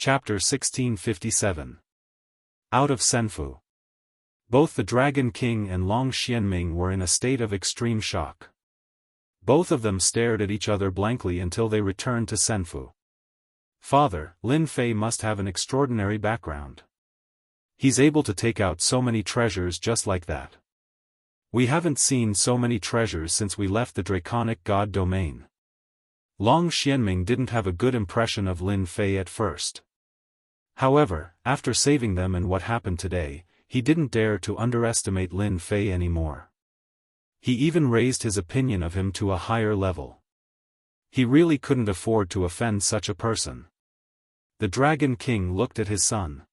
Chapter 1657. Out of Senfu. Both the Dragon King and Long Xianming were in a state of extreme shock. Both of them stared at each other blankly until they returned to Senfu. Father, Lin Fei must have an extraordinary background. He's able to take out so many treasures just like that. We haven't seen so many treasures since we left the Draconic God domain. Long Xianming didn't have a good impression of Lin Fei at first. However, after saving them and what happened today, he didn't dare to underestimate Lin Fei anymore. He even raised his opinion of him to a higher level. He really couldn't afford to offend such a person. The Dragon King looked at his son.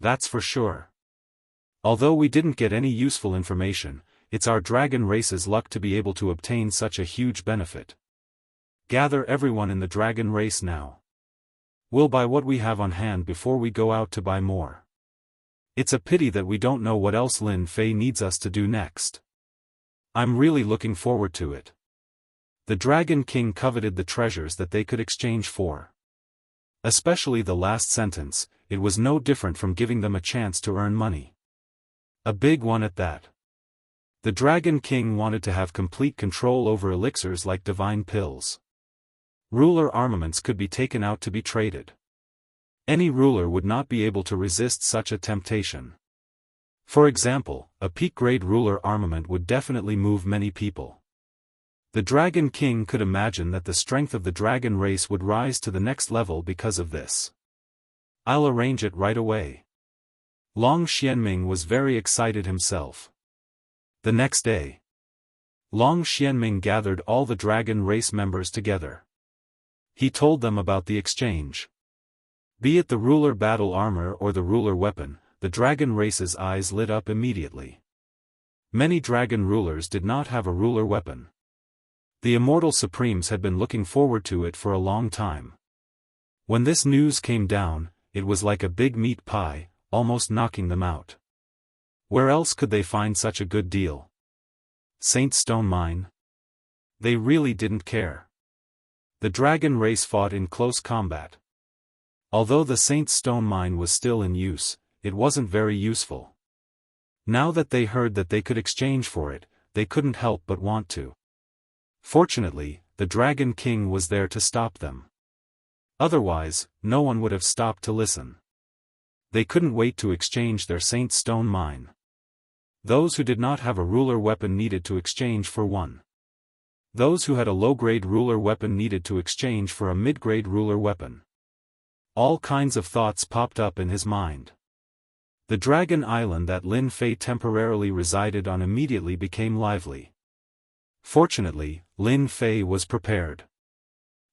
That's for sure. Although we didn't get any useful information, it's our dragon race's luck to be able to obtain such a huge benefit. Gather everyone in the dragon race now. We'll buy what we have on hand before we go out to buy more. It's a pity that we don't know what else Lin Fei needs us to do next. I'm really looking forward to it. The Dragon King coveted the treasures that they could exchange for. Especially the last sentence, it was no different from giving them a chance to earn money. A big one at that. The Dragon King wanted to have complete control over elixirs like divine pills. Ruler armaments could be taken out to be traded. Any ruler would not be able to resist such a temptation. For example, a peak-grade ruler armament would definitely move many people. The Dragon King could imagine that the strength of the dragon race would rise to the next level because of this. I'll arrange it right away. Long Xianming was very excited himself. The next day, Long Xianming gathered all the dragon race members together. He told them about the exchange. Be it the ruler battle armor or the ruler weapon, the dragon race's eyes lit up immediately. Many dragon rulers did not have a ruler weapon. The Immortal Supremes had been looking forward to it for a long time. When this news came down, it was like a big meat pie, almost knocking them out. Where else could they find such a good deal? Saint Stone Mine? They really didn't care. The dragon race fought in close combat. Although the Saint Stone Mine was still in use, it wasn't very useful. Now that they heard that they could exchange for it, they couldn't help but want to. Fortunately, the Dragon King was there to stop them. Otherwise, no one would have stopped to listen. They couldn't wait to exchange their Saint Stone Mine. Those who did not have a ruler weapon needed to exchange for one. Those who had a low-grade ruler weapon needed to exchange for a mid-grade ruler weapon. All kinds of thoughts popped up in his mind. The dragon island that Lin Fei temporarily resided on immediately became lively. Fortunately, Lin Fei was prepared.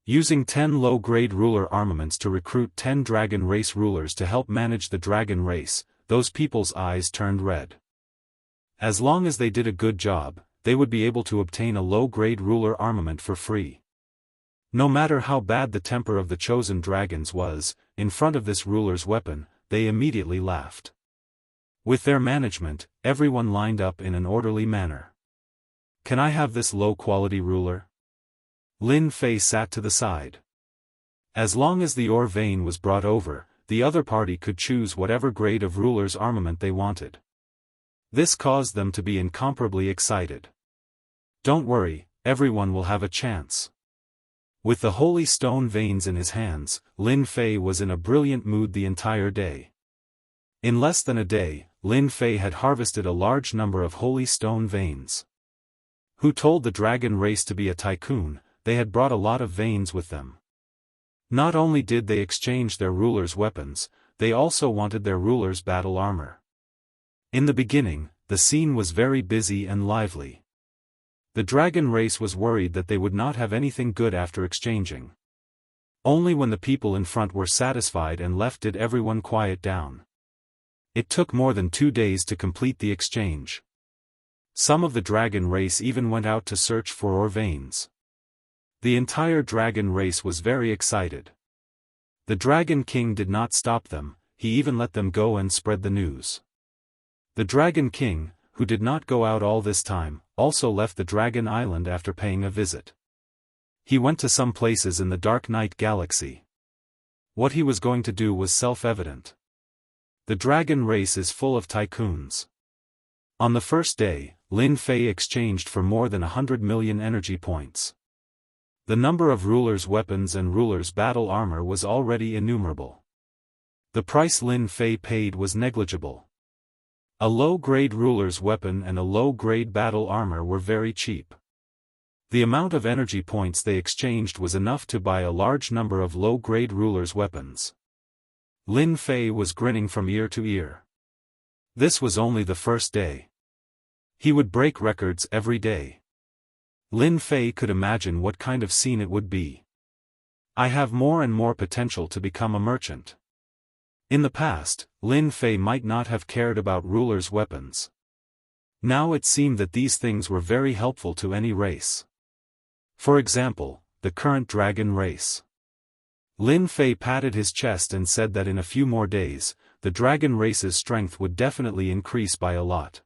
Using 10 low-grade ruler armaments to recruit 10 dragon race rulers to help manage the dragon race, those people's eyes turned red. As long as they did a good job, they would be able to obtain a low-grade ruler armament for free. No matter how bad the temper of the chosen dragons was, in front of this ruler's weapon, they immediately laughed. With their management, everyone lined up in an orderly manner. Can I have this low-quality ruler? Lin Fei sat to the side. As long as the ore vein was brought over, the other party could choose whatever grade of ruler's armament they wanted. This caused them to be incomparably excited. Don't worry, everyone will have a chance. With the holy stone veins in his hands, Lin Fei was in a brilliant mood the entire day. In less than a day, Lin Fei had harvested a large number of holy stone veins. Who told the dragon race to be a tycoon? They had brought a lot of veins with them. Not only did they exchange their rulers' weapons, they also wanted their rulers' battle armor. In the beginning, the scene was very busy and lively. The dragon race was worried that they would not have anything good after exchanging. Only when the people in front were satisfied and left did everyone quiet down. It took more than 2 days to complete the exchange. Some of the dragon race even went out to search for ore veins. The entire dragon race was very excited. The Dragon King did not stop them, he even let them go and spread the news. The Dragon King, who did not go out all this time, also left the Dragon Island after paying a visit. He went to some places in the Dark Night Galaxy. What he was going to do was self-evident. The dragon race is full of tycoons. On the first day, Lin Fei exchanged for more than 100 million energy points. The number of rulers' weapons and rulers' battle armor was already innumerable. The price Lin Fei paid was negligible. A low-grade ruler's weapon and a low-grade battle armor were very cheap. The amount of energy points they exchanged was enough to buy a large number of low-grade rulers' weapons. Lin Fei was grinning from ear to ear. This was only the first day. He would break records every day. Lin Fei could imagine what kind of scene it would be. I have more and more potential to become a merchant. In the past, Lin Fei might not have cared about rulers' weapons. Now it seemed that these things were very helpful to any race. For example, the current dragon race. Lin Fei patted his chest and said that in a few more days, the dragon race's strength would definitely increase by a lot.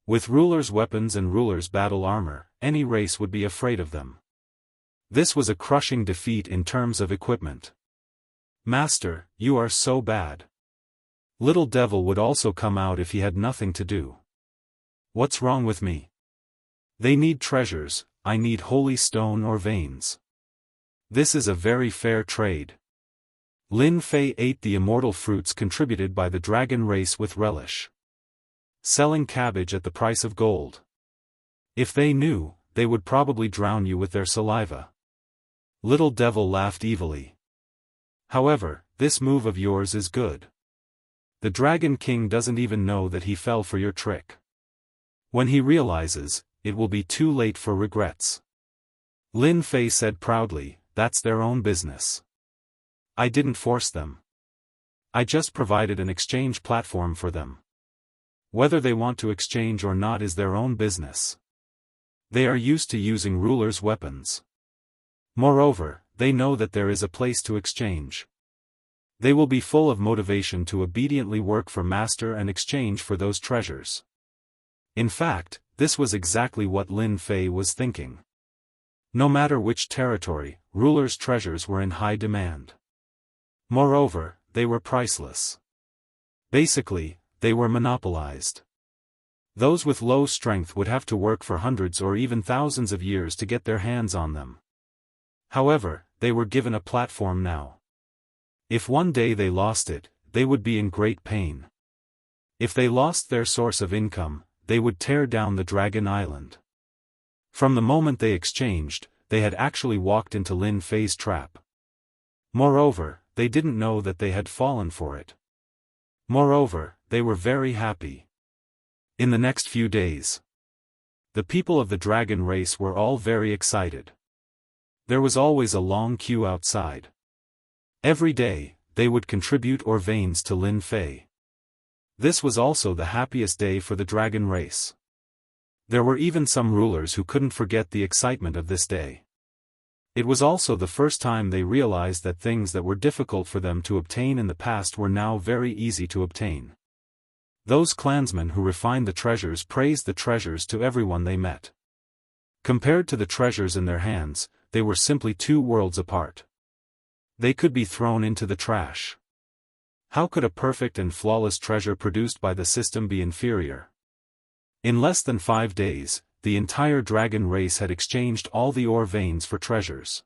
With rulers' weapons and rulers' battle armor, any race would be afraid of them. This was a crushing defeat in terms of equipment. Master, you are so bad. Little Devil would also come out if he had nothing to do. What's wrong with me? They need treasures, I need holy stone or veins. This is a very fair trade. Lin Fei ate the immortal fruits contributed by the dragon race with relish. Selling cabbage at the price of gold. If they knew, they would probably drown you with their saliva. Little Devil laughed evilly. However, this move of yours is good. The Dragon King doesn't even know that he fell for your trick. When he realizes, it will be too late for regrets. Lin Fei said proudly, that's their own business. I didn't force them. I just provided an exchange platform for them. Whether they want to exchange or not is their own business. They are used to using rulers' weapons. Moreover, they know that there is a place to exchange. They will be full of motivation to obediently work for Master and exchange for those treasures. In fact, this was exactly what Lin Fei was thinking. No matter which territory, rulers' treasures were in high demand. Moreover, they were priceless. Basically, they were monopolized. Those with low strength would have to work for hundreds or even thousands of years to get their hands on them. However, they were given a platform now. If one day they lost it, they would be in great pain. If they lost their source of income, they would tear down the Dragon Island. From the moment they exchanged, they had actually walked into Lin Fei's trap. Moreover, they didn't know that they had fallen for it. Moreover, they were very happy. In the next few days, the people of the dragon race were all very excited. There was always a long queue outside. Every day, they would contribute or veins to Lin Fei. This was also the happiest day for the dragon race. There were even some rulers who couldn't forget the excitement of this day. It was also the first time they realized that things that were difficult for them to obtain in the past were now very easy to obtain. Those clansmen who refined the treasures praised the treasures to everyone they met. Compared to the treasures in their hands, they were simply two worlds apart. They could be thrown into the trash. How could a perfect and flawless treasure produced by the system be inferior? In less than 5 days, the entire dragon race had exchanged all the ore veins for treasures.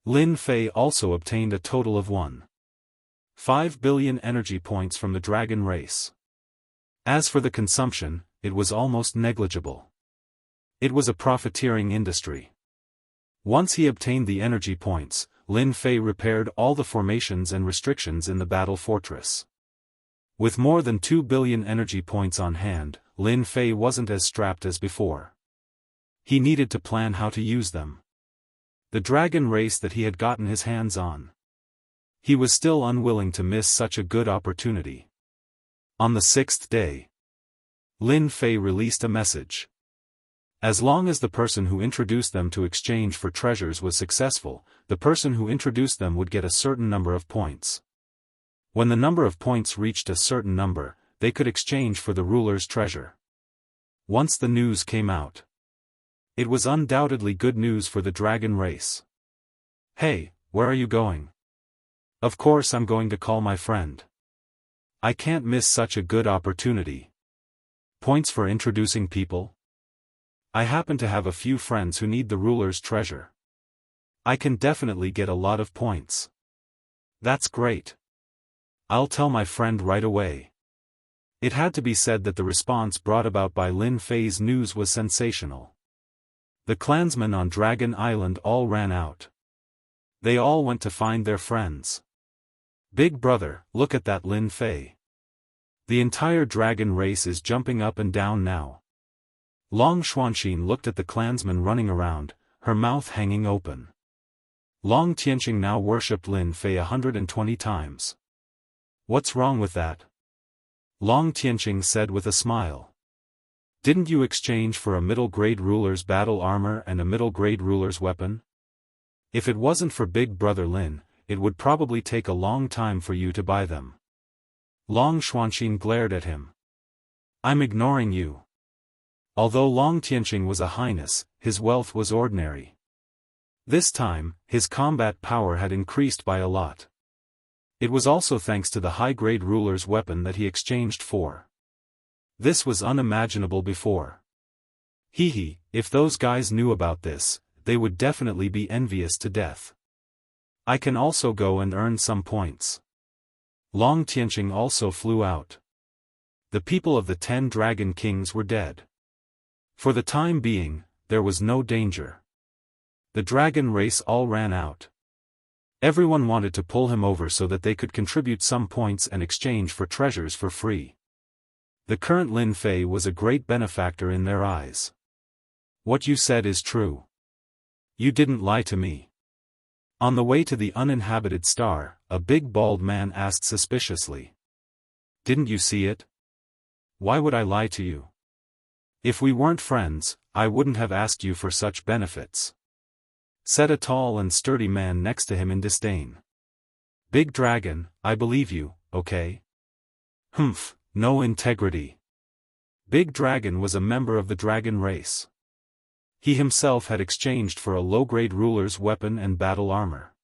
Lin Fei also obtained a total of 1.5 billion energy points from the dragon race. As for the consumption, it was almost negligible. It was a profiteering industry. Once he obtained the energy points, Lin Fei repaired all the formations and restrictions in the battle fortress. With more than 2 billion energy points on hand, Lin Fei wasn't as strapped as before. He needed to plan how to use them. The dragon race that he had gotten his hands on. He was still unwilling to miss such a good opportunity. On the 6th day, Lin Fei released a message. As long as the person who introduced them to exchange for treasures was successful, the person who introduced them would get a certain number of points. When the number of points reached a certain number, they could exchange for the ruler's treasure. Once the news came out, it was undoubtedly good news for the dragon race. Hey, where are you going? Of course I'm going to call my friend. I can't miss such a good opportunity. Points for introducing people? I happen to have a few friends who need the ruler's treasure. I can definitely get a lot of points. That's great. I'll tell my friend right away. It had to be said that the response brought about by Lin Fei's news was sensational. The clansmen on Dragon Island all ran out. They all went to find their friends. Big brother, look at that Lin Fei. The entire dragon race is jumping up and down now. Long Xuanxin looked at the clansmen running around, her mouth hanging open. Long Tianqing now worshipped Lin Fei 120 times. What's wrong with that? Long Tianqing said with a smile. Didn't you exchange for a middle-grade ruler's battle armor and a middle-grade ruler's weapon? If it wasn't for Big Brother Lin, it would probably take a long time for you to buy them. Long Xuanxin glared at him. I'm ignoring you. Although Long Tianqing was a highness, his wealth was ordinary. This time, his combat power had increased by a lot. It was also thanks to the high-grade ruler's weapon that he exchanged for. This was unimaginable before. Hee, if those guys knew about this, they would definitely be envious to death. I can also go and earn some points. Long Tianqing also flew out. The people of the 10 Dragon Kings were dead. For the time being, there was no danger. The dragon race all ran out. Everyone wanted to pull him over so that they could contribute some points and exchange for treasures for free. The current Lin Fei was a great benefactor in their eyes. What you said is true. You didn't lie to me. On the way to the uninhabited star, a big bald man asked suspiciously. Didn't you see it? Why would I lie to you? If we weren't friends, I wouldn't have asked you for such benefits. Said a tall and sturdy man next to him in disdain. Big Dragon, I believe you, okay? Humph, no integrity. Big Dragon was a member of the dragon race. He himself had exchanged for a low-grade ruler's weapon and battle armor.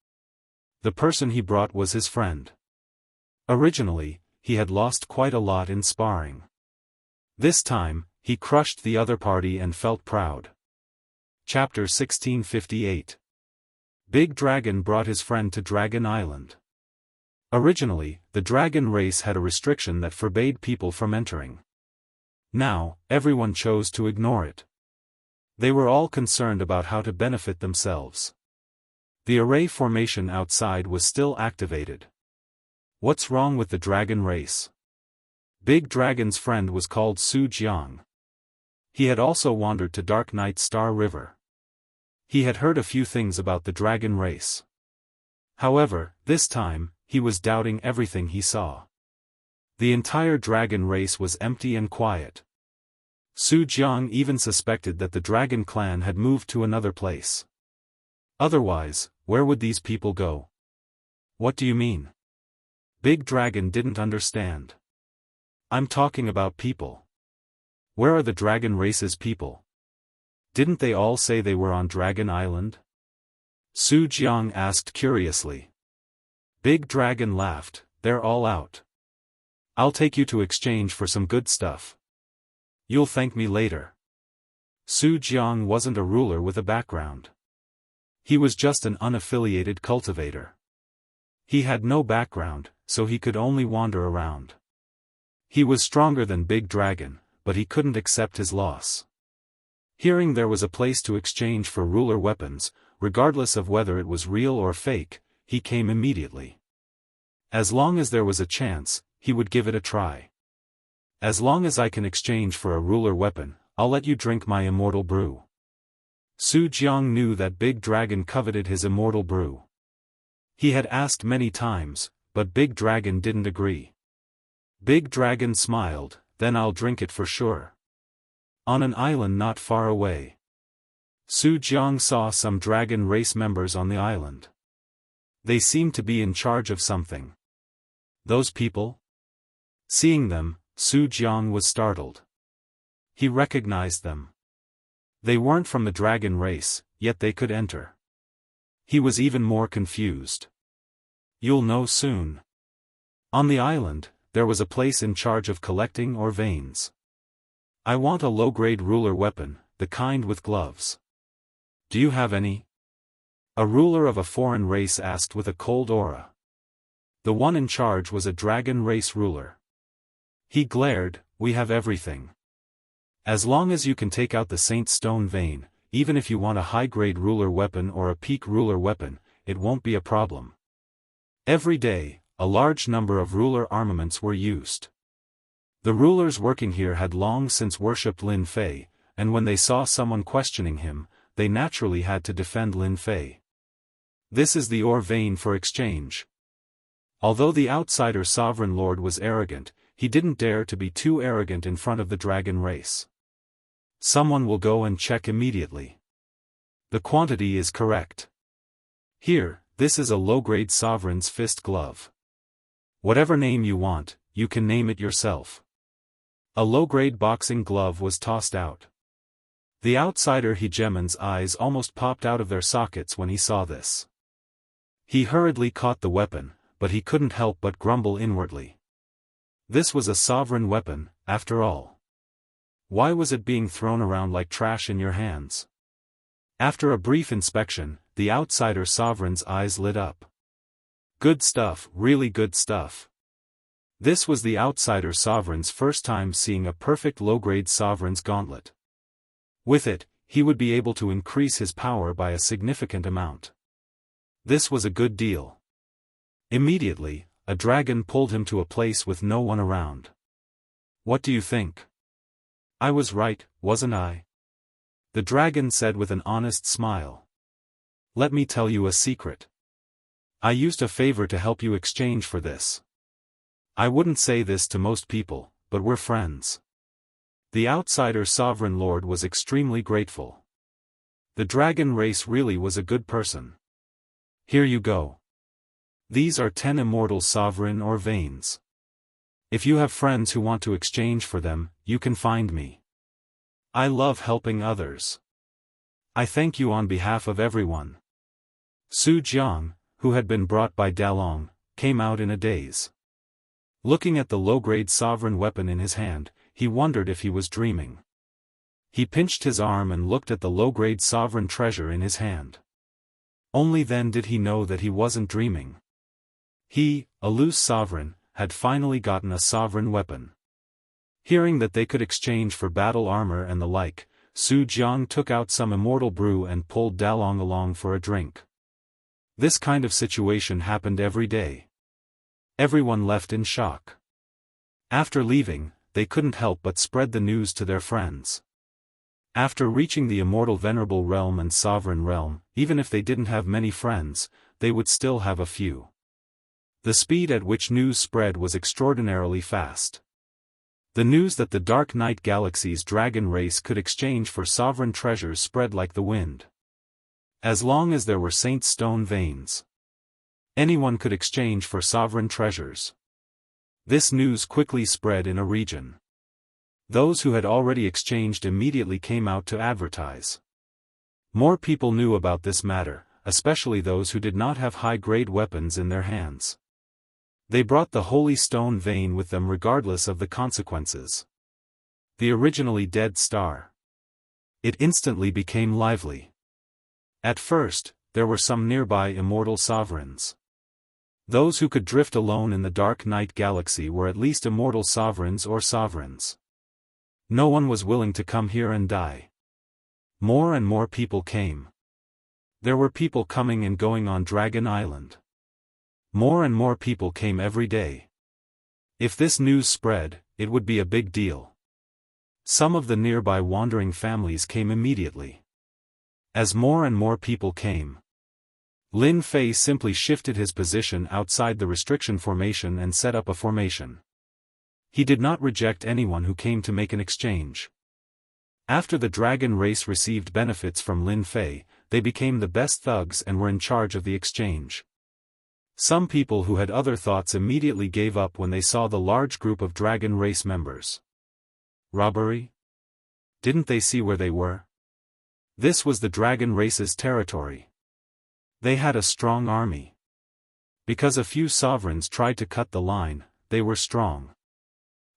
The person he brought was his friend. Originally, he had lost quite a lot in sparring. This time, he crushed the other party and felt proud. Chapter 1658. Big Dragon brought his friend to Dragon Island. Originally, the dragon race had a restriction that forbade people from entering. Now, everyone chose to ignore it. They were all concerned about how to benefit themselves. The array formation outside was still activated. What's wrong with the dragon race? Big Dragon's friend was called Su Jiang. He had also wandered to Dark Night Star River. He had heard a few things about the dragon race. However, this time, he was doubting everything he saw. The entire dragon race was empty and quiet. Su Jiang even suspected that the dragon clan had moved to another place. Otherwise, where would these people go? What do you mean? Big Dragon didn't understand. I'm talking about people. Where are the dragon race's people? Didn't they all say they were on Dragon Island? Su Jiang asked curiously. Big Dragon laughed, they're all out. I'll take you to exchange for some good stuff. You'll thank me later. Su Jiang wasn't a ruler with a background. He was just an unaffiliated cultivator. He had no background, so he could only wander around. He was stronger than Big Dragon, but he couldn't accept his loss. Hearing there was a place to exchange for ruler weapons, regardless of whether it was real or fake, he came immediately. As long as there was a chance, he would give it a try. As long as I can exchange for a ruler weapon, I'll let you drink my immortal brew. Su Jiang knew that Big Dragon coveted his immortal brew. He had asked many times, but Big Dragon didn't agree. Big Dragon smiled, then I'll drink it for sure. On an island not far away. Su Jiang saw some dragon race members on the island. They seemed to be in charge of something. Those people? Seeing them, Su Jiang was startled. He recognized them. They weren't from the dragon race, yet they could enter. He was even more confused. You'll know soon. On the island, there was a place in charge of collecting ore veins. I want a low-grade ruler weapon, the kind with gloves. Do you have any? A ruler of a foreign race asked with a cold aura. The one in charge was a dragon race ruler. He glared, "We have everything. As long as you can take out the Saint Stone vein, even if you want a high-grade ruler weapon or a peak ruler weapon, it won't be a problem." Every day, a large number of ruler armaments were used. The rulers working here had long since worshipped Lin Fei, and when they saw someone questioning him, they naturally had to defend Lin Fei. This is the ore vein for exchange. Although the outsider sovereign lord was arrogant, he didn't dare to be too arrogant in front of the dragon race. Someone will go and check immediately. The quantity is correct. Here, this is a low-grade sovereign's fist glove. Whatever name you want, you can name it yourself. A low-grade boxing glove was tossed out. The outsider hegemon's eyes almost popped out of their sockets when he saw this. He hurriedly caught the weapon, but he couldn't help but grumble inwardly. This was a sovereign weapon, after all. Why was it being thrown around like trash in your hands? After a brief inspection, the outsider sovereign's eyes lit up. Good stuff, really good stuff. This was the outsider sovereign's first time seeing a perfect low-grade sovereign's gauntlet. With it, he would be able to increase his power by a significant amount. This was a good deal. Immediately, a dragon pulled him to a place with no one around. What do you think? I was right, wasn't I? The dragon said with an honest smile. Let me tell you a secret. I used a favor to help you exchange for this. I wouldn't say this to most people, but we're friends. The outsider sovereign lord was extremely grateful. The dragon race really was a good person. Here you go. These are 10 immortal sovereign ore veins. If you have friends who want to exchange for them, you can find me. I love helping others. I thank you on behalf of everyone. Su Jiang, who had been brought by Dalong, came out in a daze. Looking at the low-grade sovereign weapon in his hand, he wondered if he was dreaming. He pinched his arm and looked at the low-grade sovereign treasure in his hand. Only then did he know that he wasn't dreaming. He, a loose sovereign, had finally gotten a sovereign weapon. Hearing that they could exchange for battle armor and the like, Su Jiang took out some immortal brew and pulled Dalong along for a drink. This kind of situation happened every day. Everyone left in shock. After leaving, they couldn't help but spread the news to their friends. After reaching the immortal venerable realm and sovereign realm, even if they didn't have many friends, they would still have a few. The speed at which news spread was extraordinarily fast. The news that the Dark Knight Galaxy's dragon race could exchange for sovereign treasures spread like the wind. As long as there were Saint Stone veins, anyone could exchange for sovereign treasures. This news quickly spread in a region. Those who had already exchanged immediately came out to advertise. More people knew about this matter, especially those who did not have high-grade weapons in their hands. They brought the holy stone vein with them regardless of the consequences. The originally dead star. It instantly became lively. At first, there were some nearby immortal sovereigns. Those who could drift alone in the Dark Knight Galaxy were at least immortal sovereigns or sovereigns. No one was willing to come here and die. More and more people came. There were people coming and going on Dragon Island. More and more people came every day. If this news spread, it would be a big deal. Some of the nearby wandering families came immediately. As more and more people came, Lin Fei simply shifted his position outside the restriction formation and set up a formation. He did not reject anyone who came to make an exchange. After the dragon race received benefits from Lin Fei, they became the best thugs and were in charge of the exchange. Some people who had other thoughts immediately gave up when they saw the large group of dragon race members. Robbery? Didn't they see where they were? This was the dragon race's territory. They had a strong army. Because a few sovereigns tried to cut the line, they were strong.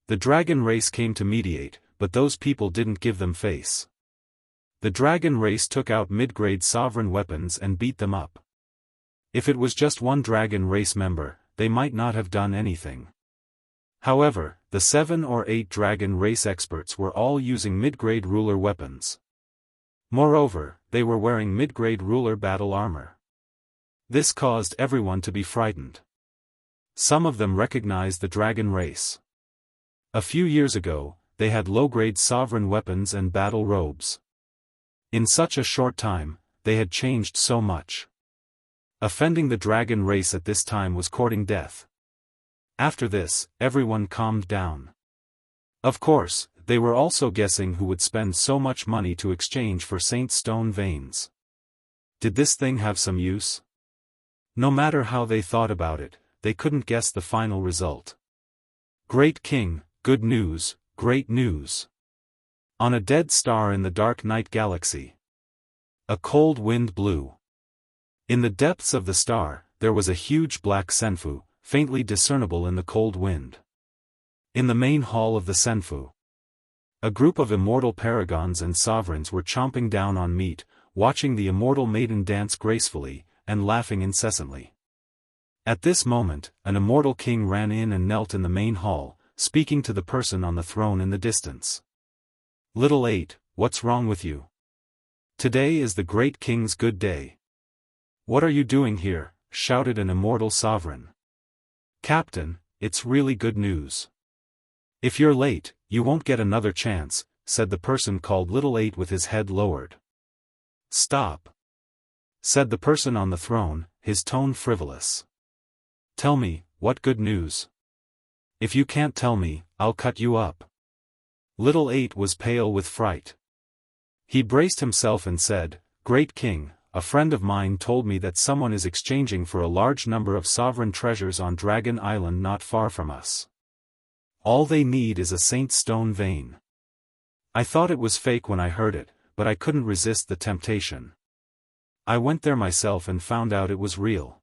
The dragon race came to mediate, but those people didn't give them face. The dragon race took out mid-grade sovereign weapons and beat them up. If it was just one dragon race member, they might not have done anything. However, the 7 or 8 dragon race experts were all using mid-grade ruler weapons. Moreover, they were wearing mid-grade ruler battle armor. This caused everyone to be frightened. Some of them recognized the dragon race. A few years ago, they had low-grade sovereign weapons and battle robes. In such a short time, they had changed so much. Offending the dragon race at this time was courting death. After this, everyone calmed down. Of course, they were also guessing who would spend so much money to exchange for Saint Stone veins. Did this thing have some use? No matter how they thought about it, they couldn't guess the final result. Great King, good news, great news. On a dead star in the dark night galaxy, a cold wind blew. In the depths of the star, there was a huge black senfu, faintly discernible in the cold wind. In the main hall of the senfu, a group of immortal paragons and sovereigns were chomping down on meat, watching the immortal maiden dance gracefully, and laughing incessantly. At this moment, an immortal king ran in and knelt in the main hall, speaking to the person on the throne in the distance. "Little 8, what's wrong with you? Today is the great king's good day." "What are you doing here?" shouted an immortal sovereign. "Captain, it's really good news. If you're late, you won't get another chance," said the person called Little 8 with his head lowered. "Stop," said the person on the throne, his tone frivolous. "Tell me, what good news? If you can't tell me, I'll cut you up." Little 8 was pale with fright. He braced himself and said, "Great King, a friend of mine told me that someone is exchanging for a large number of sovereign treasures on Dragon Island not far from us. All they need is a Saint Stone vein. I thought it was fake when I heard it, but I couldn't resist the temptation. I went there myself and found out it was real.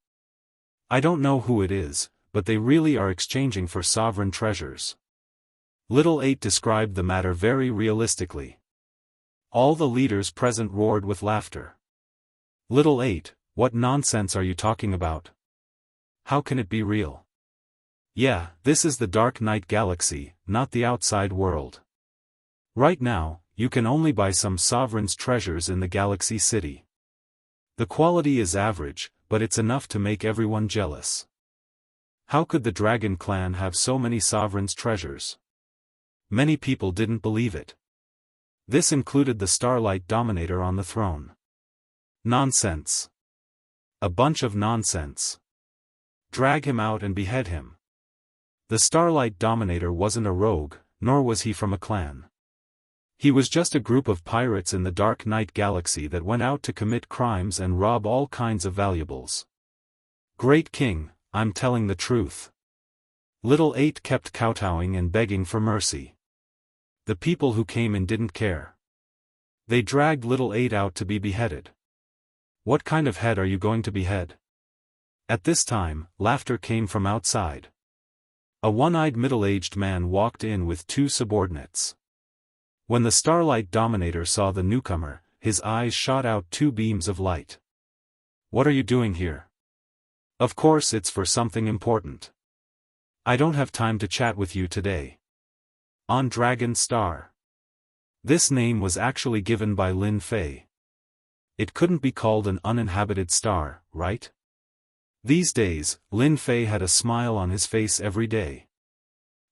I don't know who it is, but they really are exchanging for sovereign treasures." Little 8 described the matter very realistically. All the leaders present roared with laughter. "Little 8, what nonsense are you talking about? How can it be real? Yeah, this is the dark night galaxy, not the outside world. Right now, you can only buy some sovereign's treasures in the galaxy city. The quality is average, but it's enough to make everyone jealous. How could the Dragon clan have so many sovereign's treasures?" Many people didn't believe it. This included the Starlight Dominator on the throne. "Nonsense. A bunch of nonsense. Drag him out and behead him." The Starlight Dominator wasn't a rogue, nor was he from a clan. He was just a group of pirates in the Dark Night Galaxy that went out to commit crimes and rob all kinds of valuables. "Great King, I'm telling the truth." Little 8 kept kowtowing and begging for mercy. The people who came in didn't care. They dragged Little 8 out to be beheaded. "What kind of head are you going to behead?" At this time, laughter came from outside. A one-eyed middle-aged man walked in with 2 subordinates. When the Starlight Dominator saw the newcomer, his eyes shot out 2 beams of light. "What are you doing here?" "Of course it's for something important. I don't have time to chat with you today." On Dragon Star. This name was actually given by Lin Fei. It couldn't be called an uninhabited star, right? These days, Lin Fei had a smile on his face every day.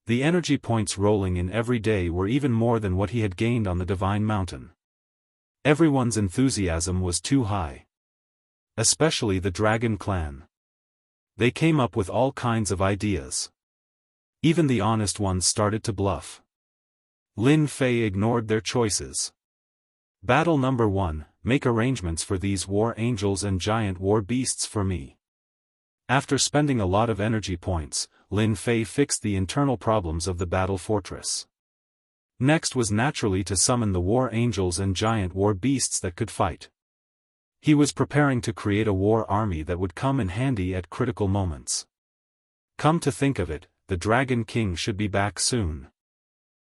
The energy points rolling in every day were even more than what he had gained on the Divine Mountain. Everyone's enthusiasm was too high. Especially the Dragon clan. They came up with all kinds of ideas. Even the honest ones started to bluff. Lin Fei ignored their choices. Battle number 1, make arrangements for these war angels and giant war beasts for me. After spending a lot of energy points, Lin Fei fixed the internal problems of the battle fortress. Next was naturally to summon the war angels and giant war beasts that could fight. He was preparing to create a war army that would come in handy at critical moments. Come to think of it, the Dragon King should be back soon.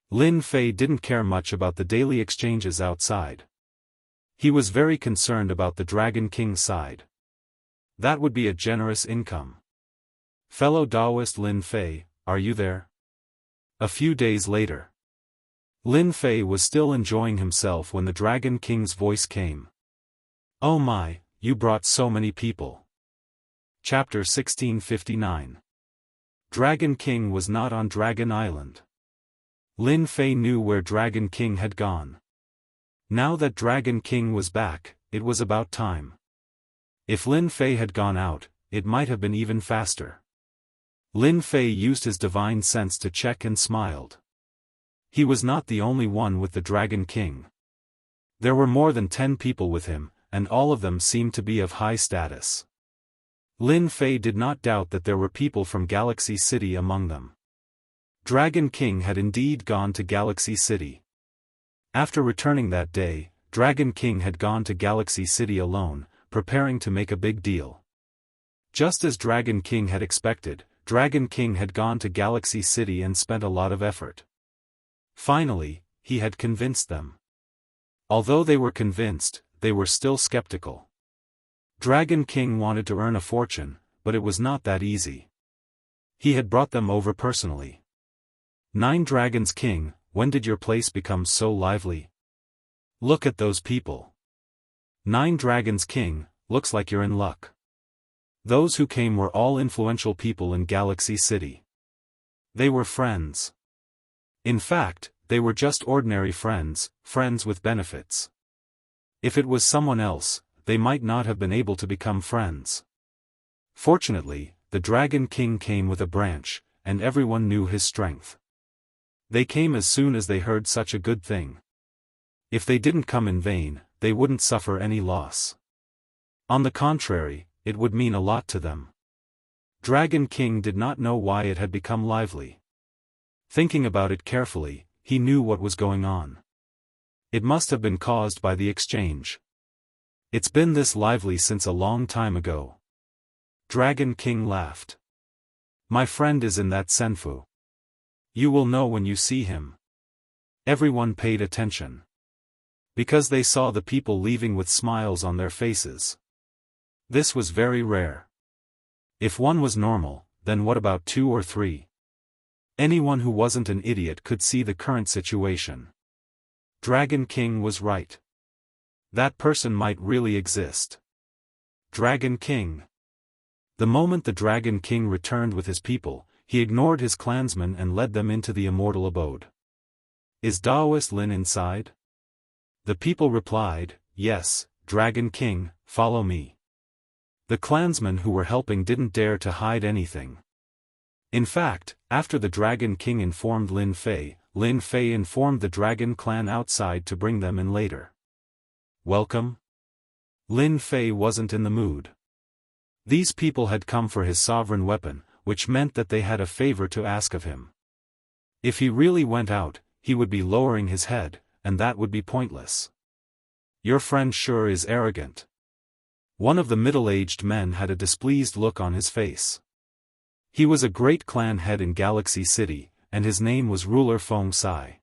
Lin Fei didn't care much about the daily exchanges outside. He was very concerned about the Dragon King's side. That would be a generous income. Fellow Daoist Lin Fei, are you there? A few days later. Lin Fei was still enjoying himself when the Dragon King's voice came. Oh my, you brought so many people. Chapter 1659. Dragon King was not on Dragon Island. Lin Fei knew where Dragon King had gone. Now that Dragon King was back, it was about time. If Lin Fei had gone out, it might have been even faster. Lin Fei used his divine sense to check and smiled. He was not the only one with the Dragon King. There were more than 10 people with him, and all of them seemed to be of high status. Lin Fei did not doubt that there were people from Galaxy City among them. Dragon King had indeed gone to Galaxy City. After returning that day, Dragon King had gone to Galaxy City alone, preparing to make a big deal. Just as Dragon King had expected, Dragon King had gone to Galaxy City and spent a lot of effort. Finally, he had convinced them. Although they were convinced, they were still skeptical. Dragon King wanted to earn a fortune, but it was not that easy. He had brought them over personally. 9 Dragons King, when did your place become so lively? Look at those people. 9 Dragons King, looks like you're in luck. Those who came were all influential people in Galaxy City. They were friends. In fact, they were just ordinary friends, friends with benefits. If it was someone else, they might not have been able to become friends. Fortunately, the Dragon King came with a branch, and everyone knew his strength. They came as soon as they heard such a good thing. If they didn't come in vain, they wouldn't suffer any loss. On the contrary, it would mean a lot to them. Dragon King did not know why it had become lively. Thinking about it carefully, he knew what was going on. It must have been caused by the exchange. It's been this lively since a long time ago. Dragon King laughed. My friend is in that senfu. You will know when you see him. Everyone paid attention. Because they saw the people leaving with smiles on their faces. This was very rare. If one was normal, then what about 2 or 3? Anyone who wasn't an idiot could see the current situation. Dragon King was right. That person might really exist. Dragon King. The moment the Dragon King returned with his people, he ignored his clansmen and led them into the immortal abode. Is Daoist Lin inside? The people replied, yes, Dragon King, follow me. The clansmen who were helping didn't dare to hide anything. In fact, after the Dragon King informed Lin Fei informed the Dragon Clan outside to bring them in later. Welcome? Lin Fei wasn't in the mood. These people had come for his sovereign weapon, which meant that they had a favor to ask of him. If he really went out, he would be lowering his head, and that would be pointless. Your friend sure is arrogant. One of the middle-aged men had a displeased look on his face. He was a great clan head in Galaxy City, and his name was Ruler Feng Sai.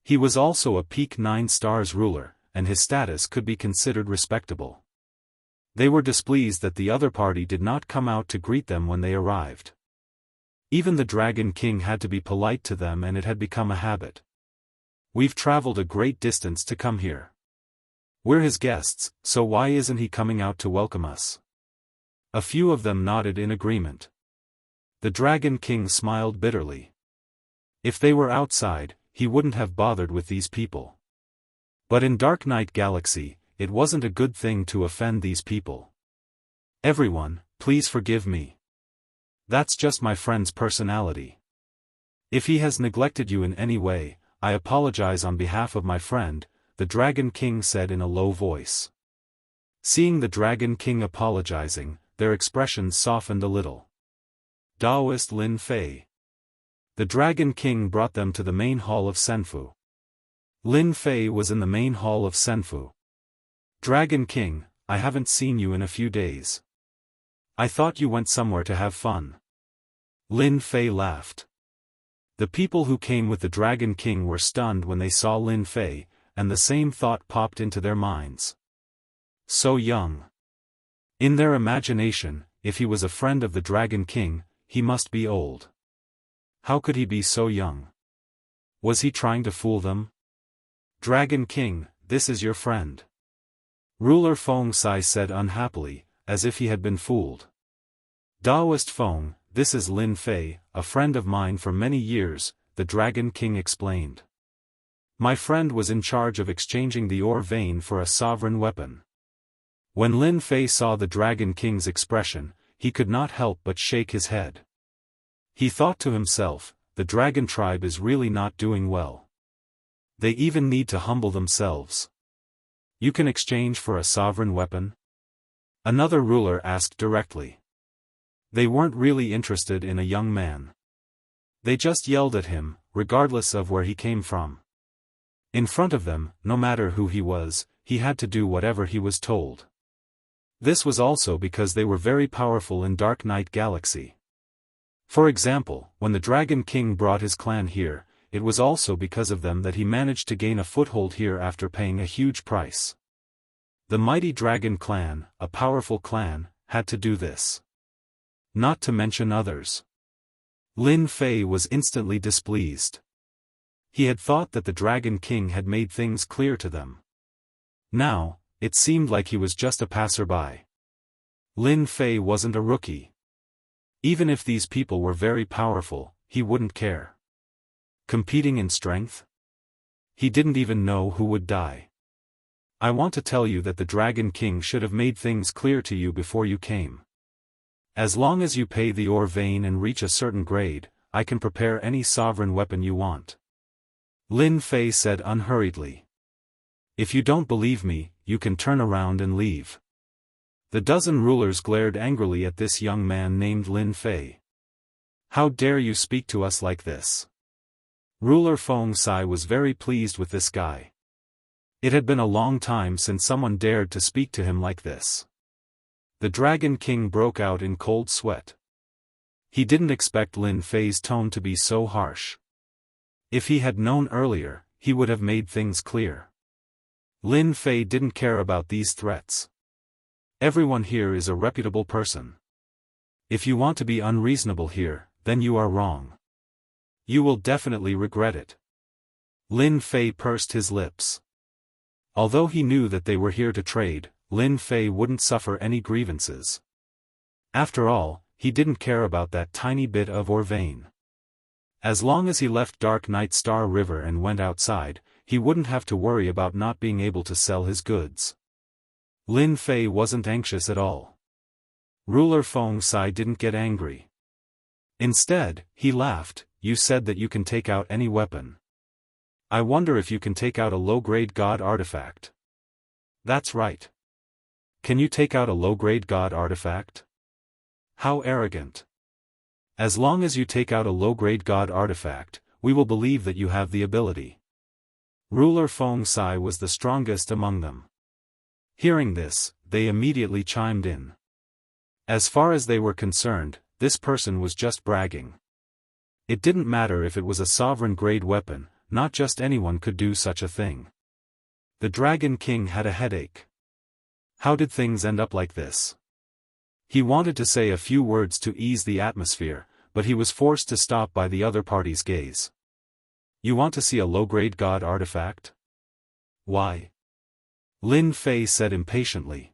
He was also a peak 9 stars ruler, and his status could be considered respectable. They were displeased that the other party did not come out to greet them when they arrived. Even the Dragon King had to be polite to them, and it had become a habit. We've traveled a great distance to come here. We're his guests, so why isn't he coming out to welcome us? A few of them nodded in agreement. The Dragon King smiled bitterly. If they were outside, he wouldn't have bothered with these people. But in Dark Knight Galaxy, it wasn't a good thing to offend these people. Everyone, please forgive me. That's just my friend's personality. If he has neglected you in any way, I apologize on behalf of my friend, the Dragon King said in a low voice. Seeing the Dragon King apologizing, their expressions softened a little. Daoist Lin Fei. The Dragon King brought them to the main hall of Senfu. Lin Fei was in the main hall of Senfu. Dragon King, I haven't seen you in a few days. I thought you went somewhere to have fun. Lin Fei laughed. The people who came with the Dragon King were stunned when they saw Lin Fei, and the same thought popped into their minds. So young. In their imagination, if he was a friend of the Dragon King, he must be old. How could he be so young? Was he trying to fool them? Dragon King, this is your friend. Ruler Feng Sai said unhappily, as if he had been fooled. Daoist Feng, this is Lin Fei, a friend of mine for many years, the Dragon King explained. My friend was in charge of exchanging the ore vein for a sovereign weapon. When Lin Fei saw the Dragon King's expression, he could not help but shake his head. He thought to himself, the dragon tribe is really not doing well. They even need to humble themselves. You can exchange for a sovereign weapon? Another ruler asked directly. They weren't really interested in a young man. They just yelled at him, regardless of where he came from. In front of them, no matter who he was, he had to do whatever he was told. This was also because they were very powerful in Dark Knight Galaxy. For example, when the Dragon King brought his clan here, it was also because of them that he managed to gain a foothold here after paying a huge price. The mighty Dragon Clan, a powerful clan, had to do this. Not to mention others. Lin Fei was instantly displeased. He had thought that the Dragon King had made things clear to them. Now, it seemed like he was just a passerby. Lin Fei wasn't a rookie. Even if these people were very powerful, he wouldn't care. Competing in strength? He didn't even know who would die. I want to tell you that the Dragon King should have made things clear to you before you came. As long as you pay the ore vein and reach a certain grade, I can prepare any sovereign weapon you want. Lin Fei said unhurriedly. If you don't believe me, you can turn around and leave. The dozen rulers glared angrily at this young man named Lin Fei. How dare you speak to us like this? Ruler Feng Sai was very pleased with this guy. It had been a long time since someone dared to speak to him like this. The Dragon King broke out in cold sweat. He didn't expect Lin Fei's tone to be so harsh. If he had known earlier, he would have made things clear. Lin Fei didn't care about these threats. Everyone here is a reputable person. If you want to be unreasonable here, then you are wrong. You will definitely regret it. Lin Fei pursed his lips. Although he knew that they were here to trade, Lin Fei wouldn't suffer any grievances. After all, he didn't care about that tiny bit of ore vein. As long as he left Dark Knight Star River and went outside, he wouldn't have to worry about not being able to sell his goods. Lin Fei wasn't anxious at all. Ruler Feng Sai didn't get angry. Instead, he laughed. You said that you can take out any weapon. I wonder if you can take out a low-grade god artifact. That's right. Can you take out a low-grade god artifact? How arrogant. As long as you take out a low-grade god artifact, we will believe that you have the ability. Ruler Feng Sai was the strongest among them. Hearing this, they immediately chimed in. As far as they were concerned, this person was just bragging. It didn't matter if it was a sovereign-grade weapon, not just anyone could do such a thing. The Dragon King had a headache. How did things end up like this? He wanted to say a few words to ease the atmosphere, but he was forced to stop by the other party's gaze. You want to see a low-grade god artifact? Why? Lin Fei said impatiently.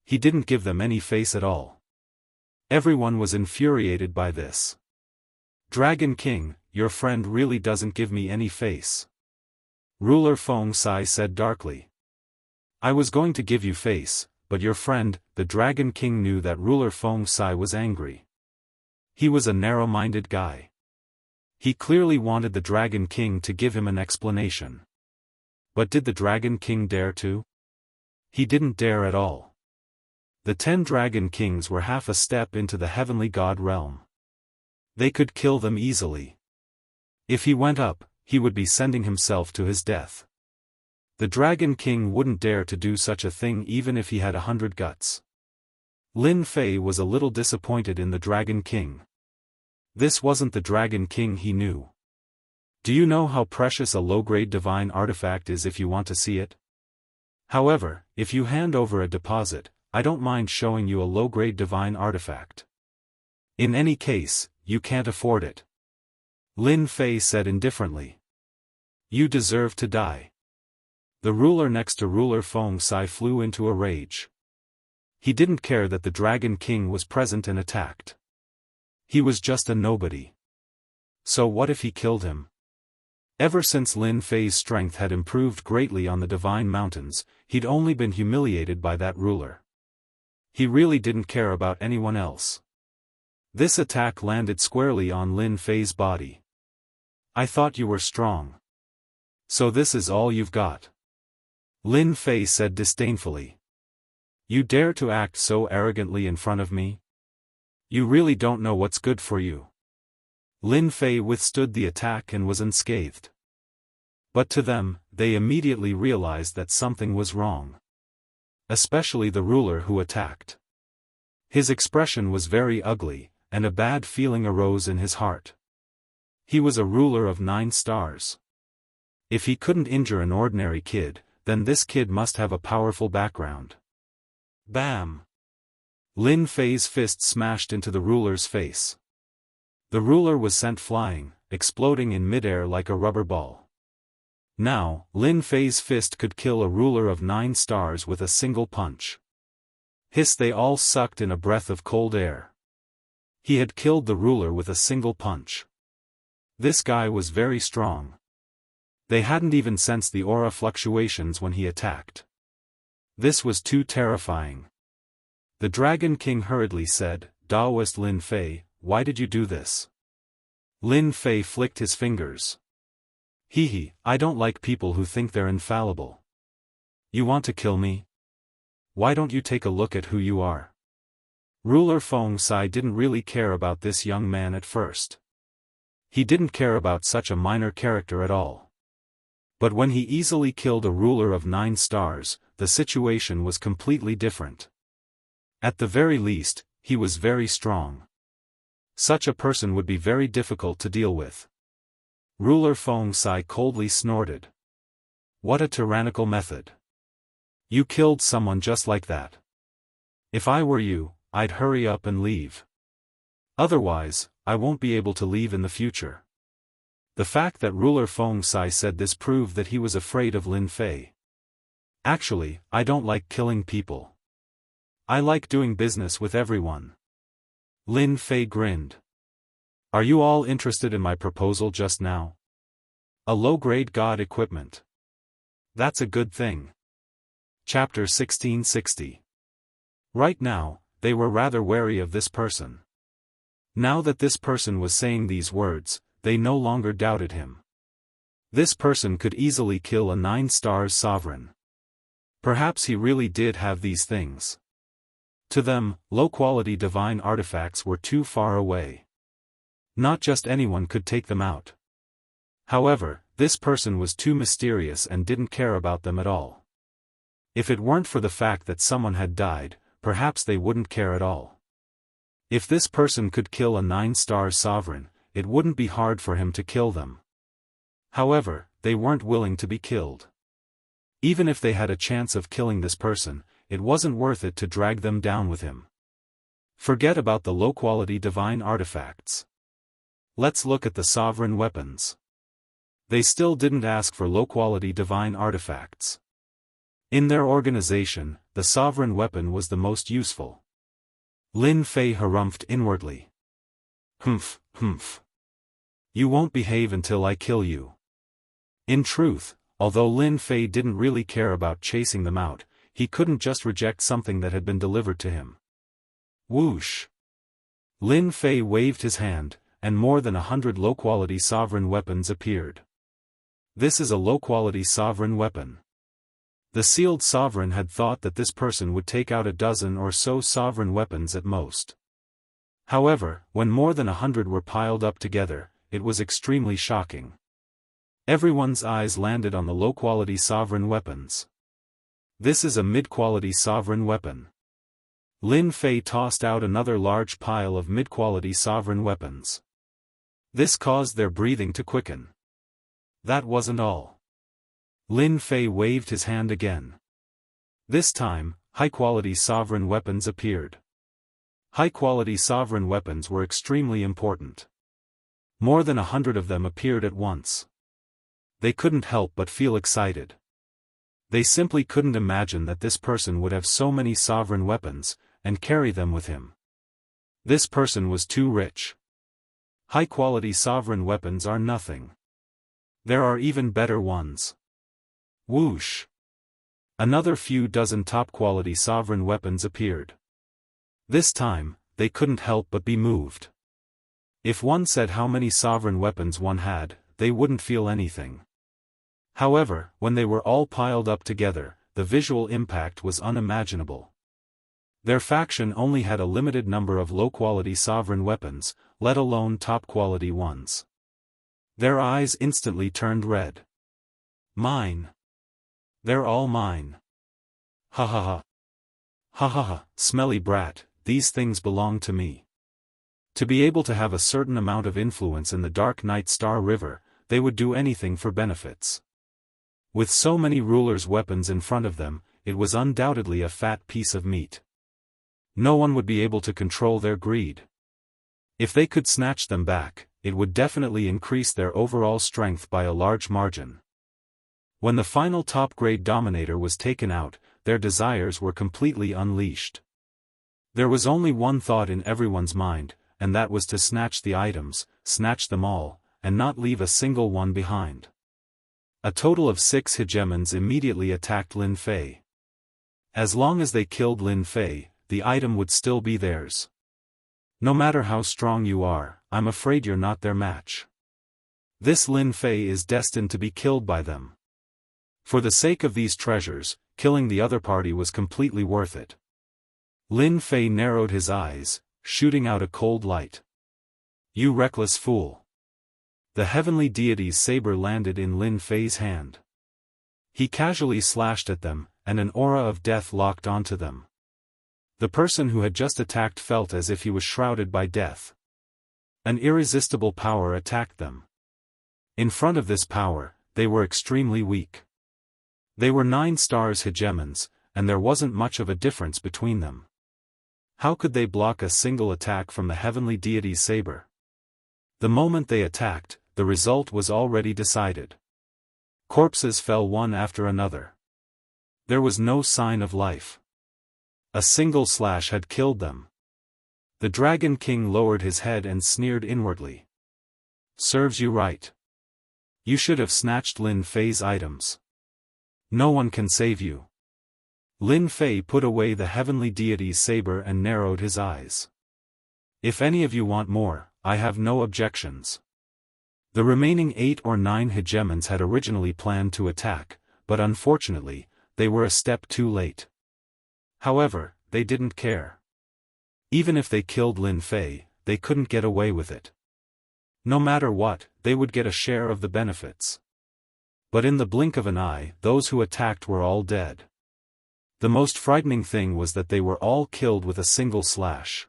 He didn't give them any face at all. Everyone was infuriated by this. Dragon King, your friend really doesn't give me any face. Ruler Feng Sai said darkly. I was going to give you face, but your friend, the Dragon King, knew that Ruler Feng Sai was angry. He was a narrow-minded guy. He clearly wanted the Dragon King to give him an explanation. But did the Dragon King dare to? He didn't dare at all. The 10 Dragon Kings were half a step into the heavenly god realm. They could kill them easily. If he went up, he would be sending himself to his death. The Dragon King wouldn't dare to do such a thing even if he had 100 guts. Lin Fei was a little disappointed in the Dragon King. This wasn't the Dragon King he knew. Do you know how precious a low-grade divine artifact is if you want to see it? However, if you hand over a deposit, I don't mind showing you a low-grade divine artifact. In any case, you can't afford it. Lin Fei said indifferently. You deserve to die. The ruler next to ruler Feng Sai flew into a rage. He didn't care that the Dragon King was present and attacked. He was just a nobody. So what if he killed him? Ever since Lin Fei's strength had improved greatly on the Divine Mountains, he'd only been humiliated by that ruler. He really didn't care about anyone else. This attack landed squarely on Lin Fei's body. I thought you were strong. So this is all you've got? Lin Fei said disdainfully. You dare to act so arrogantly in front of me? You really don't know what's good for you. Lin Fei withstood the attack and was unscathed. But to them, they immediately realized that something was wrong. Especially the ruler who attacked. His expression was very ugly, and a bad feeling arose in his heart. He was a ruler of 9 stars. If he couldn't injure an ordinary kid, then this kid must have a powerful background. Bam! Lin Fei's fist smashed into the ruler's face. The ruler was sent flying, exploding in midair like a rubber ball. Now, Lin Fei's fist could kill a ruler of 9 stars with a single punch. Hiss! They all sucked in a breath of cold air. He had killed the ruler with a single punch. This guy was very strong. They hadn't even sensed the aura fluctuations when he attacked. This was too terrifying. The Dragon King hurriedly said, Daoist Lin Fei, why did you do this? Lin Fei flicked his fingers. Hee, I don't like people who think they're infallible. You want to kill me? Why don't you take a look at who you are? Ruler Feng Sai didn't really care about this young man at first. He didn't care about such a minor character at all. But when he easily killed a ruler of 9 stars, the situation was completely different. At the very least, he was very strong. Such a person would be very difficult to deal with. Ruler Feng Sai coldly snorted. What a tyrannical method. You killed someone just like that. If I were you, I'd hurry up and leave. Otherwise, I won't be able to leave in the future. The fact that Ruler Feng Sai said this proved that he was afraid of Lin Fei. Actually, I don't like killing people. I like doing business with everyone. Lin Fei grinned. Are you all interested in my proposal just now? A low-grade god equipment. That's a good thing. Chapter 1660. Right now, they were rather wary of this person. Now that this person was saying these words, they no longer doubted him. This person could easily kill a 9-star sovereign. Perhaps he really did have these things. To them, low-quality divine artifacts were too far away. Not just anyone could take them out. However, this person was too mysterious and didn't care about them at all. If it weren't for the fact that someone had died, perhaps they wouldn't care at all. If this person could kill a 9-star sovereign, it wouldn't be hard for him to kill them. However, they weren't willing to be killed. Even if they had a chance of killing this person, it wasn't worth it to drag them down with him. Forget about the low-quality divine artifacts. Let's look at the sovereign weapons. They still didn't ask for low-quality divine artifacts. In their organization, the sovereign weapon was the most useful. Lin Fei harumphed inwardly. Humph. You won't behave until I kill you. In truth, although Lin Fei didn't really care about chasing them out, he couldn't just reject something that had been delivered to him. Whoosh! Lin Fei waved his hand, and more than 100 low-quality sovereign weapons appeared. This is a low-quality sovereign weapon. The sealed sovereign had thought that this person would take out a dozen or so sovereign weapons at most. However, when more than 100 were piled up together, it was extremely shocking. Everyone's eyes landed on the low-quality sovereign weapons. This is a mid-quality sovereign weapon. Lin Fei tossed out another large pile of mid-quality sovereign weapons. This caused their breathing to quicken. That wasn't all. Lin Fei waved his hand again. This time, high-quality sovereign weapons appeared. High-quality sovereign weapons were extremely important. More than 100 of them appeared at once. They couldn't help but feel excited. They simply couldn't imagine that this person would have so many sovereign weapons, and carry them with him. This person was too rich. High-quality sovereign weapons are nothing. There are even better ones. Whoosh! Another few dozen top-quality sovereign weapons appeared. This time, they couldn't help but be moved. If one said how many sovereign weapons one had, they wouldn't feel anything. However, when they were all piled up together, the visual impact was unimaginable. Their faction only had a limited number of low-quality sovereign weapons, let alone top-quality ones. Their eyes instantly turned red. Mine. They're all mine. Ha ha ha. Ha ha ha, smelly brat, these things belong to me. To be able to have a certain amount of influence in the Dark Night Star River, they would do anything for benefits. With so many rulers' weapons in front of them, it was undoubtedly a fat piece of meat. No one would be able to control their greed. If they could snatch them back, it would definitely increase their overall strength by a large margin. When the final top-grade Dominator was taken out, their desires were completely unleashed. There was only one thought in everyone's mind, and that was to snatch the items, snatch them all, and not leave a single one behind. A total of 6 hegemons immediately attacked Lin Fei. As long as they killed Lin Fei, the item would still be theirs. No matter how strong you are, I'm afraid you're not their match. This Lin Fei is destined to be killed by them. For the sake of these treasures, killing the other party was completely worth it. Lin Fei narrowed his eyes, shooting out a cold light. You reckless fool. The heavenly deity's saber landed in Lin Fei's hand. He casually slashed at them, and an aura of death locked onto them. The person who had just attacked felt as if he was shrouded by death. An irresistible power attacked them. In front of this power, they were extremely weak. They were 9 stars hegemons, and there wasn't much of a difference between them. How could they block a single attack from the heavenly deity's saber? The moment they attacked, the result was already decided. Corpses fell one after another. There was no sign of life. A single slash had killed them. The Dragon King lowered his head and sneered inwardly. Serves you right. You should have snatched Lin Fei's items. No one can save you. Lin Fei put away the heavenly deity's saber and narrowed his eyes. If any of you want more, I have no objections. The remaining 8 or 9 hegemons had originally planned to attack, but unfortunately, they were a step too late. However, they didn't care. Even if they killed Lin Fei, they couldn't get away with it. No matter what, they would get a share of the benefits. But in the blink of an eye, those who attacked were all dead. The most frightening thing was that they were all killed with a single slash.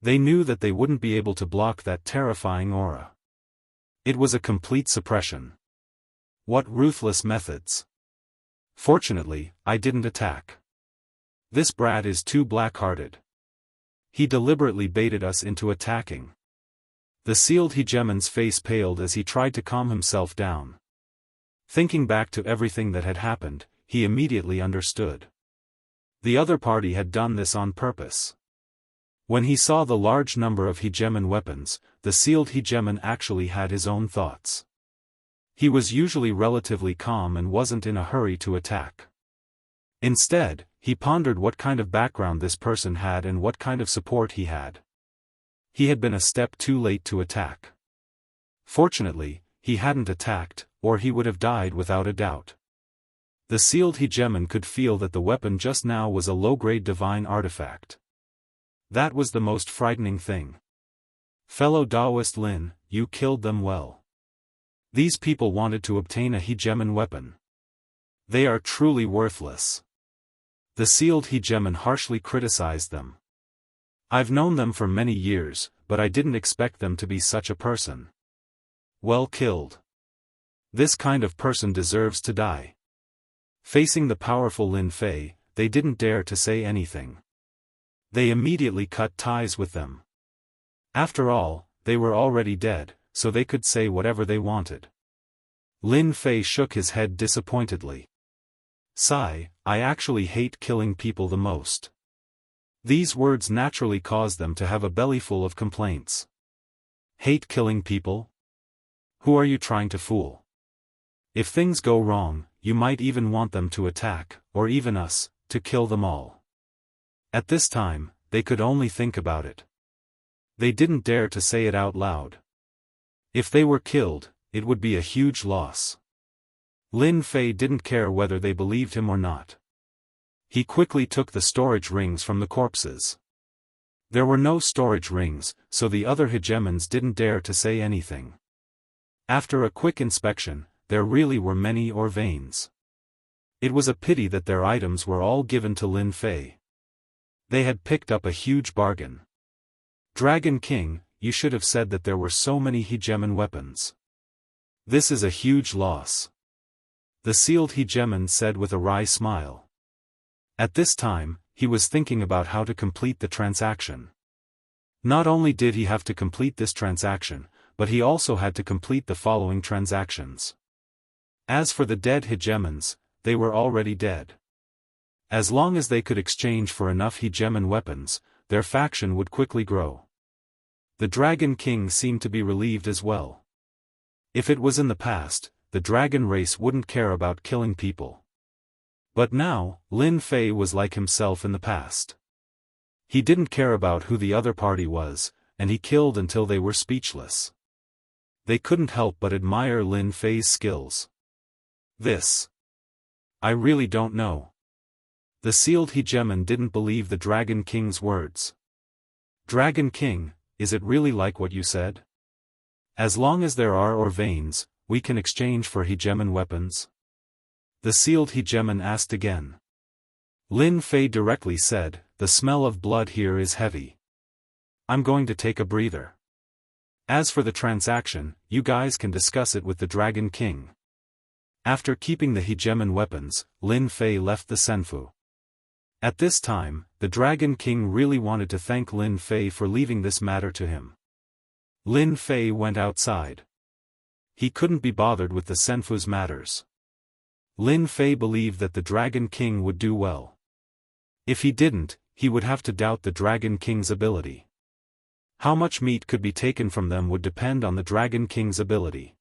They knew that they wouldn't be able to block that terrifying aura. It was a complete suppression. What ruthless methods! Fortunately, I didn't attack. This brat is too black-hearted. He deliberately baited us into attacking. The sealed hegemon's face paled as he tried to calm himself down. Thinking back to everything that had happened, he immediately understood. The other party had done this on purpose. When he saw the large number of hegemon weapons, the sealed hegemon actually had his own thoughts. He was usually relatively calm and wasn't in a hurry to attack. Instead, he pondered what kind of background this person had and what kind of support he had. He had been a step too late to attack. Fortunately, he hadn't attacked, or he would have died without a doubt. The sealed hegemon could feel that the weapon just now was a low-grade divine artifact. That was the most frightening thing. Fellow Daoist Lin, you killed them well. These people wanted to obtain a hegemon weapon. They are truly worthless. The sealed hegemon harshly criticized them. I've known them for many years, but I didn't expect them to be such a person. Well killed. This kind of person deserves to die. Facing the powerful Lin Fei, they didn't dare to say anything. They immediately cut ties with them. After all, they were already dead, so they could say whatever they wanted. Lin Fei shook his head disappointedly. Sigh, I actually hate killing people the most. These words naturally caused them to have a bellyful of complaints. Hate killing people? Who are you trying to fool? If things go wrong, you might even want them to attack, or even us, to kill them all. At this time, they could only think about it. They didn't dare to say it out loud. If they were killed, it would be a huge loss. Lin Fei didn't care whether they believed him or not. He quickly took the storage rings from the corpses. There were no storage rings, so the other hegemons didn't dare to say anything. After a quick inspection, there really were many veins. It was a pity that their items were all given to Lin Fei. They had picked up a huge bargain. Dragon King, you should have said that there were so many hegemon weapons. This is a huge loss. The sealed hegemon said with a wry smile. At this time, he was thinking about how to complete the transaction. Not only did he have to complete this transaction, but he also had to complete the following transactions. As for the dead hegemons, they were already dead. As long as they could exchange for enough hegemon weapons, their faction would quickly grow. The Dragon King seemed to be relieved as well. If it was in the past, the dragon race wouldn't care about killing people. But now, Lin Fei was like himself in the past. He didn't care about who the other party was, and he killed until they were speechless. They couldn't help but admire Lin Fei's skills. I really don't know. The sealed hegemon didn't believe the Dragon King's words. Dragon King, is it really like what you said? As long as there are veins, we can exchange for hegemon weapons? The sealed hegemon asked again. Lin Fei directly said, the smell of blood here is heavy. I'm going to take a breather. As for the transaction, you guys can discuss it with the Dragon King. After keeping the hegemon weapons, Lin Fei left the Senfu. At this time, the Dragon King really wanted to thank Lin Fei for leaving this matter to him. Lin Fei went outside. He couldn't be bothered with the Senfu's matters. Lin Fei believed that the Dragon King would do well. If he didn't, he would have to doubt the Dragon King's ability. How much meat could be taken from them would depend on the Dragon King's ability.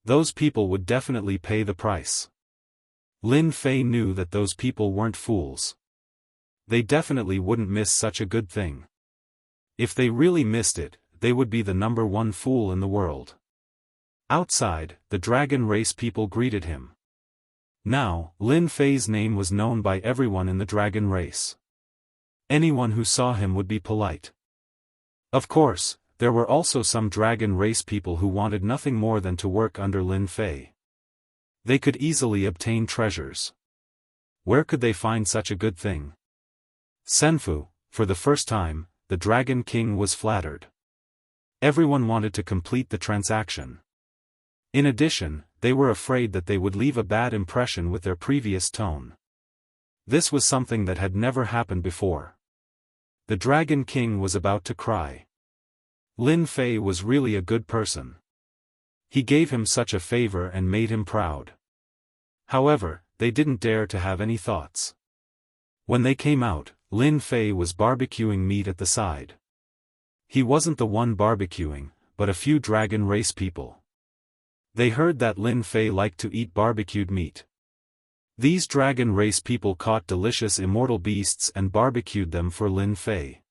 Those people would definitely pay the price. Lin Fei knew that those people weren't fools. They definitely wouldn't miss such a good thing. If they really missed it, they would be the #1 fool in the world. Outside, the dragon race people greeted him. Now, Lin Fei's name was known by everyone in the dragon race. Anyone who saw him would be polite. Of course, there were also some dragon race people who wanted nothing more than to work under Lin Fei. They could easily obtain treasures. Where could they find such a good thing? Senfu, for the first time, the Dragon King was flattered. Everyone wanted to complete the transaction. In addition, they were afraid that they would leave a bad impression with their previous tone. This was something that had never happened before. The Dragon King was about to cry. Lin Fei was really a good person. He gave him such a favor and made him proud. However, they didn't dare to have any thoughts. When they came out, Lin Fei was barbecuing meat at the side. He wasn't the one barbecuing, but a few dragon race people. They heard that Lin Fei liked to eat barbecued meat. These dragon race people caught delicious immortal beasts and barbecued them for Lin Fei.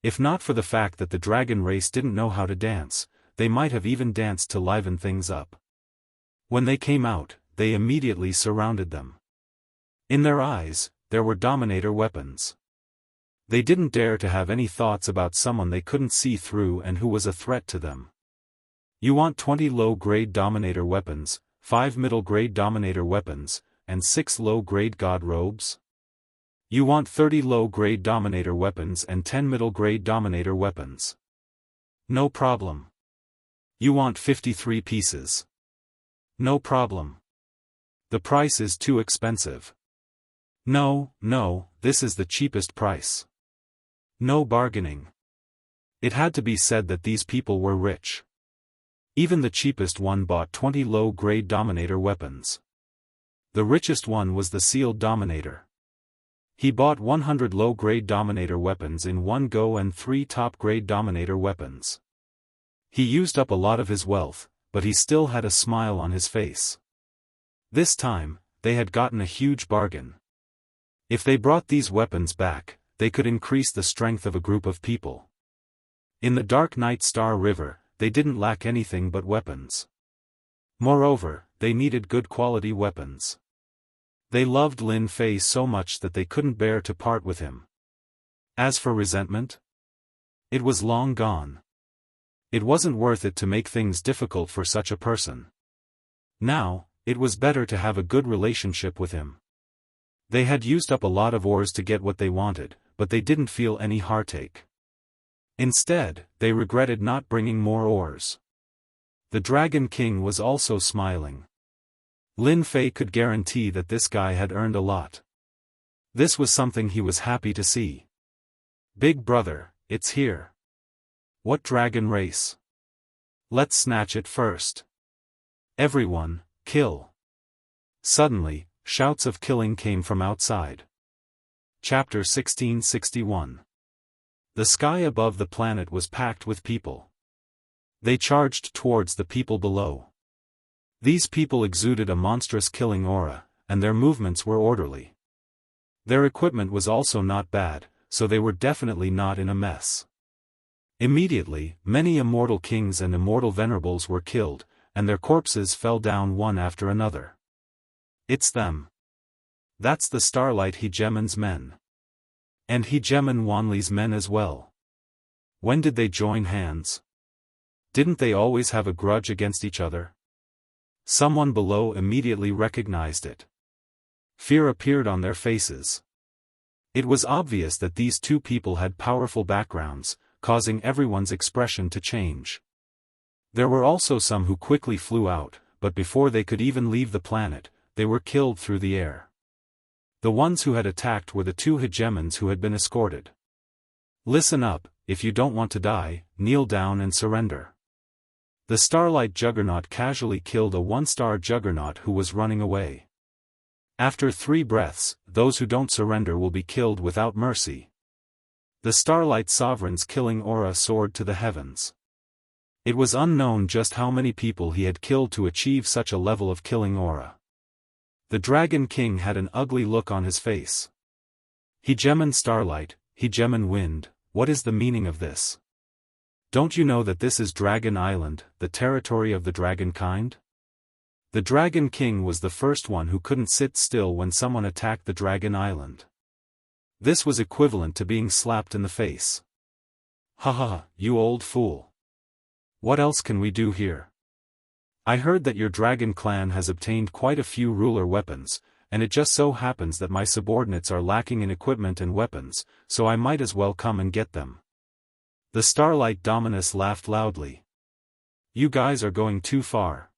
If not for the fact that the dragon race didn't know how to dance, they might have even danced to liven things up. When they came out, they immediately surrounded them. In their eyes, there were dominator weapons. They didn't dare to have any thoughts about someone they couldn't see through and who was a threat to them. You want 20 low-grade Dominator weapons, 5 middle-grade Dominator weapons, and 6 low-grade God robes? You want 30 low-grade Dominator weapons and 10 middle-grade Dominator weapons. No problem. You want 53 pieces. No problem. The price is too expensive. No, this is the cheapest price. No bargaining. It had to be said that these people were rich. Even the cheapest one bought 20 low-grade Dominator weapons. The richest one was the sealed Dominator. He bought 100 low-grade Dominator weapons in one go and 3 top-grade Dominator weapons. He used up a lot of his wealth, but he still had a smile on his face. This time, they had gotten a huge bargain. If they brought these weapons back, they could increase the strength of a group of people. In the Dark Night Star River, they didn't lack anything but weapons. Moreover, they needed good quality weapons. They loved Lin Fei so much that they couldn't bear to part with him. As for resentment, it was long gone. It wasn't worth it to make things difficult for such a person. Now, it was better to have a good relationship with him. They had used up a lot of ores to get what they wanted, but they didn't feel any heartache. Instead, they regretted not bringing more ores. The Dragon King was also smiling. Lin Fei could guarantee that this guy had earned a lot. This was something he was happy to see. Big brother, it's here. What dragon race? Let's snatch it first. Everyone, kill. Suddenly, shouts of killing came from outside. Chapter 1661. The sky above the planet was packed with people. They charged towards the people below. These people exuded a monstrous killing aura, and their movements were orderly. Their equipment was also not bad, so they were definitely not in a mess. Immediately, many immortal kings and immortal venerables were killed, and their corpses fell down one after another. It's them. That's the Starlight Hegemon's men. And Hegemon Wanli's men as well. When did they join hands? Didn't they always have a grudge against each other? Someone below immediately recognized it. Fear appeared on their faces. It was obvious that these two people had powerful backgrounds, causing everyone's expression to change. There were also some who quickly flew out, but before they could even leave the planet, they were killed through the air. The ones who had attacked were the two hegemons who had been escorted. Listen up, if you don't want to die, kneel down and surrender. The Starlight Juggernaut casually killed a one-star Juggernaut who was running away. After 3 breaths, those who don't surrender will be killed without mercy. The Starlight Sovereign's killing aura soared to the heavens. It was unknown just how many people he had killed to achieve such a level of killing aura. The Dragon King had an ugly look on his face. Hegemon Starlight, Hegemon Wind, what is the meaning of this? Don't you know that this is Dragon Island, the territory of the dragonkind? The Dragon King was the first one who couldn't sit still when someone attacked the Dragon Island. This was equivalent to being slapped in the face. Haha, you old fool. What else can we do here? I heard that your dragon clan has obtained quite a few ruler weapons, and it just so happens that my subordinates are lacking in equipment and weapons, so I might as well come and get them. The Starlight Dominus laughed loudly. You guys are going too far.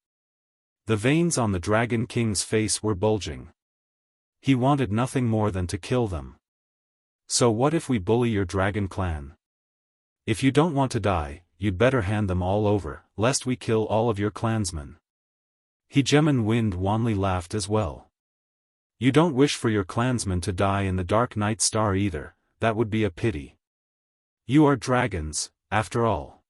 The veins on the Dragon King's face were bulging. He wanted nothing more than to kill them. So what if we bully your dragon clan? If you don't want to die, you'd better hand them all over, lest we kill all of your clansmen. Hegemon Wind Wanli laughed as well. You don't wish for your clansmen to die in the Dark Night Star either, that would be a pity. You are dragons, after all.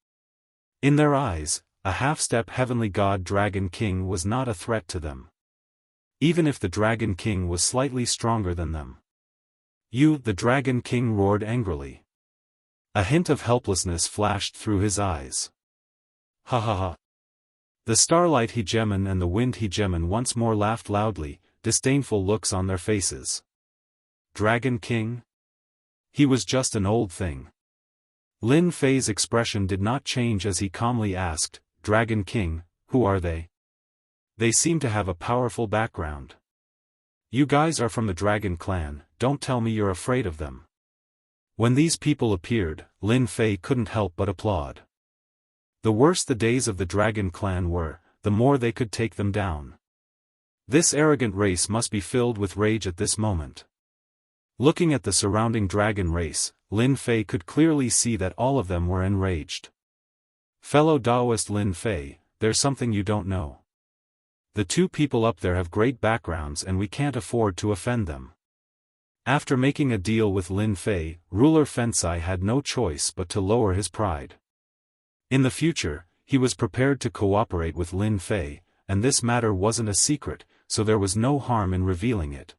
In their eyes, a half-step heavenly god Dragon King was not a threat to them. Even if the Dragon King was slightly stronger than them. You, the Dragon King roared angrily. A hint of helplessness flashed through his eyes. Ha ha ha. The Starlight Hegemon and the Wind Hegemon once more laughed loudly, disdainful looks on their faces. Dragon King? He was just an old thing. Lin Fei's expression did not change as he calmly asked, Dragon King, who are they? They seem to have a powerful background. You guys are from the Dragon Clan, don't tell me you're afraid of them. When these people appeared, Lin Fei couldn't help but applaud. The worse the days of the Dragon Clan were, the more they could take them down. This arrogant race must be filled with rage at this moment. Looking at the surrounding dragon race, Lin Fei could clearly see that all of them were enraged. Fellow Daoist Lin Fei, there's something you don't know. The two people up there have great backgrounds and we can't afford to offend them. After making a deal with Lin Fei, ruler Fensai had no choice but to lower his pride. In the future, he was prepared to cooperate with Lin Fei, and this matter wasn't a secret, so there was no harm in revealing it.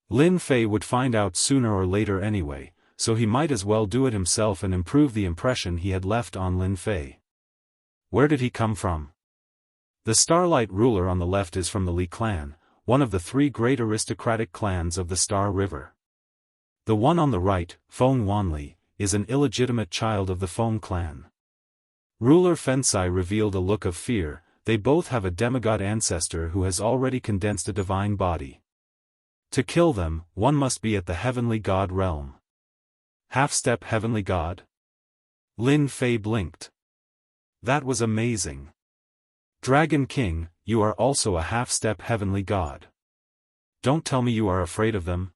Lin Fei would find out sooner or later anyway, so he might as well do it himself and improve the impression he had left on Lin Fei. Where did he come from? The Starlight ruler on the left is from the Li clan, one of the three great aristocratic clans of the Star River. The one on the right, Feng Wanli, is an illegitimate child of the Feng clan. Ruler Fensai revealed a look of fear. They both have a demigod ancestor who has already condensed a divine body. To kill them, one must be at the heavenly god realm. Half-step heavenly god? Lin Fei blinked. That was amazing. Dragon King, you are also a half-step heavenly god. Don't tell me you are afraid of them.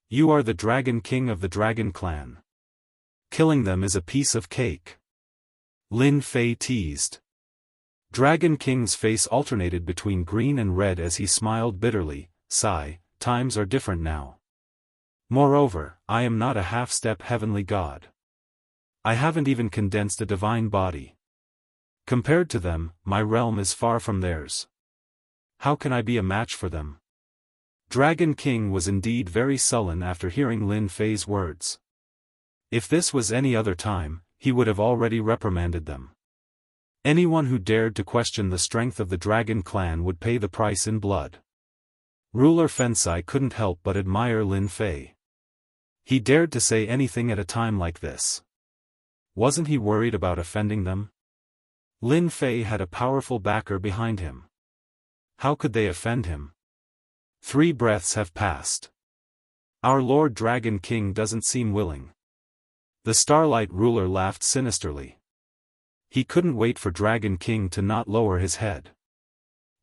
You are the Dragon King of the Dragon Clan. Killing them is a piece of cake. Lin Fei teased. Dragon King's face alternated between green and red as he smiled bitterly. Sigh, times are different now. Moreover, I am not a half-step heavenly god. I haven't even condensed a divine body. Compared to them, my realm is far from theirs. How can I be a match for them? Dragon King was indeed very sullen after hearing Lin Fei's words. If this was any other time, he would have already reprimanded them. Anyone who dared to question the strength of the Dragon Clan would pay the price in blood. Ruler Fensai couldn't help but admire Lin Fei. He dared to say anything at a time like this. Wasn't he worried about offending them? Lin Fei had a powerful backer behind him. How could they offend him? 3 breaths have passed. Our Lord Dragon King doesn't seem willing. The Starlight ruler laughed sinisterly. He couldn't wait for Dragon King to not lower his head.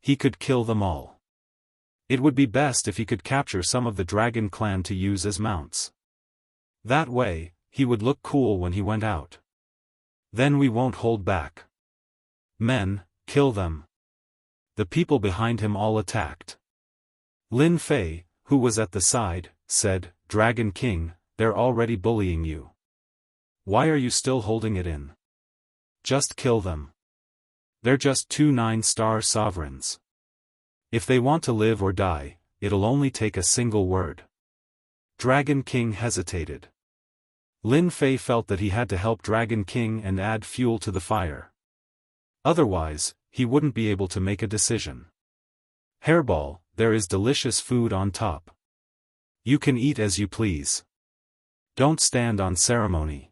He could kill them all. It would be best if he could capture some of the Dragon Clan to use as mounts. That way, he would look cool when he went out. Then we won't hold back. Men, kill them. The people behind him all attacked. Lin Fei, who was at the side, said, Dragon King, they're already bullying you. Why are you still holding it in? Just kill them. They're just 2 9-star sovereigns. If they want to live or die, it'll only take a single word. Dragon King hesitated. Lin Fei felt that he had to help Dragon King and add fuel to the fire. Otherwise, he wouldn't be able to make a decision. Hairball, there is delicious food on top. You can eat as you please. Don't stand on ceremony.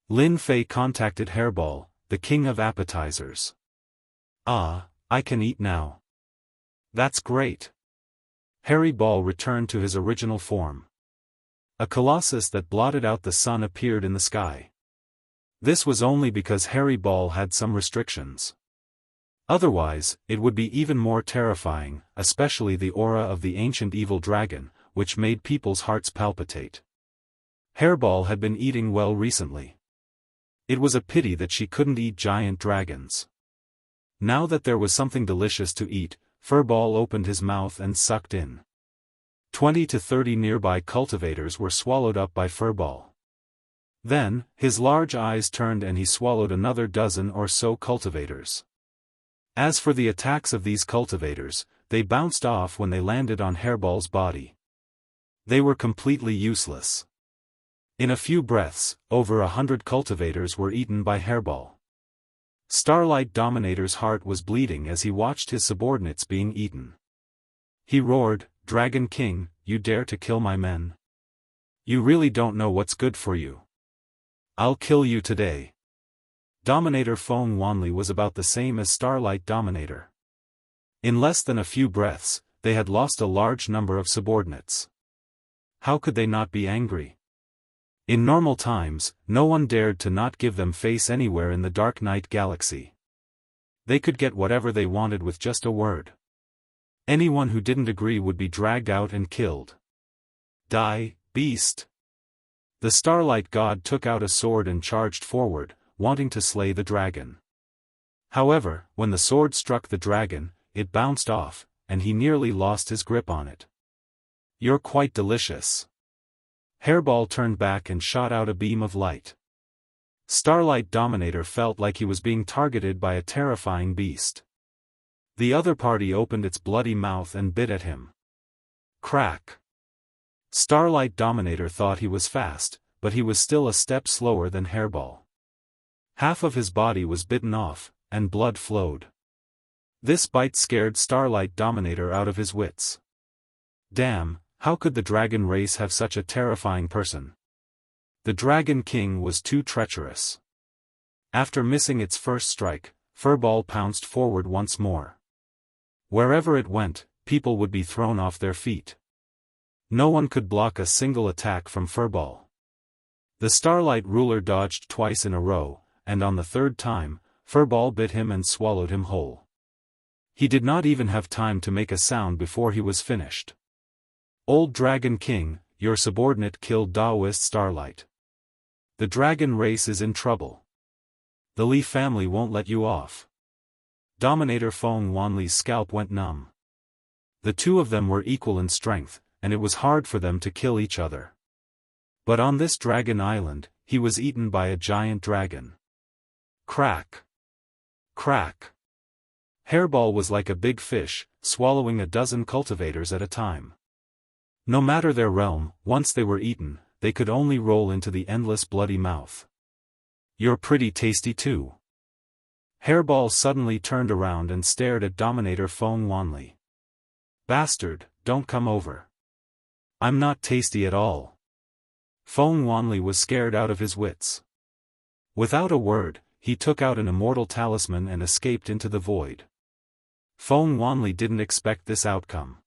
Lin Fei contacted Hairball, the king of appetizers. Ah, I can eat now. That's great. Hairy Ball returned to his original form. A colossus that blotted out the sun appeared in the sky. This was only because Hairy Ball had some restrictions. Otherwise, it would be even more terrifying, especially the aura of the ancient evil dragon, which made people's hearts palpitate. Hairball had been eating well recently. It was a pity that she couldn't eat giant dragons. Now that there was something delicious to eat, Furball opened his mouth and sucked in. 20 to 30 nearby cultivators were swallowed up by Furball. Then, his large eyes turned and he swallowed another dozen or so cultivators. As for the attacks of these cultivators, they bounced off when they landed on Hairball's body. They were completely useless. In a few breaths, over 100 cultivators were eaten by Hairball. Starlight Dominator's heart was bleeding as he watched his subordinates being eaten. He roared, Dragon King, you dare to kill my men? You really don't know what's good for you. I'll kill you today. Dominator Feng Wanli was about the same as Starlight Dominator. In less than a few breaths, they had lost a large number of subordinates. How could they not be angry? In normal times, no one dared to not give them face anywhere in the Dark Night Galaxy. They could get whatever they wanted with just a word. Anyone who didn't agree would be dragged out and killed. Die, beast! The Starlight God took out a sword and charged forward, wanting to slay the dragon. However, when the sword struck the dragon, it bounced off, and he nearly lost his grip on it. You're quite delicious. Hairball turned back and shot out a beam of light. Starlight Dominator felt like he was being targeted by a terrifying beast. The other party opened its bloody mouth and bit at him. Crack! Starlight Dominator thought he was fast, but he was still a step slower than Hairball. Half of his body was bitten off, and blood flowed. This bite scared Starlight Dominator out of his wits. Damn, how could the dragon race have such a terrifying person? The Dragon King was too treacherous. After missing its first strike, Furball pounced forward once more. Wherever it went, people would be thrown off their feet. No one could block a single attack from Furball. The Starlight Ruler dodged twice in a row, and on the third time, Furball bit him and swallowed him whole. He did not even have time to make a sound before he was finished. Old Dragon King, your subordinate killed Daoist Starlight. The dragon race is in trouble. The Li family won't let you off. Dominator Feng Wanli's scalp went numb. The two of them were equal in strength, and it was hard for them to kill each other. But on this dragon island, he was eaten by a giant dragon. Crack! Crack! Hairball was like a big fish, swallowing a dozen cultivators at a time. No matter their realm, once they were eaten, they could only roll into the endless bloody mouth. You're pretty tasty too. Hairball suddenly turned around and stared at Dominator Feng Wanli. Bastard, don't come over. I'm not tasty at all. Feng Wanli was scared out of his wits. Without a word, he took out an immortal talisman and escaped into the void. Feng Wanli didn't expect this outcome.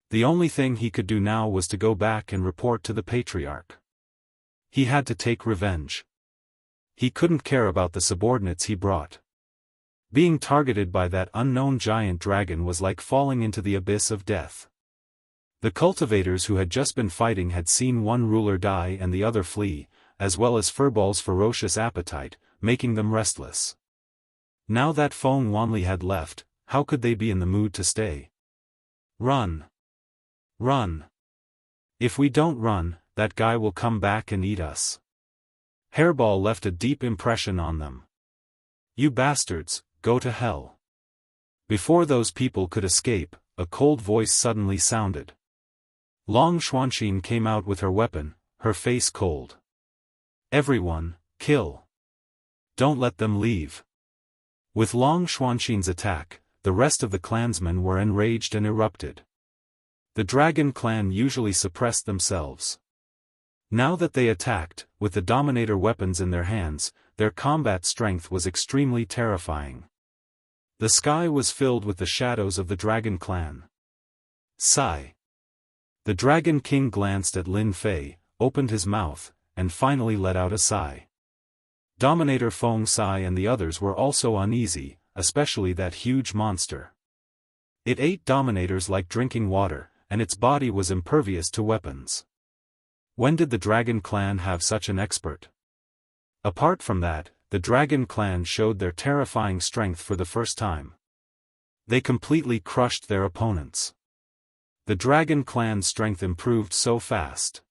The only thing he could do now was to go back and report to the Patriarch. He had to take revenge. He couldn't care about the subordinates he brought. Being targeted by that unknown giant dragon was like falling into the abyss of death. The cultivators who had just been fighting had seen one ruler die and the other flee, as well as Furball's ferocious appetite, making them restless. Now that Feng Wanli had left, how could they be in the mood to stay? Run! Run! If we don't run, that guy will come back and eat us. Hairball left a deep impression on them. You bastards, go to hell. Before those people could escape, a cold voice suddenly sounded. Long Xuanxin came out with her weapon, her face cold. Everyone, kill. Don't let them leave. With Long Xuanxin's attack, the rest of the clansmen were enraged and erupted. The Dragon Clan usually suppressed themselves. Now that they attacked, with the Dominator weapons in their hands, their combat strength was extremely terrifying. The sky was filled with the shadows of the Dragon Clan. Sigh. The Dragon King glanced at Lin Fei, opened his mouth, and finally let out a sigh. Dominator Feng Sai and the others were also uneasy, especially that huge monster. It ate Dominators like drinking water, and its body was impervious to weapons. When did the Dragon Clan have such an expert? Apart from that, the Dragon Clan showed their terrifying strength for the first time. They completely crushed their opponents. The Dragon Clan's strength improved so fast.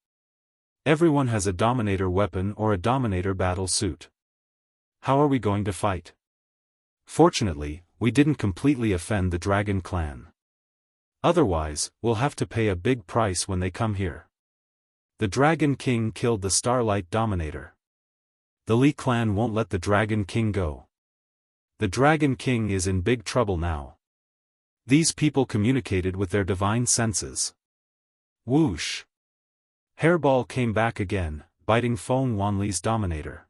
Everyone has a Dominator weapon or a Dominator battle suit. How are we going to fight? Fortunately, we didn't completely offend the Dragon Clan. Otherwise, we'll have to pay a big price when they come here. The Dragon King killed the Starlight Dominator. The Li clan won't let the Dragon King go. The Dragon King is in big trouble now. These people communicated with their divine senses. Whoosh! Hairball came back again, biting Feng Wanli's Dominator.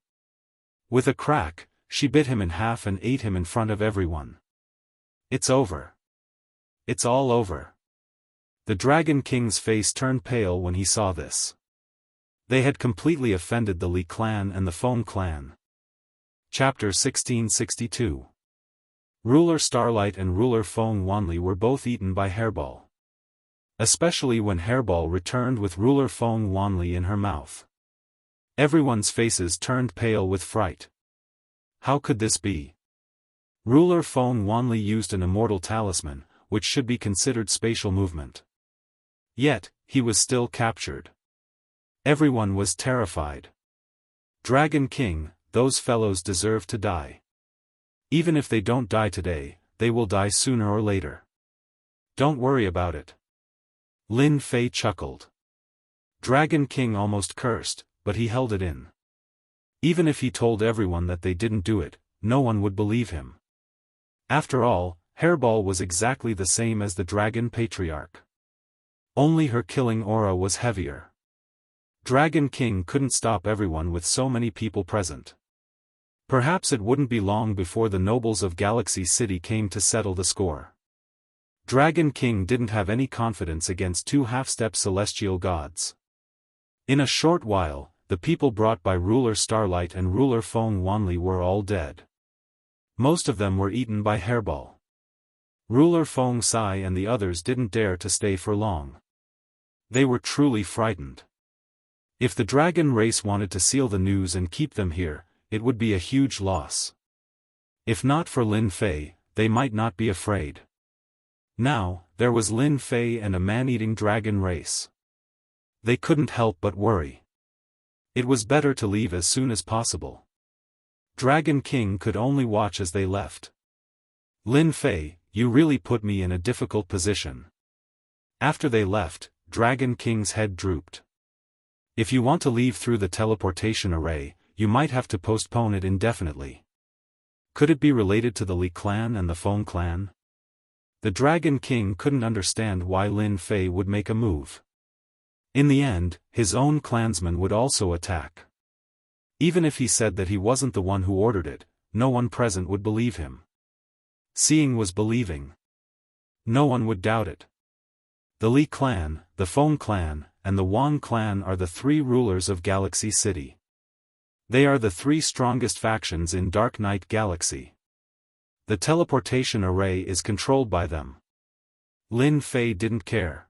With a crack, she bit him in half and ate him in front of everyone. It's over. It's all over. The Dragon King's face turned pale when he saw this. They had completely offended the Li clan and the Foam clan. Chapter 1662. Ruler Starlight and Ruler Feng Wanli were both eaten by Hairball. Especially when Hairball returned with Ruler Feng Wanli in her mouth. Everyone's faces turned pale with fright. How could this be? Ruler Feng Wanli used an immortal talisman, which should be considered spatial movement. Yet, he was still captured. Everyone was terrified. Dragon King, those fellows deserve to die. Even if they don't die today, they will die sooner or later. Don't worry about it. Lin Fei chuckled. Dragon King almost cursed, but he held it in. Even if he told everyone that they didn't do it, no one would believe him. After all, Hairball was exactly the same as the Dragon Patriarch. Only her killing aura was heavier. Dragon King couldn't stop everyone with so many people present. Perhaps it wouldn't be long before the nobles of Galaxy City came to settle the score. Dragon King didn't have any confidence against two half-step celestial gods. In a short while, the people brought by Ruler Starlight and Ruler Feng Wanli were all dead. Most of them were eaten by Hairball. Ruler Feng Sai and the others didn't dare to stay for long. They were truly frightened. If the dragon race wanted to seal the news and keep them here, it would be a huge loss. If not for Lin Fei, they might not be afraid. Now, there was Lin Fei and a man-eating dragon race. They couldn't help but worry. It was better to leave as soon as possible. Dragon King could only watch as they left. Lin Fei, you really put me in a difficult position. After they left, Dragon King's head drooped. If you want to leave through the teleportation array, you might have to postpone it indefinitely. Could it be related to the Li clan and the Feng clan? The Dragon King couldn't understand why Lin Fei would make a move. In the end, his own clansmen would also attack. Even if he said that he wasn't the one who ordered it, no one present would believe him. Seeing was believing. No one would doubt it. The Li clan, the Feng clan, and the Wan clan are the three rulers of Galaxy City. They are the three strongest factions in Dark Knight Galaxy. The teleportation array is controlled by them. Lin Fei didn't care.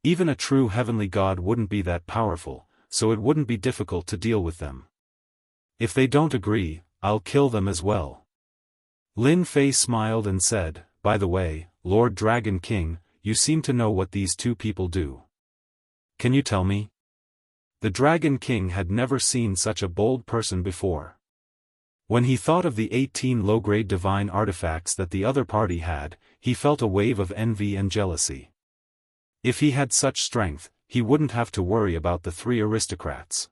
Even a true heavenly god wouldn't be that powerful, so it wouldn't be difficult to deal with them. If they don't agree, I'll kill them as well. Lin Fei smiled and said, by the way, Lord Dragon King, you seem to know what these two people do. Can you tell me? The Dragon King had never seen such a bold person before. When he thought of the 18 low-grade divine artifacts that the other party had, he felt a wave of envy and jealousy. If he had such strength, he wouldn't have to worry about the three aristocrats.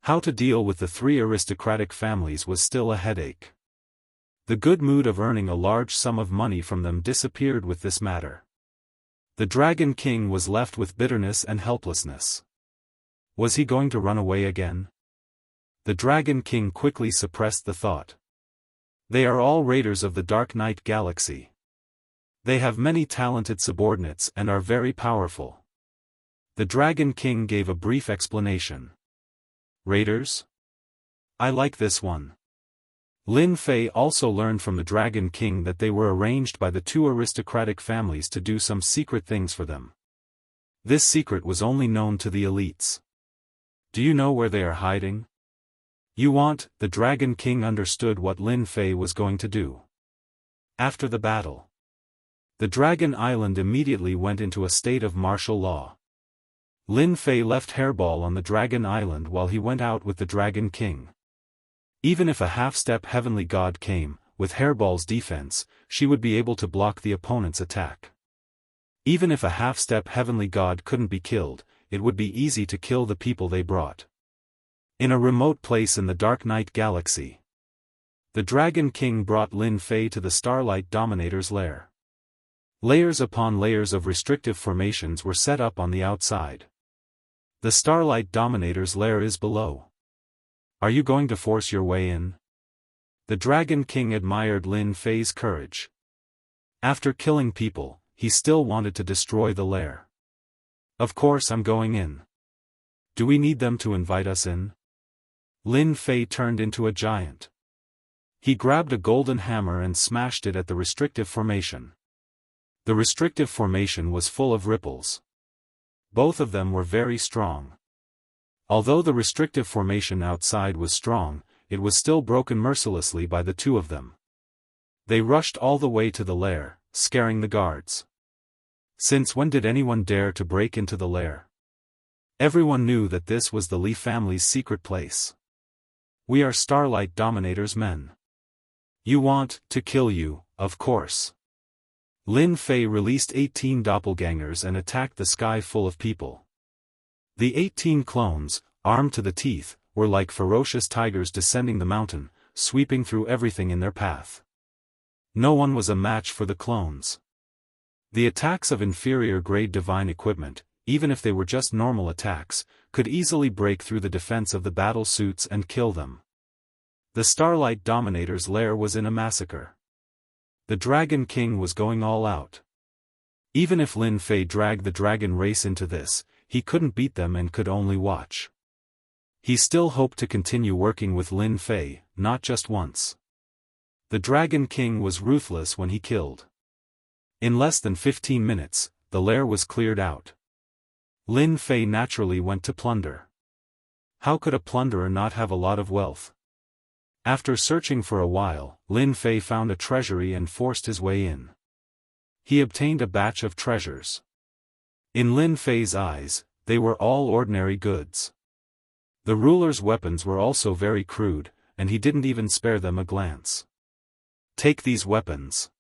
How to deal with the three aristocratic families was still a headache. The good mood of earning a large sum of money from them disappeared with this matter. The Dragon King was left with bitterness and helplessness. Was he going to run away again? The Dragon King quickly suppressed the thought. They are all raiders of the Dark Knight Galaxy. They have many talented subordinates and are very powerful. The Dragon King gave a brief explanation. Raiders? I like this one. Lin Fei also learned from the Dragon King that they were arranged by the two aristocratic families to do some secret things for them. This secret was only known to the elites. Do you know where they are hiding? The Dragon King understood what Lin Fei was going to do. After the battle, the Dragon Island immediately went into a state of martial law. Lin Fei left Hairball on the Dragon Island while he went out with the Dragon King. Even if a half-step heavenly god came, with Hairball's defense, she would be able to block the opponent's attack. Even if a half-step heavenly god couldn't be killed, it would be easy to kill the people they brought. In a remote place in the Dark Knight Galaxy, the Dragon King brought Lin Fei to the Starlight Dominator's lair. Layers upon layers of restrictive formations were set up on the outside. The Starlight Dominator's lair is below. Are you going to force your way in? The Dragon King admired Lin Fei's courage. After killing people, he still wanted to destroy the lair. Of course I'm going in. Do we need them to invite us in? Lin Fei turned into a giant. He grabbed a golden hammer and smashed it at the restrictive formation. The restrictive formation was full of ripples. Both of them were very strong. Although the restrictive formation outside was strong, it was still broken mercilessly by the two of them. They rushed all the way to the lair, scaring the guards. Since when did anyone dare to break into the lair? Everyone knew that this was the Li family's secret place. We are Starlight Dominator's men. You want to kill you, of course. Lin Fei released 18 doppelgangers and attacked the sky full of people. The 18 clones, armed to the teeth, were like ferocious tigers descending the mountain, sweeping through everything in their path. No one was a match for the clones. The attacks of inferior-grade divine equipment, even if they were just normal attacks, could easily break through the defense of the battle suits and kill them. The Starlight Dominator's lair was in a massacre. The Dragon King was going all out. Even if Lin Fei dragged the dragon race into this, he couldn't beat them and could only watch. He still hoped to continue working with Lin Fei, not just once. The Dragon King was ruthless when he killed. In less than 15 minutes, the lair was cleared out. Lin Fei naturally went to plunder. How could a plunderer not have a lot of wealth? After searching for a while, Lin Fei found a treasury and forced his way in. He obtained a batch of treasures. In Lin Fei's eyes, they were all ordinary goods. The ruler's weapons were also very crude, and he didn't even spare them a glance. Take these weapons.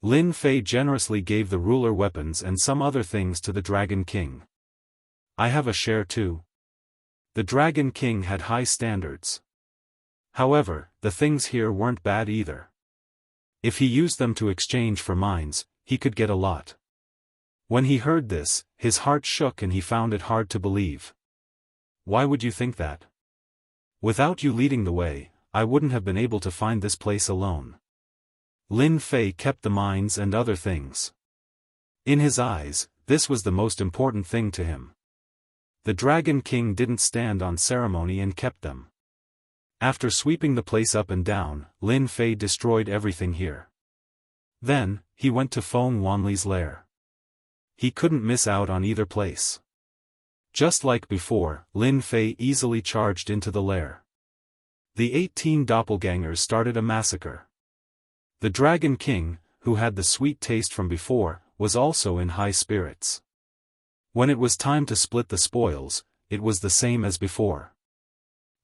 Lin Fei generously gave the ruler weapons and some other things to the Dragon King. I have a share too. The Dragon King had high standards. However, the things here weren't bad either. If he used them to exchange for mines, he could get a lot. When he heard this, his heart shook and he found it hard to believe. Why would you think that? Without you leading the way, I wouldn't have been able to find this place alone. Lin Fei kept the mines and other things. In his eyes, this was the most important thing to him. The Dragon King didn't stand on ceremony and kept them. After sweeping the place up and down, Lin Fei destroyed everything here. Then, he went to Feng Wanli's lair. He couldn't miss out on either place. Just like before, Lin Fei easily charged into the lair. The 18 doppelgangers started a massacre. The Dragon King, who had the sweet taste from before, was also in high spirits. When it was time to split the spoils, it was the same as before.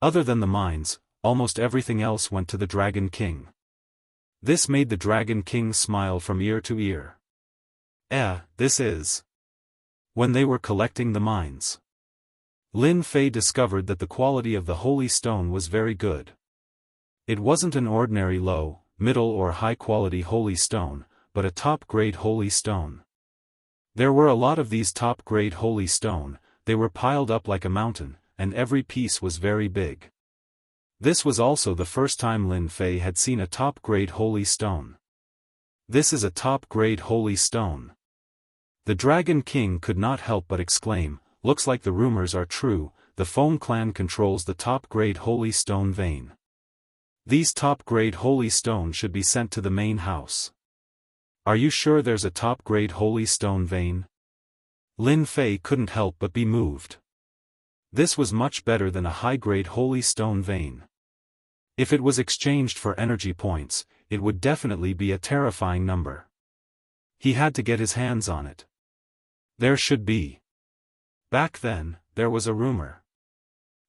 Other than the mines, almost everything else went to the Dragon King. This made the Dragon King smile from ear to ear. This is. When they were collecting the mines, Lin Fei discovered that the quality of the holy stone was very good. It wasn't an ordinary low, middle or high-quality holy stone, but a top-grade holy stone. There were a lot of these top-grade holy stone, they were piled up like a mountain, and every piece was very big. This was also the first time Lin Fei had seen a top-grade holy stone. This is a top-grade holy stone. The Dragon King could not help but exclaim, looks like the rumors are true, the Feng clan controls the top-grade holy stone vein. These top-grade holy stones should be sent to the main house. Are you sure there's a top-grade holy stone vein? Lin Fei couldn't help but be moved. This was much better than a high-grade holy stone vein. If it was exchanged for energy points, it would definitely be a terrifying number. He had to get his hands on it. There should be. Back then, there was a rumor.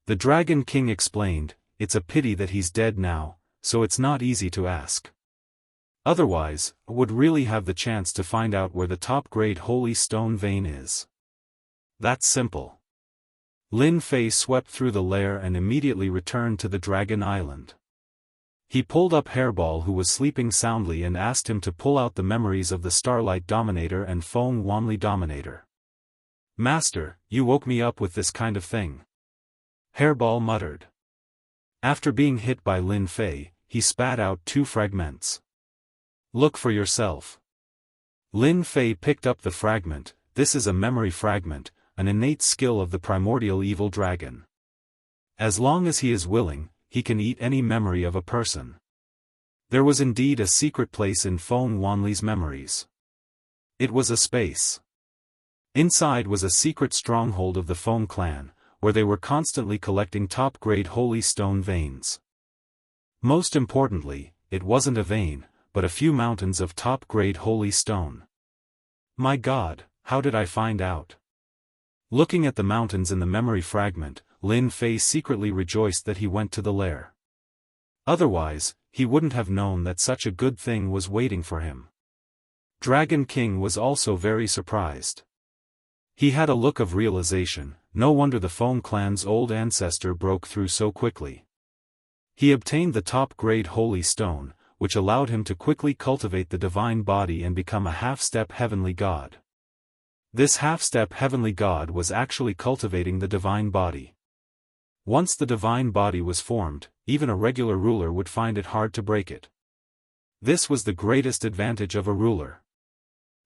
The Dragon King explained, it's a pity that he's dead now, so it's not easy to ask. Otherwise, I would really have the chance to find out where the top-grade holy stone vein is. That's simple. Lin Fei swept through the lair and immediately returned to the Dragon Island. He pulled up Hairball, who was sleeping soundly, and asked him to pull out the memories of the Starlight Dominator and Feng Wanli Dominator. Master, you woke me up with this kind of thing. Hairball muttered. After being hit by Lin Fei, he spat out 2 fragments. Look for yourself. Lin Fei picked up the fragment. This is a memory fragment, an innate skill of the primordial evil dragon. As long as he is willing, he can eat any memory of a person. There was indeed a secret place in Feng Wanli's memories. It was a space. Inside was a secret stronghold of the Feng clan, where they were constantly collecting top-grade holy stone veins. Most importantly, it wasn't a vein, but a few mountains of top-grade holy stone. My God, how did I find out? Looking at the mountains in the memory fragment, Lin Fei secretly rejoiced that he went to the lair. Otherwise, he wouldn't have known that such a good thing was waiting for him. Dragon King was also very surprised. He had a look of realization. No wonder the Feng clan's old ancestor broke through so quickly. He obtained the top-grade holy stone, which allowed him to quickly cultivate the divine body and become a half-step heavenly god. This half-step heavenly god was actually cultivating the divine body. Once the divine body was formed, even a regular ruler would find it hard to break it. This was the greatest advantage of a ruler.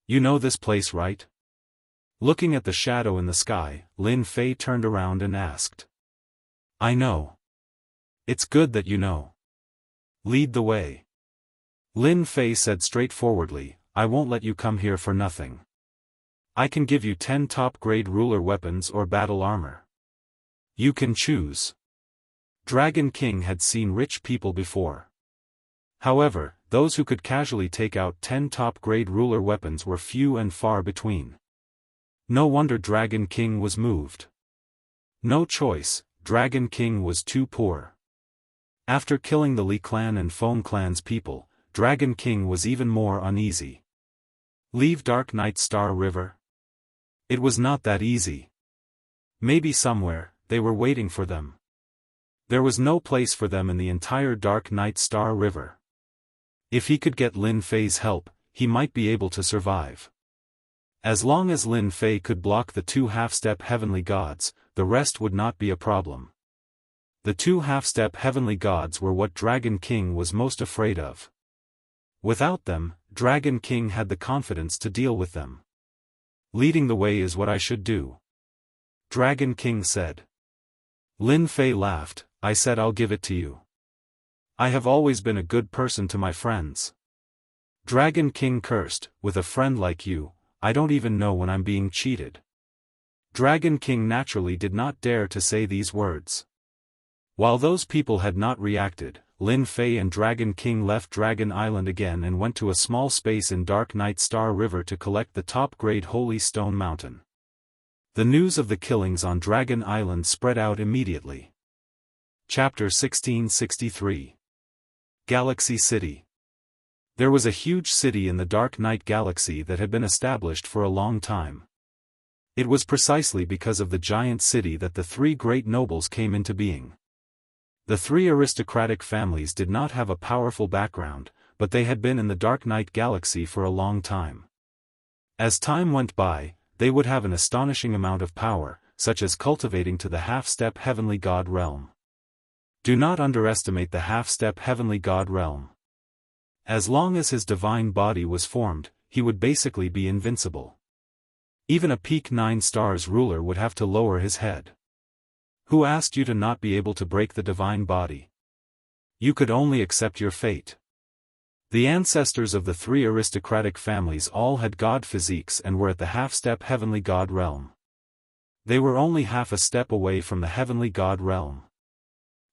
You know this place, right? Looking at the shadow in the sky, Lin Fei turned around and asked. I know. It's good that you know. Lead the way. Lin Fei said straightforwardly, I won't let you come here for nothing. I can give you 10 top-grade ruler weapons or battle armor. You can choose. Dragon King had seen rich people before. However, those who could casually take out 10 top-grade ruler weapons were few and far between. No wonder Dragon King was moved. No choice, Dragon King was too poor. After killing the Li clan and Feng clan's people, Dragon King was even more uneasy. Leave Dark Night Star River? It was not that easy. Maybe somewhere, they were waiting for them. There was no place for them in the entire Dark Night Star River. If he could get Lin Fei's help, he might be able to survive. As long as Lin Fei could block the 2 half-step heavenly gods, the rest would not be a problem. The 2 half-step heavenly gods were what Dragon King was most afraid of. Without them, Dragon King had the confidence to deal with them. Leading the way is what I should do. Dragon King said. Lin Fei laughed. I said I'll give it to you. I have always been a good person to my friends. Dragon King cursed, with a friend like you, I don't even know when I'm being cheated. Dragon King naturally did not dare to say these words. While those people had not reacted, Lin Fei and Dragon King left Dragon Island again and went to a small space in Dark Night Star River to collect the top-grade Holy Stone Mountain. The news of the killings on Dragon Island spread out immediately. Chapter 1663. Galaxy City. There was a huge city in the Dark Night Galaxy that had been established for a long time. It was precisely because of the giant city that the 3 great nobles came into being. The 3 aristocratic families did not have a powerful background, but they had been in the Dark Night Galaxy for a long time. As time went by, they would have an astonishing amount of power, such as cultivating to the half-step heavenly god realm. Do not underestimate the half-step heavenly god realm. As long as his divine body was formed, he would basically be invincible. Even a peak 9 stars ruler would have to lower his head. Who asked you to not be able to break the divine body? You could only accept your fate. The ancestors of the 3 aristocratic families all had god physiques and were at the half-step heavenly god realm. They were only half a step away from the heavenly god realm.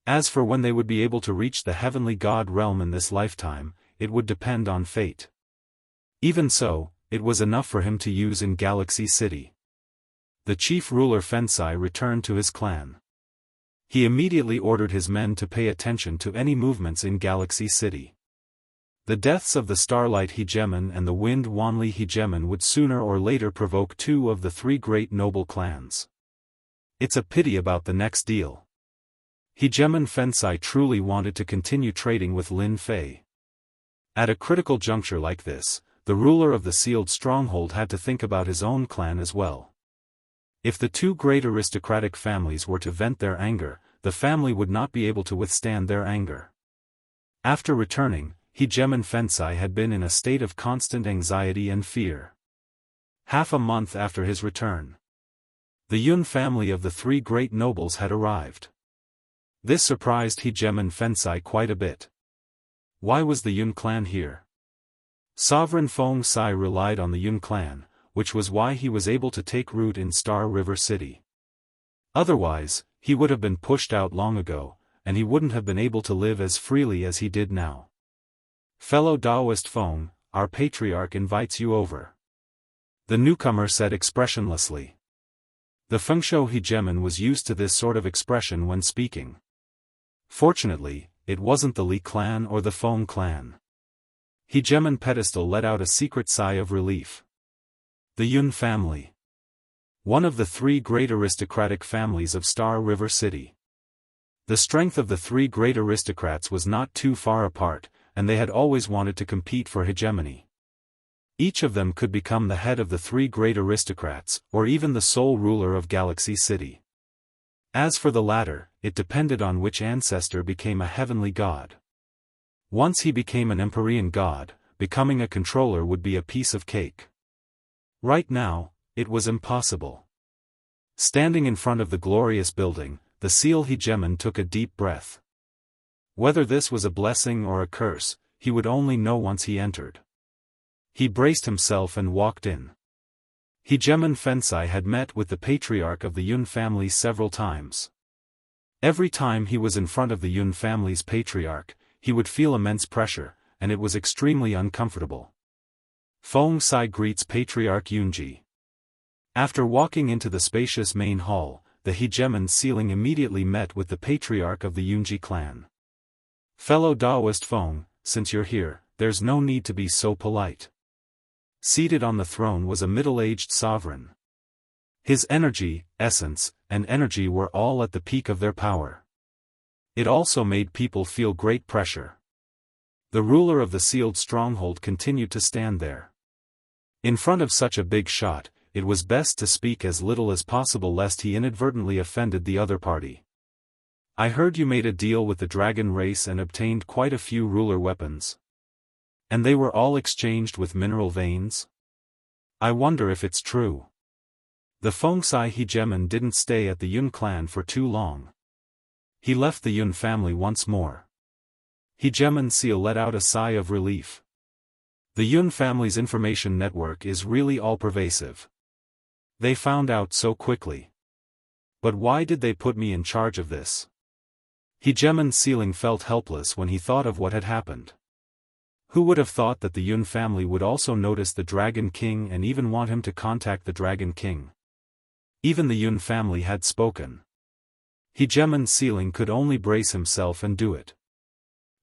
As for when they would be able to reach the heavenly god realm in this lifetime, it would depend on fate. Even so, it was enough for him to use in Galaxy City. The chief ruler Fensai returned to his clan. He immediately ordered his men to pay attention to any movements in Galaxy City. The deaths of the Starlight Hegemon and the Wind Wanli Hegemon would sooner or later provoke 2 of the 3 great noble clans. It's a pity about the next deal. Hegemon Fensai truly wanted to continue trading with Lin Fei. At a critical juncture like this, the ruler of the sealed stronghold had to think about his own clan as well. If the 2 great aristocratic families were to vent their anger, the family would not be able to withstand their anger. After returning, He Fensai had been in a state of constant anxiety and fear. Half a month after his return, the Yun family of the three great nobles had arrived. This surprised He Fensai quite a bit. Why was the Yun clan here? Sovereign Feng Sai relied on the Yun clan, which was why he was able to take root in Star River City. Otherwise, he would have been pushed out long ago, and he wouldn't have been able to live as freely as he did now. Fellow Daoist Feng, our patriarch invites you over. The newcomer said expressionlessly. The Fengsho Hegemon was used to this sort of expression when speaking. Fortunately, it wasn't the Li clan or the Feng clan. Hegemon pedestal let out a secret sigh of relief. The Yun family. One of the three great aristocratic families of Star River City. The strength of the three great aristocrats was not too far apart, and they had always wanted to compete for hegemony. Each of them could become the head of the three great aristocrats, or even the sole ruler of Galaxy City. As for the latter, it depended on which ancestor became a heavenly god. Once he became an Empyrean god, becoming a controller would be a piece of cake. Right now, it was impossible. Standing in front of the glorious building, the Seal Hegemon took a deep breath. Whether this was a blessing or a curse, he would only know once he entered. He braced himself and walked in. Hegemon Fensai had met with the patriarch of the Yun family several times. Every time he was in front of the Yun family's patriarch, he would feel immense pressure, and it was extremely uncomfortable. Feng Sai greets Patriarch Yunji. After walking into the spacious main hall, the Hegemon Sealing immediately met with the patriarch of the Yunji clan. Fellow Daoist Feng, since you're here, there's no need to be so polite. Seated on the throne was a middle-aged sovereign. His energy, essence, and energy were all at the peak of their power. It also made people feel great pressure. The ruler of the sealed stronghold continued to stand there. In front of such a big shot, it was best to speak as little as possible lest he inadvertently offended the other party. I heard you made a deal with the dragon race and obtained quite a few ruler weapons. And they were all exchanged with mineral veins? I wonder if it's true. The Feng Sai Hegemon didn't stay at the Yun clan for too long. He left the Yun family once more. Hegemon Seal let out a sigh of relief. The Yun family's information network is really all-pervasive. They found out so quickly. But why did they put me in charge of this? Hegemon Sealing felt helpless when he thought of what had happened. Who would have thought that the Yun family would also notice the Dragon King and even want him to contact the Dragon King? Even the Yun family had spoken. Hegemon Sealing could only brace himself and do it.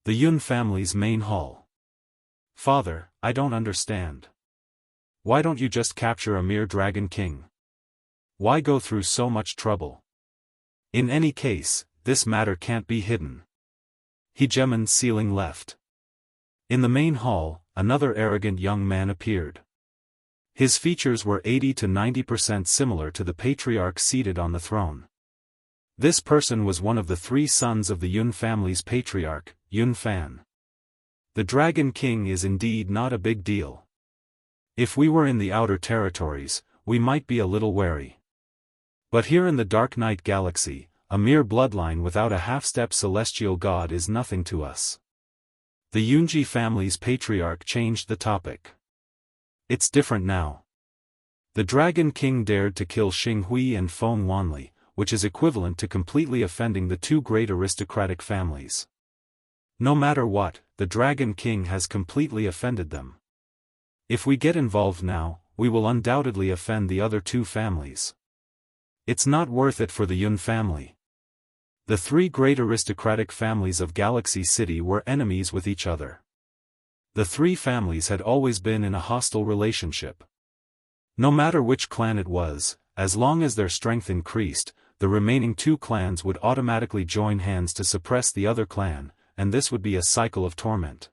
The Yun family's main hall. Father, I don't understand. Why don't you just capture a mere Dragon King? Why go through so much trouble? In any case, this matter can't be hidden. Hegemon Sealing left. In the main hall, another arrogant young man appeared. His features were 80 to 90% similar to the patriarch seated on the throne. This person was one of the three sons of the Yun family's patriarch, Yun Fan. The Dragon King is indeed not a big deal. If we were in the outer territories, we might be a little wary. But here in the Dark Night Galaxy, a mere bloodline without a half-step celestial god is nothing to us. The Yunji family's patriarch changed the topic. It's different now. The Dragon King dared to kill Xing Hui and Feng Wanli, which is equivalent to completely offending the two great aristocratic families. No matter what, the Dragon King has completely offended them. If we get involved now, we will undoubtedly offend the other two families. It's not worth it for the Yun family. The three great aristocratic families of Galaxy City were enemies with each other. The three families had always been in a hostile relationship. No matter which clan it was, as long as their strength increased, the remaining two clans would automatically join hands to suppress the other clan, and this would be a cycle of torment.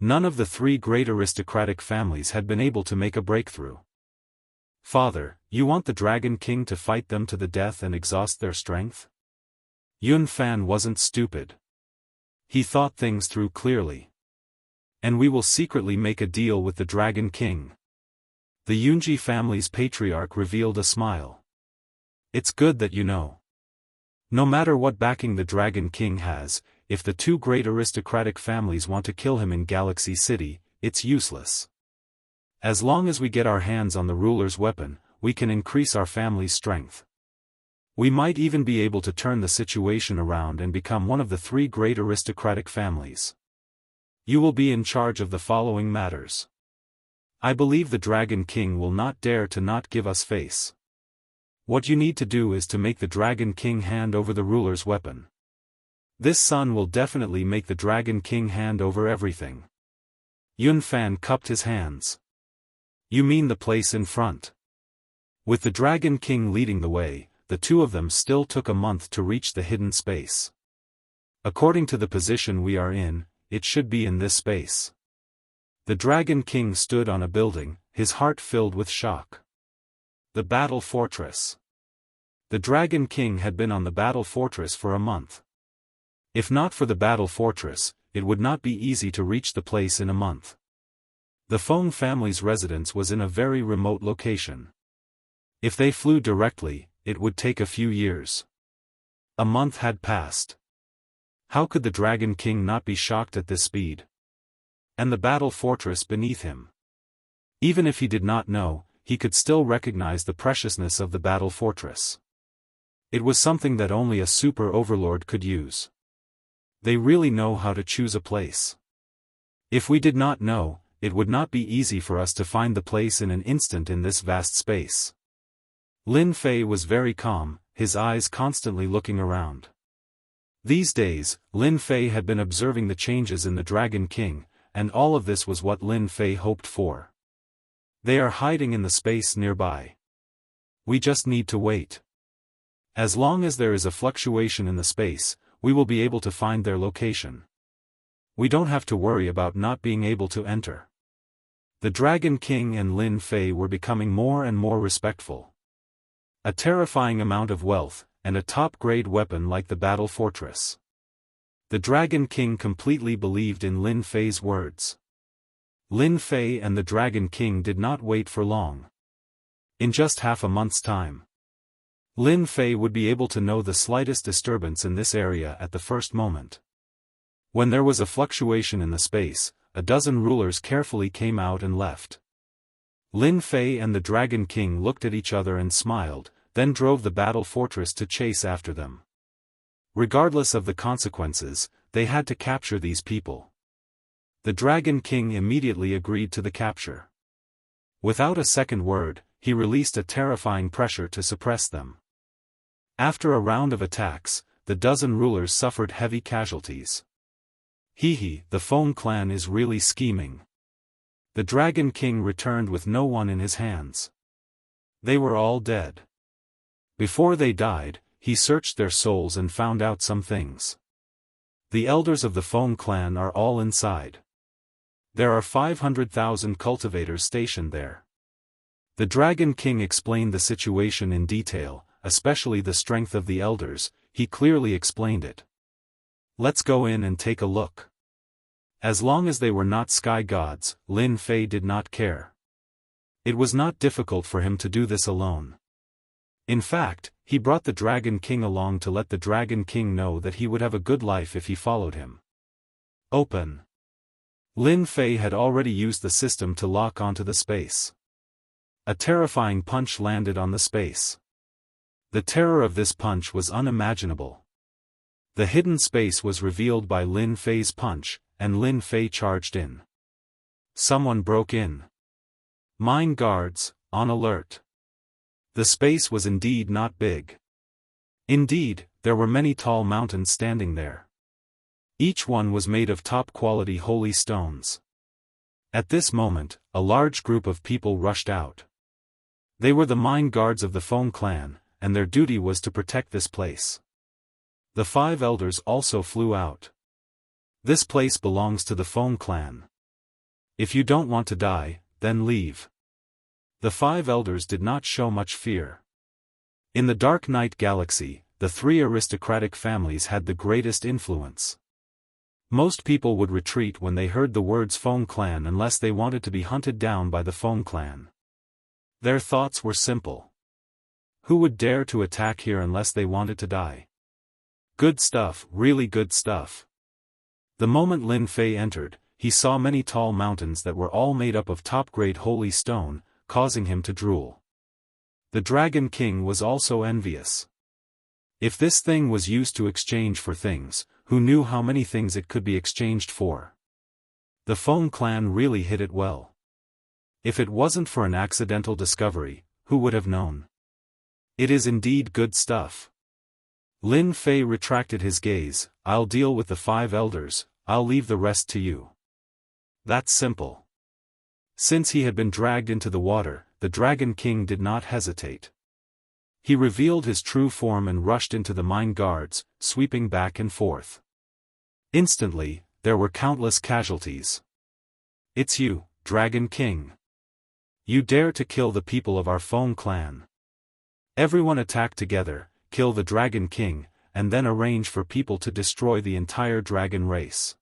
None of the three great aristocratic families had been able to make a breakthrough. Father, you want the Dragon King to fight them to the death and exhaust their strength? Yun Fan wasn't stupid. He thought things through clearly. And we will secretly make a deal with the Dragon King. The Yunji family's patriarch revealed a smile. It's good that you know. No matter what backing the Dragon King has, if the two great aristocratic families want to kill him in Galaxy City, it's useless. As long as we get our hands on the ruler's weapon, we can increase our family's strength. We might even be able to turn the situation around and become one of the three great aristocratic families. You will be in charge of the following matters. I believe the Dragon King will not dare to not give us face. What you need to do is to make the Dragon King hand over the ruler's weapon. This son will definitely make the Dragon King hand over everything. Yun Fan cupped his hands. You mean the place in front? With the Dragon King leading the way, the two of them still took a month to reach the hidden space. According to the position we are in, it should be in this space. The Dragon King stood on a building, his heart filled with shock. The Battle Fortress. The Dragon King had been on the Battle Fortress for a month. If not for the Battle Fortress, it would not be easy to reach the place in a month. The Feng family's residence was in a very remote location. If they flew directly, it would take a few years. A month had passed. How could the Dragon King not be shocked at this speed? And the Battle Fortress beneath him. Even if he did not know, he could still recognize the preciousness of the Battle Fortress. It was something that only a super overlord could use. They really know how to choose a place. If we did not know, it would not be easy for us to find the place in an instant in this vast space. Lin Fei was very calm, his eyes constantly looking around. These days, Lin Fei had been observing the changes in the Dragon King, and all of this was what Lin Fei hoped for. They are hiding in the space nearby. We just need to wait. As long as there is a fluctuation in the space, we will be able to find their location. We don't have to worry about not being able to enter. The Dragon King and Lin Fei were becoming more and more respectful. A terrifying amount of wealth, and a top-grade weapon like the Battle Fortress. The Dragon King completely believed in Lin Fei's words. Lin Fei and the Dragon King did not wait for long. In just half a month's time, Lin Fei would be able to know the slightest disturbance in this area at the first moment. When there was a fluctuation in the space, a dozen rulers carefully came out and left. Lin Fei and the Dragon King looked at each other and smiled, then drove the Battle Fortress to chase after them. Regardless of the consequences, they had to capture these people. The Dragon King immediately agreed to the capture. Without a second word, he released a terrifying pressure to suppress them. After a round of attacks, the dozen rulers suffered heavy casualties. The Feng clan is really scheming. The Dragon King returned with no one in his hands. They were all dead. Before they died, he searched their souls and found out some things. The elders of the Feng clan are all inside. There are 500,000 cultivators stationed there. The Dragon King explained the situation in detail, especially the strength of the elders. He clearly explained it. Let's go in and take a look. As long as they were not sky gods, Lin Fei did not care. It was not difficult for him to do this alone. In fact, he brought the Dragon King along to let the Dragon King know that he would have a good life if he followed him. Open. Lin Fei had already used the system to lock onto the space. A terrifying punch landed on the space. The terror of this punch was unimaginable. The hidden space was revealed by Lin Fei's punch, and Lin Fei charged in. Someone broke in. Mine guards, on alert. The space was indeed not big. Indeed, there were many tall mountains standing there. Each one was made of top-quality holy stones. At this moment, a large group of people rushed out. They were the mine guards of the Feng clan, and their duty was to protect this place. The 5 elders also flew out. This place belongs to the Feng clan. If you don't want to die, then leave. The 5 elders did not show much fear. In the Dark Knight Galaxy, the 3 aristocratic families had the greatest influence. Most people would retreat when they heard the words Feng clan unless they wanted to be hunted down by the Feng clan. Their thoughts were simple. Who would dare to attack here unless they wanted to die? Good stuff, really good stuff. The moment Lin Fei entered, he saw many tall mountains that were all made up of top-grade holy stone, causing him to drool. The Dragon King was also envious. If this thing was used to exchange for things, who knew how many things it could be exchanged for? The Feng clan really hid it well. If it wasn't for an accidental discovery, who would have known? It is indeed good stuff. Lin Fei retracted his gaze. I'll deal with the 5 elders, I'll leave the rest to you. That's simple. Since he had been dragged into the water, the Dragon King did not hesitate. He revealed his true form and rushed into the mine guards, sweeping back and forth. Instantly, there were countless casualties. It's you, Dragon King. You dare to kill the people of our Feng clan. Everyone attack together, kill the Dragon King, and then arrange for people to destroy the entire dragon race.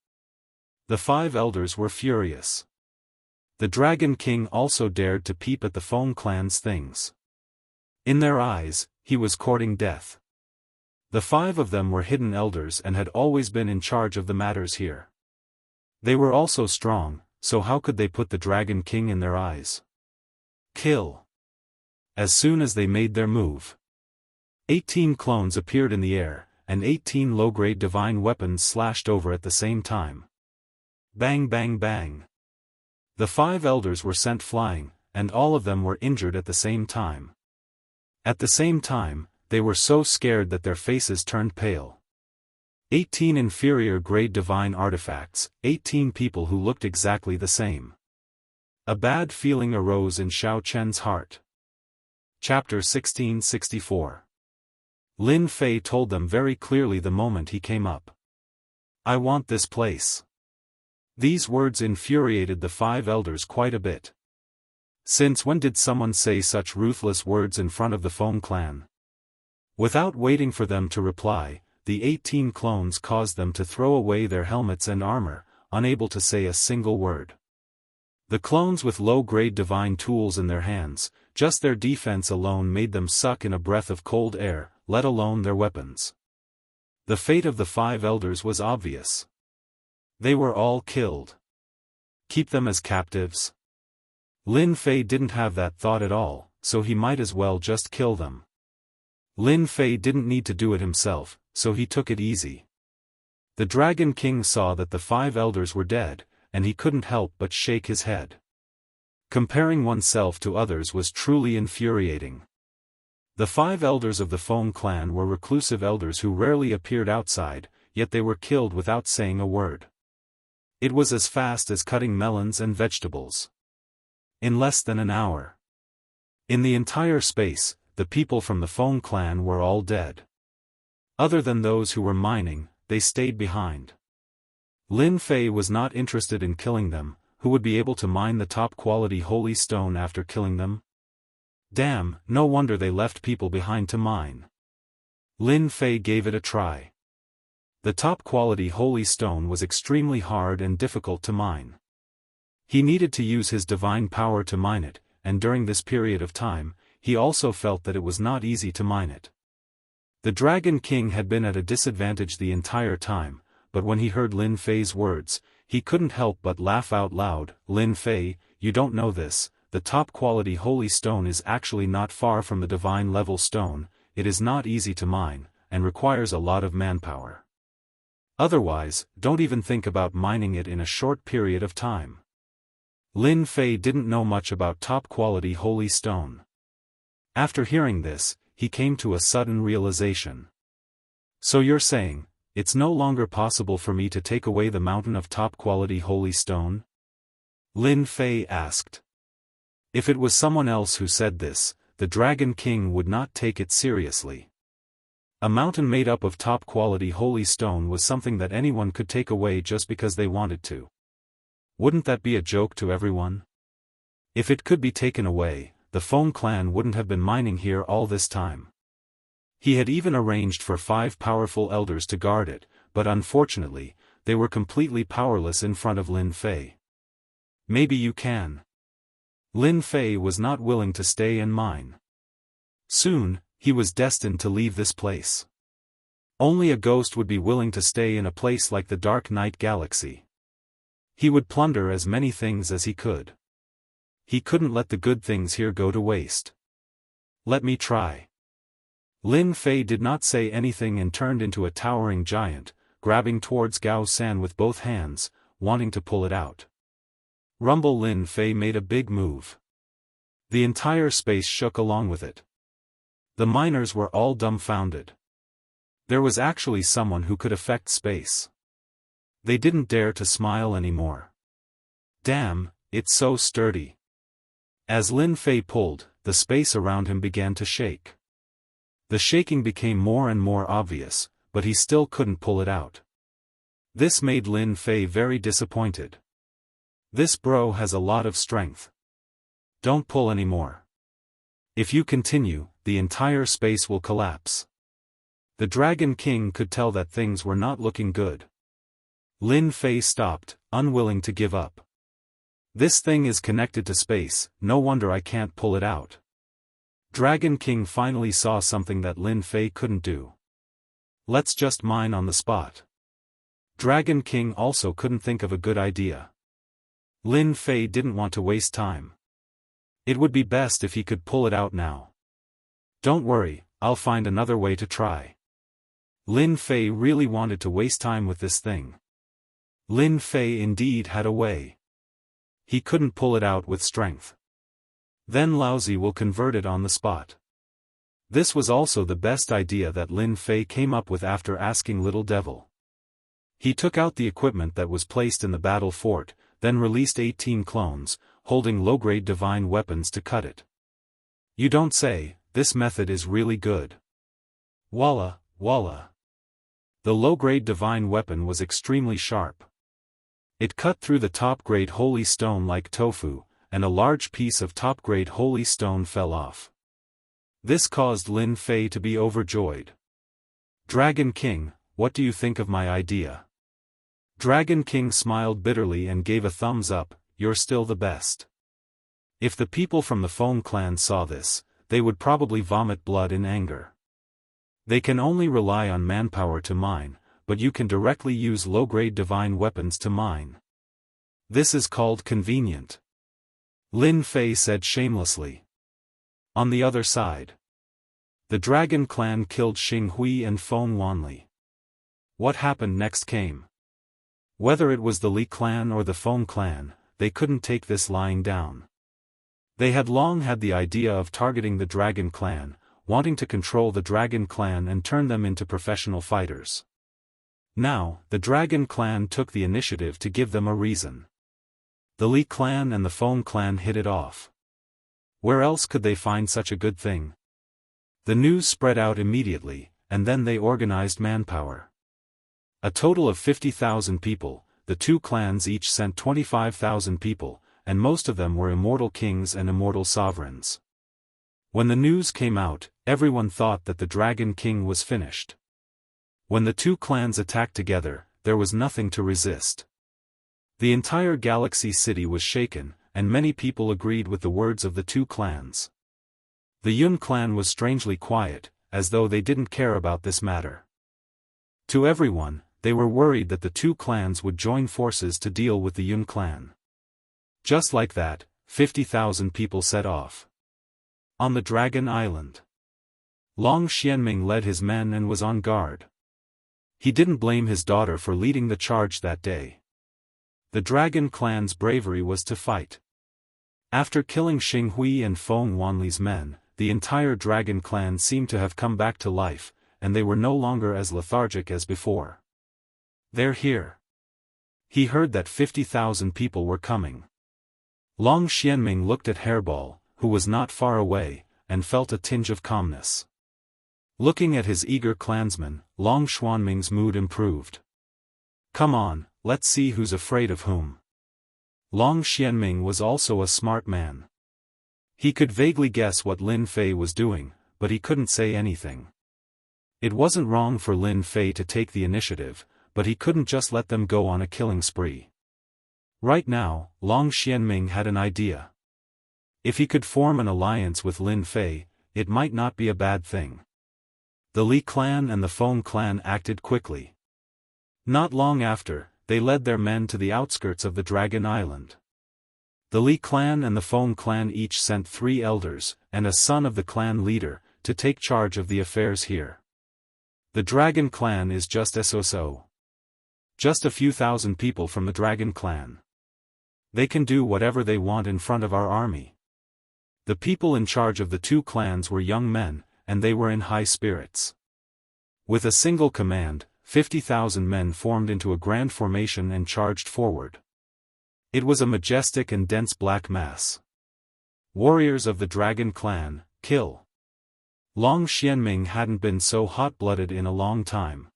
The 5 elders were furious. The Dragon King also dared to peep at the Feng clan's things. In their eyes, he was courting death. The 5 of them were hidden elders and had always been in charge of the matters here. They were also strong, so how could they put the Dragon King in their eyes? Kill. As soon as they made their move, 18 clones appeared in the air, and 18 low-grade divine weapons slashed over at the same time. Bang bang bang. The 5 elders were sent flying, and all of them were injured at the same time. At the same time, they were so scared that their faces turned pale. 18 inferior-grade divine artifacts, 18 people who looked exactly the same. A bad feeling arose in Xiao Chen's heart. Chapter 1664. Lin Fei told them very clearly the moment he came up. I want this place. These words infuriated the 5 elders quite a bit. Since when did someone say such ruthless words in front of the Feng clan? Without waiting for them to reply, the 18 clones caused them to throw away their helmets and armor, unable to say a single word. The clones with low-grade divine tools in their hands, just their defense alone made them suck in a breath of cold air, let alone their weapons. The fate of the 5 elders was obvious. They were all killed. Keep them as captives? Lin Fei didn't have that thought at all, so he might as well just kill them. Lin Fei didn't need to do it himself, so he took it easy. The Dragon King saw that the 5 elders were dead, and he couldn't help but shake his head. Comparing oneself to others was truly infuriating. The 5 elders of the Feng clan were reclusive elders who rarely appeared outside, yet they were killed without saying a word. It was as fast as cutting melons and vegetables. In less than an hour. In the entire space, the people from the Feng clan were all dead. Other than those who were mining, they stayed behind. Lin Fei was not interested in killing them. Who would be able to mine the top-quality holy stone after killing them? Damn, no wonder they left people behind to mine. Lin Fei gave it a try. The top-quality holy stone was extremely hard and difficult to mine. He needed to use his divine power to mine it, and during this period of time, he also felt that it was not easy to mine it. The Dragon King had been at a disadvantage the entire time, but when he heard Lin Fei's words, he couldn't help but laugh out loud. Lin Fei, you don't know this, the top-quality holy stone is actually not far from the divine-level stone. It is not easy to mine, and requires a lot of manpower. Otherwise, don't even think about mining it in a short period of time. Lin Fei didn't know much about top-quality holy stone. After hearing this, he came to a sudden realization. So you're saying, it's no longer possible for me to take away the mountain of top-quality holy stone? Lin Fei asked. If it was someone else who said this, the Dragon King would not take it seriously. A mountain made up of top-quality holy stone was something that anyone could take away just because they wanted to. Wouldn't that be a joke to everyone? If it could be taken away, the Feng clan wouldn't have been mining here all this time. He had even arranged for 5 powerful elders to guard it, but unfortunately, they were completely powerless in front of Lin Fei. Maybe you can. Lin Fei was not willing to stay and mine. Soon, he was destined to leave this place. Only a ghost would be willing to stay in a place like the Dark Night Galaxy. He would plunder as many things as he could. He couldn't let the good things here go to waste. Let me try. Lin Fei did not say anything and turned into a towering giant, grabbing towards Gao San with both hands, wanting to pull it out. Rumble! Lin Fei made a big move. The entire space shook along with it. The miners were all dumbfounded. There was actually someone who could affect space. They didn't dare to smile anymore. Damn, it's so sturdy. As Lin Fei pulled, the space around him began to shake. The shaking became more and more obvious, but he still couldn't pull it out. This made Lin Fei very disappointed. This bro has a lot of strength. Don't pull anymore. If you continue, the entire space will collapse. The Dragon King could tell that things were not looking good. Lin Fei stopped, unwilling to give up. This thing is connected to space, no wonder I can't pull it out. Dragon King finally saw something that Lin Fei couldn't do. Let's just mine on the spot. Dragon King also couldn't think of a good idea. Lin Fei didn't want to waste time. It would be best if he could pull it out now. Don't worry, I'll find another way to try. Lin Fei really wanted to waste time with this thing. Lin Fei indeed had a way. He couldn't pull it out with strength. Then Laozi will convert it on the spot. This was also the best idea that Lin Fei came up with after asking Little Devil. He took out the equipment that was placed in the battle fort, then released 18 clones, holding low-grade divine weapons to cut it. You don't say, this method is really good. Walla, walla. The low-grade divine weapon was extremely sharp. It cut through the top-grade holy stone like tofu, and a large piece of top-grade holy stone fell off. This caused Lin Fei to be overjoyed. Dragon King, what do you think of my idea? Dragon King smiled bitterly and gave a thumbs up, you're still the best. If the people from the Foam clan saw this, they would probably vomit blood in anger. They can only rely on manpower to mine, but you can directly use low-grade divine weapons to mine. This is called convenient. Lin Fei said shamelessly. On the other side, the Dragon Clan killed Xing Hui and Feng Wanli. What happened next came. Whether it was the Li clan or the Feng clan, they couldn't take this lying down. They had long had the idea of targeting the Dragon Clan, wanting to control the Dragon Clan and turn them into professional fighters. Now, the Dragon Clan took the initiative to give them a reason. The Li clan and the Feng clan hit it off. Where else could they find such a good thing? The news spread out immediately, and then they organized manpower. A total of 50,000 people, the two clans each sent 25,000 people, and most of them were immortal kings and immortal sovereigns. When the news came out, everyone thought that the Dragon King was finished. When the two clans attacked together, there was nothing to resist. The entire Galaxy City was shaken, and many people agreed with the words of the two clans. The Yun clan was strangely quiet, as though they didn't care about this matter. To everyone, they were worried that the two clans would join forces to deal with the Yun clan. Just like that, 50,000 people set off. On the Dragon Island, Long Xianming led his men and was on guard. He didn't blame his daughter for leading the charge that day. The Dragon Clan's bravery was to fight. After killing Xing Hui and Feng Wanli's men, the entire Dragon Clan seemed to have come back to life, and they were no longer as lethargic as before. They're here. He heard that 50,000 people were coming. Long Xianming looked at Hairball, who was not far away, and felt a tinge of calmness. Looking at his eager clansmen, Long Xuanming's mood improved. Come on, let's see who's afraid of whom. Long Xianming was also a smart man. He could vaguely guess what Lin Fei was doing, but he couldn't say anything. It wasn't wrong for Lin Fei to take the initiative, but he couldn't just let them go on a killing spree. Right now, Long Xianming had an idea. If he could form an alliance with Lin Fei, it might not be a bad thing. The Li clan and the Feng clan acted quickly. Not long after, they led their men to the outskirts of the Dragon Island. The Li clan and the Feng clan each sent 3 elders, and a son of the clan leader, to take charge of the affairs here. The Dragon clan is just so. Just a few thousand people from the Dragon clan. They can do whatever they want in front of our army. The people in charge of the 2 clans were young men, and they were in high spirits. With a single command, 50,000 men formed into a grand formation and charged forward. It was a majestic and dense black mass. Warriors of the Dragon clan, kill. Long Xianming hadn't been so hot-blooded in a long time.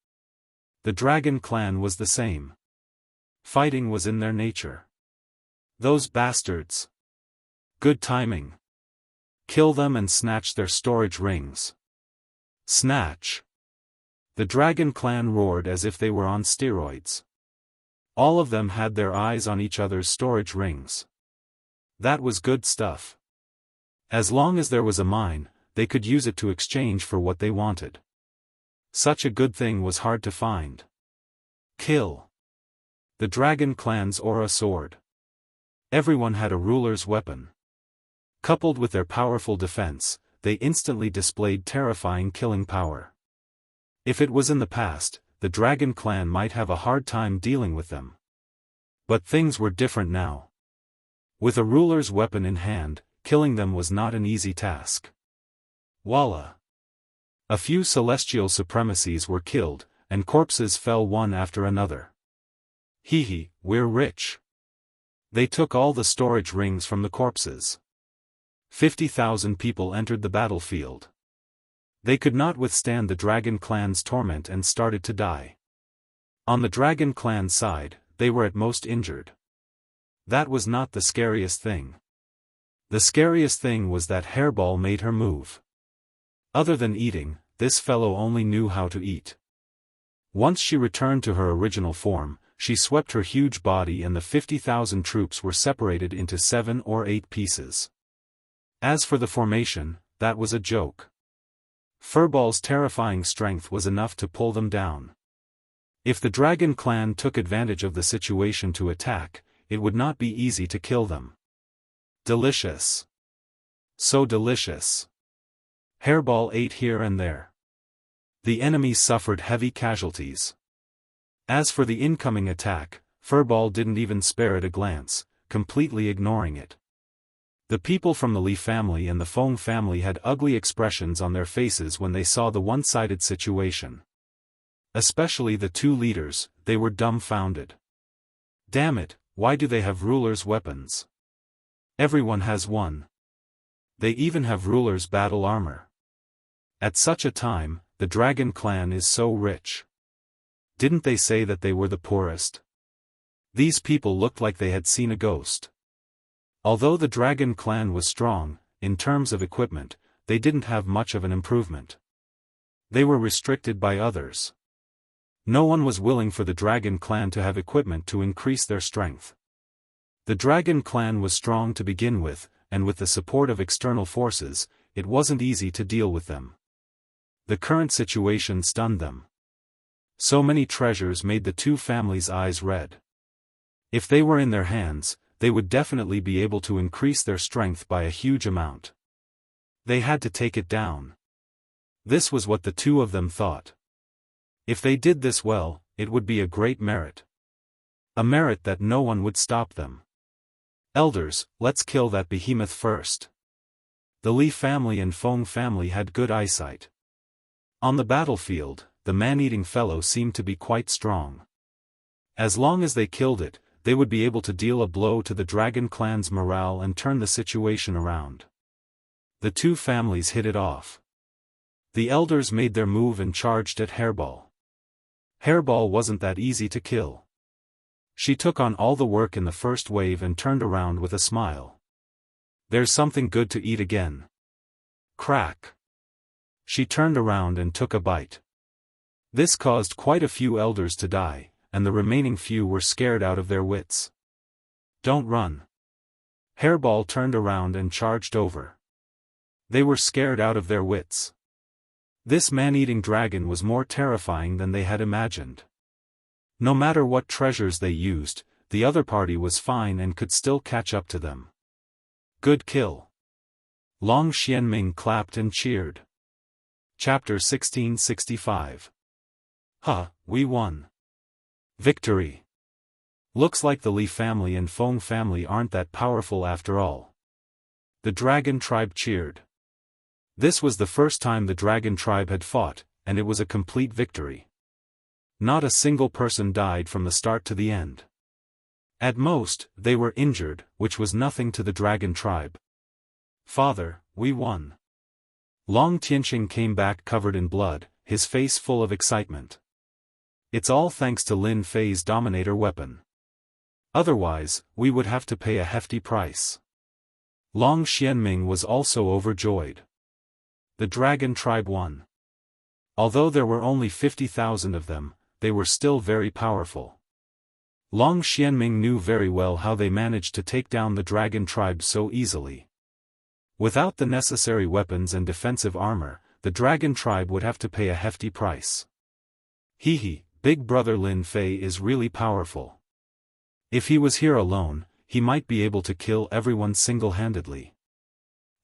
The Dragon clan was the same. Fighting was in their nature. Those bastards. Good timing. Kill them and snatch their storage rings. Snatch. The Dragon clan roared as if they were on steroids. All of them had their eyes on each other's storage rings. That was good stuff. As long as there was a mine, they could use it to exchange for what they wanted. Such a good thing was hard to find. Kill. The Dragon clan's aura soared. Everyone had a ruler's weapon. Coupled with their powerful defense, they instantly displayed terrifying killing power. If it was in the past, the Dragon clan might have a hard time dealing with them. But things were different now. With a ruler's weapon in hand, killing them was not an easy task. Voila! A few celestial supremacies were killed, and corpses fell one after another. Hee, we're rich. They took all the storage rings from the corpses. 50,000 people entered the battlefield. They could not withstand the Dragon clan's torment and started to die. On the Dragon clan side, they were at most injured. That was not the scariest thing. The scariest thing was that Hairball made her move. Other than eating, this fellow only knew how to eat. Once she returned to her original form, she swept her huge body and the 50,000 troops were separated into 7 or 8 pieces. As for the formation, that was a joke. Furball's terrifying strength was enough to pull them down. If the Dragon clan took advantage of the situation to attack, it would not be easy to kill them. Delicious. So delicious. Hairball ate here and there. The enemy suffered heavy casualties. As for the incoming attack, Furball didn't even spare it a glance, completely ignoring it. The people from the Li family and the Feng family had ugly expressions on their faces when they saw the one-sided situation. Especially the 2 leaders, they were dumbfounded. Damn it, why do they have rulers' weapons? Everyone has one. They even have rulers' battle armor. At such a time, the Dragon clan is so rich. Didn't they say that they were the poorest? These people looked like they had seen a ghost. Although the Dragon clan was strong, in terms of equipment, they didn't have much of an improvement. They were restricted by others. No one was willing for the Dragon clan to have equipment to increase their strength. The Dragon clan was strong to begin with, and with the support of external forces, it wasn't easy to deal with them. The current situation stunned them. So many treasures made the 2 families' eyes red. If they were in their hands, they would definitely be able to increase their strength by a huge amount. They had to take it down. This was what the 2 of them thought. If they did this well, it would be a great merit. A merit that no one would stop them. Elders, let's kill that behemoth first. The Li family and Feng family had good eyesight. On the battlefield, the man-eating fellow seemed to be quite strong. As long as they killed it, they would be able to deal a blow to the Dragon clan's morale and turn the situation around. The 2 families hit it off. The elders made their move and charged at Hairball. Hairball wasn't that easy to kill. She took on all the work in the first wave and turned around with a smile. There's something good to eat again. Crack. She turned around and took a bite. This caused quite a few elders to die, and the remaining few were scared out of their wits. "Don't run." Hairball turned around and charged over. They were scared out of their wits. This man-eating dragon was more terrifying than they had imagined. No matter what treasures they used, the other party was fine and could still catch up to them. "Good kill." Long Xianming clapped and cheered. Chapter 1665. We won. Victory. Looks like the Li family and Feng family aren't that powerful after all. The dragon tribe cheered. This was the first time the dragon tribe had fought, and it was a complete victory. Not a single person died from the start to the end. At most, they were injured, which was nothing to the dragon tribe. "Father, we won." Long Tianqing came back covered in blood, his face full of excitement. "It's all thanks to Lin Fei's Dominator weapon. Otherwise, we would have to pay a hefty price." Long Xianming was also overjoyed. The dragon tribe won. Although there were only 50,000 of them, they were still very powerful. Long Xianming knew very well how they managed to take down the dragon tribe so easily. Without the necessary weapons and defensive armor, the dragon tribe would have to pay a hefty price. Big brother Lin Fei is really powerful. If he was here alone, he might be able to kill everyone single-handedly.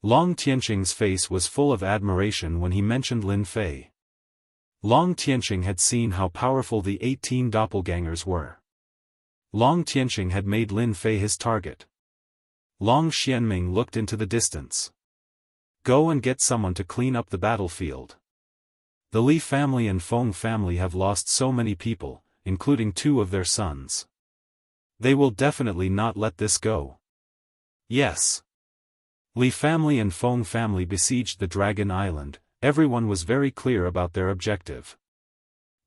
Long Tianqing's face was full of admiration when he mentioned Lin Fei. Long Tianqing had seen how powerful the 18 doppelgangers were. Long Tianqing had made Lin Fei his target. Long Xianming looked into the distance. "Go and get someone to clean up the battlefield. The Li family and Feng family have lost so many people, including 2 of their sons. They will definitely not let this go." "Yes." Li family and Feng family besieged the Dragon Island. Everyone was very clear about their objective.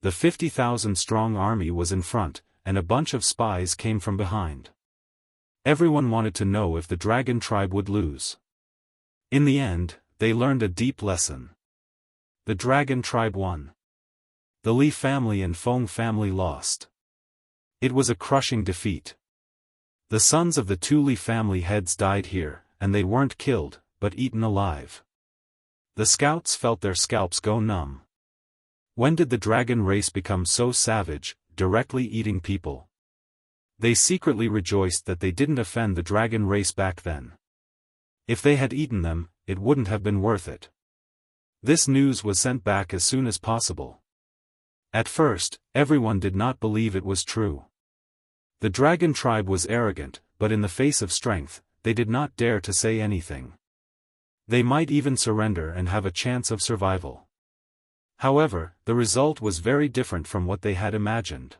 The 50,000-strong army was in front, and a bunch of spies came from behind. Everyone wanted to know if the dragon tribe would lose. In the end, they learned a deep lesson. The dragon tribe won. The Li family and Feng family lost. It was a crushing defeat. The sons of the 2 Li family heads died here, and they weren't killed, but eaten alive. The scouts felt their scalps go numb. When did the dragon race become so savage, directly eating people? They secretly rejoiced that they didn't offend the dragon race back then. If they had eaten them, it wouldn't have been worth it. This news was sent back as soon as possible. At first, everyone did not believe it was true. The dragon tribe was arrogant, but in the face of strength, they did not dare to say anything. They might even surrender and have a chance of survival. However, the result was very different from what they had imagined.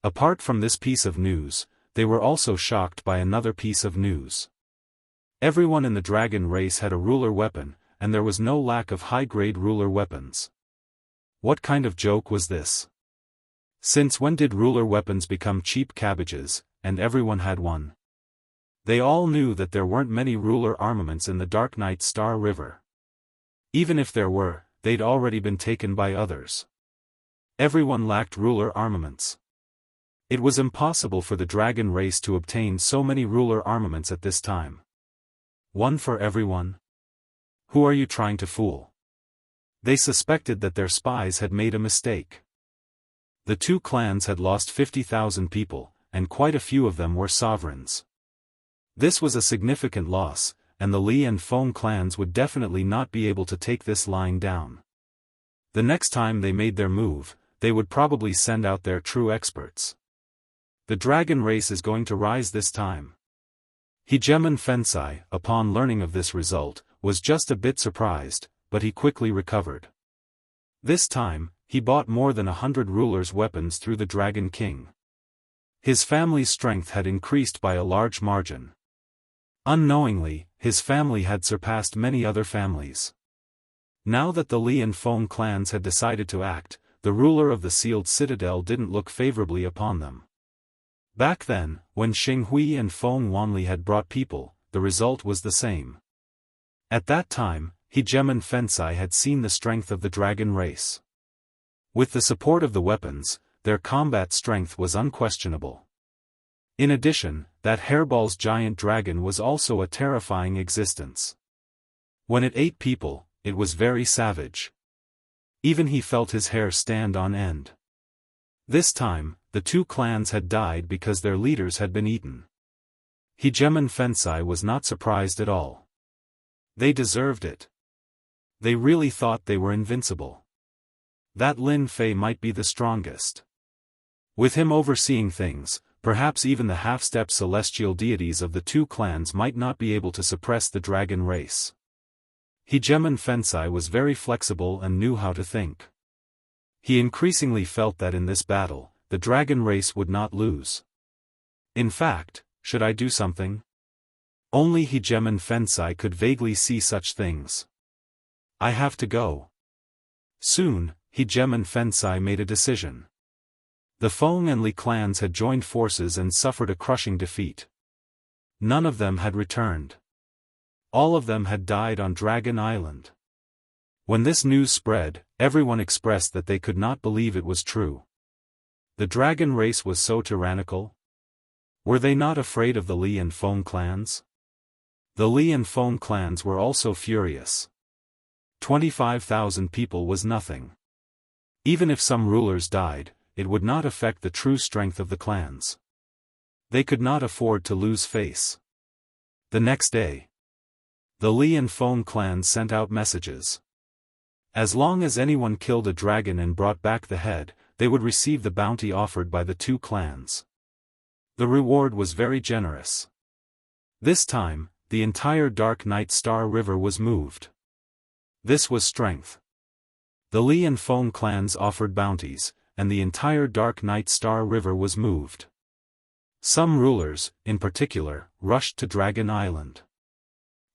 Apart from this piece of news, they were also shocked by another piece of news. Everyone in the dragon race had a ruler weapon, and there was no lack of high-grade ruler weapons. What kind of joke was this? Since when did ruler weapons become cheap cabbages, and everyone had one? They all knew that there weren't many ruler armaments in the Dark Night Star River. Even if there were, they'd already been taken by others. Everyone lacked ruler armaments. It was impossible for the dragon race to obtain so many ruler armaments at this time. One for everyone? Who are you trying to fool? They suspected that their spies had made a mistake. The 2 clans had lost 50,000 people, and quite a few of them were sovereigns. This was a significant loss, and the Li and Feng clans would definitely not be able to take this lying down. The next time they made their move, they would probably send out their true experts. The dragon race is going to rise this time. Hegemon Fensai, upon learning of this result, was just a bit surprised, but he quickly recovered. This time, he bought more than 100 rulers' weapons through the Dragon King. His family's strength had increased by a large margin. Unknowingly, his family had surpassed many other families. Now that the Li and Feng clans had decided to act, the ruler of the sealed citadel didn't look favorably upon them. Back then, when Xinghui and Feng Wanli had brought people, the result was the same. At that time, Hegemon Fensai had seen the strength of the dragon race. With the support of the weapons, their combat strength was unquestionable. In addition, that hairball's giant dragon was also a terrifying existence. When it ate people, it was very savage. Even he felt his hair stand on end. This time, the two clans had died because their leaders had been eaten. Hegemon Fensai was not surprised at all. They deserved it. They really thought they were invincible. That Lin Fei might be the strongest. With him overseeing things, perhaps even the half-step celestial deities of the two clans might not be able to suppress the dragon race. Hegemon Fensai was very flexible and knew how to think. He increasingly felt that in this battle, the dragon race would not lose. In fact, should I do something? Only Hegemon Fensai could vaguely see such things. I have to go. Soon, Hegemon Fensai made a decision. The Feng and Li clans had joined forces and suffered a crushing defeat. None of them had returned. All of them had died on Dragon Island. When this news spread, everyone expressed that they could not believe it was true. The dragon race was so tyrannical? Were they not afraid of the Li and Feng clans? The Li and Feng clans were also furious. 25,000 people was nothing. Even if some rulers died, it would not affect the true strength of the clans. They could not afford to lose face. The next day, the Li and Feng clans sent out messages. As long as anyone killed a dragon and brought back the head, they would receive the bounty offered by the two clans. The reward was very generous. This time, the entire Dark Night Star River was moved. This was strength. The Li and Feng clans offered bounties, and the entire Dark Night Star River was moved. Some rulers, in particular, rushed to Dragon Island.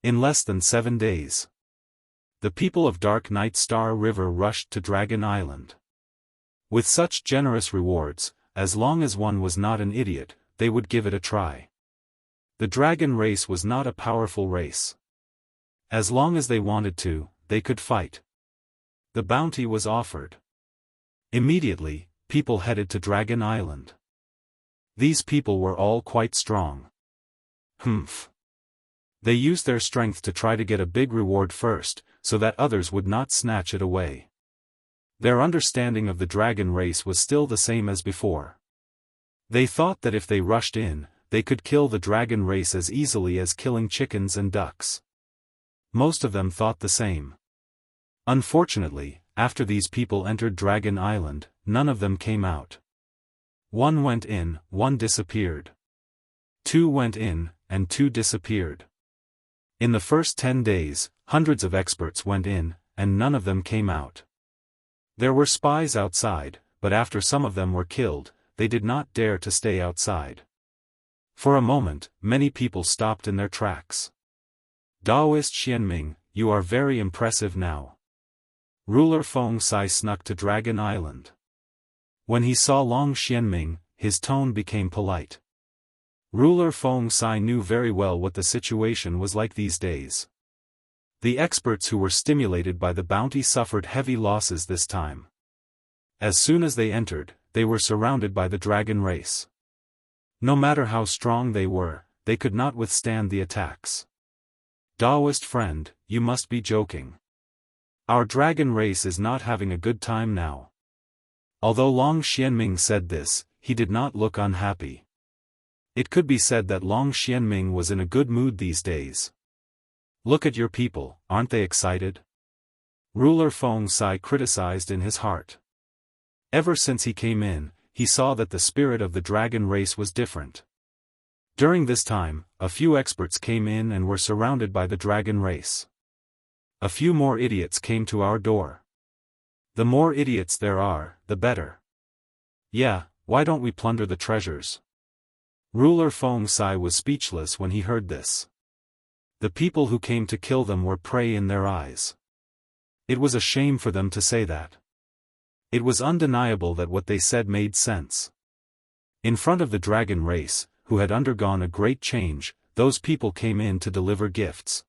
In less than 7 days, the people of Dark Night Star River rushed to Dragon Island. With such generous rewards, as long as one was not an idiot, they would give it a try. The dragon race was not a powerful race. As long as they wanted to, they could fight. The bounty was offered. Immediately, people headed to Dragon Island. These people were all quite strong. Humph. They used their strength to try to get a big reward first, so that others would not snatch it away. Their understanding of the dragon race was still the same as before. They thought that if they rushed in, they could kill the dragon race as easily as killing chickens and ducks. Most of them thought the same. Unfortunately, after these people entered Dragon Island, none of them came out. One went in, one disappeared. 2 went in, and 2 disappeared. In the first 10 days, hundreds of experts went in, and none of them came out. There were spies outside, but after some of them were killed, they did not dare to stay outside. For a moment, many people stopped in their tracks. Daoist Xianming, you are very impressive now. Ruler Feng Sai snuck to Dragon Island. When he saw Long Xianming, his tone became polite. Ruler Feng Sai knew very well what the situation was like these days. The experts who were stimulated by the bounty suffered heavy losses this time. As soon as they entered, they were surrounded by the dragon race. No matter how strong they were, they could not withstand the attacks. Daoist friend, you must be joking. Our dragon race is not having a good time now. Although Long Xianming said this, he did not look unhappy. It could be said that Long Xianming was in a good mood these days. Look at your people, aren't they excited? Ruler Feng Sai criticized in his heart. Ever since he came in, he saw that the spirit of the dragon race was different. During this time, a few experts came in and were surrounded by the dragon race. A few more idiots came to our door. The more idiots there are, the better. Yeah, why don't we plunder the treasures? Ruler Feng Sai was speechless when he heard this. The people who came to kill them were prey in their eyes. It was a shame for them to say that. It was undeniable that what they said made sense. In front of the dragon race, who had undergone a great change, those people came in to deliver gifts.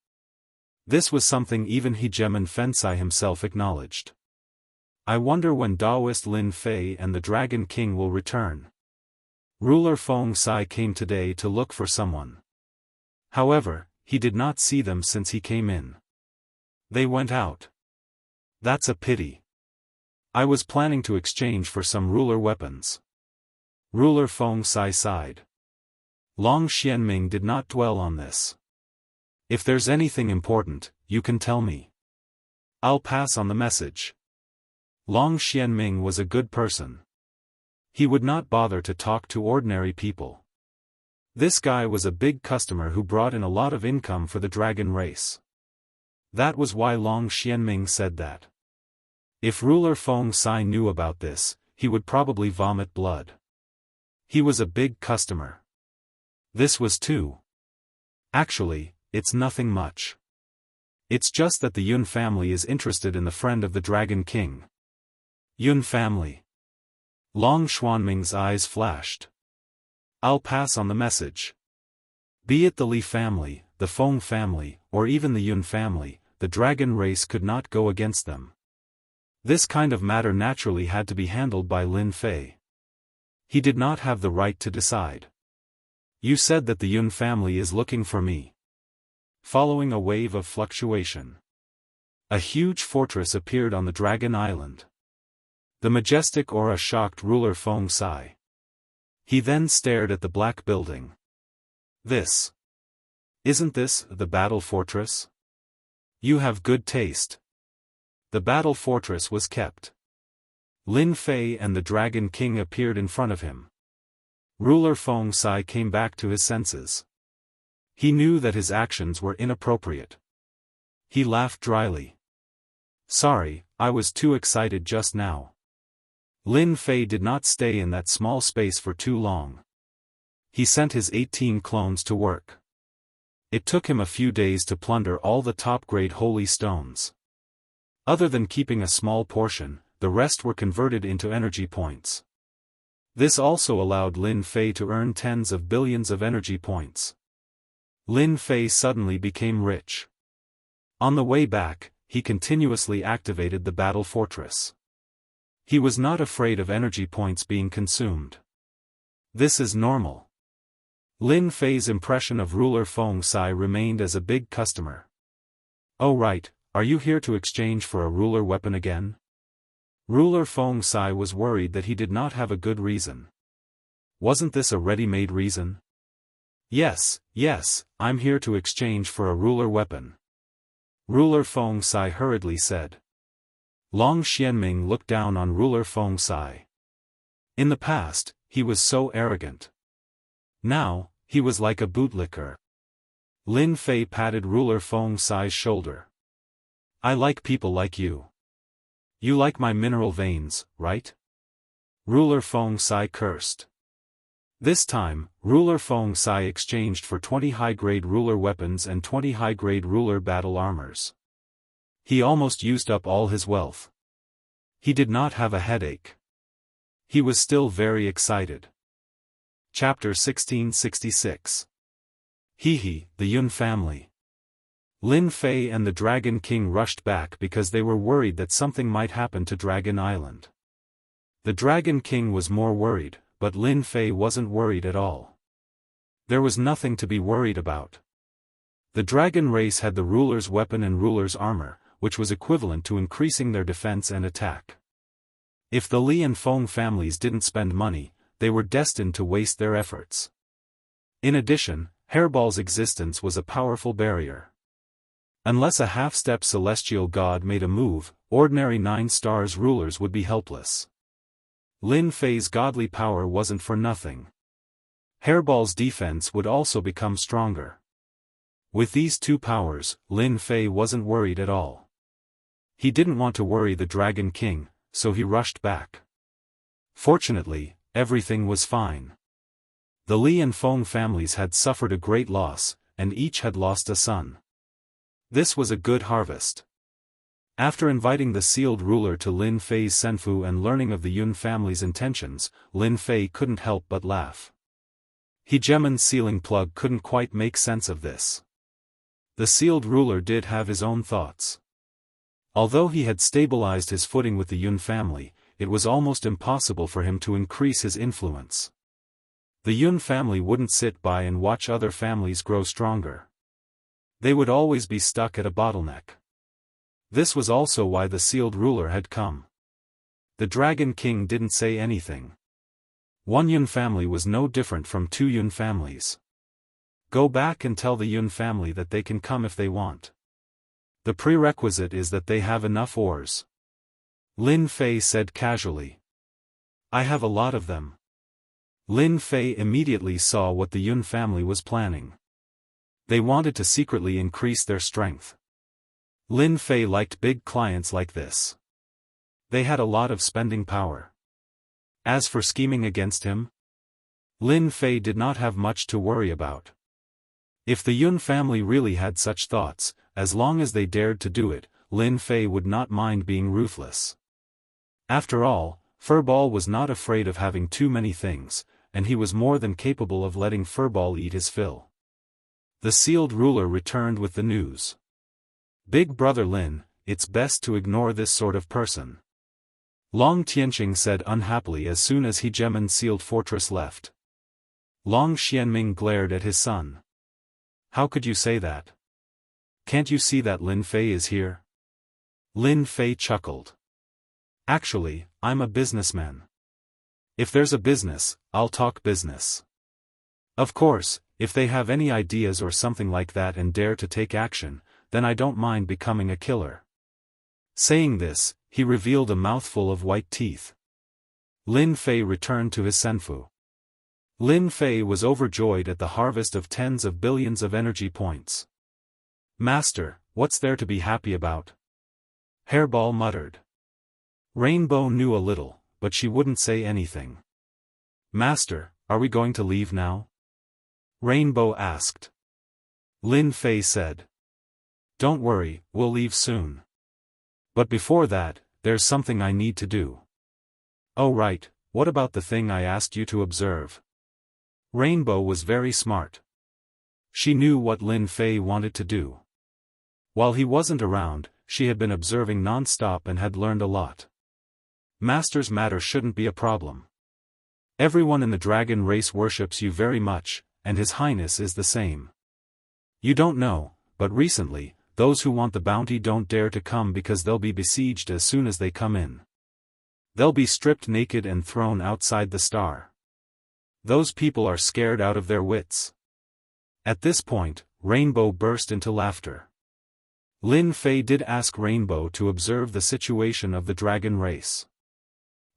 This was something even Hegemon Fensai himself acknowledged. I wonder when Daoist Lin Fei and the Dragon King will return. Ruler Feng Sai came today to look for someone. However, he did not see them since he came in. They went out. That's a pity. I was planning to exchange for some ruler weapons. Ruler Feng Sai sighed. Long Xianming did not dwell on this. If there's anything important, you can tell me. I'll pass on the message. Long Xianming was a good person. He would not bother to talk to ordinary people. This guy was a big customer who brought in a lot of income for the dragon race. That was why Long Xianming said that. If Ruler Feng Sai knew about this, he would probably vomit blood. He was a big customer. This was too. Actually, it's nothing much. It's just that the Yun family is interested in the friend of the Dragon King. Yun family. Long Xuanming's eyes flashed. I'll pass on the message. Be it the Li family, the Feng family, or even the Yun family, the dragon race could not go against them. This kind of matter naturally had to be handled by Lin Fei. He did not have the right to decide. You said that the Yun family is looking for me. Following a wave of fluctuation, a huge fortress appeared on the Dragon Island. The majestic aura shocked Ruler Feng Sai. He then stared at the black building. Isn't this the battle fortress? You have good taste. The battle fortress was kept. Lin Fei and the Dragon King appeared in front of him. Ruler Feng Sai came back to his senses. He knew that his actions were inappropriate. He laughed dryly. Sorry, I was too excited just now. Lin Fei did not stay in that small space for too long. He sent his 18 clones to work. It took him a few days to plunder all the top-grade holy stones. Other than keeping a small portion, the rest were converted into energy points. This also allowed Lin Fei to earn tens of billions of energy points. Lin Fei suddenly became rich. On the way back, he continuously activated the battle fortress. He was not afraid of energy points being consumed. This is normal. Lin Fei's impression of Ruler Feng Sai remained as a big customer. Oh right, are you here to exchange for a ruler weapon again? Ruler Feng Sai was worried that he did not have a good reason. Wasn't this a ready-made reason? Yes, I'm here to exchange for a ruler weapon. Ruler Feng Sai hurriedly said. Long Xianming looked down on Ruler Feng Sai. In the past, he was so arrogant. Now, he was like a bootlicker. Lin Fei patted Ruler Feng Sai's shoulder. I like people like you. You like my mineral veins, right? Ruler Feng Sai cursed. This time, Ruler Feng Sai exchanged for 20 high-grade ruler weapons and 20 high-grade ruler battle armors. He almost used up all his wealth. He did not have a headache. He was still very excited. Chapter 1666. The Yun family. Lin Fei and the Dragon King rushed back because they were worried that something might happen to Dragon Island. The Dragon King was more worried, but Lin Fei wasn't worried at all. There was nothing to be worried about. The dragon race had the ruler's weapon and ruler's armor, which was equivalent to increasing their defense and attack. If the Li and Feng families didn't spend money, they were destined to waste their efforts. In addition, Hairball's existence was a powerful barrier. Unless a half-step celestial god made a move, ordinary 9 stars rulers would be helpless. Lin Fei's godly power wasn't for nothing. Hairball's defense would also become stronger. With these two powers, Lin Fei wasn't worried at all. He didn't want to worry the Dragon King, so he rushed back. Fortunately, everything was fine. The Li and Feng families had suffered a great loss, and each had lost a son. This was a good harvest. After inviting the sealed ruler to Lin Fei's senfu and learning of the Yun family's intentions, Lin Fei couldn't help but laugh. Hegemon's sealing plug couldn't quite make sense of this. The sealed ruler did have his own thoughts. Although he had stabilized his footing with the Yun family, it was almost impossible for him to increase his influence. The Yun family wouldn't sit by and watch other families grow stronger. They would always be stuck at a bottleneck. This was also why the sealed ruler had come. The Dragon King didn't say anything. One Yun family was no different from two Yun families. Go back and tell the Yun family that they can come if they want. The prerequisite is that they have enough ores. Lin Fei said casually. I have a lot of them. Lin Fei immediately saw what the Yun family was planning. They wanted to secretly increase their strength. Lin Fei liked big clients like this. They had a lot of spending power. As for scheming against him, Lin Fei did not have much to worry about. If the Yun family really had such thoughts, as long as they dared to do it, Lin Fei would not mind being ruthless. After all, Furball was not afraid of having too many things, and he was more than capable of letting Furball eat his fill. The sealed ruler returned with the news. Big brother Lin, it's best to ignore this sort of person. Long Tianqing said unhappily as soon as he Gemin sealed fortress left. Long Xianming glared at his son. How could you say that? Can't you see that Lin Fei is here? Lin Fei chuckled. Actually, I'm a businessman. If there's a business, I'll talk business. Of course, if they have any ideas or something like that and dare to take action, then I don't mind becoming a killer. Saying this, he revealed a mouthful of white teeth. Lin Fei returned to his senfu. Lin Fei was overjoyed at the harvest of tens of billions of energy points. Master, what's there to be happy about? Hairball muttered. Rainbow knew a little, but she wouldn't say anything. Master, are we going to leave now? Rainbow asked. Lin Fei said. Don't worry, we'll leave soon. But before that, there's something I need to do. Oh right, what about the thing I asked you to observe? Rainbow was very smart. She knew what Lin Fei wanted to do. While he wasn't around, she had been observing non-stop and had learned a lot. Master's matter shouldn't be a problem. Everyone in the dragon race worships you very much, and His Highness is the same. You don't know, but recently, those who want the bounty don't dare to come because they'll be besieged as soon as they come in. They'll be stripped naked and thrown outside the star. Those people are scared out of their wits. At this point, Rainbow burst into laughter. Lin Fei did ask Rainbow to observe the situation of the dragon race.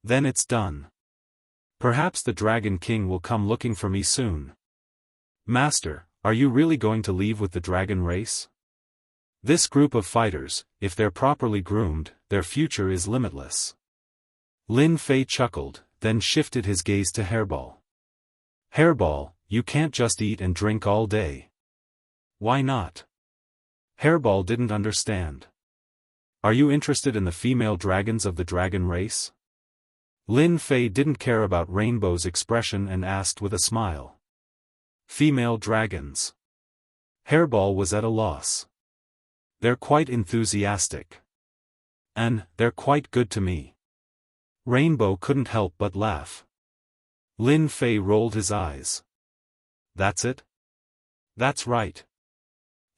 Then it's done. Perhaps the Dragon King will come looking for me soon. Master, are you really going to leave with the dragon race? This group of fighters, if they're properly groomed, their future is limitless. Lin Fei chuckled, then shifted his gaze to Hairball. Hairball, you can't just eat and drink all day. Why not? Hairball didn't understand. Are you interested in the female dragons of the dragon race? Lin Fei didn't care about Rainbow's expression and asked with a smile. Female dragons. Hairball was at a loss. They're quite enthusiastic. And, they're quite good to me. Rainbow couldn't help but laugh. Lin Fei rolled his eyes. That's it? That's right.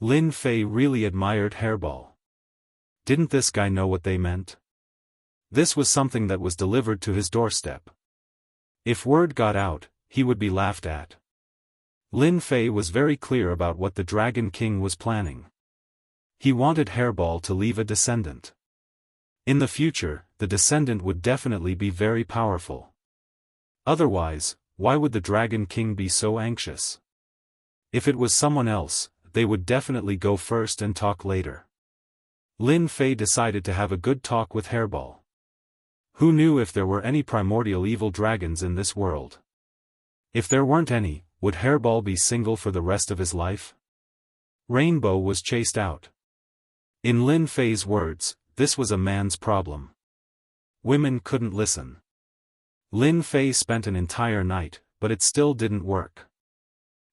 Lin Fei really admired Hairball. Didn't this guy know what they meant? This was something that was delivered to his doorstep. If word got out, he would be laughed at. Lin Fei was very clear about what the Dragon King was planning. He wanted Hairball to leave a descendant. In the future, the descendant would definitely be very powerful. Otherwise, why would the Dragon King be so anxious? If it was someone else, they would definitely go first and talk later. Lin Fei decided to have a good talk with Hairball. Who knew if there were any primordial evil dragons in this world? If there weren't any, would Hairball be single for the rest of his life? Rainbow was chased out. In Lin Fei's words, this was a man's problem. Women couldn't listen. Lin Fei spent an entire night, but it still didn't work.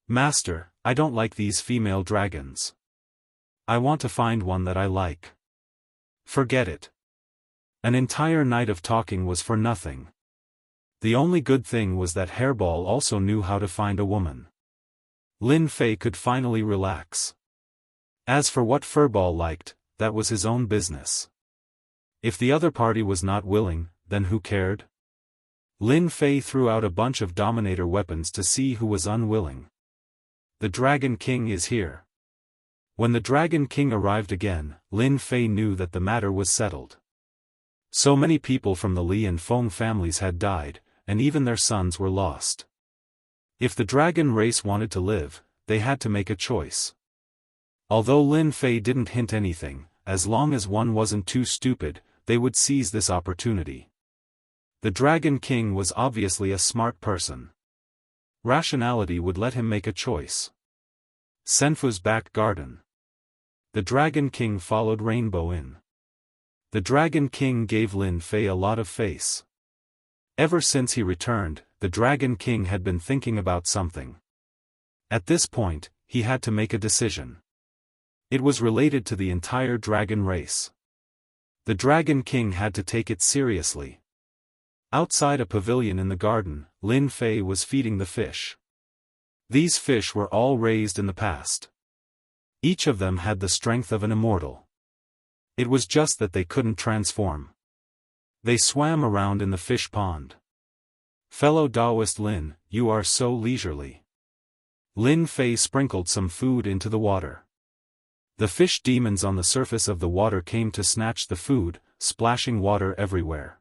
Master, I don't like these female dragons. I want to find one that I like. Forget it. An entire night of talking was for nothing. The only good thing was that Hairball also knew how to find a woman. Lin Fei could finally relax. As for what Furball liked, that was his own business. If the other party was not willing, then who cared? Lin Fei threw out a bunch of Dominator weapons to see who was unwilling. The Dragon King is here. When the Dragon King arrived again, Lin Fei knew that the matter was settled. So many people from the Li and Feng families had died, and even their sons were lost. If the dragon race wanted to live, they had to make a choice. Although Lin Fei didn't hint anything, as long as one wasn't too stupid, they would seize this opportunity. The Dragon King was obviously a smart person. Rationality would let him make a choice. Senfu's back garden. The Dragon King followed Rainbow in. The Dragon King gave Lin Fei a lot of face. Ever since he returned, the Dragon King had been thinking about something. At this point, he had to make a decision. It was related to the entire dragon race. The Dragon King had to take it seriously. Outside a pavilion in the garden, Lin Fei was feeding the fish. These fish were all raised in the past. Each of them had the strength of an immortal. It was just that they couldn't transform. They swam around in the fish pond. Fellow Daoist Lin, you are so leisurely. Lin Fei sprinkled some food into the water. The fish demons on the surface of the water came to snatch the food, splashing water everywhere.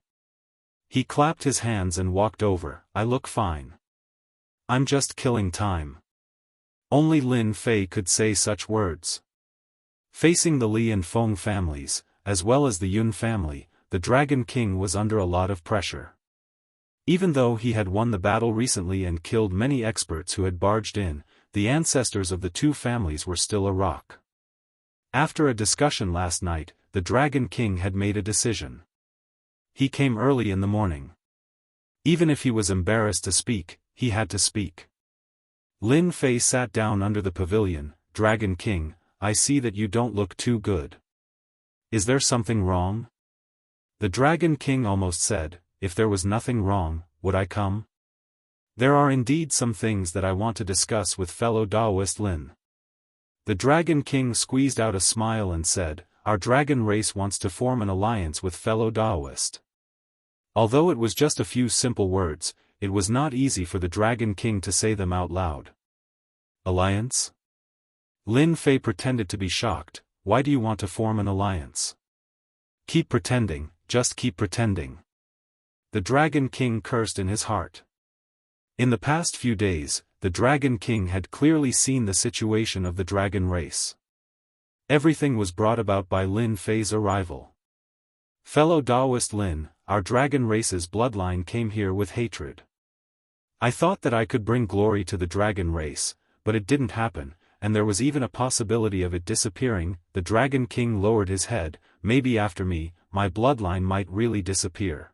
He clapped his hands and walked over. I look fine. I'm just killing time. Only Lin Fei could say such words. Facing the Li and Feng families, as well as the Yun family, the Dragon King was under a lot of pressure. Even though he had won the battle recently and killed many experts who had barged in, the ancestors of the two families were still a rock. After a discussion last night, the Dragon King had made a decision. He came early in the morning. Even if he was embarrassed to speak, he had to speak. Lin Fei sat down under the pavilion. Dragon King, I see that you don't look too good. Is there something wrong? The Dragon King almost said, if there was nothing wrong, would I come? There are indeed some things that I want to discuss with fellow Daoist Lin. The Dragon King squeezed out a smile and said, our dragon race wants to form an alliance with fellow Daoist. Although it was just a few simple words, it was not easy for the Dragon King to say them out loud. Alliance? Lin Fei pretended to be shocked. Why do you want to form an alliance? Keep pretending, just keep pretending. The Dragon King cursed in his heart. In the past few days, the Dragon King had clearly seen the situation of the dragon race. Everything was brought about by Lin Fei's arrival. Fellow Daoist Lin, our dragon race's bloodline came here with hatred. I thought that I could bring glory to the dragon race, but it didn't happen, and there was even a possibility of it disappearing. The Dragon King lowered his head. Maybe after me, my bloodline might really disappear.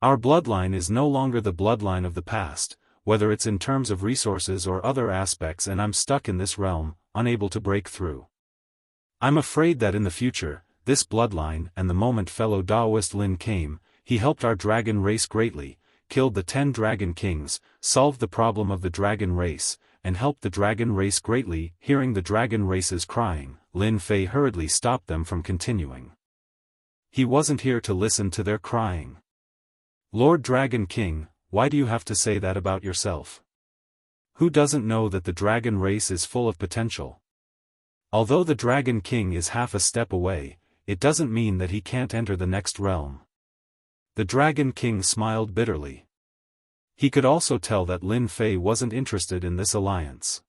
Our bloodline is no longer the bloodline of the past, whether it's in terms of resources or other aspects, and I'm stuck in this realm, unable to break through. I'm afraid that in the future, this bloodline, and the moment fellow Daoist Lin came, he helped our dragon race greatly, killed the 10 Dragon Kings, solved the problem of the dragon race, and helped the dragon race greatly. Hearing the dragon races crying, Lin Fei hurriedly stopped them from continuing. He wasn't here to listen to their crying. Lord Dragon King, why do you have to say that about yourself? Who doesn't know that the dragon race is full of potential? Although the Dragon King is half a step away, it doesn't mean that he can't enter the next realm. The Dragon King smiled bitterly. He could also tell that Lin Fei wasn't interested in this alliance.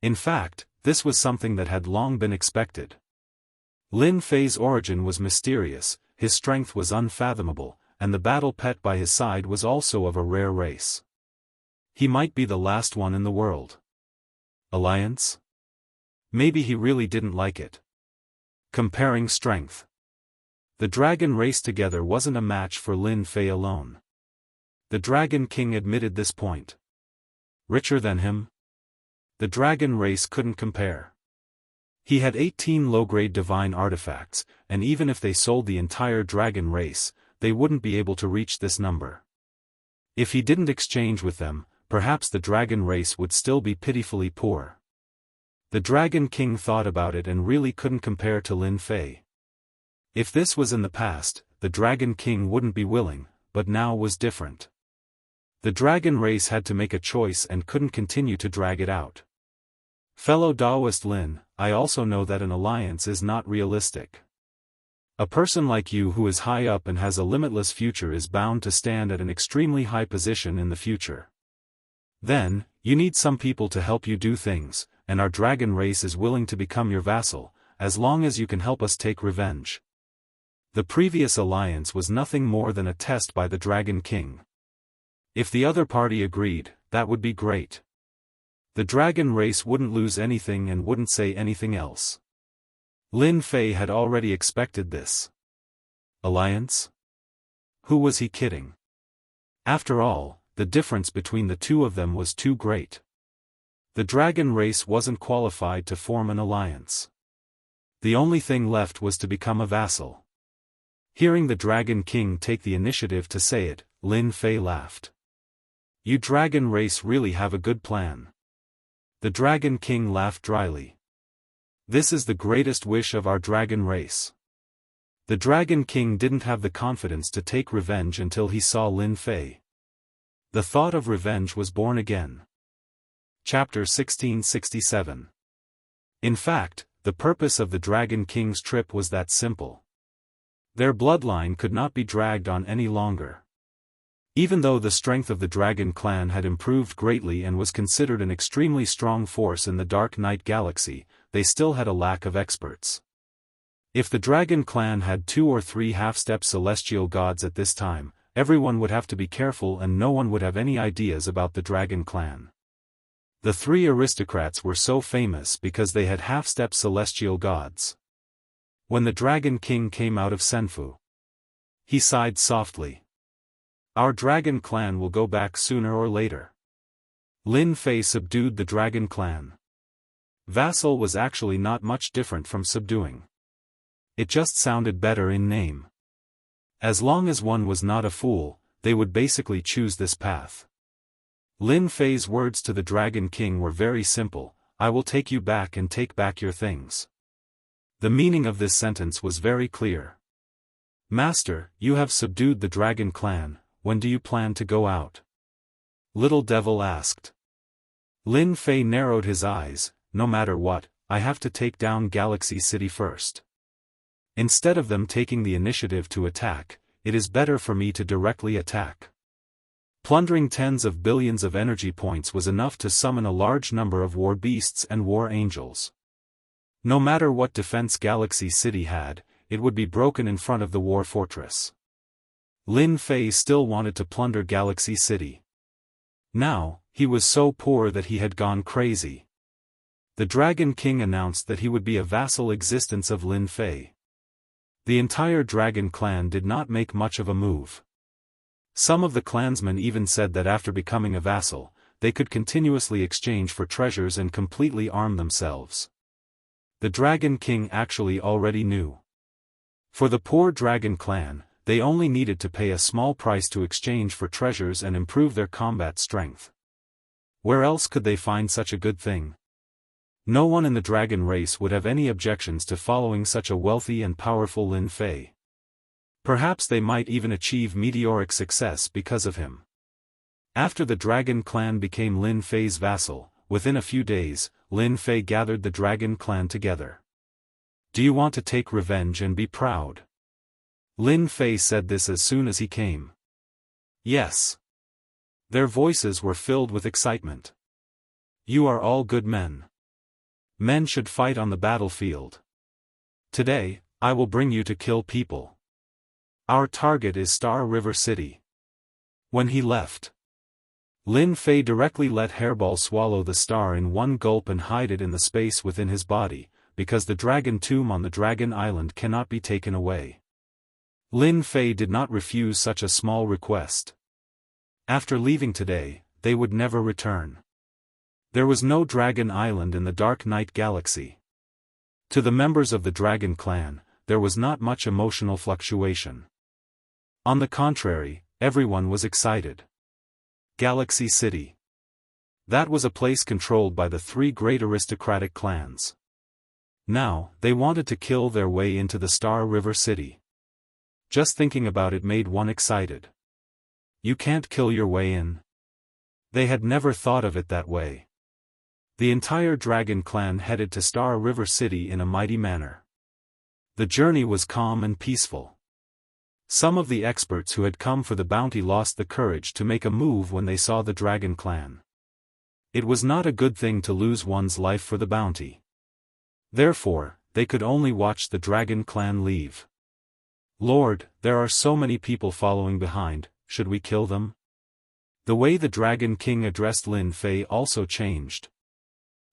In fact, this was something that had long been expected. Lin Fei's origin was mysterious, his strength was unfathomable, and the battle pet by his side was also of a rare race. He might be the last one in the world. Alliance? Maybe he really didn't like it. Comparing strength. The dragon race together wasn't a match for Lin Fei alone. The Dragon King admitted this point. Richer than him? The dragon race couldn't compare. He had 18 low-grade divine artifacts, and even if they sold the entire dragon race, they wouldn't be able to reach this number. If he didn't exchange with them, perhaps the dragon race would still be pitifully poor. The Dragon King thought about it and really couldn't compare to Lin Fei. If this was in the past, the Dragon King wouldn't be willing, but now was different. The dragon race had to make a choice and couldn't continue to drag it out. Fellow Daoist Lin, I also know that an alliance is not realistic. A person like you who is high up and has a limitless future is bound to stand at an extremely high position in the future. Then, you need some people to help you do things, and our dragon race is willing to become your vassal, as long as you can help us take revenge. The previous alliance was nothing more than a test by the Dragon King. If the other party agreed, that would be great. The dragon race wouldn't lose anything and wouldn't say anything else. Lin Fei had already expected this. Alliance? Who was he kidding? After all, the difference between the two of them was too great. The dragon race wasn't qualified to form an alliance. The only thing left was to become a vassal. Hearing the Dragon King take the initiative to say it, Lin Fei laughed. You dragon race really have a good plan. The Dragon King laughed dryly. This is the greatest wish of our dragon race. The Dragon King didn't have the confidence to take revenge until he saw Lin Fei. The thought of revenge was born again. Chapter 1667. In fact, the purpose of the Dragon King's trip was that simple. Their bloodline could not be dragged on any longer. Even though the strength of the Dragon Clan had improved greatly and was considered an extremely strong force in the Dark Knight Galaxy, they still had a lack of experts. If the Dragon Clan had 2 or 3 half-step celestial gods at this time, everyone would have to be careful and no one would have any ideas about the Dragon Clan. The 3 aristocrats were so famous because they had half-step celestial gods. When the Dragon King came out of Senfu, he sighed softly. Our Dragon Clan will go back sooner or later. Lin Fei subdued the Dragon Clan. Vassal was actually not much different from subduing. It just sounded better in name. As long as one was not a fool, they would basically choose this path. Lin Fei's words to the Dragon King were very simple: I will take you back and take back your things. The meaning of this sentence was very clear. Master, you have subdued the Dragon Clan. When do you plan to go out? Little Devil asked. Lin Fei narrowed his eyes. No matter what, I have to take down Galaxy City first. Instead of them taking the initiative to attack, it is better for me to directly attack. Plundering tens of billions of energy points was enough to summon a large number of war beasts and war angels. No matter what defense Galaxy City had, it would be broken in front of the war fortress. Lin Fei still wanted to plunder Galaxy City. Now, he was so poor that he had gone crazy. The Dragon King announced that he would be a vassal existence of Lin Fei. The entire Dragon Clan did not make much of a move. Some of the clansmen even said that after becoming a vassal, they could continuously exchange for treasures and completely arm themselves. The Dragon King actually already knew. For the poor Dragon Clan, they only needed to pay a small price to exchange for treasures and improve their combat strength. Where else could they find such a good thing? No one in the dragon race would have any objections to following such a wealthy and powerful Lin Fei. Perhaps they might even achieve meteoric success because of him. After the Dragon Clan became Lin Fei's vassal, within a few days, Lin Fei gathered the Dragon Clan together. Do you want to take revenge and be proud? Lin Fei said this as soon as he came. Yes. Their voices were filled with excitement. You are all good men. Men should fight on the battlefield. Today, I will bring you to kill people. Our target is Star River City. When he left, Lin Fei directly let Hairball swallow the star in one gulp and hide it in the space within his body, because the dragon tomb on the Dragon Island cannot be taken away. Lin Fei did not refuse such a small request. After leaving today, they would never return. There was no Dragon Island in the Dark Knight Galaxy. To the members of the Dragon Clan, there was not much emotional fluctuation. On the contrary, everyone was excited. Galaxy City. That was a place controlled by the 3 great aristocratic clans. Now, they wanted to kill their way into the Star River City. Just thinking about it made one excited. You can't kill your way in. They had never thought of it that way. The entire Dragon Clan headed to Star River City in a mighty manner. The journey was calm and peaceful. Some of the experts who had come for the bounty lost the courage to make a move when they saw the Dragon Clan. It was not a good thing to lose one's life for the bounty. Therefore, they could only watch the Dragon Clan leave. Lord, there are so many people following behind, should we kill them? The way the Dragon King addressed Lin Fei also changed.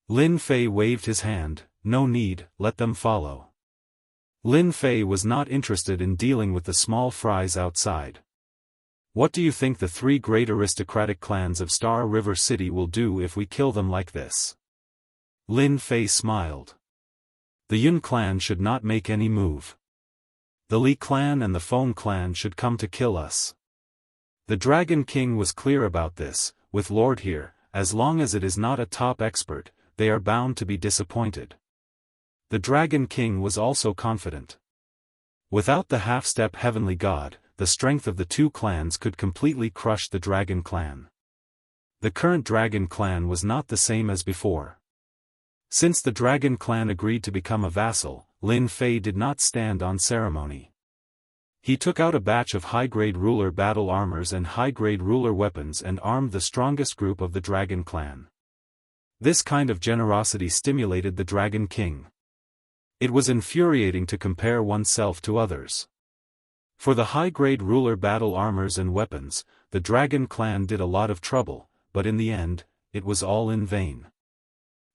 Lin Fei waved his hand, no need, let them follow. Lin Fei was not interested in dealing with the small fries outside. What do you think the 3 great aristocratic clans of Star River City will do if we kill them like this? Lin Fei smiled. The Yun clan should not make any move. The Li clan and the Feng clan should come to kill us. The Dragon King was clear about this, with Lord here, as long as it is not a top expert, they are bound to be disappointed. The Dragon King was also confident. Without the half-step heavenly god, the strength of the 2 clans could completely crush the Dragon Clan. The current Dragon Clan was not the same as before. Since the Dragon Clan agreed to become a vassal, Lin Fei did not stand on ceremony. He took out a batch of high-grade ruler battle armors and high-grade ruler weapons and armed the strongest group of the Dragon Clan. This kind of generosity stimulated the Dragon King. It was infuriating to compare oneself to others. For the high-grade ruler battle armors and weapons, the Dragon Clan did a lot of trouble, but in the end, it was all in vain.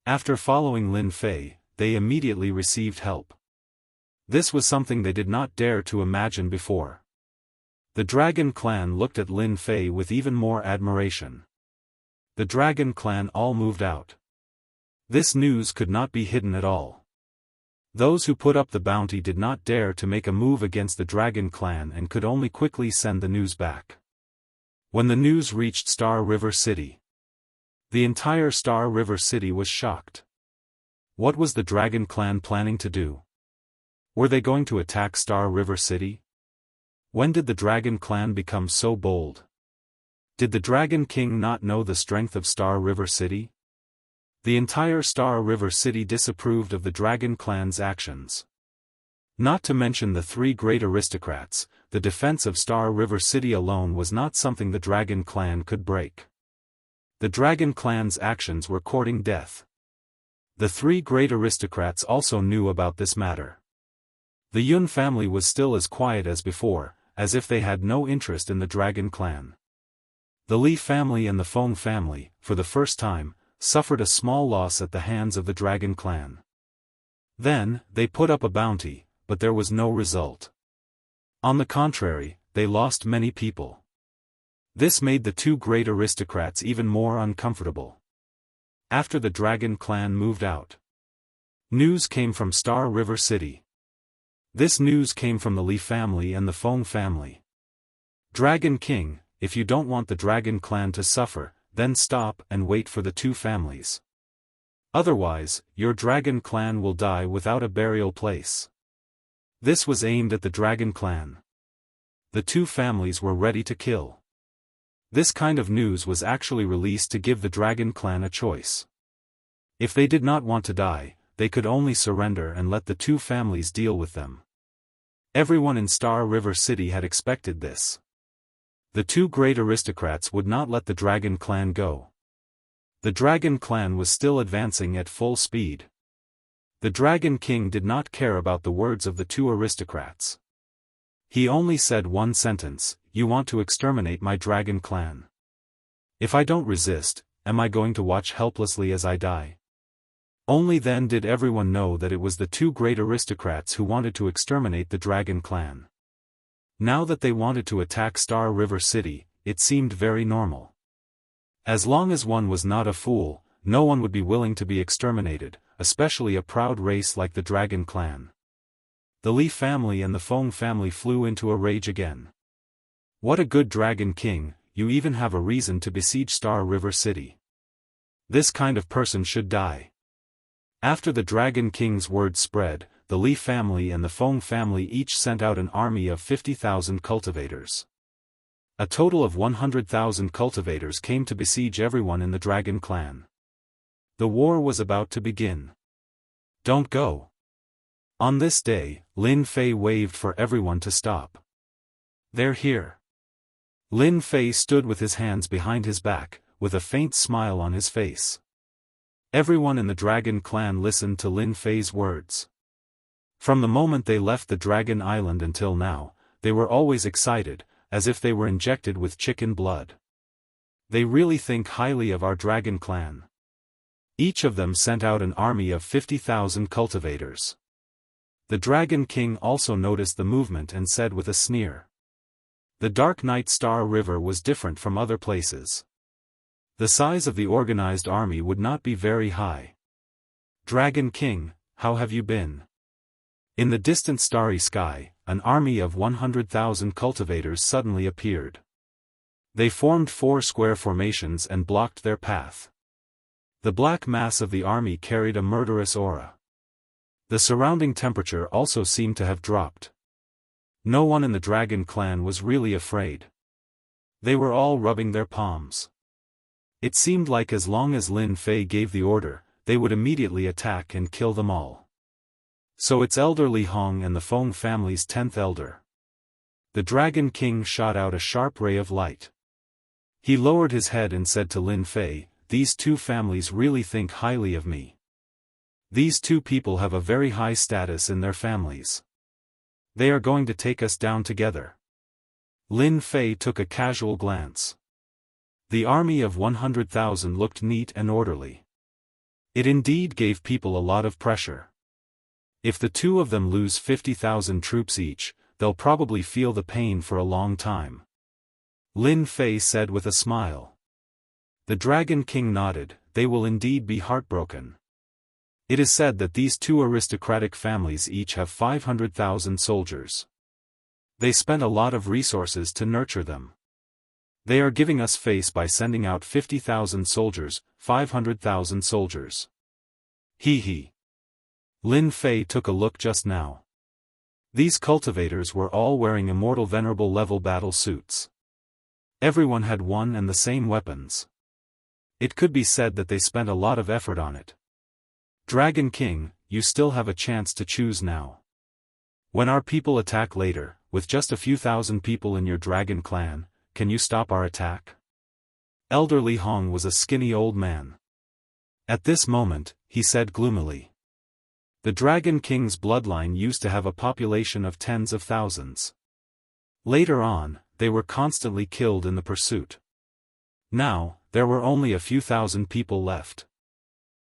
After following Lin Fei, they immediately received help. This was something they did not dare to imagine before. The Dragon Clan looked at Lin Fei with even more admiration. The Dragon Clan all moved out. This news could not be hidden at all. Those who put up the bounty did not dare to make a move against the Dragon Clan and could only quickly send the news back. When the news reached Star River City, the entire Star River City was shocked. What was the Dragon Clan planning to do? Were they going to attack Star River City? When did the Dragon Clan become so bold? Did the Dragon King not know the strength of Star River City? The entire Star River City disapproved of the Dragon Clan's actions. Not to mention the 3 great aristocrats, the defense of Star River City alone was not something the Dragon Clan could break. The Dragon Clan's actions were courting death. The 3 great aristocrats also knew about this matter. The Yun family was still as quiet as before, as if they had no interest in the Dragon Clan. The Li family and the Feng family, for the first time, suffered a small loss at the hands of the Dragon Clan. Then, they put up a bounty, but there was no result. On the contrary, they lost many people. This made the 2 great aristocrats even more uncomfortable. After the Dragon Clan moved out, news came from Star River City. This news came from the Li family and the Feng family. Dragon King, if you don't want the Dragon Clan to suffer, then stop and wait for the 2 families. Otherwise, your Dragon Clan will die without a burial place. This was aimed at the Dragon Clan. The 2 families were ready to kill. This kind of news was actually released to give the Dragon Clan a choice. If they did not want to die, they could only surrender and let the 2 families deal with them. Everyone in Star River City had expected this. The 2 great aristocrats would not let the Dragon Clan go. The Dragon Clan was still advancing at full speed. The Dragon King did not care about the words of the 2 aristocrats. He only said one sentence, "You want to exterminate my Dragon Clan. If I don't resist, am I going to watch helplessly as I die?" Only then did everyone know that it was the 2 great aristocrats who wanted to exterminate the Dragon Clan. Now that they wanted to attack Star River City, it seemed very normal. As long as one was not a fool, no one would be willing to be exterminated, especially a proud race like the Dragon Clan. The Li family and the Feng family flew into a rage again. What a good Dragon King, you even have a reason to besiege Star River City. This kind of person should die. After the Dragon King's word spread, the Li family and the Feng family each sent out an army of 50,000 cultivators. A total of 100,000 cultivators came to besiege everyone in the Dragon Clan. The war was about to begin. Don't go. On this day, Lin Fei waved for everyone to stop. They're here. Lin Fei stood with his hands behind his back, with a faint smile on his face. Everyone in the Dragon Clan listened to Lin Fei's words. From the moment they left the Dragon Island until now, they were always excited, as if they were injected with chicken blood. They really think highly of our Dragon Clan. Each of them sent out an army of 50,000 cultivators. The Dragon King also noticed the movement and said with a sneer. The Dark Night Star River was different from other places. The size of the organized army would not be very high. Dragon King, how have you been? In the distant starry sky, an army of 100,000 cultivators suddenly appeared. They formed 4 square formations and blocked their path. The black mass of the army carried a murderous aura. The surrounding temperature also seemed to have dropped. No one in the Dragon Clan was really afraid. They were all rubbing their palms. It seemed like as long as Lin Fei gave the order, they would immediately attack and kill them all. So it's Elder Li Hong and the Feng family's 10th elder. The Dragon King shot out a sharp ray of light. He lowered his head and said to Lin Fei, "These 2 families really think highly of me. These 2 people have a very high status in their families. They are going to take us down together." Lin Fei took a casual glance. The army of 100,000 looked neat and orderly. It indeed gave people a lot of pressure. If the 2 of them lose 50,000 troops each, they'll probably feel the pain for a long time. Lin Fei said with a smile. The Dragon King nodded, they will indeed be heartbroken. It is said that these 2 aristocratic families each have 500,000 soldiers. They spent a lot of resources to nurture them. They are giving us face by sending out 50,000 soldiers, 500,000 soldiers. Hee. Lin Fei took a look just now. These cultivators were all wearing Immortal Venerable level battle suits. Everyone had one and the same weapons. It could be said that they spent a lot of effort on it. Dragon King, you still have a chance to choose now. When our people attack later, with just a few thousand people in your Dragon Clan, can you stop our attack? Elder Li Hong was a skinny old man. At this moment, he said gloomily. The Dragon King's bloodline used to have a population of tens of thousands. Later on, they were constantly killed in the pursuit. Now, there were only a few thousand people left.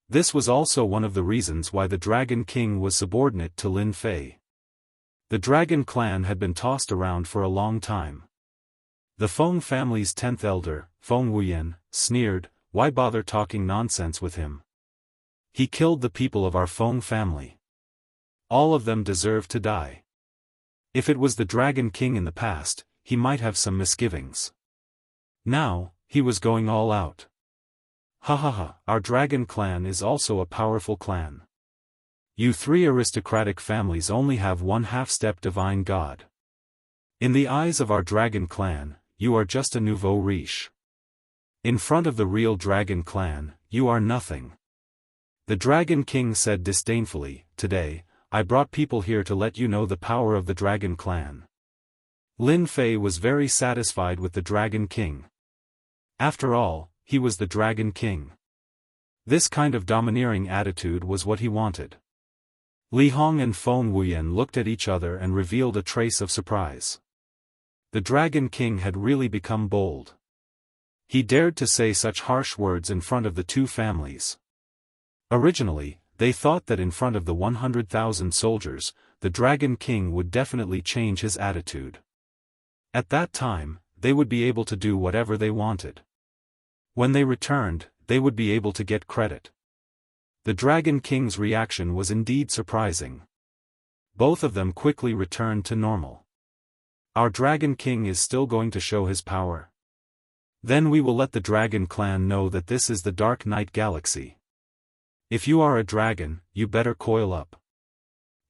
This was also one of the reasons why the Dragon King was subordinate to Lin Fei. The Dragon Clan had been tossed around for a long time. The Feng family's 10th elder, Feng Wuyan, sneered, "Why bother talking nonsense with him? He killed the people of our Feng family. All of them deserve to die." If it was the Dragon King in the past, he might have some misgivings. Now, he was going all out. Ha, our Dragon Clan is also a powerful clan. You 3 aristocratic families only have one half-step divine god. In the eyes of our Dragon Clan, you are just a nouveau riche. In front of the real Dragon Clan, you are nothing. The Dragon King said disdainfully, "Today, I brought people here to let you know the power of the Dragon Clan." Lin Fei was very satisfied with the Dragon King. After all, he was the Dragon King. This kind of domineering attitude was what he wanted. Li Hong and Feng Wuyan looked at each other and revealed a trace of surprise. The Dragon King had really become bold. He dared to say such harsh words in front of the 2 families. Originally, they thought that in front of the 100,000 soldiers, the Dragon King would definitely change his attitude. At that time, they would be able to do whatever they wanted. When they returned, they would be able to get credit. The Dragon King's reaction was indeed surprising. Both of them quickly returned to normal. Our Dragon King is still going to show his power. Then we will let the Dragon Clan know that this is the Dark Knight Galaxy. If you are a dragon, you better coil up.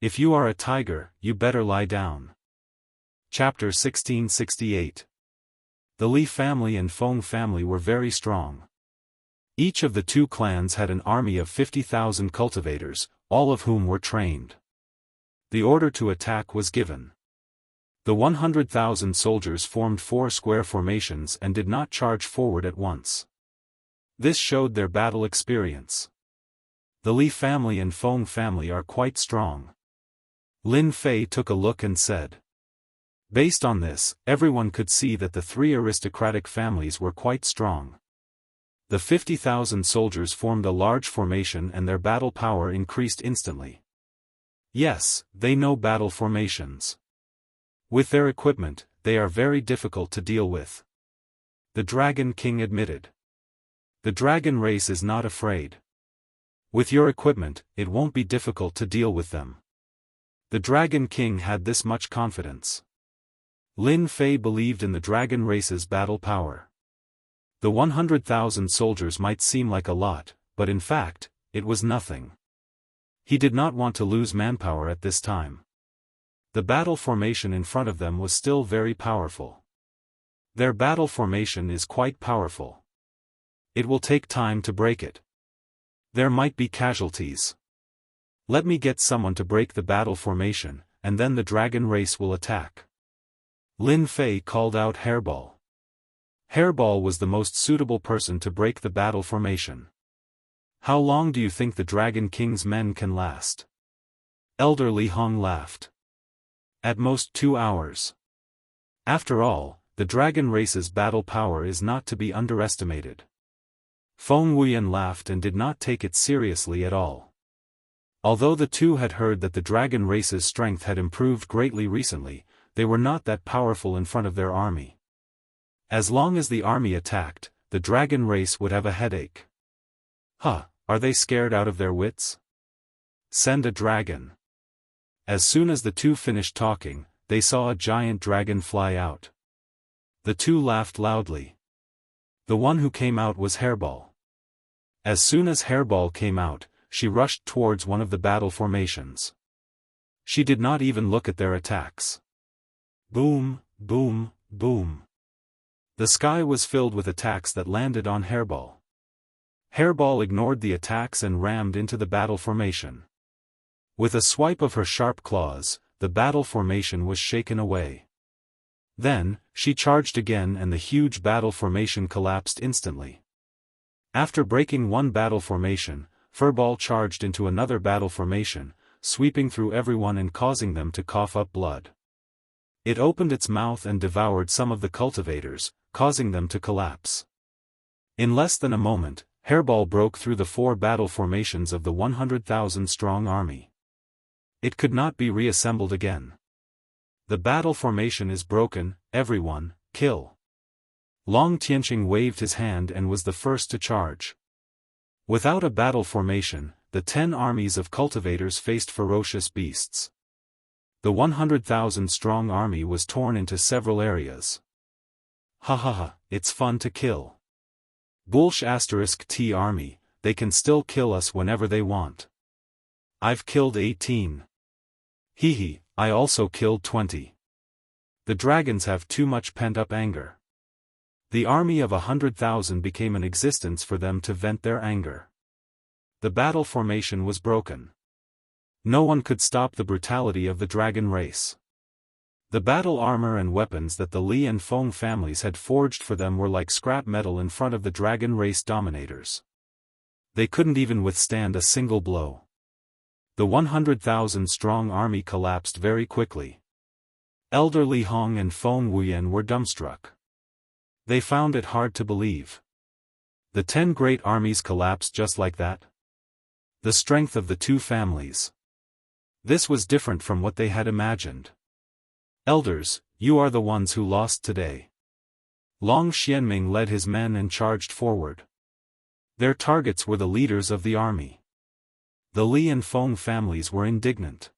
If you are a tiger, you better lie down. Chapter 1668. The Li family and Feng family were very strong. Each of the two clans had an army of 50,000 cultivators, all of whom were trained. The order to attack was given. The 100,000 soldiers formed 4 square formations and did not charge forward at once. This showed their battle experience. The Li family and Feng family are quite strong. Lin Fei took a look and said. Based on this, everyone could see that the 3 aristocratic families were quite strong. The 50,000 soldiers formed a large formation and their battle power increased instantly. Yes, they know battle formations. With their equipment, they are very difficult to deal with. The Dragon King admitted. The dragon race is not afraid. With your equipment, it won't be difficult to deal with them. The Dragon King had this much confidence. Lin Fei believed in the dragon race's battle power. The 100,000 soldiers might seem like a lot, but in fact, it was nothing. He did not want to lose manpower at this time. The battle formation in front of them was still very powerful. Their battle formation is quite powerful. It will take time to break it. There might be casualties. Let me get someone to break the battle formation, and then the dragon race will attack. Lin Fei called out Hairball. Hairball was the most suitable person to break the battle formation. How long do you think the Dragon King's men can last? Elder Li Hong laughed. At most 2 hours. After all, the dragon race's battle power is not to be underestimated. Feng Wuyan laughed and did not take it seriously at all. Although the two had heard that the dragon race's strength had improved greatly recently, they were not that powerful in front of their army. As long as the army attacked, the dragon race would have a headache. Are they scared out of their wits? Send a dragon. As soon as the two finished talking, they saw a giant dragon fly out. The two laughed loudly. The one who came out was Hairball. As soon as Hairball came out, she rushed towards one of the battle formations. She did not even look at their attacks. Boom, boom, boom. The sky was filled with attacks that landed on Hairball. Hairball ignored the attacks and rammed into the battle formation. With a swipe of her sharp claws, the battle formation was shaken away. Then, she charged again and the huge battle formation collapsed instantly. After breaking one battle formation, Furball charged into another battle formation, sweeping through everyone and causing them to cough up blood. It opened its mouth and devoured some of the cultivators, causing them to collapse. In less than a moment, Hairball broke through the 4 battle formations of the 100,000-strong army. It could not be reassembled again. The battle formation is broken, everyone, kill. Long Tianqing waved his hand and was the first to charge. Without a battle formation, the 10 armies of cultivators faced ferocious beasts. The 100,000-strong army was torn into several areas. It's fun to kill. Bullsh *T army, they can still kill us whenever they want. I've killed 18. I also killed 20. The dragons have too much pent-up anger. The army of 100,000 became an existence for them to vent their anger. The battle formation was broken. No one could stop the brutality of the dragon race. The battle armor and weapons that the Li and Feng families had forged for them were like scrap metal in front of the dragon race dominators. They couldn't even withstand a single blow. The 100,000-strong army collapsed very quickly. Elder Li Hong and Feng Wuyan were dumbstruck. They found it hard to believe. The 10 great armies collapsed just like that? The strength of the two families. This was different from what they had imagined. Elders, you are the ones who lost today. Long Xianming led his men and charged forward. Their targets were the leaders of the army. The Li and Feng families were indignant.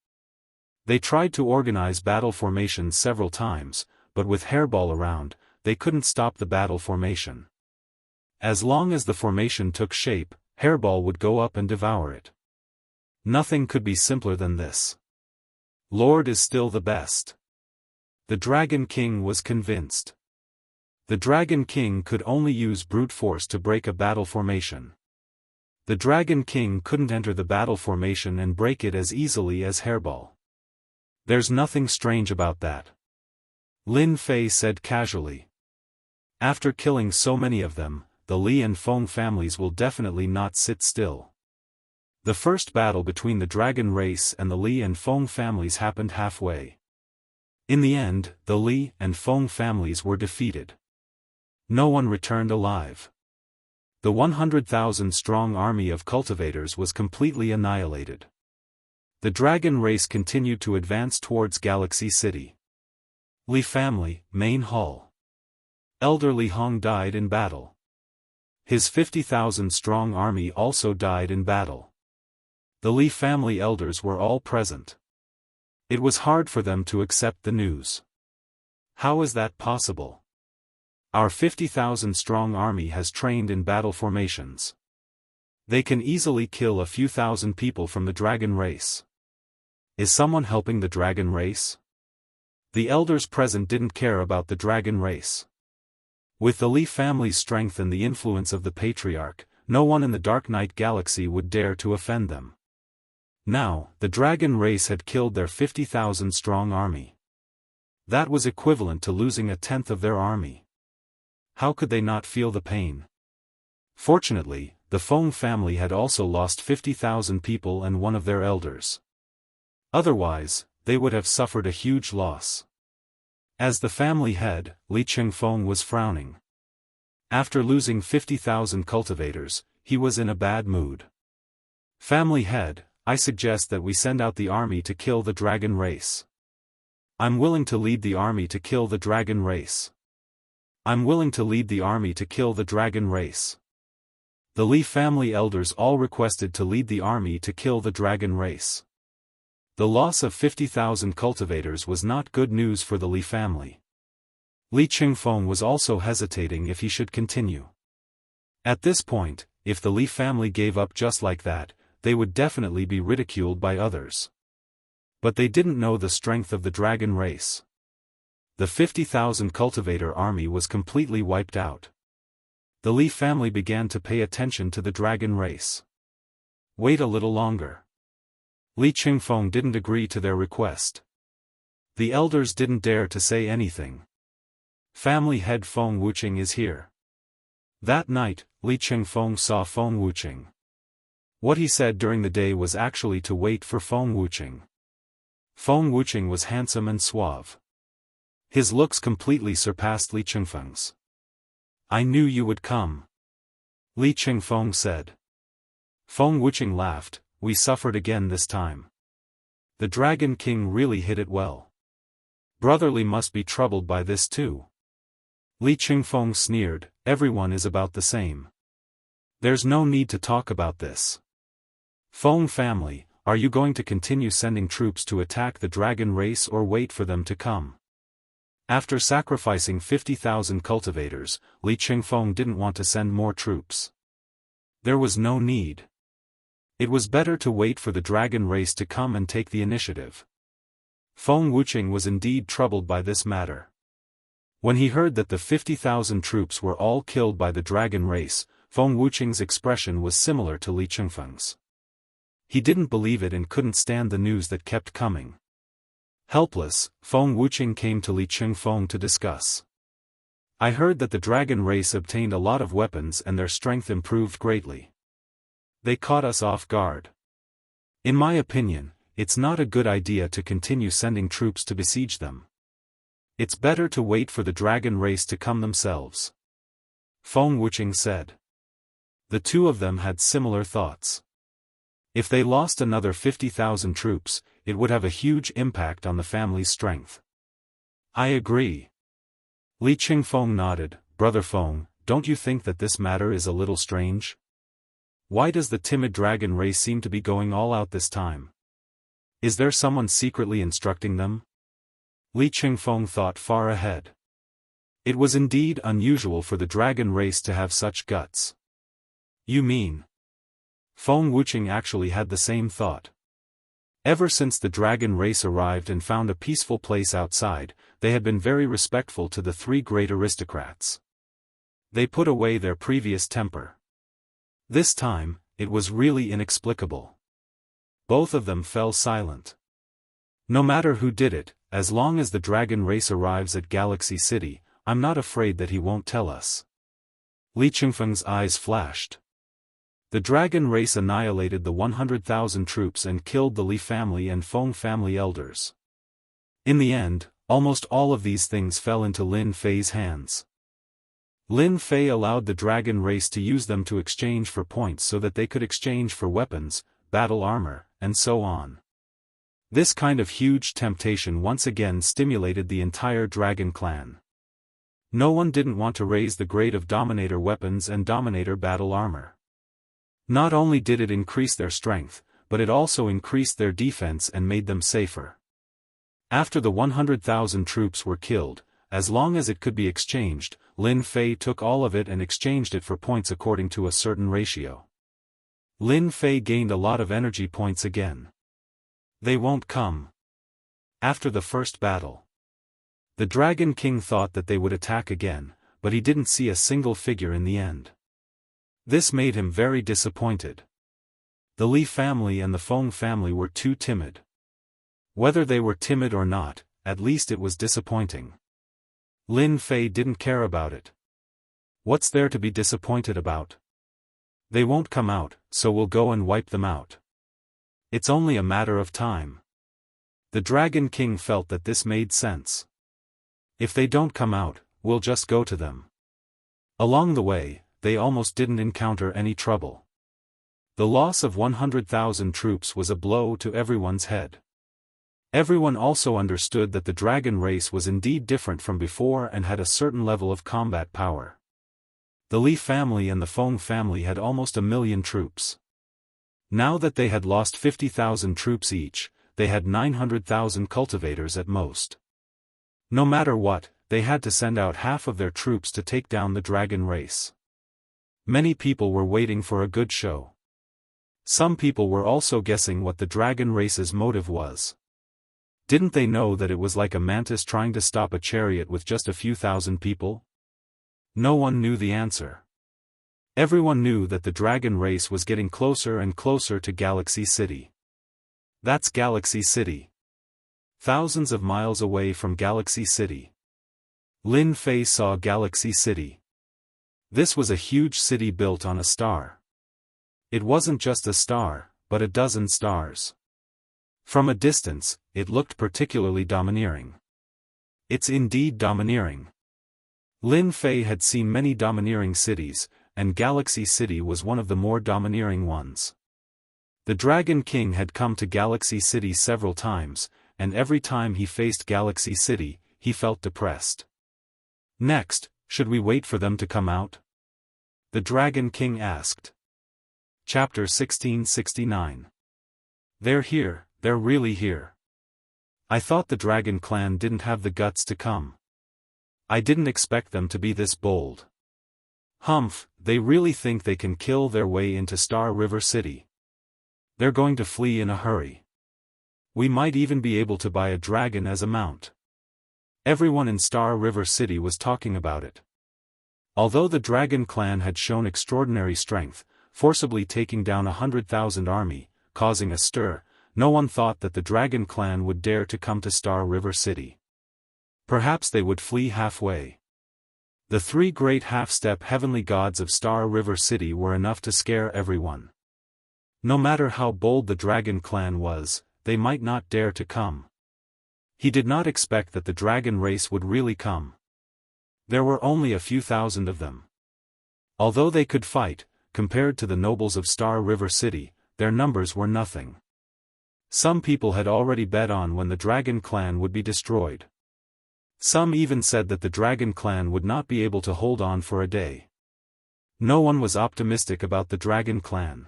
They tried to organize battle formations several times, but with Hairball around, they couldn't stop the battle formation. As long as the formation took shape, Hairball would go up and devour it. Nothing could be simpler than this. Lord is still the best. The Dragon King was convinced. The Dragon King could only use brute force to break a battle formation. The Dragon King couldn't enter the battle formation and break it as easily as Hairball. There's nothing strange about that, Lin Fei said casually. After killing so many of them, the Li and Feng families will definitely not sit still. The first battle between the dragon race and the Li and Feng families happened halfway. In the end, the Li and Feng families were defeated. No one returned alive. The 100,000-strong army of cultivators was completely annihilated. The dragon race continued to advance towards Galaxy City. Li family, main hall. Elder Li Hong died in battle. His 50,000-strong army also died in battle. The Li family elders were all present. It was hard for them to accept the news. How is that possible? Our 50,000-strong army has trained in battle formations. They can easily kill a few thousand people from the dragon race. Is someone helping the dragon race? The elders present didn't care about the dragon race. With the Li family's strength and the influence of the patriarch, no one in the Dark Knight galaxy would dare to offend them. Now, the dragon race had killed their 50,000-strong army. That was equivalent to losing a tenth of their army. How could they not feel the pain? Fortunately, the Feng family had also lost 50,000 people and one of their elders. Otherwise, they would have suffered a huge loss. As the family head, Li Qingfeng was frowning. After losing 50,000 cultivators, he was in a bad mood. Family head, I suggest that we send out the army to kill the dragon race. I'm willing to lead the army to kill the dragon race. I'm willing to lead the army to kill the dragon race. The Li family elders all requested to lead the army to kill the dragon race. The loss of 50,000 cultivators was not good news for the Li family. Li Qingfeng was also hesitating if he should continue. At this point, if the Li family gave up just like that, they would definitely be ridiculed by others. But they didn't know the strength of the dragon race. The 50,000 cultivator army was completely wiped out. The Li family began to pay attention to the dragon race. Wait a little longer. Li Qingfeng didn't agree to their request. The elders didn't dare to say anything. Family head Feng Wuqing is here. That night, Li Qingfeng saw Feng Wuqing. What he said during the day was actually to wait for Feng Wuqing. Feng Wuqing was handsome and suave. His looks completely surpassed Li Qingfeng's. I knew you would come, Li Qingfeng said. Feng Wuqing laughed. We suffered again this time. The Dragon King really hit it well. Brother Li must be troubled by this too. Li Qingfeng sneered, everyone is about the same. There's no need to talk about this. Feng family, are you going to continue sending troops to attack the dragon race or wait for them to come? After sacrificing 50,000 cultivators, Li Qingfeng didn't want to send more troops. There was no need. It was better to wait for the dragon race to come and take the initiative. Feng Wuqing was indeed troubled by this matter. When he heard that the 50,000 troops were all killed by the dragon race, Feng Wuqing's expression was similar to Li Qingfeng's. He didn't believe it and couldn't stand the news that kept coming. Helpless, Feng Wuqing came to Li Qingfeng to discuss. I heard that the dragon race obtained a lot of weapons and their strength improved greatly. They caught us off guard. In my opinion, it's not a good idea to continue sending troops to besiege them. It's better to wait for the dragon race to come themselves. Feng Wuqing said. The two of them had similar thoughts. If they lost another 50,000 troops, it would have a huge impact on the family's strength. I agree. Li Qingfeng nodded. Brother Feng, don't you think that this matter is a little strange? Why does the timid dragon race seem to be going all out this time? Is there someone secretly instructing them? Li Qingfeng thought far ahead. It was indeed unusual for the dragon race to have such guts. You mean? Feng Wuqing actually had the same thought. Ever since the dragon race arrived and found a peaceful place outside, they had been very respectful to the three great aristocrats. They put away their previous temper. This time, it was really inexplicable. Both of them fell silent. No matter who did it, as long as the dragon race arrives at Galaxy City, I'm not afraid that he won't tell us. Li Qingfeng's eyes flashed. The dragon race annihilated the 100,000 troops and killed the Li family and Feng family elders. In the end, almost all of these things fell into Lin Fei's hands. Lin Fei allowed the dragon race to use them to exchange for points so that they could exchange for weapons, battle armor, and so on. This kind of huge temptation once again stimulated the entire dragon clan. No one didn't want to raise the grade of Dominator weapons and Dominator battle armor. Not only did it increase their strength, but it also increased their defense and made them safer. After the 100,000 troops were killed, as long as it could be exchanged, Lin Fei took all of it and exchanged it for points according to a certain ratio. Lin Fei gained a lot of energy points again. They won't come. After the first battle, the Dragon King thought that they would attack again, but he didn't see a single figure in the end. This made him very disappointed. The Li family and the Feng family were too timid. Whether they were timid or not, at least it was disappointing. Lin Fei didn't care about it. What's there to be disappointed about? They won't come out, so we'll go and wipe them out. It's only a matter of time. The Dragon King felt that this made sense. If they don't come out, we'll just go to them. Along the way, they almost didn't encounter any trouble. The loss of 100,000 troops was a blow to everyone's head. Everyone also understood that the dragon race was indeed different from before and had a certain level of combat power. The Li family and the Feng family had almost 1,000,000 troops. Now that they had lost 50,000 troops each, they had 900,000 cultivators at most. No matter what, they had to send out half of their troops to take down the dragon race. Many people were waiting for a good show. Some people were also guessing what the dragon race's motive was. Didn't they know that it was like a mantis trying to stop a chariot with just a few thousand people? No one knew the answer. Everyone knew that the dragon race was getting closer and closer to Galaxy City. That's Galaxy City. Thousands of miles away from Galaxy City. Lin Fei saw Galaxy City. This was a huge city built on a star. It wasn't just a star, but a dozen stars. From a distance, it looked particularly domineering. It's indeed domineering. Lin Fei had seen many domineering cities, and Galaxy City was one of the more domineering ones. The Dragon King had come to Galaxy City several times, and every time he faced Galaxy City, he felt depressed. Next, should we wait for them to come out? The Dragon King asked. Chapter 1669. They're here, they're really here. I thought the Dragon Clan didn't have the guts to come. I didn't expect them to be this bold. Humph, they really think they can kill their way into Star River City. They're going to flee in a hurry. We might even be able to buy a dragon as a mount. Everyone in Star River City was talking about it. Although the Dragon Clan had shown extraordinary strength, forcibly taking down 100,000 army, causing a stir, no one thought that the Dragon Clan would dare to come to Star River City. Perhaps they would flee halfway. The three great half-step heavenly gods of Star River City were enough to scare everyone. No matter how bold the Dragon Clan was, they might not dare to come. He did not expect that the dragon race would really come. There were only a few thousand of them. Although they could fight, compared to the nobles of Star River City, their numbers were nothing. Some people had already bet on when the Dragon Clan would be destroyed. Some even said that the Dragon Clan would not be able to hold on for a day. No one was optimistic about the Dragon Clan.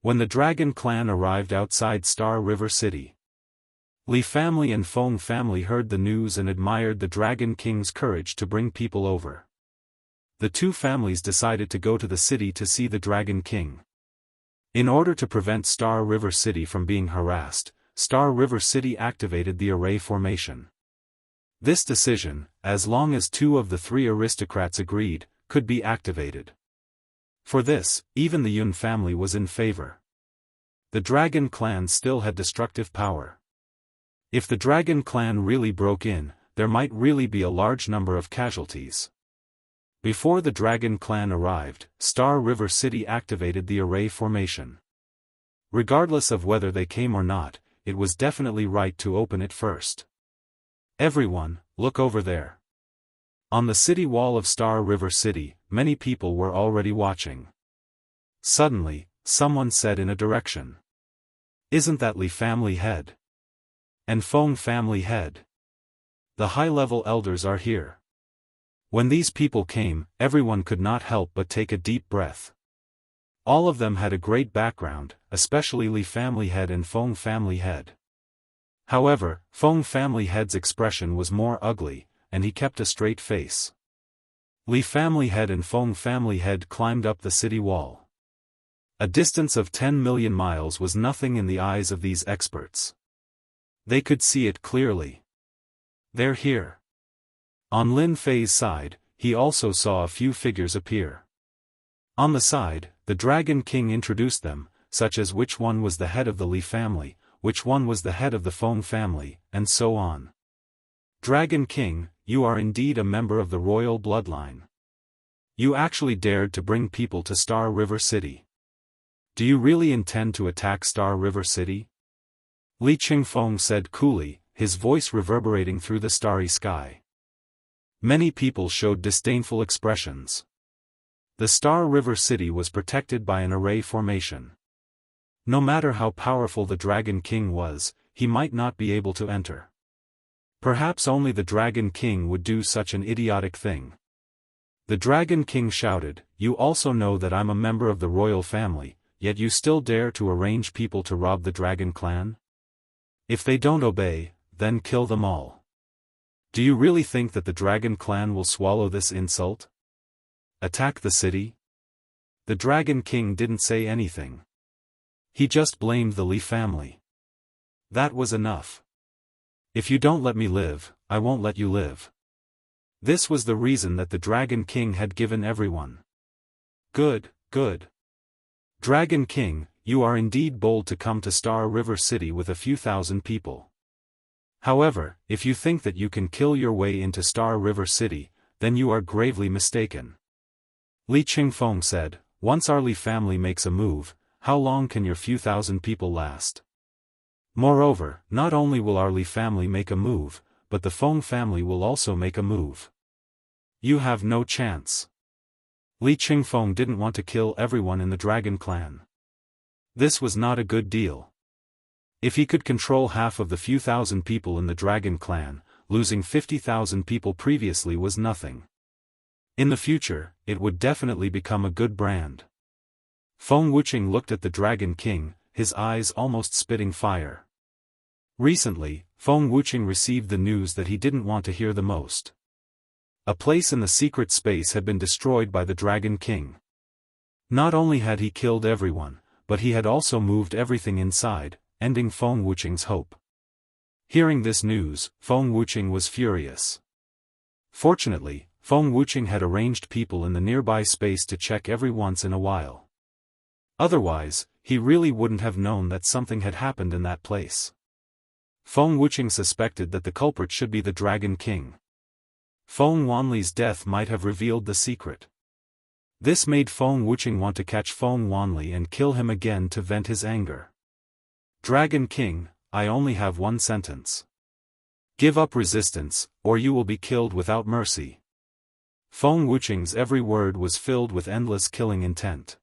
When the Dragon Clan arrived outside Star River City, Li family and Feng family heard the news and admired the Dragon King's courage to bring people over. The two families decided to go to the city to see the Dragon King. In order to prevent Star River City from being harassed, Star River City activated the array formation. This decision, as long as two of the three aristocrats agreed, could be activated. For this, even the Yun family was in favor. The Dragon Clan still had destructive power. If the Dragon Clan really broke in, there might really be a large number of casualties. Before the Dragon Clan arrived, Star River City activated the array formation. Regardless of whether they came or not, it was definitely right to open it first. Everyone, look over there. On the city wall of Star River City, many people were already watching. Suddenly, someone said in a direction. Isn't that Li family head? And Feng family head? The high-level elders are here. When these people came, everyone could not help but take a deep breath. All of them had a great background, especially Li family head and Feng family head. However, Feng family head's expression was more ugly, and he kept a straight face. Li family head and Feng family head climbed up the city wall. A distance of 10 million miles was nothing in the eyes of these experts. They could see it clearly. They're here. On Lin Fei's side, he also saw a few figures appear. On the side, the Dragon King introduced them, such as which one was the head of the Li family, which one was the head of the Feng family, and so on. Dragon King, you are indeed a member of the royal bloodline. You actually dared to bring people to Star River City. Do you really intend to attack Star River City? Li Qingfeng said coolly, his voice reverberating through the starry sky. Many people showed disdainful expressions. The Star River City was protected by an array formation. No matter how powerful the Dragon King was, he might not be able to enter. Perhaps only the Dragon King would do such an idiotic thing. The Dragon King shouted, "You also know that I'm a member of the royal family, yet you still dare to arrange people to rob the Dragon Clan? If they don't obey, then kill them all. Do you really think that the Dragon Clan will swallow this insult? Attack the city?" The Dragon King didn't say anything. He just blamed the Li family. That was enough. If you don't let me live, I won't let you live. This was the reason that the Dragon King had given everyone. Good, good. Dragon King, you are indeed bold to come to Star River City with a few thousand people. However, if you think that you can kill your way into Star River City, then you are gravely mistaken. Li Qingfeng said, once our Li family makes a move, how long can your few thousand people last? Moreover, not only will our Li family make a move, but the Feng family will also make a move. You have no chance. Li Qingfeng didn't want to kill everyone in the Dragon Clan. This was not a good deal. If he could control half of the few thousand people in the Dragon Clan, losing 50,000 people previously was nothing. In the future, it would definitely become a good brand. Feng Wuqing looked at the Dragon King, his eyes almost spitting fire. Recently, Feng Wuqing received the news that he didn't want to hear the most. A place in the secret space had been destroyed by the Dragon King. Not only had he killed everyone, but he had also moved everything inside, ending Feng Wuqing's hope. Hearing this news, Feng Wuqing was furious. Fortunately, Feng Wuqing had arranged people in the nearby space to check every once in a while. Otherwise, he really wouldn't have known that something had happened in that place. Feng Wuqing suspected that the culprit should be the Dragon King. Feng Wanli's death might have revealed the secret. This made Feng Wuqing want to catch Feng Wanli and kill him again to vent his anger. Dragon King, I only have one sentence. Give up resistance, or you will be killed without mercy. Feng Wuqing's every word was filled with endless killing intent.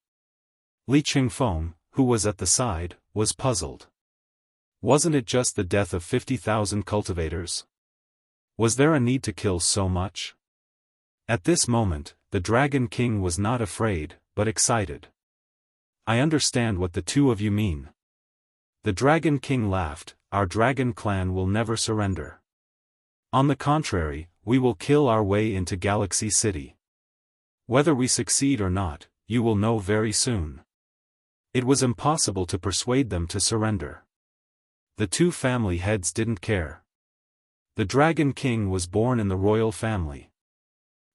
Li Qingfeng, who was at the side, was puzzled. Wasn't it just the death of 50,000 cultivators? Was there a need to kill so much? At this moment, the Dragon King was not afraid, but excited. I understand what the two of you mean. The Dragon King laughed, our dragon clan will never surrender. On the contrary, we will kill our way into Galaxy City. Whether we succeed or not, you will know very soon. It was impossible to persuade them to surrender. The two family heads didn't care. The Dragon King was born in the royal family.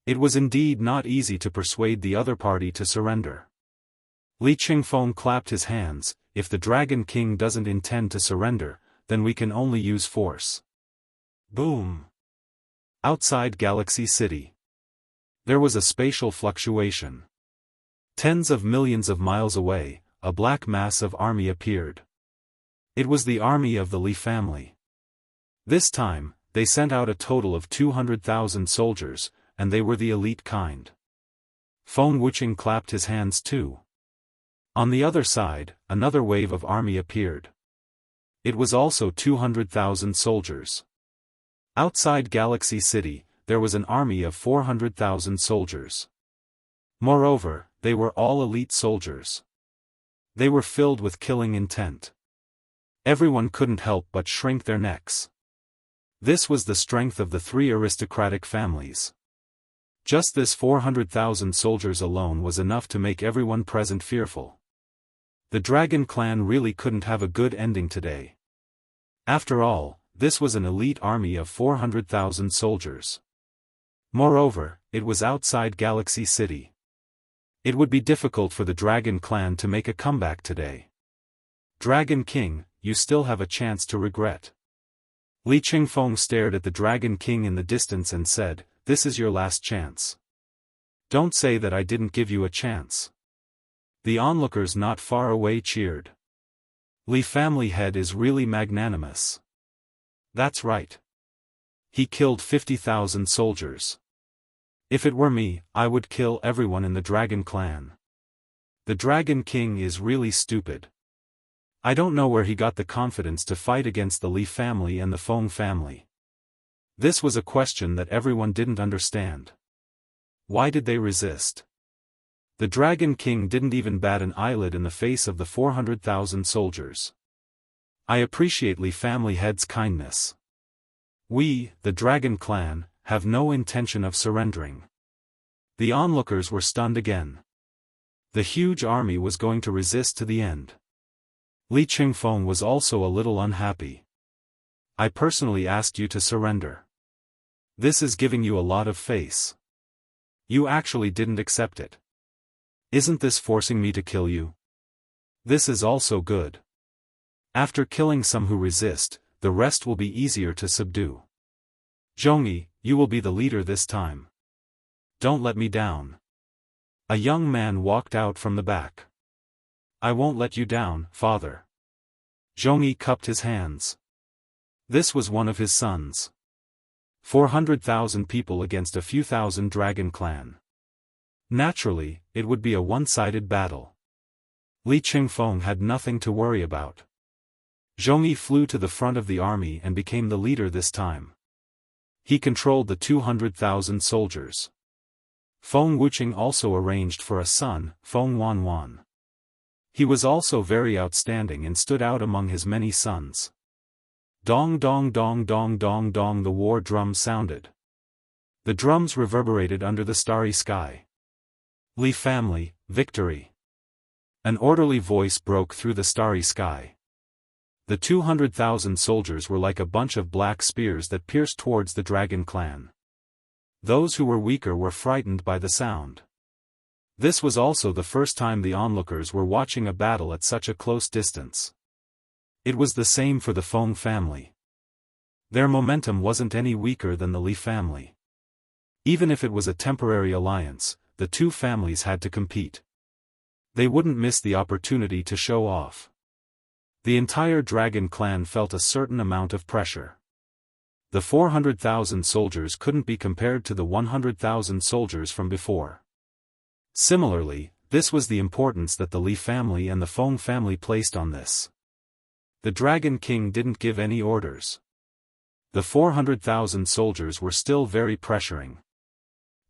It was indeed not easy to persuade the other party to surrender. Li Qingfeng clapped his hands. If the Dragon King doesn't intend to surrender, then we can only use force. Boom! Outside Galaxy City. There was a spatial fluctuation. Tens of millions of miles away, a black mass of army appeared. It was the army of the Li family. This time, they sent out a total of 200,000 soldiers, and they were the elite kind. Feng Wuqing clapped his hands too. On the other side, another wave of army appeared. It was also 200,000 soldiers. Outside Galaxy City, there was an army of 400,000 soldiers. Moreover, they were all elite soldiers. They were filled with killing intent. Everyone couldn't help but shrink their necks. This was the strength of the three aristocratic families. Just this 400,000 soldiers alone was enough to make everyone present fearful. The Dragon Clan really couldn't have a good ending today. After all, this was an elite army of 400,000 soldiers. Moreover, it was outside Galaxy City. It would be difficult for the Dragon Clan to make a comeback today. Dragon King, you still have a chance to regret. Li Qingfeng stared at the Dragon King in the distance and said, "This is your last chance. Don't say that I didn't give you a chance." The onlookers not far away cheered. Li family head is really magnanimous. That's right. He killed 50,000 soldiers. If it were me, I would kill everyone in the Dragon Clan. The Dragon King is really stupid. I don't know where he got the confidence to fight against the Li family and the Feng family. This was a question that everyone didn't understand. Why did they resist? The Dragon King didn't even bat an eyelid in the face of the 400,000 soldiers. I appreciate Li family head's kindness. We, the Dragon Clan, have no intention of surrendering. The onlookers were stunned again. The huge army was going to resist to the end. Li Qingfeng was also a little unhappy. I personally asked you to surrender. This is giving you a lot of face. You actually didn't accept it. Isn't this forcing me to kill you? This is also good. After killing some who resist, the rest will be easier to subdue. Zhongyi, you will be the leader this time. Don't let me down. A young man walked out from the back. I won't let you down, father. Zhongyi cupped his hands. This was one of his sons. 400,000 people against a few thousand Dragon Clan. Naturally, it would be a one-sided battle. Li Qingfeng had nothing to worry about. Zhongyi flew to the front of the army and became the leader this time. He controlled the 200,000 soldiers. Feng Wuqing also arranged for a son, Feng Wanwan. He was also very outstanding and stood out among his many sons. Dong dong dong dong dong dong, the war drum sounded. The drums reverberated under the starry sky. Li family, victory. An orderly voice broke through the starry sky. The 200,000 soldiers were like a bunch of black spears that pierced towards the Dragon Clan. Those who were weaker were frightened by the sound. This was also the first time the onlookers were watching a battle at such a close distance. It was the same for the Feng family. Their momentum wasn't any weaker than the Li family. Even if it was a temporary alliance, the two families had to compete. They wouldn't miss the opportunity to show off. The entire Dragon Clan felt a certain amount of pressure. The 400,000 soldiers couldn't be compared to the 100,000 soldiers from before. Similarly, this was the importance that the Li family and the Feng family placed on this. The Dragon King didn't give any orders. The 400,000 soldiers were still very pressuring.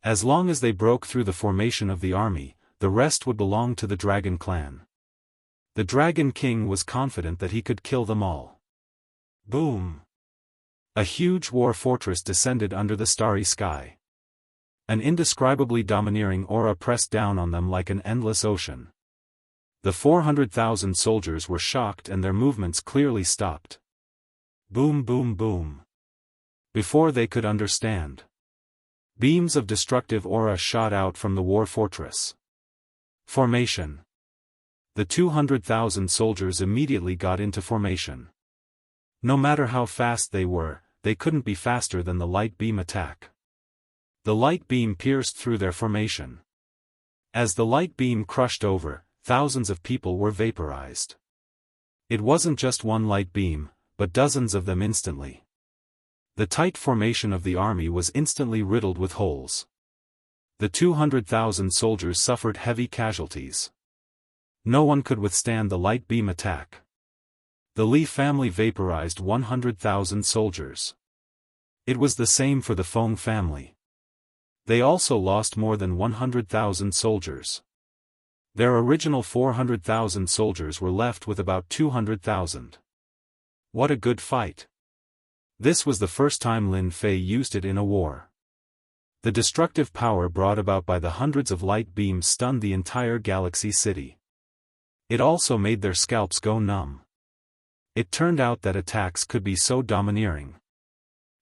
As long as they broke through the formation of the army, the rest would belong to the Dragon Clan. The Dragon King was confident that he could kill them all. Boom! A huge war fortress descended under the starry sky. An indescribably domineering aura pressed down on them like an endless ocean. The 400,000 soldiers were shocked and their movements clearly stopped. Boom, boom, boom. Before they could understand, beams of destructive aura shot out from the war fortress. Formation. The 200,000 soldiers immediately got into formation. No matter how fast they were, they couldn't be faster than the light beam attack. The light beam pierced through their formation. As the light beam crushed over, thousands of people were vaporized. It wasn't just one light beam, but dozens of them instantly. The tight formation of the army was instantly riddled with holes. The 200,000 soldiers suffered heavy casualties. No one could withstand the light beam attack. The Li family vaporized 100,000 soldiers. It was the same for the Feng family. They also lost more than 100,000 soldiers. Their original 400,000 soldiers were left with about 200,000. What a good fight! This was the first time Lin Fei used it in a war. The destructive power brought about by the hundreds of light beams stunned the entire galaxy city. It also made their scalps go numb. It turned out that attacks could be so domineering.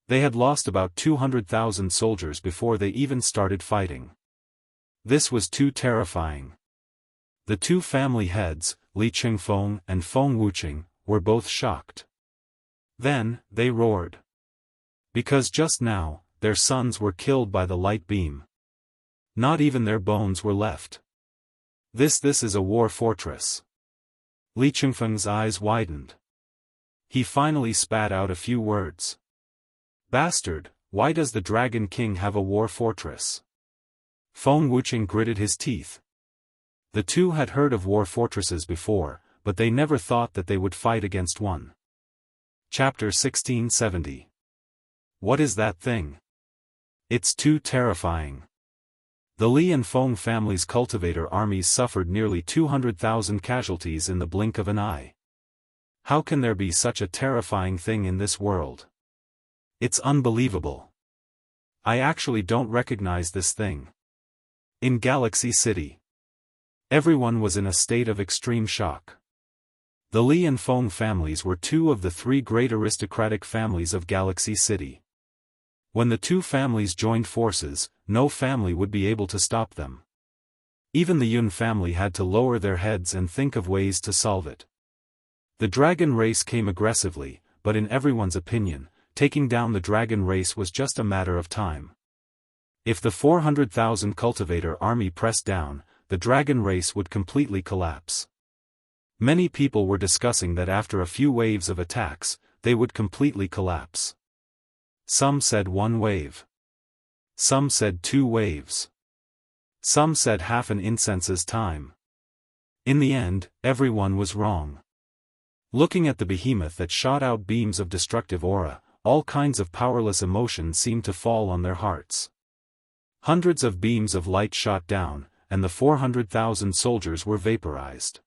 They had lost about 200,000 soldiers before they even started fighting. This was too terrifying. The two family heads, Li Qingfeng and Feng Wuqing, were both shocked. Then, they roared. Because just now, their sons were killed by the light beam. Not even their bones were left. This is a war fortress. Li Qingfeng's eyes widened. He finally spat out a few words. Bastard, why does the Dragon King have a war fortress? Feng Wuqing gritted his teeth. The two had heard of war fortresses before, but they never thought that they would fight against one. Chapter 1670. What is that thing? It's too terrifying. The Li and Feng families' cultivator armies suffered nearly 200,000 casualties in the blink of an eye. How can there be such a terrifying thing in this world? It's unbelievable. I actually don't recognize this thing. In Galaxy City, everyone was in a state of extreme shock. The Li and Feng families were two of the three great aristocratic families of Galaxy City. When the two families joined forces, no family would be able to stop them. Even the Yun family had to lower their heads and think of ways to solve it. The dragon race came aggressively, but in everyone's opinion, taking down the dragon race was just a matter of time. If the 400,000 cultivator army pressed down, the dragon race would completely collapse. Many people were discussing that after a few waves of attacks, they would completely collapse. Some said 1 wave. Some said 2 waves. Some said half an incense's time. In the end, everyone was wrong. Looking at the behemoth that shot out beams of destructive aura, all kinds of powerless emotions seemed to fall on their hearts. Hundreds of beams of light shot down, and the 400,000 soldiers were vaporized.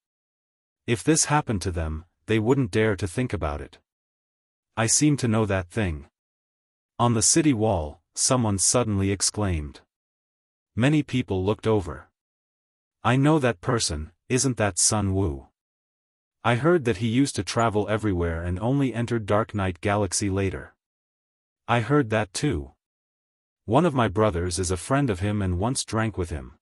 If this happened to them, they wouldn't dare to think about it. I seem to know that thing. On the city wall, someone suddenly exclaimed. Many people looked over. I know that person, isn't that Sun Wu? I heard that he used to travel everywhere and only entered Dark Knight Galaxy later. I heard that too. One of my brothers is a friend of him and once drank with him.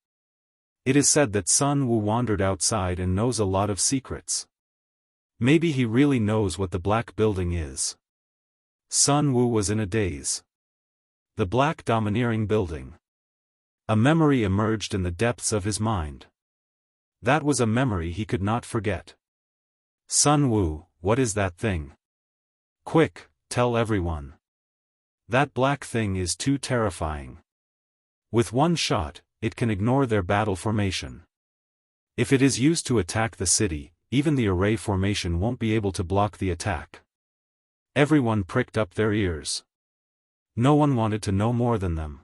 It is said that Sun Wu wandered outside and knows a lot of secrets. Maybe he really knows what the Black Building is. Sun Wu was in a daze. The Black Domineering Building. A memory emerged in the depths of his mind. That was a memory he could not forget. Sun Wu, what is that thing? Quick, tell everyone. That black thing is too terrifying. With one shot, it can ignore their battle formation. If it is used to attack the city, even the array formation won't be able to block the attack. Everyone pricked up their ears. No one wanted to know more than them.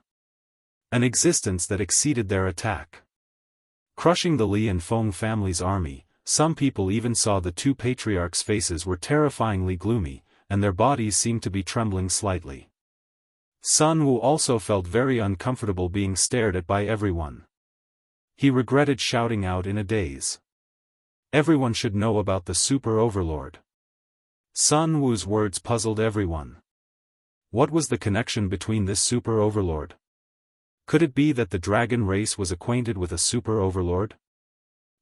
An existence that exceeded their attack. Crushing the Li and Feng family's army, some people even saw the two patriarchs' faces were terrifyingly gloomy, and their bodies seemed to be trembling slightly. Sun Wu also felt very uncomfortable being stared at by everyone. He regretted shouting out in a daze. Everyone should know about the Super Overlord. Sun Wu's words puzzled everyone. What was the connection between this Super Overlord? Could it be that the dragon race was acquainted with a Super Overlord?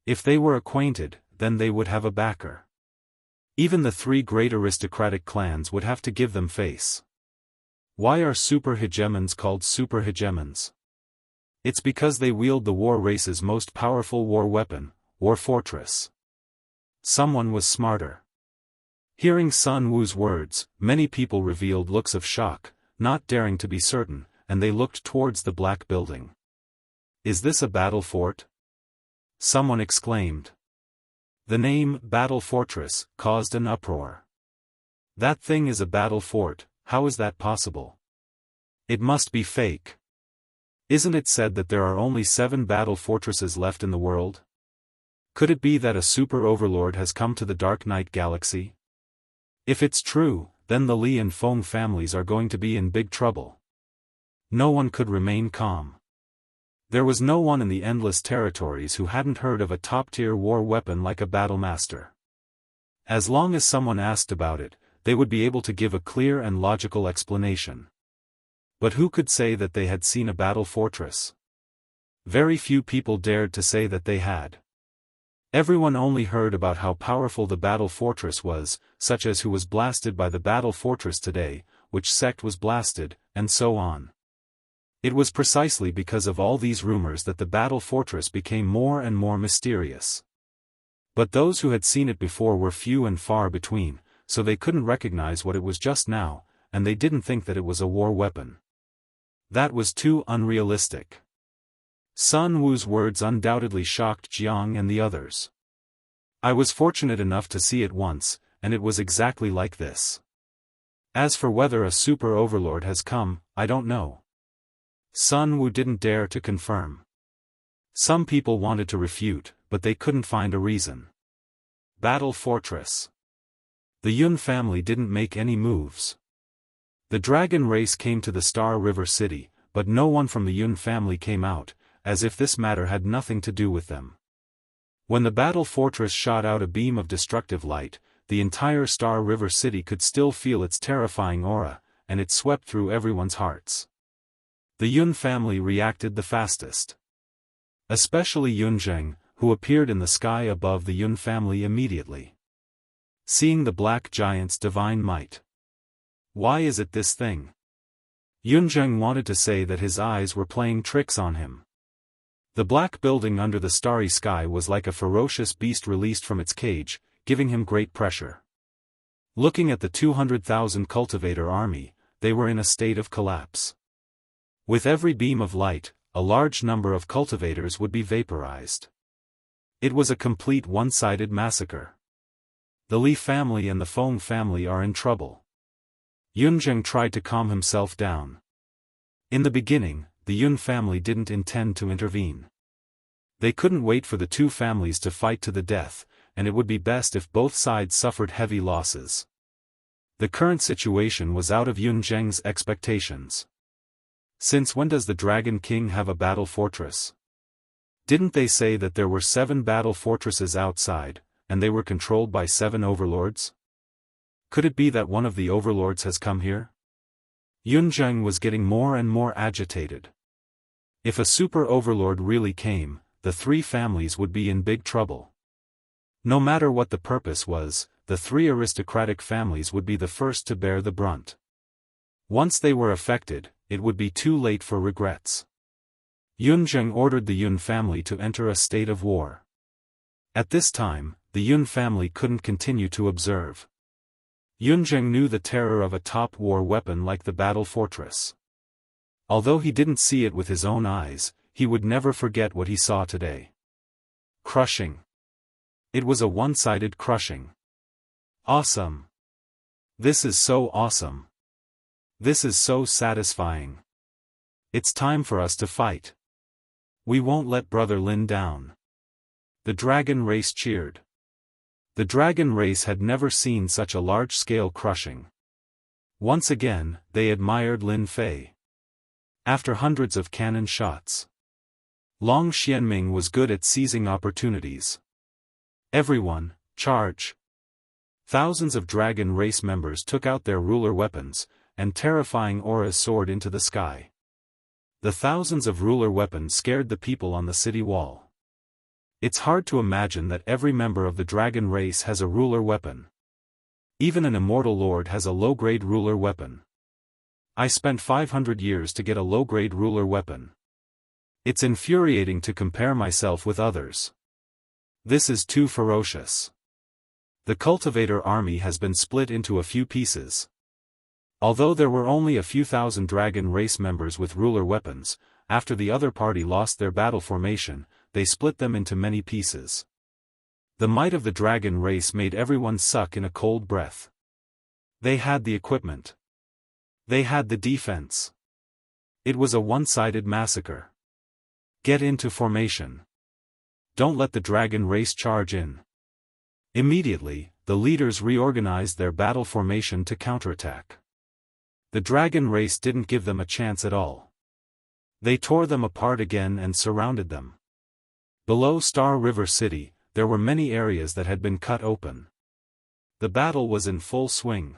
If they were acquainted, then they would have a backer. Even the three great aristocratic clans would have to give them face. Why are super hegemons called super hegemons? It's because they wield the war race's most powerful war weapon, War Fortress. Someone was smarter. Hearing Sun Wu's words, many people revealed looks of shock, not daring to be certain, and they looked towards the black building. Is this a battle fort? Someone exclaimed. The name, Battle Fortress, caused an uproar. That thing is a battle fort, how is that possible? It must be fake. Isn't it said that there are only 7 battle fortresses left in the world? Could it be that a super overlord has come to the Dark Knight Galaxy? If it's true, then the Li and Feng families are going to be in big trouble. No one could remain calm. There was no one in the Endless Territories who hadn't heard of a top-tier war weapon like a Battlemaster. As long as someone asked about it, they would be able to give a clear and logical explanation. But who could say that they had seen a battle fortress? Very few people dared to say that they had. Everyone only heard about how powerful the battle fortress was, such as who was blasted by the battle fortress today, which sect was blasted, and so on. It was precisely because of all these rumors that the battle fortress became more and more mysterious. But those who had seen it before were few and far between, so they couldn't recognize what it was just now, and they didn't think that it was a war weapon. That was too unrealistic. Sun Wu's words undoubtedly shocked Jiang and the others. I was fortunate enough to see it once, and it was exactly like this. As for whether a super overlord has come, I don't know. Sun Wu didn't dare to confirm. Some people wanted to refute, but they couldn't find a reason. Battle Fortress. The Yun family didn't make any moves. The dragon race came to the Star River City, but no one from the Yun family came out, as if this matter had nothing to do with them. When the battle fortress shot out a beam of destructive light, the entire Star River City could still feel its terrifying aura, and it swept through everyone's hearts. The Yun family reacted the fastest. Especially Yunzheng, who appeared in the sky above the Yun family immediately. Seeing the black giant's divine might. Why is it this thing? Yunzheng wanted to say that his eyes were playing tricks on him. The black building under the starry sky was like a ferocious beast released from its cage, giving him great pressure. Looking at the 200,000 cultivator army, they were in a state of collapse. With every beam of light, a large number of cultivators would be vaporized. It was a complete one-sided massacre. The Li family and the Feng family are in trouble. Yunzheng tried to calm himself down. In the beginning, the Yun family didn't intend to intervene. They couldn't wait for the two families to fight to the death, and it would be best if both sides suffered heavy losses. The current situation was out of Yunzheng's expectations. Since when does the Dragon King have a battle fortress? Didn't they say that there were 7 battle fortresses outside, and they were controlled by 7 overlords? Could it be that one of the overlords has come here? Yunzheng was getting more and more agitated. If a super overlord really came, the 3 families would be in big trouble. No matter what the purpose was, the 3 aristocratic families would be the first to bear the brunt. Once they were affected, it would be too late for regrets. Yunzheng ordered the Yun family to enter a state of war. At this time, the Yun family couldn't continue to observe. Yunzheng knew the terror of a top war weapon like the battle fortress. Although he didn't see it with his own eyes, he would never forget what he saw today. Crushing. It was a one-sided crushing. Awesome. This is so awesome. This is so satisfying. It's time for us to fight. We won't let Brother Lin down. The dragon race cheered. The dragon race had never seen such a large-scale crushing. Once again, they admired Lin Fei. After hundreds of cannon shots, Long Xianming was good at seizing opportunities. Everyone, charge! Thousands of dragon race members took out their ruler weapons, and terrifying auras soared into the sky. The thousands of ruler weapons scared the people on the city wall. It's hard to imagine that every member of the dragon race has a ruler weapon. Even an immortal lord has a low-grade ruler weapon. I spent 500 years to get a low-grade ruler weapon. It's infuriating to compare myself with others. This is too ferocious. The cultivator army has been split into a few pieces. Although there were only a few thousand dragon race members with ruler weapons, after the other party lost their battle formation, they split them into many pieces. The might of the dragon race made everyone suck in a cold breath. They had the equipment. They had the defense. It was a one-sided massacre. Get into formation. Don't let the dragon race charge in. Immediately, the leaders reorganized their battle formation to counterattack. The dragon race didn't give them a chance at all. They tore them apart again and surrounded them. Below Star River City, there were many areas that had been cut open. The battle was in full swing.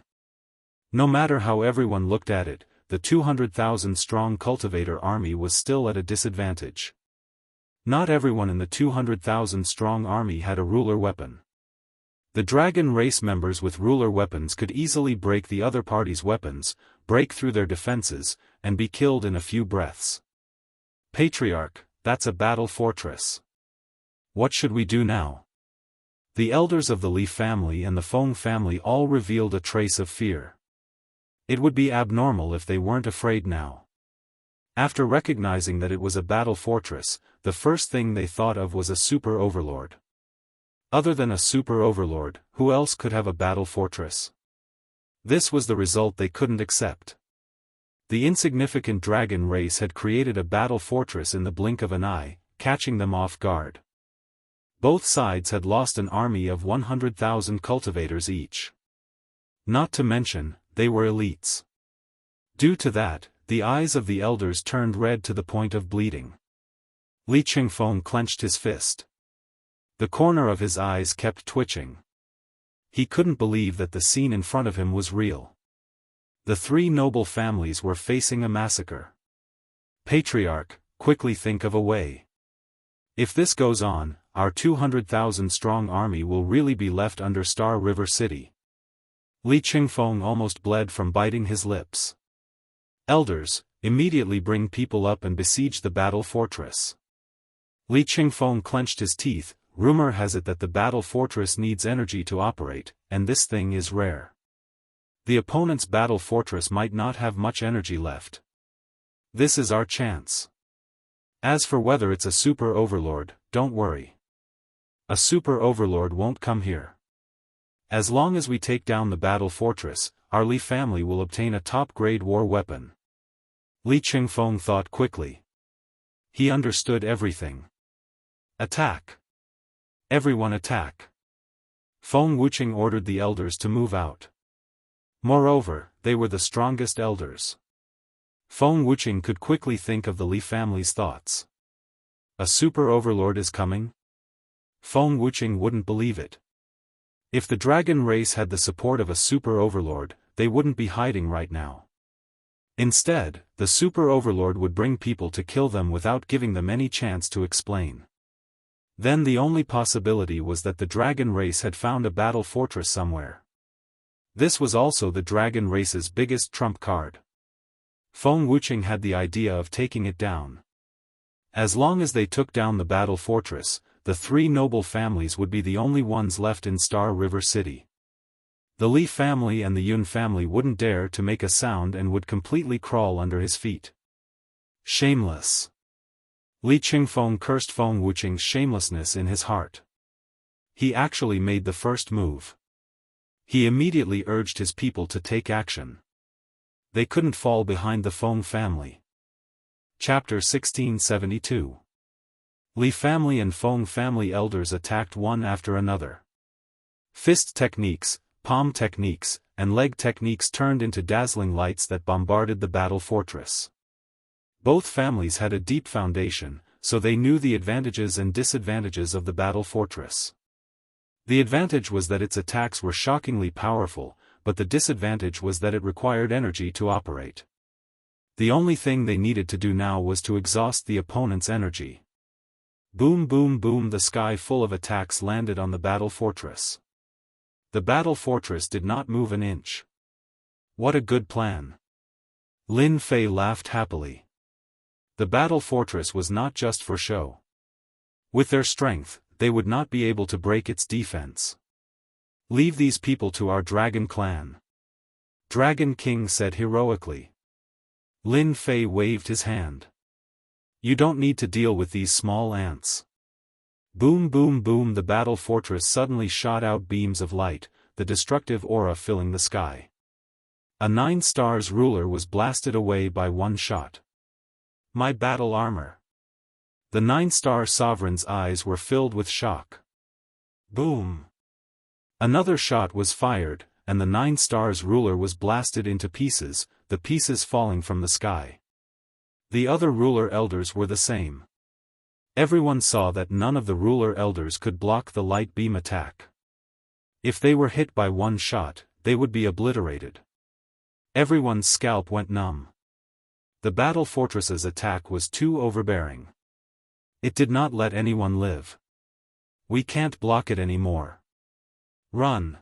No matter how everyone looked at it, the 200,000-strong cultivator army was still at a disadvantage. Not everyone in the 200,000-strong army had a ruler weapon. The dragon race members with ruler weapons could easily break the other party's weapons, break through their defenses, and be killed in a few breaths. Patriarch, that's a battle fortress. What should we do now? The elders of the Li family and the Feng family all revealed a trace of fear. It would be abnormal if they weren't afraid now. After recognizing that it was a battle fortress, the first thing they thought of was a super overlord. Other than a super overlord, who else could have a battle fortress? This was the result they couldn't accept. The insignificant dragon race had created a battle fortress in the blink of an eye, catching them off guard. Both sides had lost an army of 100,000 cultivators each. Not to mention, they were elites. Due to that, the eyes of the elders turned red to the point of bleeding. Li Qingfeng clenched his fist. The corner of his eyes kept twitching. He couldn't believe that the scene in front of him was real. The three noble families were facing a massacre. Patriarch, quickly think of a way. If this goes on, our 200,000-strong army will really be left under Star River City. Li Qingfeng almost bled from biting his lips. Elders, immediately bring people up and besiege the battle fortress. Li Qingfeng clenched his teeth. Rumor has it that the battle fortress needs energy to operate, and this thing is rare. The opponent's battle fortress might not have much energy left. This is our chance. As for whether it's a super overlord, don't worry. A super overlord won't come here. As long as we take down the battle fortress, our Li family will obtain a top-grade war weapon. Li Qingfeng thought quickly. He understood everything. Attack! Everyone attack! Feng Wuqing ordered the elders to move out. Moreover, they were the strongest elders. Feng Wuqing could quickly think of the Li family's thoughts. A super overlord is coming? Feng Wuqing wouldn't believe it. If the dragon race had the support of a super overlord, they wouldn't be hiding right now. Instead, the super overlord would bring people to kill them without giving them any chance to explain. Then the only possibility was that the dragon race had found a battle fortress somewhere. This was also the dragon race's biggest trump card. Feng Wuqing had the idea of taking it down. As long as they took down the battle fortress, the three noble families would be the only ones left in Star River City. The Li family and the Yun family wouldn't dare to make a sound and would completely crawl under his feet. Shameless! Li Qingfeng cursed Feng Wuqing's shamelessness in his heart. He actually made the first move. He immediately urged his people to take action. They couldn't fall behind the Feng family. Chapter 1672. Li family and Feng family elders attacked one after another. Fist techniques, palm techniques, and leg techniques turned into dazzling lights that bombarded the battle fortress. Both families had a deep foundation, so they knew the advantages and disadvantages of the battle fortress. The advantage was that its attacks were shockingly powerful, but the disadvantage was that it required energy to operate. The only thing they needed to do now was to exhaust the opponent's energy. Boom boom boom, the sky full of attacks landed on the battle fortress. The battle fortress did not move an inch. What a good plan. Lin Fei laughed happily. The battle fortress was not just for show. With their strength, they would not be able to break its defense. Leave these people to our dragon clan. Dragon King said heroically. Lin Fei waved his hand. You don't need to deal with these small ants. Boom boom boom, the battle fortress suddenly shot out beams of light, the destructive aura filling the sky. A 9 stars ruler was blasted away by one shot. My battle armor. The 9-star sovereign's eyes were filled with shock. Boom. Another shot was fired, and the 9 stars ruler was blasted into pieces, the pieces falling from the sky. The other ruler elders were the same. Everyone saw that none of the ruler elders could block the light beam attack. If they were hit by one shot, they would be obliterated. Everyone's scalp went numb. The battle fortress's attack was too overbearing. It did not let anyone live. We can't block it anymore. Run.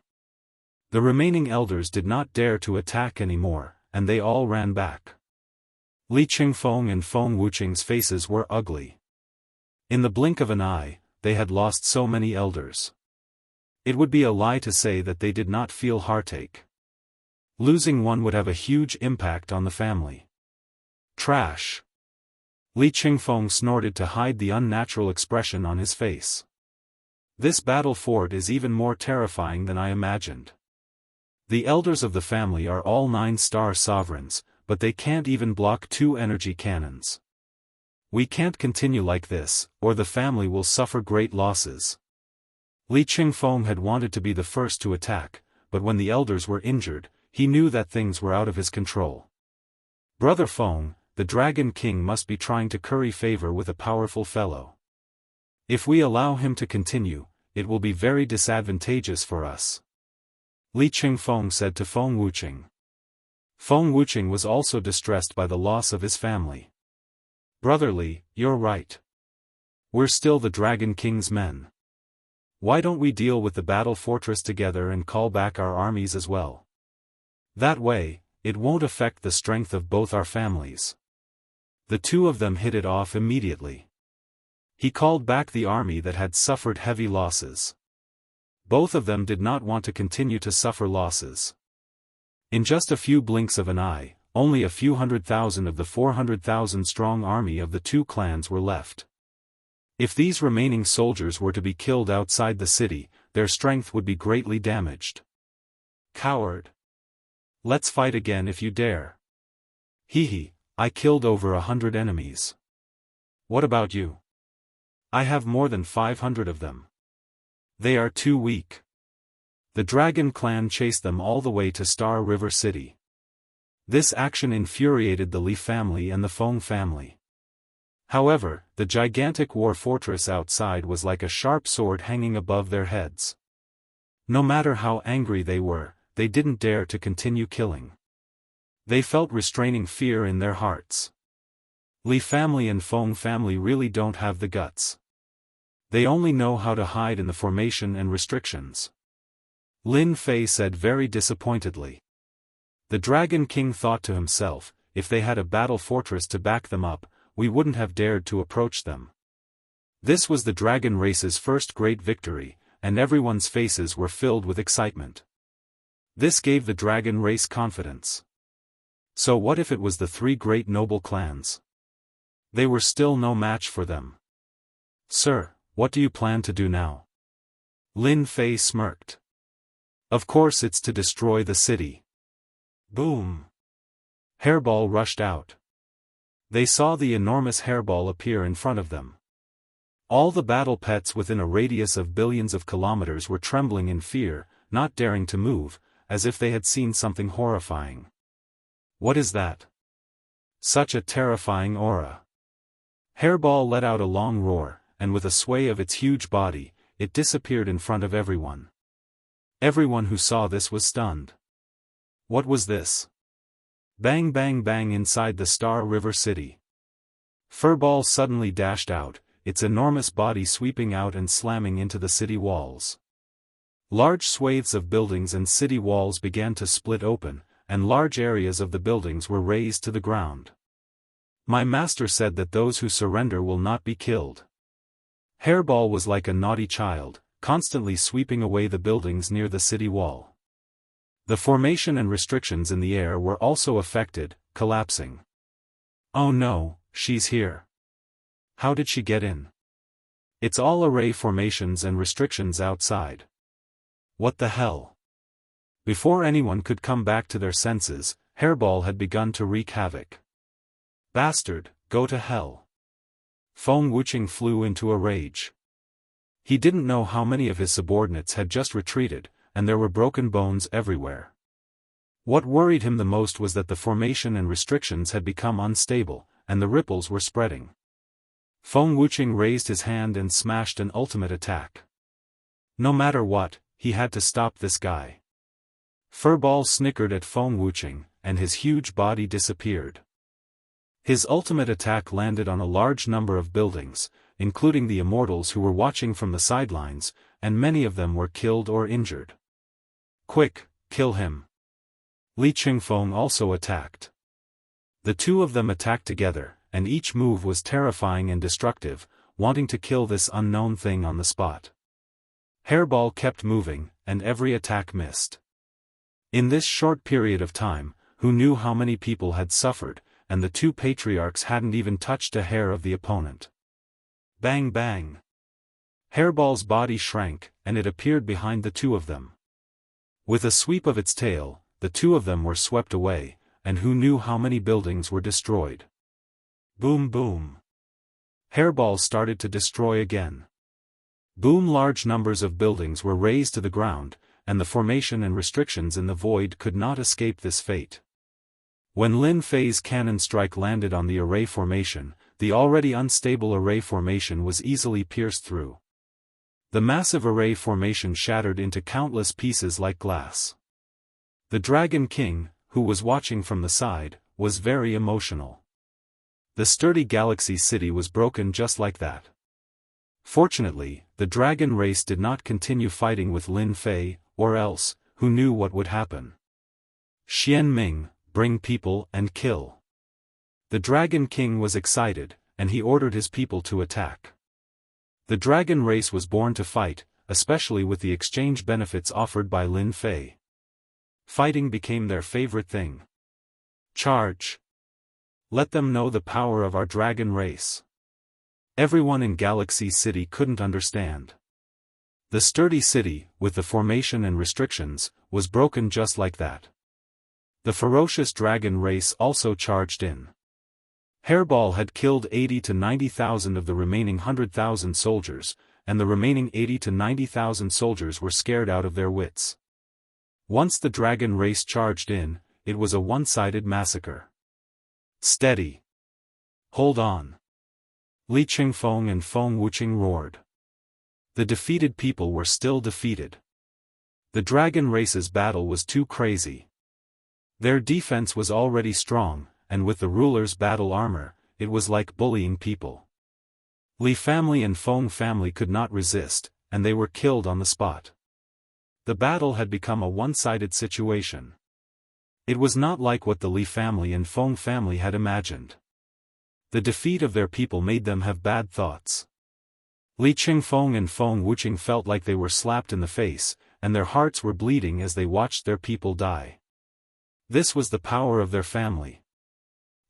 The remaining elders did not dare to attack anymore, and they all ran back. Li Qingfeng and Feng Wuqing's faces were ugly. In the blink of an eye, they had lost so many elders. It would be a lie to say that they did not feel heartache. Losing one would have a huge impact on the family. Trash. Li Qingfeng snorted to hide the unnatural expression on his face. This battle fort is even more terrifying than I imagined. The elders of the family are all 9-star sovereigns, but they can't even block 2 energy cannons. We can't continue like this, or the family will suffer great losses. Li Qingfeng had wanted to be the first to attack, but when the elders were injured, he knew that things were out of his control. Brother Feng, the Dragon King must be trying to curry favor with a powerful fellow. If we allow him to continue, it will be very disadvantageous for us. Li Qingfeng said to Feng Wuqing. Feng Wuqing was also distressed by the loss of his family. Brother Li, you're right. We're still the Dragon King's men. Why don't we deal with the battle fortress together and call back our armies as well? That way, it won't affect the strength of both our families. The two of them hit it off immediately. He called back the army that had suffered heavy losses. Both of them did not want to continue to suffer losses. In just a few blinks of an eye, only a few 100,000 of the 400,000 strong army of the 2 clans were left. If these remaining soldiers were to be killed outside the city, their strength would be greatly damaged. Coward. Let's fight again if you dare. Hee, I killed over 100 enemies. What about you? I have more than 500 of them. They are too weak. The Dragon Clan chased them all the way to Star River City. This action infuriated the Li family and the Feng family. However, the gigantic war fortress outside was like a sharp sword hanging above their heads. No matter how angry they were, they didn't dare to continue killing. They felt restraining fear in their hearts. Li family and Feng family really don't have the guts. They only know how to hide in the formation and restrictions. Lin Fei said very disappointedly. The Dragon King thought to himself, if they had a battle fortress to back them up, we wouldn't have dared to approach them. This was the dragon race's first great victory, and everyone's faces were filled with excitement. This gave the dragon race confidence. So what if it was the 3 great noble clans? They were still no match for them. Sir, what do you plan to do now? Lin Fei smirked. Of course it's to destroy the city. Boom. Hairball rushed out. They saw the enormous hairball appear in front of them. All the battle pets within a radius of billions of kilometers were trembling in fear, not daring to move, as if they had seen something horrifying. What is that? Such a terrifying aura. Hairball let out a long roar, and with a sway of its huge body, it disappeared in front of everyone. Everyone who saw this was stunned. What was this? Bang bang bang inside the Star River City. Furball suddenly dashed out, its enormous body sweeping out and slamming into the city walls. Large swathes of buildings and city walls began to split open, and large areas of the buildings were razed to the ground. My master said that those who surrender will not be killed. Hairball was like a naughty child, constantly sweeping away the buildings near the city wall. The formation and restrictions in the air were also affected, collapsing. Oh no, she's here. How did she get in? It's all array formations and restrictions outside. What the hell? Before anyone could come back to their senses, Hairball had begun to wreak havoc. Bastard, go to hell. Feng Wuqing flew into a rage. He didn't know how many of his subordinates had just retreated, and there were broken bones everywhere. What worried him the most was that the formation and restrictions had become unstable, and the ripples were spreading. Feng Wuqing raised his hand and smashed an ultimate attack. No matter what, he had to stop this guy. Furball snickered at Feng Wuqing, and his huge body disappeared. His ultimate attack landed on a large number of buildings, including the immortals who were watching from the sidelines, and many of them were killed or injured. Quick, kill him. Li Qingfeng also attacked. The two of them attacked together, and each move was terrifying and destructive, wanting to kill this unknown thing on the spot. Hairball kept moving, and every attack missed. In this short period of time, who knew how many people had suffered, and the two patriarchs hadn't even touched a hair of the opponent. Bang bang. Hairball's body shrank, and it appeared behind the two of them. With a sweep of its tail, the two of them were swept away, and who knew how many buildings were destroyed. Boom boom. Hairball started to destroy again. Boom, large numbers of buildings were razed to the ground, and the formation and restrictions in the void could not escape this fate. When Lin Fei's cannon strike landed on the array formation, the already unstable array formation was easily pierced through. The massive array formation shattered into countless pieces like glass. The Dragon King, who was watching from the side, was very emotional. The sturdy galaxy city was broken just like that. Fortunately, the dragon race did not continue fighting with Lin Fei, or else, who knew what would happen. Xian Ming, bring people and kill. The Dragon King was excited, and he ordered his people to attack. The dragon race was born to fight, especially with the exchange benefits offered by Lin Fei. Fighting became their favorite thing. Charge! Let them know the power of our dragon race. Everyone in Galaxy City couldn't understand. The sturdy city, with the formation and restrictions, was broken just like that. The ferocious dragon race also charged in. Hairball had killed 80 to 90,000 of the remaining 100,000 soldiers, and the remaining 80 to 90,000 soldiers were scared out of their wits. Once the dragon race charged in, it was a one-sided massacre. Steady. Hold on. Li Qingfeng and Feng Wuqing roared. The defeated people were still defeated. The dragon race's battle was too crazy. Their defense was already strong, and with the ruler's battle armor, it was like bullying people. Li family and Feng family could not resist, and they were killed on the spot. The battle had become a one-sided situation. It was not like what the Li family and Feng family had imagined. The defeat of their people made them have bad thoughts. Li Qingfeng and Feng Wuqing felt like they were slapped in the face, and their hearts were bleeding as they watched their people die. This was the power of their family.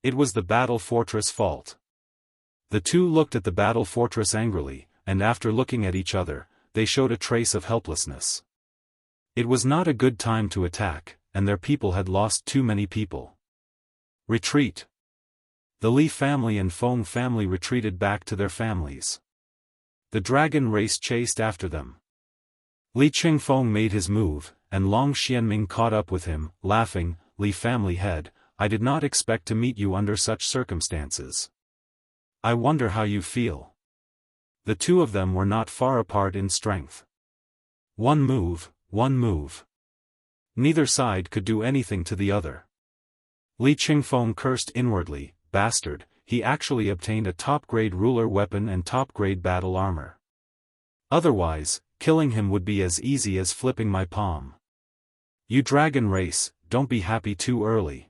It was the battle fortress fault. The two looked at the battle fortress angrily, and after looking at each other, they showed a trace of helplessness. It was not a good time to attack, and their people had lost too many people. Retreat. The Li family and Feng family retreated back to their families. The dragon race chased after them. Li Qingfeng made his move, and Long Xianming caught up with him, laughing. Li family head, I did not expect to meet you under such circumstances. I wonder how you feel. The two of them were not far apart in strength. One move, one move. Neither side could do anything to the other. Li Qingfeng cursed inwardly, bastard, he actually obtained a top-grade ruler weapon and top-grade battle armor. Otherwise, killing him would be as easy as flipping my palm. You dragon race, don't be happy too early.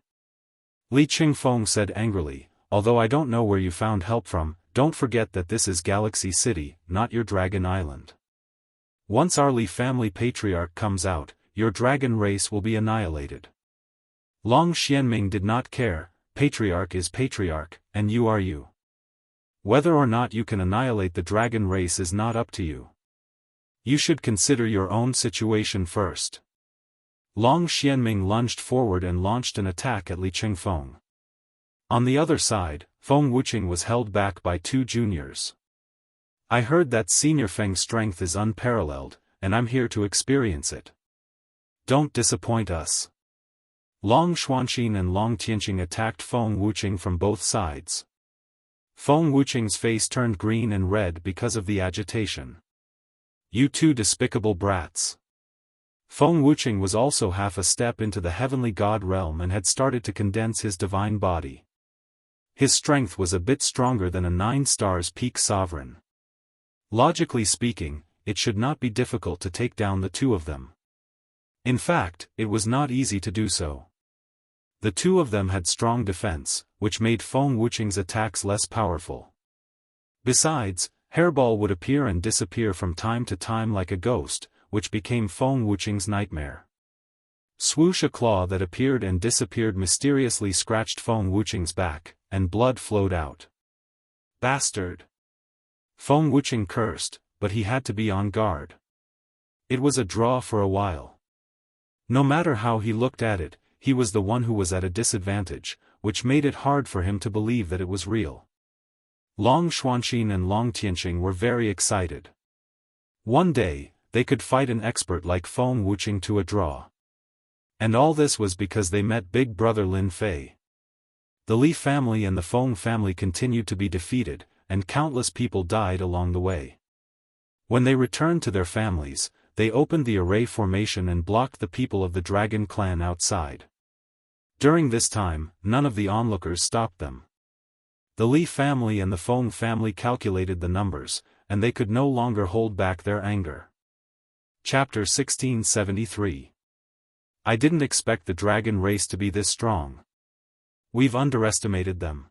Li Qingfeng said angrily, although I don't know where you found help from, don't forget that this is Galaxy City, not your dragon island. Once our Li family patriarch comes out, your dragon race will be annihilated. Long Xianming did not care, patriarch is patriarch, and you are you. Whether or not you can annihilate the dragon race is not up to you. You should consider your own situation first. Long Xianming lunged forward and launched an attack at Li Qingfeng. On the other side, Feng Wuqing was held back by two juniors. I heard that Senior Feng's strength is unparalleled, and I'm here to experience it. Don't disappoint us. Long Xuanxin and Long Tianqing attacked Feng Wuqing from both sides. Feng Wuqing's face turned green and red because of the agitation. You two despicable brats. Feng Wuqing was also half a step into the heavenly god realm and had started to condense his divine body. His strength was a bit stronger than a 9 stars peak sovereign. Logically speaking, it should not be difficult to take down the two of them. In fact, it was not easy to do so. The two of them had strong defense, which made Feng Wuqing's attacks less powerful. Besides, Hairball would appear and disappear from time to time like a ghost, which became Feng Wuqing's nightmare. Swoosh, a claw that appeared and disappeared mysteriously scratched Feng Wuqing's back, and blood flowed out. Bastard! Feng Wuqing cursed, but he had to be on guard. It was a draw for a while. No matter how he looked at it, he was the one who was at a disadvantage, which made it hard for him to believe that it was real. Long Xuanxin and Long Tianqing were very excited. One day, they could fight an expert like Feng Wuqing to a draw. And all this was because they met Big Brother Lin Fei. The Li family and the Feng family continued to be defeated, and countless people died along the way. When they returned to their families, they opened the array formation and blocked the people of the Dragon clan outside. During this time, none of the onlookers stopped them. The Li family and the Feng family calculated the numbers, and they could no longer hold back their anger. Chapter 1673. I didn't expect the dragon race to be this strong. We've underestimated them.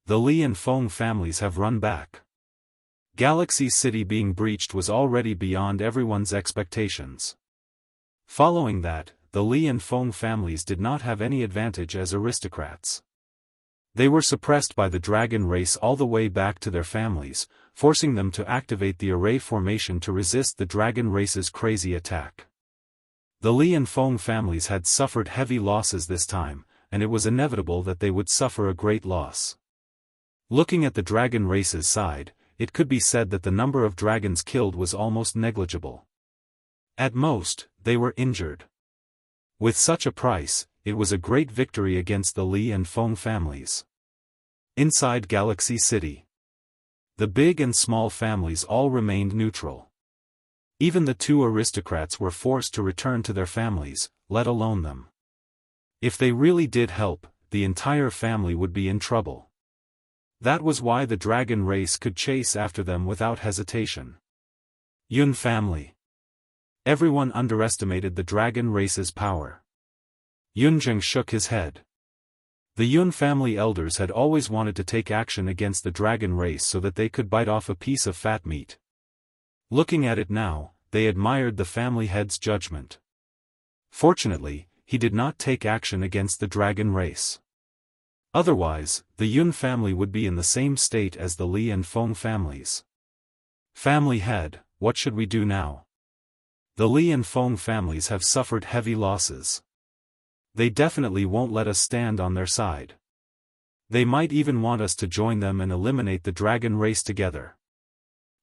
The Li and Feng families have run back. Galaxy City being breached was already beyond everyone's expectations. Following that, the Li and Feng families did not have any advantage as aristocrats. They were suppressed by the dragon race all the way back to their families, forcing them to activate the array formation to resist the dragon race's crazy attack. The Li and Feng families had suffered heavy losses this time, and it was inevitable that they would suffer a great loss. Looking at the dragon race's side, it could be said that the number of dragons killed was almost negligible. At most, they were injured. With such a price, it was a great victory against the Li and Feng families. Inside Galaxy City, the big and small families all remained neutral. Even the two aristocrats were forced to return to their families, let alone them. If they really did help, the entire family would be in trouble. That was why the dragon race could chase after them without hesitation. Yun family. Everyone underestimated the dragon race's power. Yunzheng shook his head. The Yun family elders had always wanted to take action against the dragon race so that they could bite off a piece of fat meat. Looking at it now, they admired the family head's judgment. Fortunately, he did not take action against the dragon race. Otherwise, the Yun family would be in the same state as the Li and Feng families. Family head, what should we do now? The Li and Feng families have suffered heavy losses. They definitely won't let us stand on their side. They might even want us to join them and eliminate the dragon race together.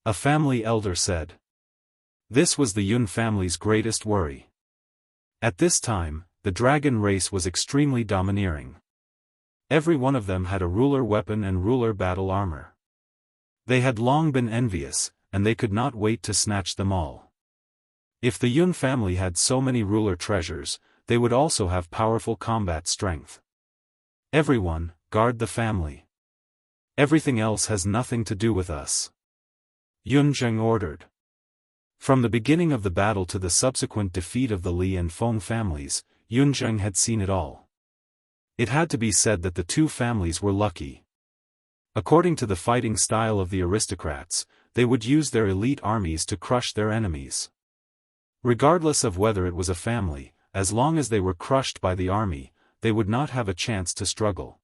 A family elder said. This was the Yun family's greatest worry. At this time, the dragon race was extremely domineering. Every one of them had a ruler weapon and ruler battle armor. They had long been envious, and they could not wait to snatch them all. If the Yun family had so many ruler treasures, they would also have powerful combat strength. Everyone, guard the family. Everything else has nothing to do with us. Yunzheng ordered. From the beginning of the battle to the subsequent defeat of the Li and Feng families, Yunzheng had seen it all. It had to be said that the two families were lucky. According to the fighting style of the aristocrats, they would use their elite armies to crush their enemies. Regardless of whether it was a family, as long as they were crushed by the army, they would not have a chance to struggle.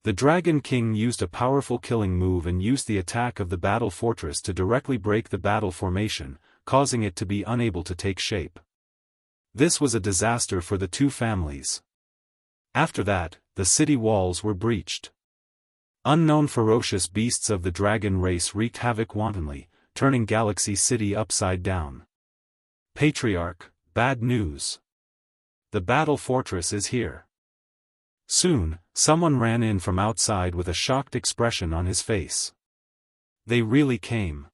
The Dragon King used a powerful killing move and used the attack of the battle fortress to directly break the battle formation, causing it to be unable to take shape. This was a disaster for the two families. After that, the city walls were breached. Unknown ferocious beasts of the dragon race wreaked havoc wantonly, turning Galaxy City upside down. Patriarch, bad news. The battle fortress is here. Soon, someone ran in from outside with a shocked expression on his face. They really came.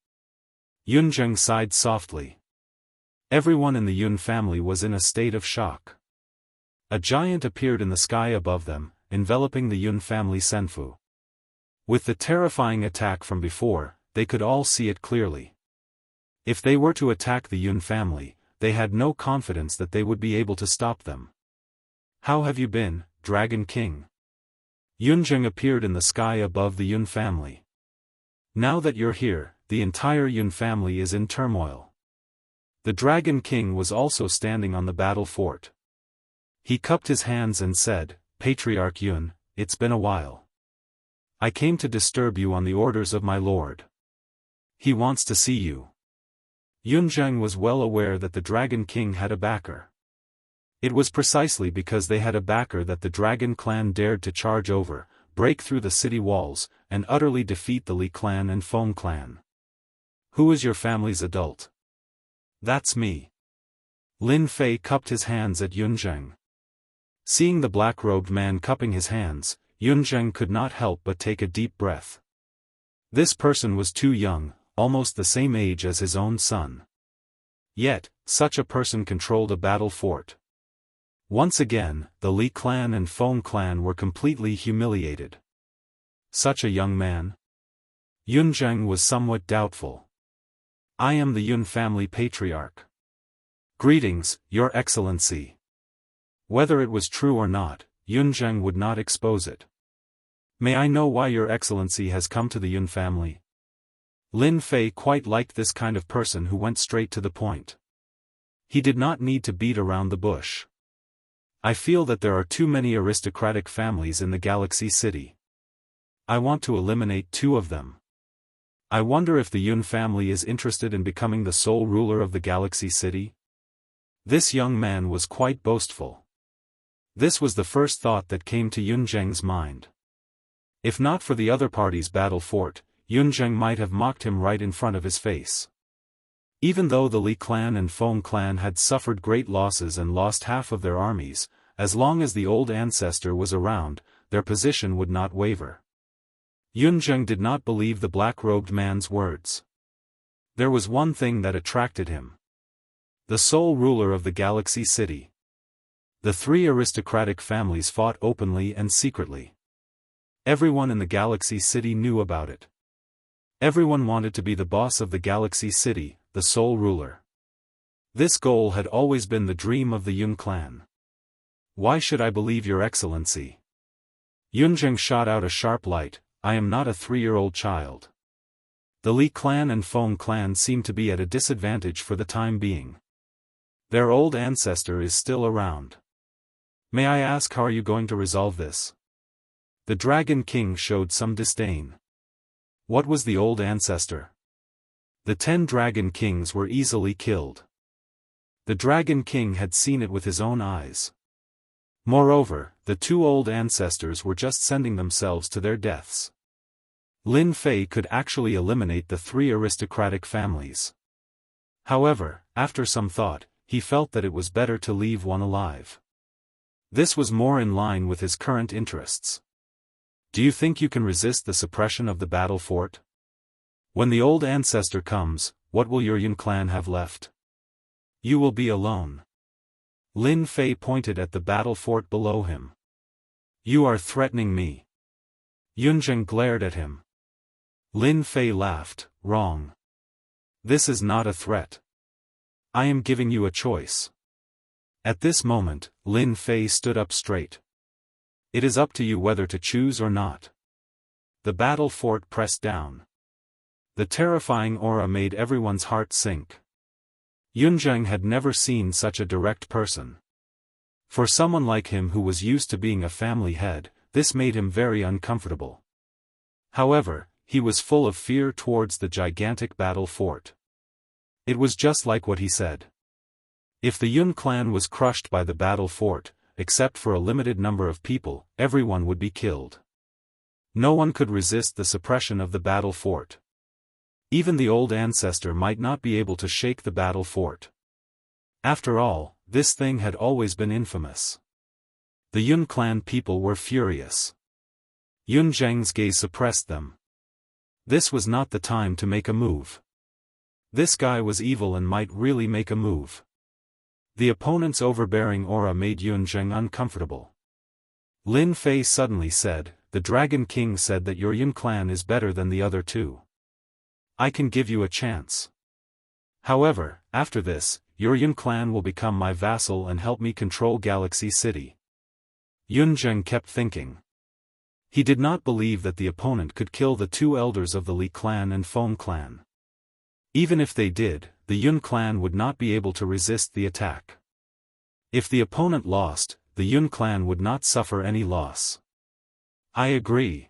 Yunzheng sighed softly. Everyone in the Yun family was in a state of shock. A giant appeared in the sky above them, enveloping the Yun family Senfu. With the terrifying attack from before, they could all see it clearly. If they were to attack the Yun family, they had no confidence that they would be able to stop them. How have you been, Dragon King? Yunzheng appeared in the sky above the Yun family. Now that you're here, the entire Yun family is in turmoil. The Dragon King was also standing on the battle fort. He cupped his hands and said, Patriarch Yun, it's been a while. I came to disturb you on the orders of my lord. He wants to see you. Yunzheng was well aware that the Dragon King had a backer. It was precisely because they had a backer that the Dragon clan dared to charge over, break through the city walls, and utterly defeat the Li clan and Feng clan. Who is your family's adult? That's me. Lin Fei cupped his hands at Yunzheng. Seeing the black-robed man cupping his hands, Yunzheng could not help but take a deep breath. This person was too young, almost the same age as his own son. Yet, such a person controlled a battle fort. Once again, the Li clan and Feng clan were completely humiliated. Such a young man? Yunzheng was somewhat doubtful. I am the Yun family patriarch. Greetings, Your Excellency. Whether it was true or not, Yunzheng would not expose it. May I know why Your Excellency has come to the Yun family? Lin Fei quite liked this kind of person who went straight to the point. He did not need to beat around the bush. I feel that there are too many aristocratic families in the Galaxy City. I want to eliminate 2 of them. I wonder if the Yun family is interested in becoming the sole ruler of the Galaxy City? This young man was quite boastful. This was the first thought that came to Yunzheng's mind. If not for the other party's battle fort, Yunzheng might have mocked him right in front of his face. Even though the Li clan and Feng clan had suffered great losses and lost half of their armies, as long as the old ancestor was around, their position would not waver. Yunzheng did not believe the black-robed man's words. There was one thing that attracted him. The sole ruler of the Galaxy City. The 3 aristocratic families fought openly and secretly. Everyone in the Galaxy City knew about it. Everyone wanted to be the boss of the Galaxy City, the sole ruler. This goal had always been the dream of the Yun clan. Why should I believe Your Excellency? Yunzheng shot out a sharp light. I am not a 3-year-old child. The Li clan and Feng clan seem to be at a disadvantage for the time being. Their old ancestor is still around. May I ask, how are you going to resolve this? The Dragon King showed some disdain. What was the old ancestor? The 10 Dragon Kings were easily killed. The Dragon King had seen it with his own eyes. Moreover, the two old ancestors were just sending themselves to their deaths. Lin Fei could actually eliminate the three aristocratic families. However, after some thought, he felt that it was better to leave one alive. This was more in line with his current interests. Do you think you can resist the suppression of the battle fort? When the old ancestor comes, what will your Yun clan have left? You will be alone. Lin Fei pointed at the battle fort below him. You are threatening me. Yunzheng glared at him. Lin Fei laughed. Wrong. This is not a threat. I am giving you a choice. At this moment, Lin Fei stood up straight. It is up to you whether to choose or not. The battle fort pressed down. The terrifying aura made everyone's heart sink. Yunzheng had never seen such a direct person. For someone like him who was used to being a family head, this made him very uncomfortable. However, he was full of fear towards the gigantic battle fort. It was just like what he said. If the Yun clan was crushed by the battle fort, except for a limited number of people, everyone would be killed. No one could resist the suppression of the battle fort. Even the old ancestor might not be able to shake the battle fort. After all, this thing had always been infamous. The Yun clan people were furious. Yunzheng's gaze suppressed them. This was not the time to make a move. This guy was evil and might really make a move. The opponent's overbearing aura made Yunzheng uncomfortable. Lin Fei suddenly said, "The Dragon King said that your Yun clan is better than the other two. I can give you a chance. However, after this, your Yun clan will become my vassal and help me control Galaxy City." Yunzheng kept thinking. He did not believe that the opponent could kill the two elders of the Li clan and Feng clan. Even if they did, the Yun clan would not be able to resist the attack. If the opponent lost, the Yun clan would not suffer any loss. I agree.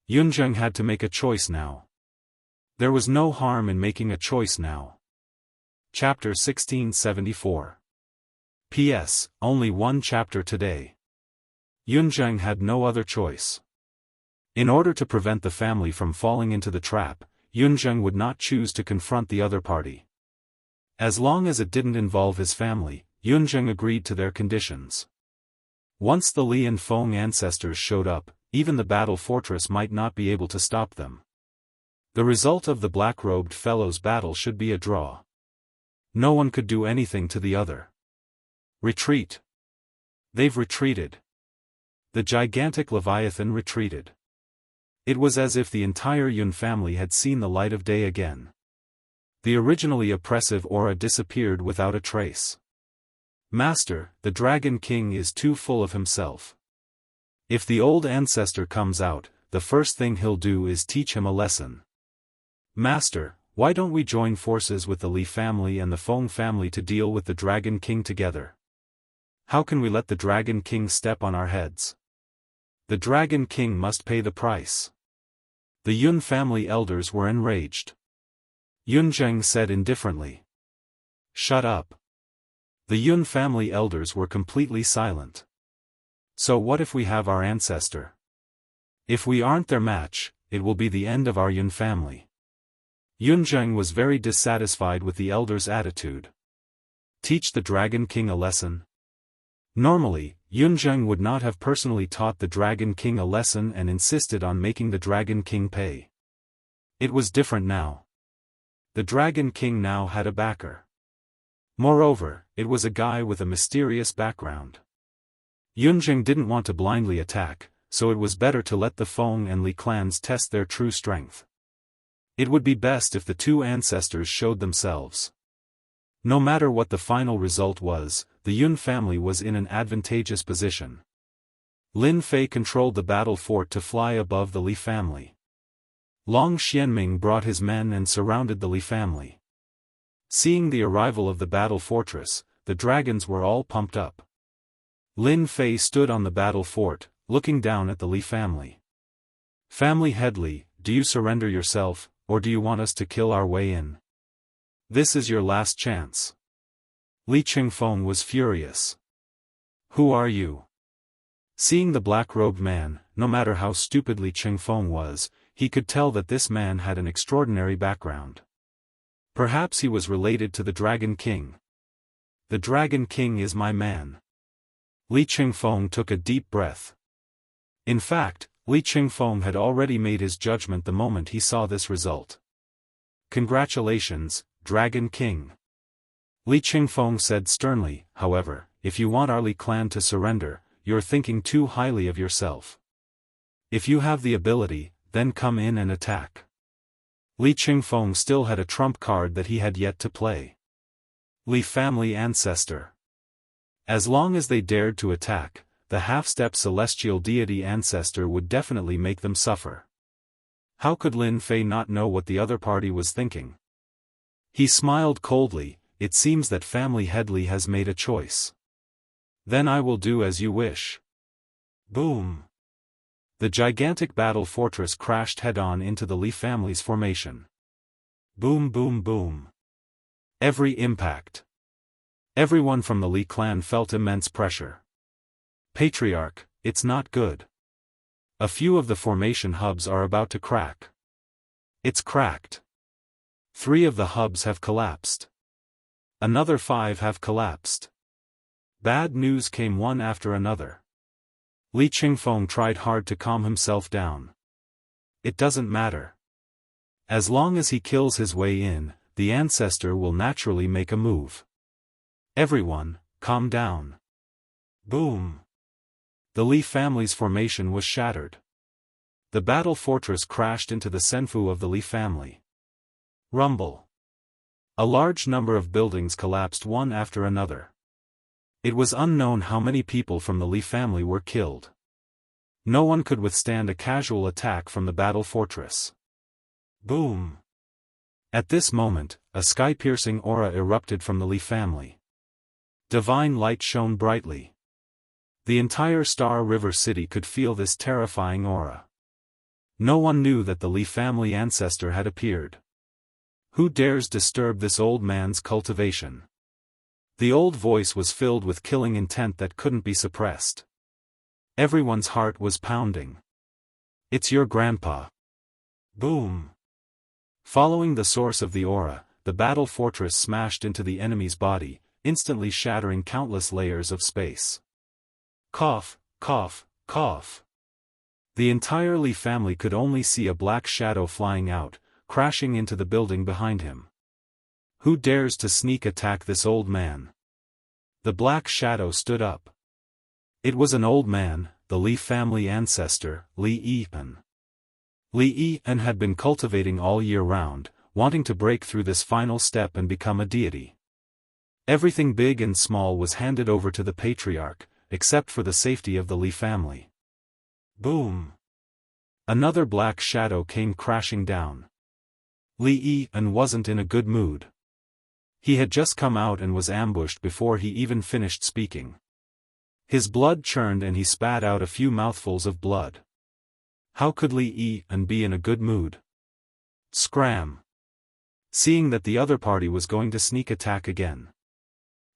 Yunzheng had to make a choice now. There was no harm in making a choice now. Chapter 1674. P.S. Only one chapter today. Yunzheng had no other choice. In order to prevent the family from falling into the trap, Yunzheng would not choose to confront the other party. As long as it didn't involve his family, Yunzheng agreed to their conditions. Once the Li and Feng ancestors showed up, even the battle fortress might not be able to stop them. The result of the black-robed fellows' battle should be a draw. No one could do anything to the other. Retreat. They've retreated. The gigantic Leviathan retreated. It was as if the entire Yun family had seen the light of day again. The originally oppressive aura disappeared without a trace. Master, the Dragon King is too full of himself. If the old ancestor comes out, the first thing he'll do is teach him a lesson. Master, why don't we join forces with the Li family and the Feng family to deal with the Dragon King together? How can we let the Dragon King step on our heads? The Dragon King must pay the price. The Yun family elders were enraged. Yunzheng said indifferently. Shut up. The Yun family elders were completely silent. So what if we have our ancestor? If we aren't their match, it will be the end of our Yun family. Yunzheng was very dissatisfied with the elders' attitude. Teach the Dragon King a lesson? Normally, Yunzheng would not have personally taught the Dragon King a lesson and insisted on making the Dragon King pay. It was different now. The Dragon King now had a backer. Moreover, it was a guy with a mysterious background. Yunzheng didn't want to blindly attack, so it was better to let the Feng and Li clans test their true strength. It would be best if the two ancestors showed themselves. No matter what the final result was, the Yun family was in an advantageous position. Lin Fei controlled the battle fort to fly above the Li family. Long Xianming brought his men and surrounded the Li family. Seeing the arrival of the battle fortress, the dragons were all pumped up. Lin Fei stood on the battle fort, looking down at the Li family. Family head Li, do you surrender yourself, or do you want us to kill our way in? This is your last chance. Li Qingfeng was furious. Who are you? Seeing the black-robed man, no matter how stupid Li Qingfeng was, he could tell that this man had an extraordinary background. Perhaps he was related to the Dragon King. The Dragon King is my man. Li Qingfeng took a deep breath. In fact, Li Qingfeng had already made his judgment the moment he saw this result. Congratulations, Dragon King. Li Qingfeng said sternly, however, if you want our Li clan to surrender, you're thinking too highly of yourself. If you have the ability, then come in and attack. Li Qingfeng still had a trump card that he had yet to play. Li family ancestor. As long as they dared to attack, the half-step celestial deity ancestor would definitely make them suffer. How could Lin Fei not know what the other party was thinking? He smiled coldly. It seems that family head Li has made a choice. Then I will do as you wish. Boom. The gigantic battle fortress crashed head-on into the Li family's formation. Boom boom boom. Every impact. Everyone from the Li clan felt immense pressure. Patriarch, it's not good. A few of the formation hubs are about to crack. It's cracked. 3 of the hubs have collapsed. Another 5 have collapsed. Bad news came one after another. Li Qingfeng tried hard to calm himself down. It doesn't matter. As long as he kills his way in, the ancestor will naturally make a move. Everyone, calm down. Boom. The Li family's formation was shattered. The battle fortress crashed into the senfu of the Li family. Rumble. A large number of buildings collapsed one after another. It was unknown how many people from the Li family were killed. No one could withstand a casual attack from the battle fortress. Boom. At this moment, a sky-piercing aura erupted from the Li family. Divine light shone brightly. The entire Star River city could feel this terrifying aura. No one knew that the Li family ancestor had appeared. Who dares disturb this old man's cultivation? The old voice was filled with killing intent that couldn't be suppressed. Everyone's heart was pounding. It's your grandpa. Boom. Following the source of the aura, the battle fortress smashed into the enemy's body, instantly shattering countless layers of space. Cough, cough, cough. The entire Li family could only see a black shadow flying out, crashing into the building behind him. Who dares to sneak attack this old man? The black shadow stood up. It was an old man, the Li family ancestor, Li Yian. Li Yian had been cultivating all year round, wanting to break through this final step and become a deity. Everything big and small was handed over to the patriarch, except for the safety of the Li family. Boom. Another black shadow came crashing down. Li Yian wasn't in a good mood. He had just come out and was ambushed before he even finished speaking. His blood churned and he spat out a few mouthfuls of blood. How could Li Yian be in a good mood? Scram. Seeing that the other party was going to sneak attack again,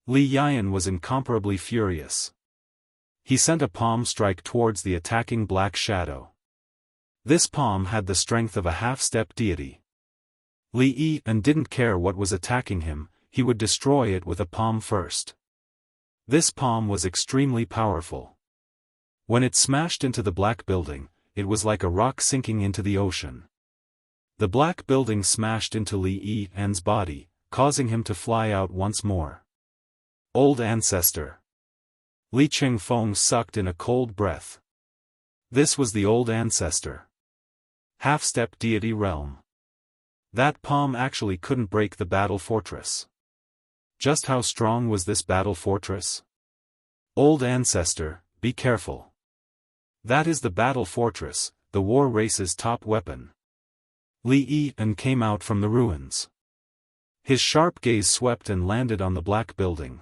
Li Yian was incomparably furious. He sent a palm strike towards the attacking black shadow. This palm had the strength of a half-step deity. Li Yian didn't care what was attacking him, he would destroy it with a palm first. This palm was extremely powerful. When it smashed into the black building, it was like a rock sinking into the ocean. The black building smashed into Li Yian's body, causing him to fly out once more. Old ancestor. Li Qingfeng sucked in a cold breath. This was the old ancestor. Half-step deity realm. That palm actually couldn't break the battle fortress. Just how strong was this battle fortress? Old ancestor, be careful. That is the battle fortress, the war race's top weapon. Li Yian came out from the ruins. His sharp gaze swept and landed on the black building.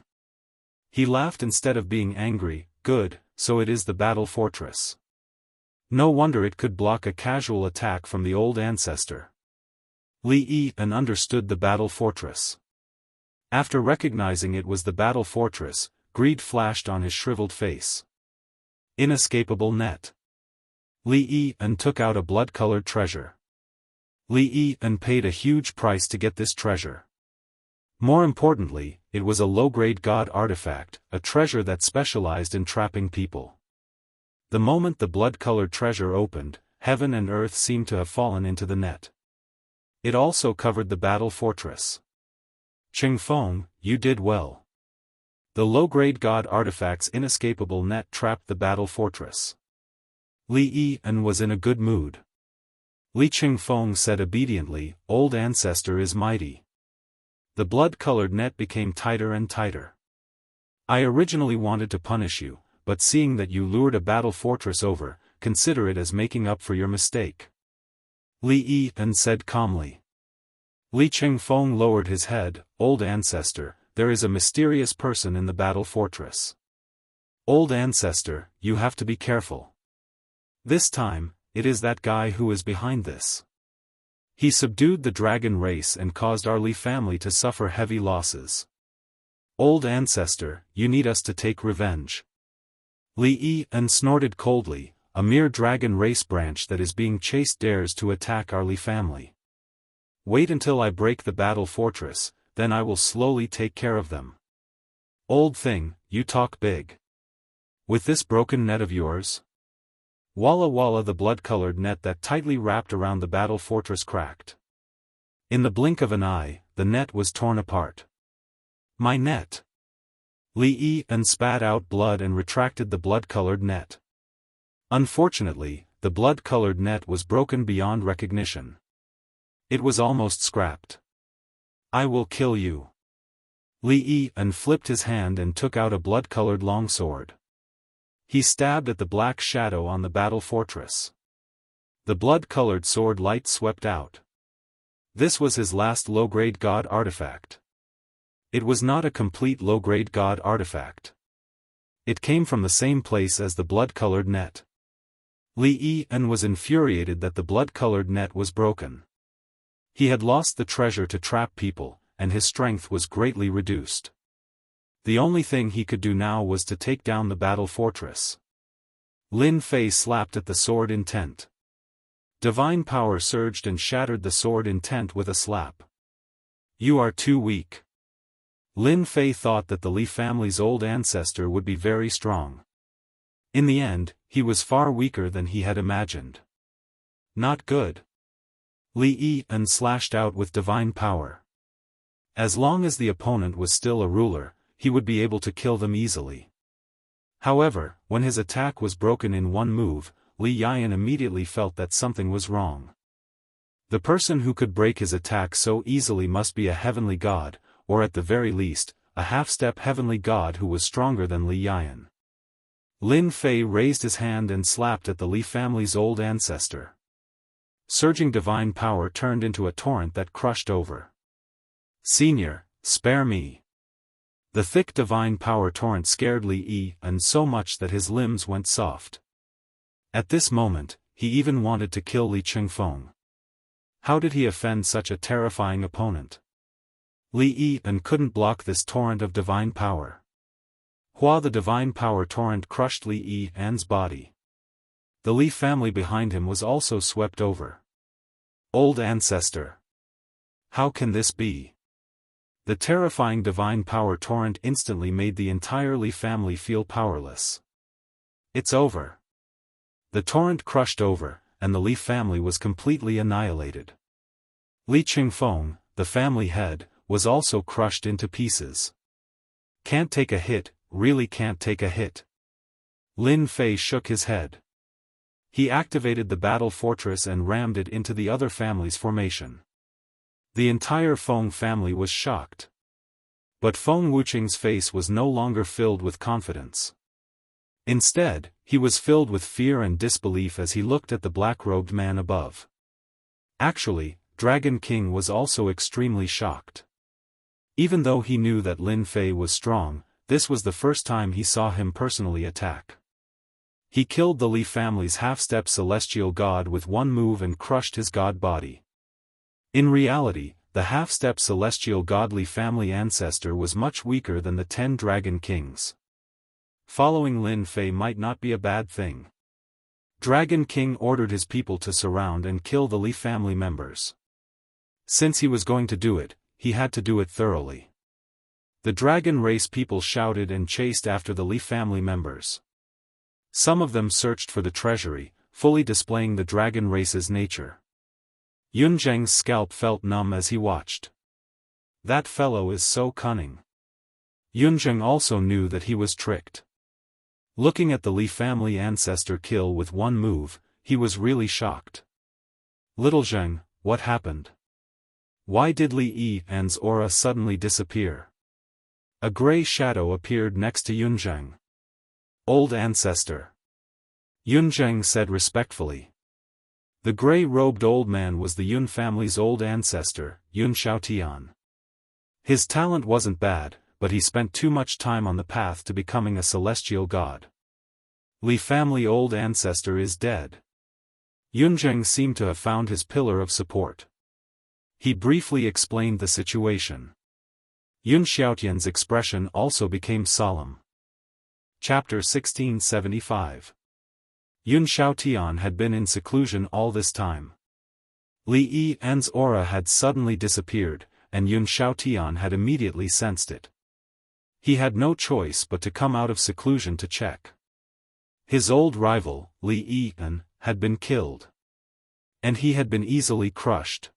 He laughed instead of being angry. Good, so it is the battle fortress. No wonder it could block a casual attack from the old ancestor. Li Yian understood the battle fortress. After recognizing it was the battle fortress, greed flashed on his shriveled face. Inescapable net. Li Yi took out a blood-colored treasure. Li Yi paid a huge price to get this treasure. More importantly, it was a low-grade god artifact, a treasure that specialized in trapping people. The moment the blood-colored treasure opened, heaven and earth seemed to have fallen into the net. It also covered the battle fortress. Qingfeng, you did well. The low-grade god artifact's inescapable net trapped the battle fortress. Li Yi was in a good mood. Li Qingfeng said obediently, "Old ancestor is mighty." The blood-colored net became tighter and tighter. I originally wanted to punish you, but seeing that you lured a battle fortress over, consider it as making up for your mistake. Li Yi said calmly. Li Qingfeng lowered his head, "Old ancestor, there is a mysterious person in the battle fortress. Old ancestor, you have to be careful. This time, it is that guy who is behind this. He subdued the dragon race and caused our Li family to suffer heavy losses. Old ancestor, you need us to take revenge." Li Yi snorted coldly, "A mere dragon race branch that is being chased dares to attack our Li family. Wait until I break the battle fortress, then I will slowly take care of them. Old thing, you talk big. With this broken net of yours?" Walla walla, the blood-colored net that tightly wrapped around the battle fortress cracked. In the blink of an eye, the net was torn apart. "My net!" Li Yi spat out blood and retracted the blood-colored net. Unfortunately, the blood-colored net was broken beyond recognition. It was almost scrapped. "I will kill you." Li Yi flipped his hand and took out a blood-colored longsword. He stabbed at the black shadow on the battle fortress. The blood-colored sword light swept out. This was his last low-grade god artifact. It was not a complete low-grade god artifact. It came from the same place as the blood-colored net. Li Yi was infuriated that the blood-colored net was broken. He had lost the treasure to trap people, and his strength was greatly reduced. The only thing he could do now was to take down the battle fortress. Lin Fei slapped at the sword intent. Divine power surged and shattered the sword intent with a slap. "You are too weak." Lin Fei thought that the Li family's old ancestor would be very strong. In the end, he was far weaker than he had imagined. "Not good." Li Yi slashed out with divine power. As long as the opponent was still a ruler, he would be able to kill them easily. However, when his attack was broken in one move, Li Yian immediately felt that something was wrong. The person who could break his attack so easily must be a heavenly god, or at the very least, a half-step heavenly god who was stronger than Li Yian. Lin Fei raised his hand and slapped at the Li family's old ancestor. Surging divine power turned into a torrent that crushed over. "Senior, spare me." The thick divine power torrent scared Li Yi so much that his limbs went soft. At this moment, he even wanted to kill Li Qingfeng. How did he offend such a terrifying opponent? Li Yi couldn't block this torrent of divine power. The divine power torrent crushed Li Yi's body. The Li family behind him was also swept over. "Old ancestor. How can this be?" The terrifying divine power torrent instantly made the entire Li family feel powerless. "It's over." The torrent crushed over, and the Li family was completely annihilated. Li Qingfeng, the family head, was also crushed into pieces. "Can't take a hit, really can't take a hit." Lin Fei shook his head. He activated the battle fortress and rammed it into the other family's formation. The entire Feng family was shocked. But Feng Wuqing's face was no longer filled with confidence. Instead, he was filled with fear and disbelief as he looked at the black-robed man above. Actually, Dragon King was also extremely shocked. Even though he knew that Lin Fei was strong, this was the first time he saw him personally attack. He killed the Li family's half-step celestial god with one move and crushed his god body. In reality, the half-step celestial godly family ancestor was much weaker than the 10 Dragon Kings. Following Lin Fei might not be a bad thing. Dragon King ordered his people to surround and kill the Li family members. Since he was going to do it, he had to do it thoroughly. The dragon race people shouted and chased after the Li family members. Some of them searched for the treasury, fully displaying the dragon race's nature. Yunzheng's scalp felt numb as he watched. That fellow is so cunning. Yunzheng also knew that he was tricked. Looking at the Li family ancestor kill with one move, he was really shocked. Little Zheng, what happened? Why did Li Yian's aura suddenly disappear? A gray shadow appeared next to Yunzheng. Old ancestor. Yunzheng said respectfully. The gray-robed old man was the Yun family's old ancestor, Yun Xiaotian. His talent wasn't bad, but he spent too much time on the path to becoming a celestial god. Li family old ancestor is dead. Yunzheng seemed to have found his pillar of support. He briefly explained the situation. Yun Xiaotian's expression also became solemn. Chapter 1675. Yun Xiaotian had been in seclusion all this time. Li Yian's aura had suddenly disappeared, and Yun Xiaotian had immediately sensed it. He had no choice but to come out of seclusion to check. His old rival, Li Yian, had been killed. And he had been easily crushed.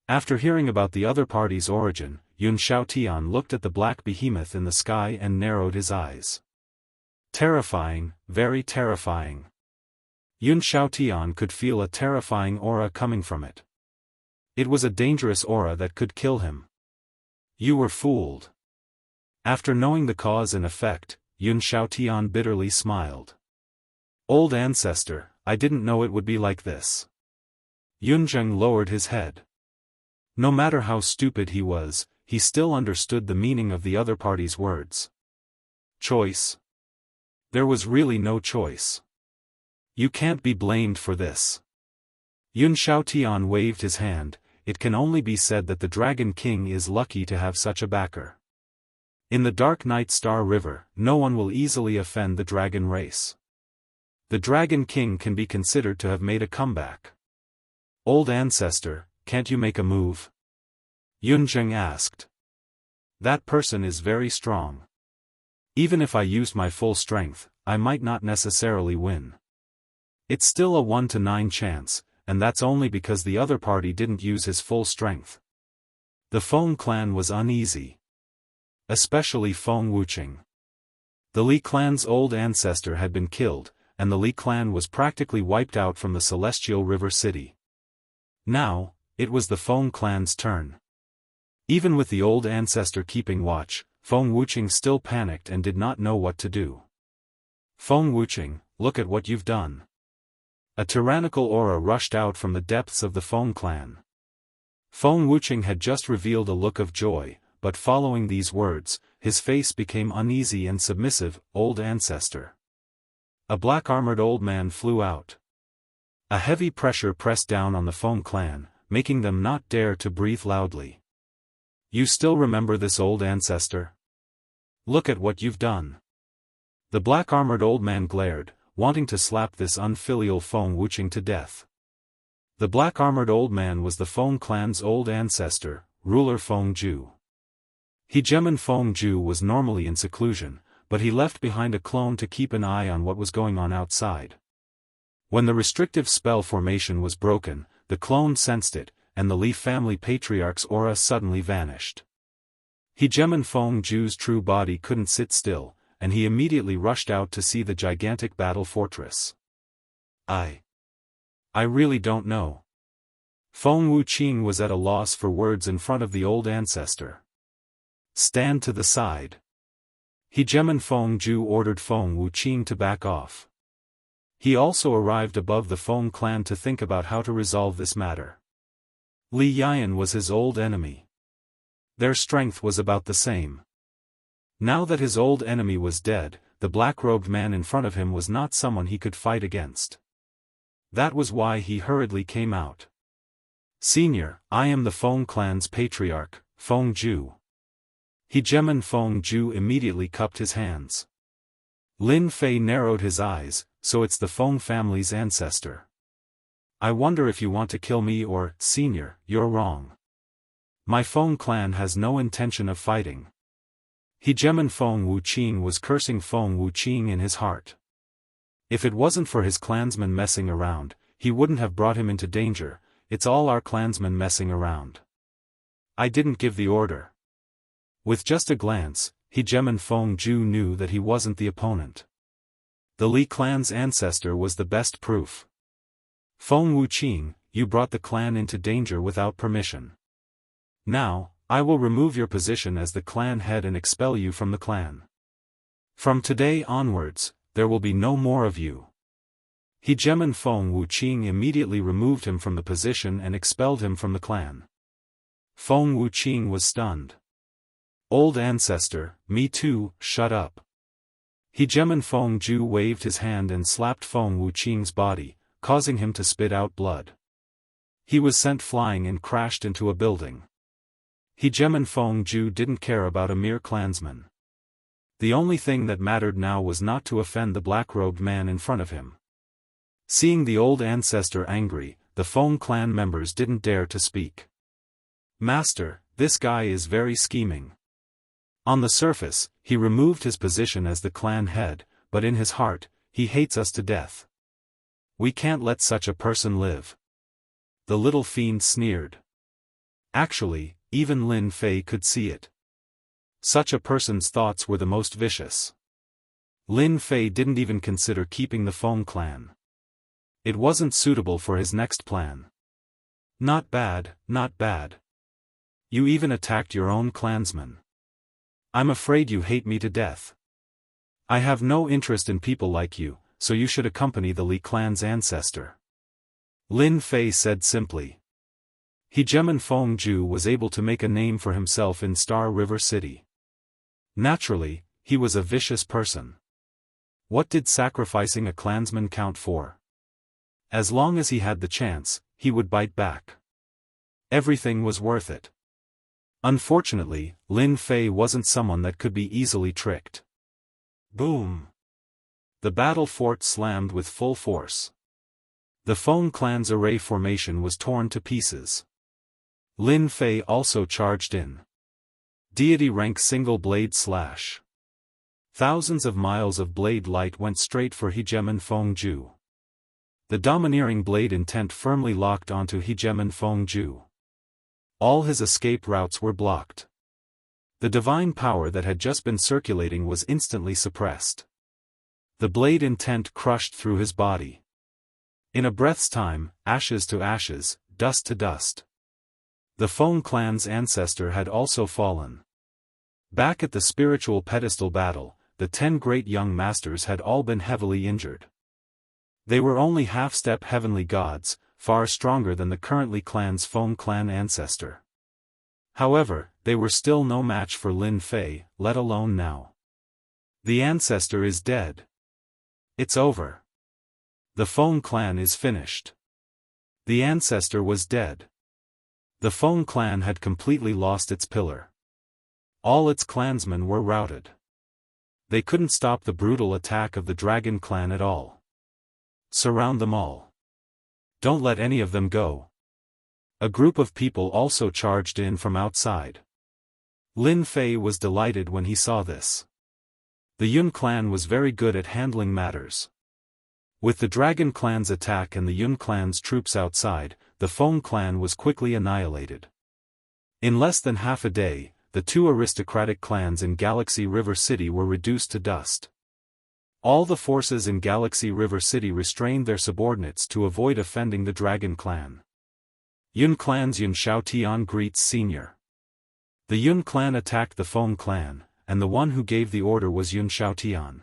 After hearing about the other party's origin, Yun Xiaotian looked at the black behemoth in the sky and narrowed his eyes. Terrifying, very terrifying. Yun Xiaotian could feel a terrifying aura coming from it. It was a dangerous aura that could kill him. You were fooled. After knowing the cause and effect, Yun Xiaotian bitterly smiled. Old ancestor, I didn't know it would be like this. Yunzheng lowered his head. No matter how stupid he was, he still understood the meaning of the other party's words. Choice? There was really no choice. You can't be blamed for this. Yun Xiaotian waved his hand. It can only be said that the Dragon King is lucky to have such a backer. In the Dark Night Star River, no one will easily offend the dragon race. The Dragon King can be considered to have made a comeback. Old ancestor, can't you make a move? Yunzheng asked. That person is very strong. Even if I used my full strength, I might not necessarily win. It's still a 1 to 9 chance, and that's only because the other party didn't use his full strength. The Feng clan was uneasy. Especially Feng Wuqing. The Li clan's old ancestor had been killed, and the Li clan was practically wiped out from the Celestial River City. Now, it was the Feng clan's turn. Even with the old ancestor keeping watch, Feng Wuqing still panicked and did not know what to do. Feng Wuqing, look at what you've done. A tyrannical aura rushed out from the depths of the Feng clan. Feng Wuqing had just revealed a look of joy, but following these words, his face became uneasy and submissive. Old ancestor. A black-armored old man flew out. A heavy pressure pressed down on the Feng clan, making them not dare to breathe loudly. You still remember this old ancestor? Look at what you've done. The black-armored old man glared, wanting to slap this unfilial Feng Wuqing to death. The black-armored old man was the Feng clan's old ancestor, ruler Feng Ju. Hegemon Feng Ju was normally in seclusion, but he left behind a clone to keep an eye on what was going on outside. When the restrictive spell formation was broken, the clone sensed it, and the Li family patriarch's aura suddenly vanished. Hegemon Feng Ju's true body couldn't sit still, and he immediately rushed out to see the gigantic battle fortress. I really don't know. Feng Wuqing was at a loss for words in front of the old ancestor. Stand to the side. Hegemon Feng Ju ordered Feng Wuqing to back off. He also arrived above the Feng clan to think about how to resolve this matter. Li Yian was his old enemy. Their strength was about the same. Now that his old enemy was dead, the black-robed man in front of him was not someone he could fight against. That was why he hurriedly came out. Senior, I am the Feng clan's patriarch, Feng Ju. Hegemon Feng Ju immediately cupped his hands. Lin Fei narrowed his eyes, so it's the Feng family's ancestor. I wonder if you want to kill me or, senior, you're wrong. My Feng clan has no intention of fighting. Hegemon Feng Wuqing was cursing Feng Wuqing in his heart. If it wasn't for his clansmen messing around, he wouldn't have brought him into danger. It's all our clansmen messing around. I didn't give the order. With just a glance, Hegemon Feng Ju knew that he wasn't the opponent. The Li clan's ancestor was the best proof. Feng Wuqing, you brought the clan into danger without permission. Now, I will remove your position as the clan head and expel you from the clan. From today onwards, there will be no more of you. Hegemon Feng Wuqing immediately removed him from the position and expelled him from the clan. Feng Wuqing was stunned. Old ancestor, me too, shut up. Hegemon Feng Ju waved his hand and slapped Feng Wuqing's body, causing him to spit out blood. He was sent flying and crashed into a building. Hegemon Feng Ju didn't care about a mere clansman. The only thing that mattered now was not to offend the black-robed man in front of him. Seeing the old ancestor angry, the Feng clan members didn't dare to speak. Master, this guy is very scheming. On the surface, he removed his position as the clan head, but in his heart, he hates us to death. We can't let such a person live. The little fiend sneered. Actually, even Lin Fei could see it. Such a person's thoughts were the most vicious. Lin Fei didn't even consider keeping the Feng clan. It wasn't suitable for his next plan. Not bad, not bad. You even attacked your own clansmen. I'm afraid you hate me to death. I have no interest in people like you, so you should accompany the Li clan's ancestor. Lin Fei said simply. Hegemon Feng Ju was able to make a name for himself in Star River City. Naturally, he was a vicious person. What did sacrificing a clansman count for? As long as he had the chance, he would bite back. Everything was worth it. Unfortunately, Lin Fei wasn't someone that could be easily tricked. Boom! The battle fort slammed with full force. The Feng clan's array formation was torn to pieces. Lin Fei also charged in. Deity rank single blade slash. Thousands of miles of blade light went straight for Hegemon Feng Ju. The domineering blade intent firmly locked onto Hegemon Feng Ju. All his escape routes were blocked. The divine power that had just been circulating was instantly suppressed. The blade intent crushed through his body. In a breath's time, ashes to ashes, dust to dust. The Feng clan's ancestor had also fallen. Back at the spiritual pedestal battle, the 10 great young masters had all been heavily injured. They were only half-step heavenly gods, far stronger than the currently clan's Feng clan ancestor. However, they were still no match for Lin Fei, let alone now. The ancestor is dead. It's over. The Feng clan is finished. The ancestor was dead. The Feng clan had completely lost its pillar. All its clansmen were routed. They couldn't stop the brutal attack of the Dragon clan at all. Surround them all. Don't let any of them go. A group of people also charged in from outside. Lin Fei was delighted when he saw this. The Yun clan was very good at handling matters. With the Dragon clan's attack and the Yun clan's troops outside, the Feng clan was quickly annihilated. In less than half a day, the 2 aristocratic clans in Galaxy River City were reduced to dust. All the forces in Galaxy River City restrained their subordinates to avoid offending the Dragon clan. Yun clan's Yun Xiaotian greets Senior. The Yun clan attacked the Feng clan, and the one who gave the order was Yun Xiaotian.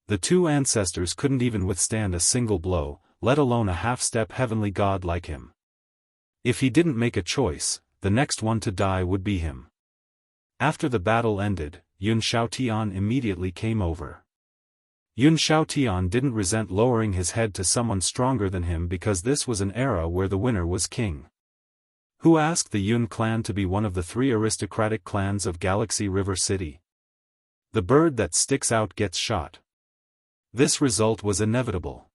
The 2 ancestors couldn't even withstand a single blow, let alone a half-step heavenly god like him. If he didn't make a choice, the next one to die would be him. After the battle ended, Yun Xiaotian immediately came over. Yun Xiaotian didn't resent lowering his head to someone stronger than him because this was an era where the winner was king. Who asked the Yun clan to be one of the 3 aristocratic clans of Galaxy River City? The bird that sticks out gets shot. This result was inevitable.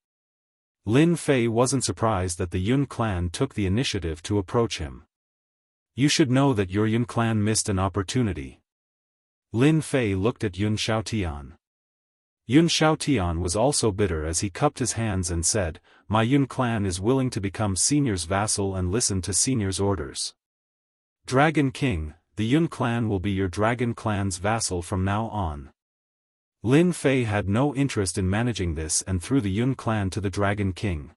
Lin Fei wasn't surprised that the Yun clan took the initiative to approach him. You should know that your Yun clan missed an opportunity. Lin Fei looked at Yun Xiaotian. Yun Xiaotian was also bitter as he cupped his hands and said, "My Yun clan is willing to become Senior's vassal and listen to Senior's orders. Dragon King, the Yun clan will be your Dragon clan's vassal from now on." Lin Fei had no interest in managing this and threw the Yun clan to the Dragon King.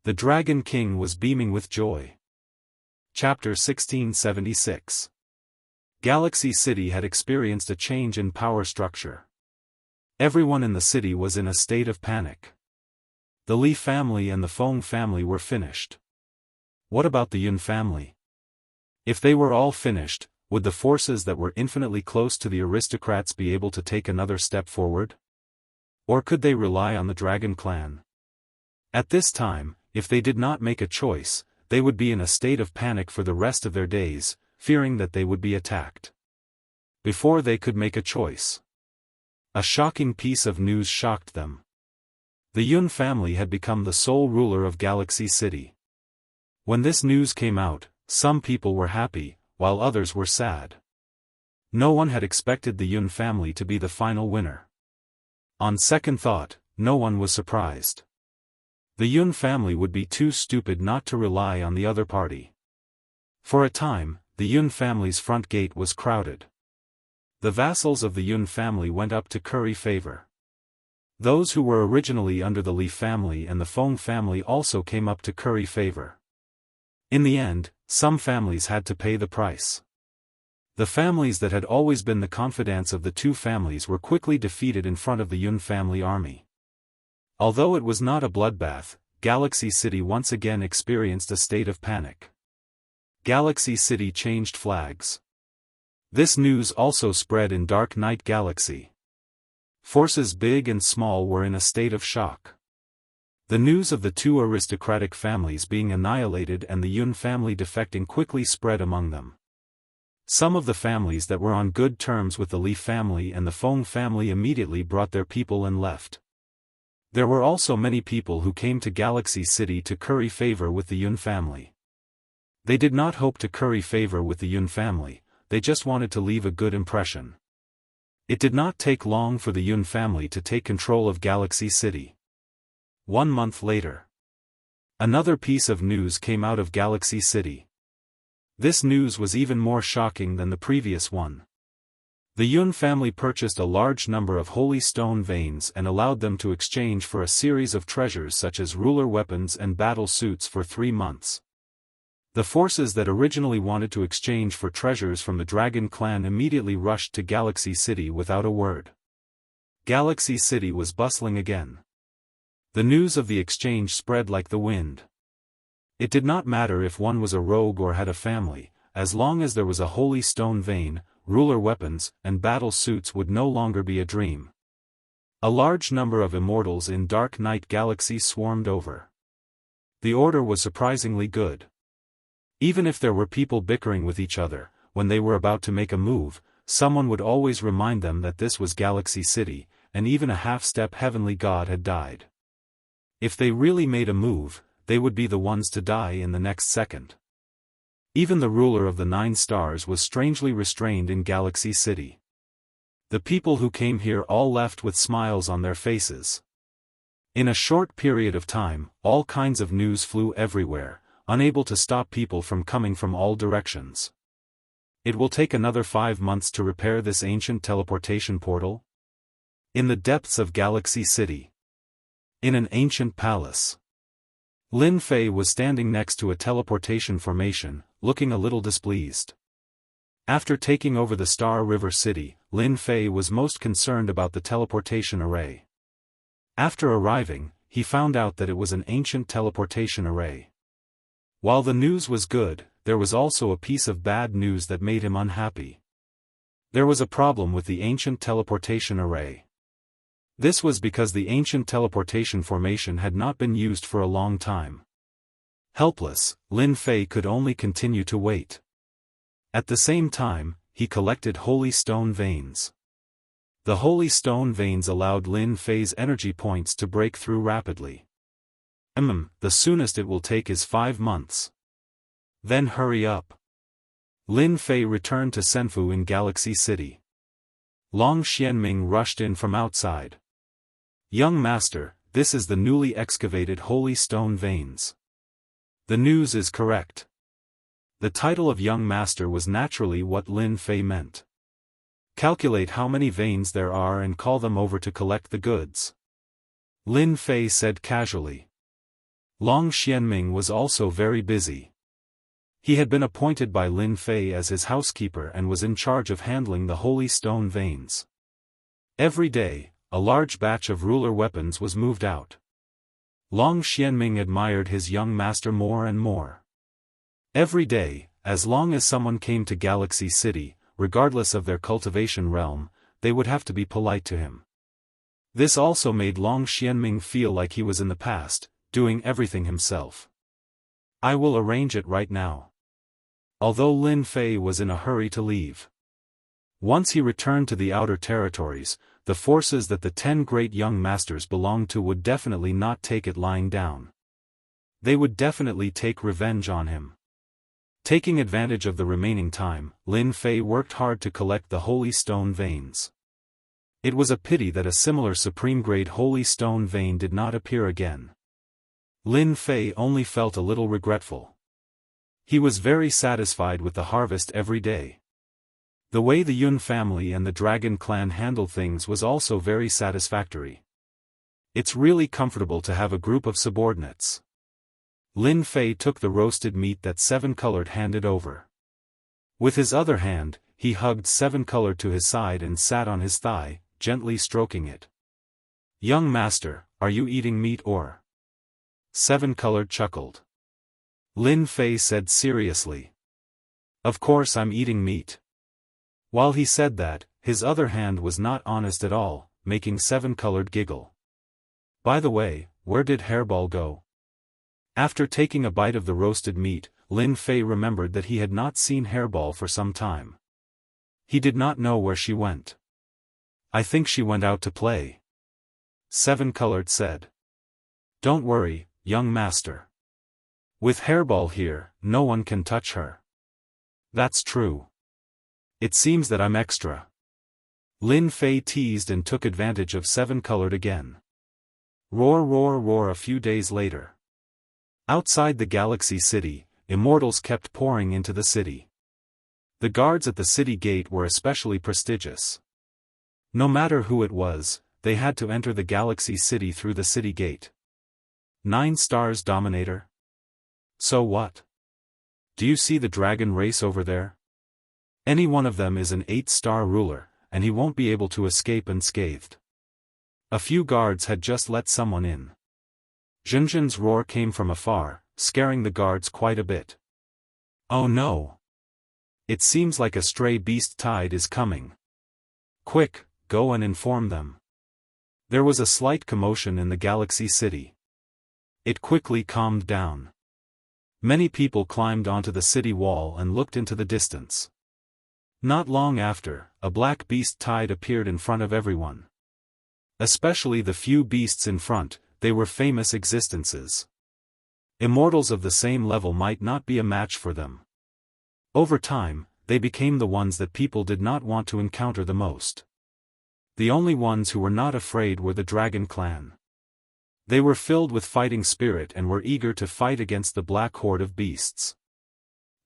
The Dragon King was beaming with joy. Chapter 1676. Galaxy City had experienced a change in power structure. Everyone in the city was in a state of panic. The Li family and the Feng family were finished. What about the Yun family? If they were all finished, would the forces that were infinitely close to the aristocrats be able to take another step forward? Or could they rely on the Dragon clan? At this time, if they did not make a choice, they would be in a state of panic for the rest of their days, fearing that they would be attacked. Before they could make a choice, a shocking piece of news shocked them. The Yun family had become the sole ruler of Galaxy City. When this news came out, some people were happy, while others were sad. No one had expected the Yun family to be the final winner. On second thought, no one was surprised. The Yun family would be too stupid not to rely on the other party. For a time, the Yun family's front gate was crowded. The vassals of the Yun family went up to curry favor. Those who were originally under the Li family and the Feng family also came up to curry favor. In the end, some families had to pay the price. The families that had always been the confidants of the two families were quickly defeated in front of the Yun family army. Although it was not a bloodbath, Galaxy City once again experienced a state of panic. Galaxy City changed flags. This news also spread in Dark Knight Galaxy. Forces big and small were in a state of shock. The news of the two aristocratic families being annihilated and the Yun family defecting quickly spread among them. Some of the families that were on good terms with the Li family and the Feng family immediately brought their people and left. There were also many people who came to Galaxy City to curry favor with the Yun family. They did not hope to curry favor with the Yun family, they just wanted to leave a good impression. It did not take long for the Yun family to take control of Galaxy City. 1 month later, another piece of news came out of Galaxy City. This news was even more shocking than the previous one. The Yun family purchased a large number of holy stone veins and allowed them to exchange for a series of treasures such as ruler weapons and battle suits for 3 months. The forces that originally wanted to exchange for treasures from the Dragon clan immediately rushed to Galaxy City without a word. Galaxy City was bustling again. The news of the exchange spread like the wind. It did not matter if one was a rogue or had a family, as long as there was a holy stone vein, ruler weapons, and battle suits would no longer be a dream. A large number of immortals in Dark Knight Galaxy swarmed over. The order was surprisingly good. Even if there were people bickering with each other, when they were about to make a move, someone would always remind them that this was Galaxy City, and even a half-step heavenly god had died. If they really made a move, they would be the ones to die in the next second. Even the ruler of the 9 stars was strangely restrained in Galaxy City. The people who came here all left with smiles on their faces. In a short period of time, all kinds of news flew everywhere, unable to stop people from coming from all directions. It will take another 5 months to repair this ancient teleportation portal? In the depths of Galaxy City. In an ancient palace. Lin Fei was standing next to a teleportation formation, looking a little displeased. After taking over the Star River City, Lin Fei was most concerned about the teleportation array. After arriving, he found out that it was an ancient teleportation array. While the news was good, there was also a piece of bad news that made him unhappy. There was a problem with the ancient teleportation array. This was because the ancient teleportation formation had not been used for a long time. Helpless, Lin Fei could only continue to wait. At the same time, he collected holy stone veins. The holy stone veins allowed Lin Fei's energy points to break through rapidly. The soonest it will take is 5 months. Then hurry up. Lin Fei returned to Senfu in Galaxy City. Long Xianming rushed in from outside. Young master, this is the newly excavated holy stone veins. The news is correct. The title of young master was naturally what Lin Fei meant. Calculate how many veins there are and call them over to collect the goods. Lin Fei said casually. Long Xianming was also very busy. He had been appointed by Lin Fei as his housekeeper and was in charge of handling the holy stone veins. Every day, a large batch of ruler weapons was moved out. Long Xianming admired his young master more and more. Every day, as long as someone came to Galaxy City, regardless of their cultivation realm, they would have to be polite to him. This also made Long Xianming feel like he was in the past, doing everything himself. I will arrange it right now. Although Lin Fei was in a hurry to leave. Once he returned to the outer territories, the forces that the 10 great young masters belonged to would definitely not take it lying down. They would definitely take revenge on him. Taking advantage of the remaining time, Lin Fei worked hard to collect the holy stone veins. It was a pity that a similar supreme-grade holy stone vein did not appear again. Lin Fei only felt a little regretful. He was very satisfied with the harvest every day. The way the Yun family and the Dragon clan handled things was also very satisfactory. It's really comfortable to have a group of subordinates. Lin Fei took the roasted meat that Seven Colored handed over. With his other hand, he hugged Seven Colored to his side and sat on his thigh, gently stroking it. Young master, are you eating meat or? Seven Colored chuckled. Lin Fei said seriously. Of course I'm eating meat. While he said that, his other hand was not honest at all, making Seven Colored giggle. By the way, where did Hairball go? After taking a bite of the roasted meat, Lin Fei remembered that he had not seen Hairball for some time. He did not know where she went. I think she went out to play. Seven Colored said. Don't worry, young master. With Hairball here, no one can touch her. That's true. It seems that I'm extra. Lin Fei teased and took advantage of Seven Colored again. Roar roar roar. A few days later. Outside the Galaxy City, immortals kept pouring into the city. The guards at the city gate were especially prestigious. No matter who it was, they had to enter the Galaxy City through the city gate. 9 stars Dominator? So what? Do you see the dragon race over there? Any one of them is an 8-star ruler, and he won't be able to escape unscathed. A few guards had just let someone in. Zhenzhen's roar came from afar, scaring the guards quite a bit. Oh no! It seems like a stray beast tide is coming. Quick, go and inform them. There was a slight commotion in the Galaxy City. It quickly calmed down. Many people climbed onto the city wall and looked into the distance. Not long after, a black beast tide appeared in front of everyone. Especially the few beasts in front, they were famous existences. Immortals of the same level might not be a match for them. Over time, they became the ones that people did not want to encounter the most. The only ones who were not afraid were the Dragon clan. They were filled with fighting spirit and were eager to fight against the black horde of beasts.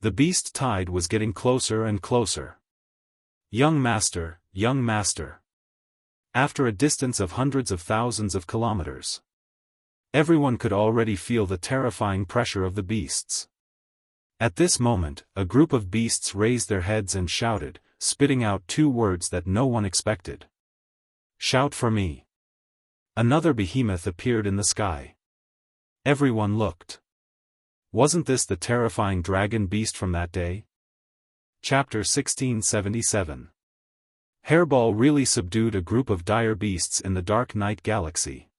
The beast tide was getting closer and closer. Young master, young master. After a distance of hundreds of thousands of kilometers. Everyone could already feel the terrifying pressure of the beasts. At this moment, a group of beasts raised their heads and shouted, spitting out 2 words that no one expected. Shout for me. Another behemoth appeared in the sky. Everyone looked. Wasn't this the terrifying dragon beast from that day? Chapter 1677. Hairball really subdued a group of dire beasts in the Dark Night Galaxy.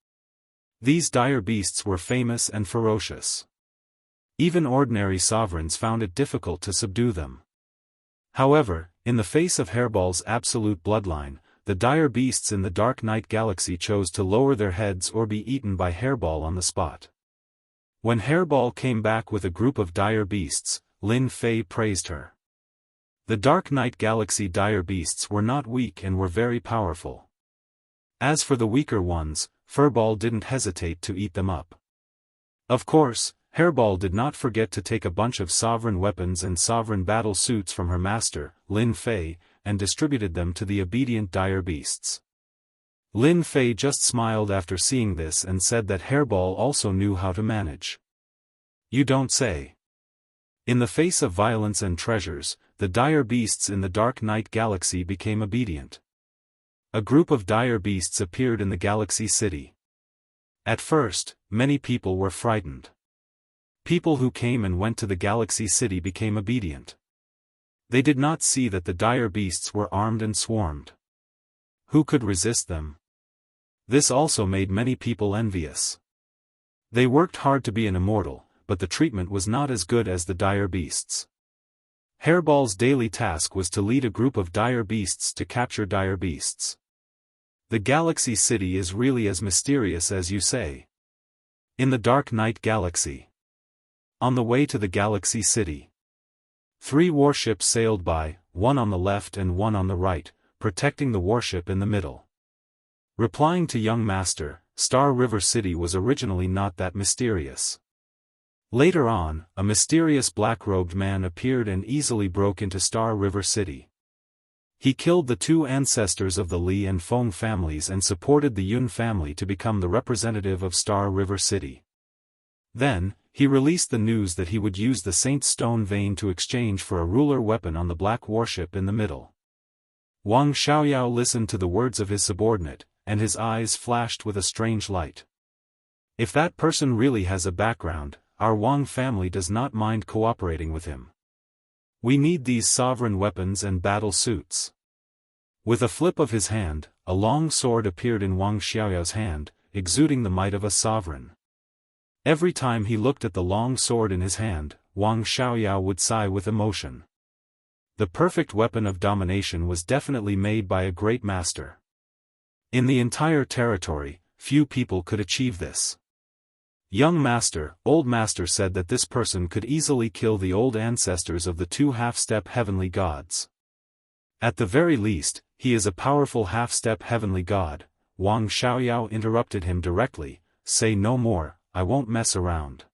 These dire beasts were famous and ferocious. Even ordinary sovereigns found it difficult to subdue them. However, in the face of Hairball's absolute bloodline, the dire beasts in the Dark Night Galaxy chose to lower their heads or be eaten by Hairball on the spot. When Hairball came back with a group of dire beasts, Lin Fei praised her. The Dark Night Galaxy dire beasts were not weak and were very powerful. As for the weaker ones, Furball didn't hesitate to eat them up. Of course, Hairball did not forget to take a bunch of sovereign weapons and sovereign battle suits from her master, Lin Fei, and distributed them to the obedient dire beasts. Lin Fei just smiled after seeing this and said that Hairball also knew how to manage. You don't say. In the face of violence and treasures, the dire beasts in the Dark Night Galaxy became obedient. A group of dire beasts appeared in the Galaxy City. At first, many people were frightened. People who came and went to the Galaxy City became obedient. They did not see that the dire beasts were armed and swarmed. Who could resist them? This also made many people envious. They worked hard to be an immortal, but the treatment was not as good as the dire beasts. Hairball's daily task was to lead a group of dire beasts to capture dire beasts. The Galaxy City is really as mysterious as you say. In the Dark Night Galaxy. On the way to the Galaxy City, 3 warships sailed by, one on the left and one on the right, protecting the warship in the middle. Replying to young master, Star River City was originally not that mysterious. Later on, a mysterious black-robed man appeared and easily broke into Star River City. He killed the 2 ancestors of the Li and Feng families and supported the Yun family to become the representative of Star River City. Then, he released the news that he would use the Saint Stone Vein to exchange for a ruler weapon on the black warship in the middle. Wang Xiaoyao listened to the words of his subordinate, and his eyes flashed with a strange light. If that person really has a background, our Wang family does not mind cooperating with him. We need these sovereign weapons and battle suits. With a flip of his hand, a long sword appeared in Wang Xiaoyao's hand, exuding the might of a sovereign. Every time he looked at the long sword in his hand, Wang Xiaoyao would sigh with emotion. The perfect weapon of domination was definitely made by a great master. In the entire territory, few people could achieve this. Young master, old master said that this person could easily kill the old ancestors of the 2 half-step heavenly gods. At the very least, he is a powerful half-step heavenly god. Wang Xiaoyao interrupted him directly, say no more, I won't mess around.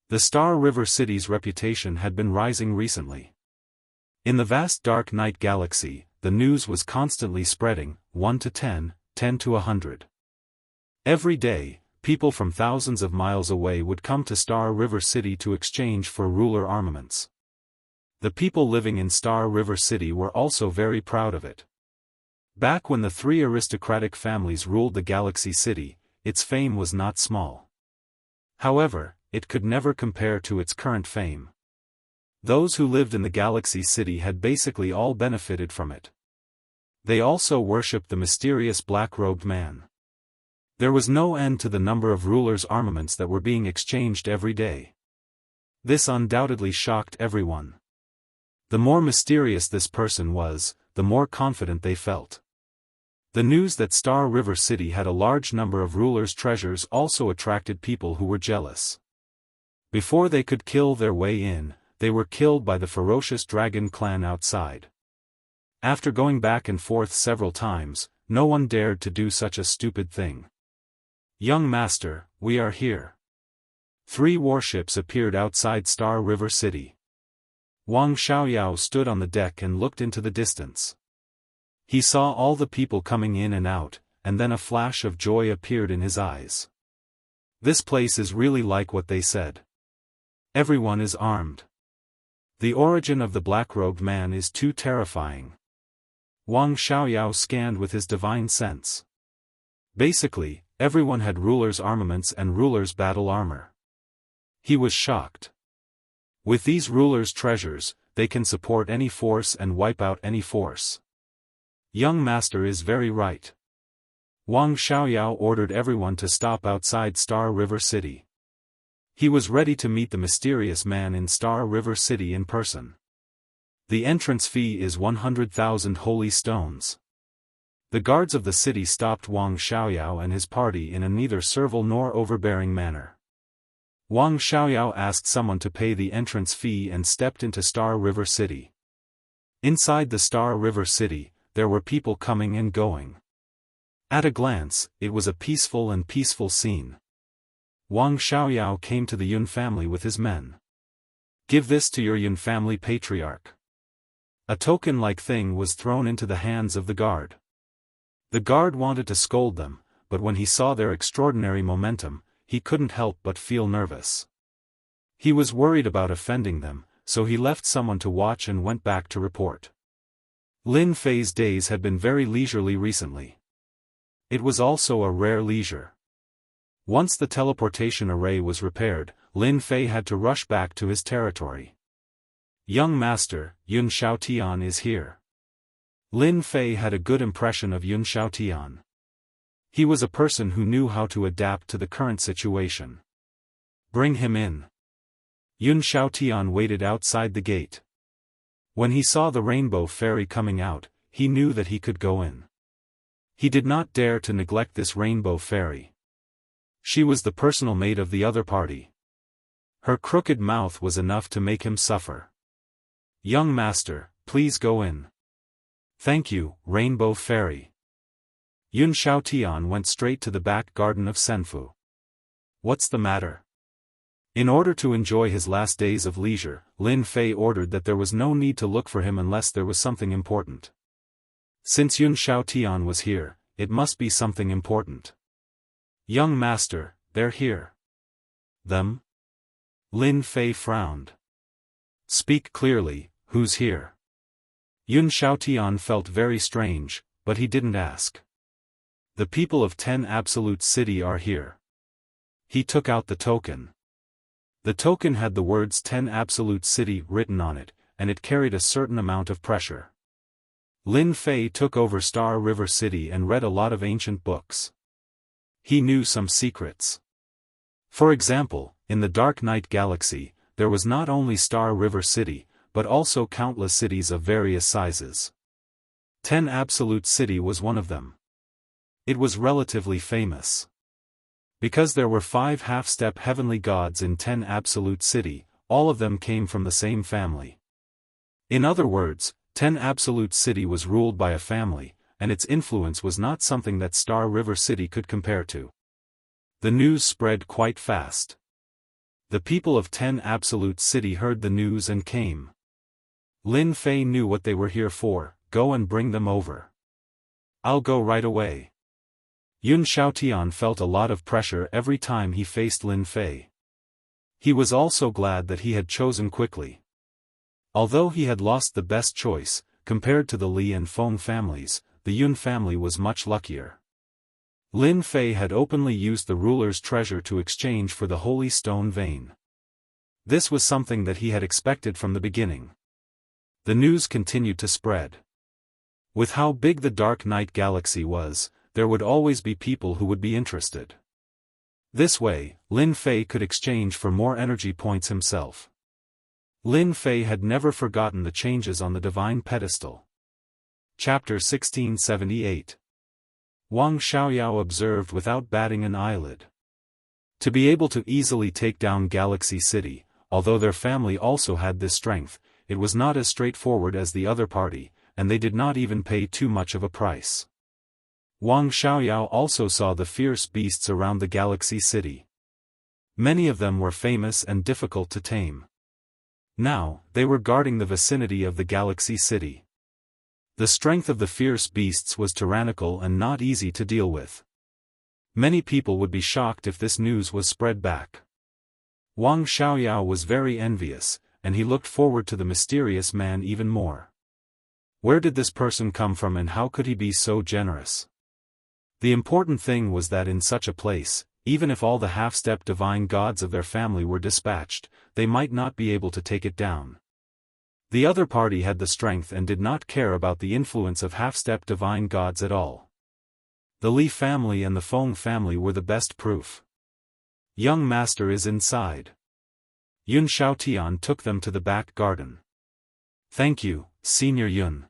The Star River City's reputation had been rising recently. In the vast Dark Night Galaxy, the news was constantly spreading, 1 to 10, 10 to 100. Every day, people from thousands of miles away would come to Star River City to exchange for ruler armaments. The people living in Star River City were also very proud of it. Back when the 3 aristocratic families ruled the Galaxy City, its fame was not small. However, it could never compare to its current fame. Those who lived in the Galaxy City had basically all benefited from it. They also worshipped the mysterious black-robed man. There was no end to the number of rulers' armaments that were being exchanged every day. This undoubtedly shocked everyone. The more mysterious this person was, the more confident they felt. The news that Star River City had a large number of rulers' treasures also attracted people who were jealous. Before they could kill their way in, they were killed by the ferocious dragon clan outside. After going back and forth several times, no one dared to do such a stupid thing. Young master, we are here. 3 warships appeared outside Star River City. Wang Xiaoyao stood on the deck and looked into the distance. He saw all the people coming in and out, and then a flash of joy appeared in his eyes. This place is really like what they said. Everyone is armed. The origin of the black-robed man is too terrifying. Wang Xiaoyao scanned with his divine sense. Basically, everyone had ruler's armaments and ruler's battle armor. He was shocked. With these rulers' treasures, they can support any force and wipe out any force. Young master is very right. Wang Xiaoyao ordered everyone to stop outside Star River City. He was ready to meet the mysterious man in Star River City in person. The entrance fee is 100,000 holy stones. The guards of the city stopped Wang Xiaoyao and his party in a neither servile nor overbearing manner. Wang Xiaoyao asked someone to pay the entrance fee and stepped into Star River City. Inside the Star River City, there were people coming and going. At a glance, it was a peaceful scene. Wang Xiaoyao came to the Yun family with his men. "Give this to your Yun family patriarch." A token-like thing was thrown into the hands of the guard. The guard wanted to scold them, but when he saw their extraordinary momentum, he couldn't help but feel nervous. He was worried about offending them, so he left someone to watch and went back to report. Lin Fei's days had been very leisurely recently. It was also a rare leisure. Once the teleportation array was repaired, Lin Fei had to rush back to his territory. "Young master, Yun Xiaotian is here." Lin Fei had a good impression of Yun Xiaotian. He was a person who knew how to adapt to the current situation. "Bring him in." Yun Xiaotian waited outside the gate. When he saw the rainbow fairy coming out, he knew that he could go in. He did not dare to neglect this rainbow fairy. She was the personal mate of the other party. Her crooked mouth was enough to make him suffer. "Young master, please go in." "Thank you, Rainbow Fairy." Yun Xiaotian went straight to the back garden of Senfu. "What's the matter?" In order to enjoy his last days of leisure, Lin Fei ordered that there was no need to look for him unless there was something important. Since Yun Xiaotian was here, it must be something important. "Young master, they're here." "Them?" Lin Fei frowned. "Speak clearly, who's here?" Yun Xiaotian felt very strange, but he didn't ask. "The people of 10 Absolute City are here." He took out the token. The token had the words 10 Absolute City written on it, and it carried a certain amount of pressure. Lin Fei took over Star River City and read a lot of ancient books. He knew some secrets. For example, in the Dark Night Galaxy, there was not only Star River City, but also countless cities of various sizes. 10 Absolute City was one of them. It was relatively famous. Because there were 5 half-step heavenly gods in 10 Absolute City, all of them came from the same family. In other words, 10 Absolute City was ruled by a family, and its influence was not something that Star River City could compare to. The news spread quite fast. The people of 10 Absolute City heard the news and came. Lin Fei knew what they were here for. "Go and bring them over." "I'll go right away." Yun Xiaotian felt a lot of pressure every time he faced Lin Fei. He was also glad that he had chosen quickly. Although he had lost the best choice, compared to the Li and Feng families, the Yun family was much luckier. Lin Fei had openly used the ruler's treasure to exchange for the holy stone vein. This was something that he had expected from the beginning. The news continued to spread. With how big the Dark Night Galaxy was, there would always be people who would be interested. This way, Lin Fei could exchange for more energy points himself. Lin Fei had never forgotten the changes on the divine pedestal. Chapter 1678. Wang Xiaoyao observed without batting an eyelid. To be able to easily take down Galaxy City, although their family also had this strength, it was not as straightforward as the other party, and they did not even pay too much of a price. Wang Xiaoyao also saw the fierce beasts around the Galaxy City. Many of them were famous and difficult to tame. Now, they were guarding the vicinity of the Galaxy City. The strength of the fierce beasts was tyrannical and not easy to deal with. Many people would be shocked if this news was spread back. Wang Xiaoyao was very envious, and he looked forward to the mysterious man even more. Where did this person come from and how could he be so generous? The important thing was that in such a place, even if all the half-step divine gods of their family were dispatched, they might not be able to take it down. The other party had the strength and did not care about the influence of half-step divine gods at all. The Li family and the Feng family were the best proof. "Young master is inside." Yun Xiaotian took them to the back garden. "Thank you, Senior Yun."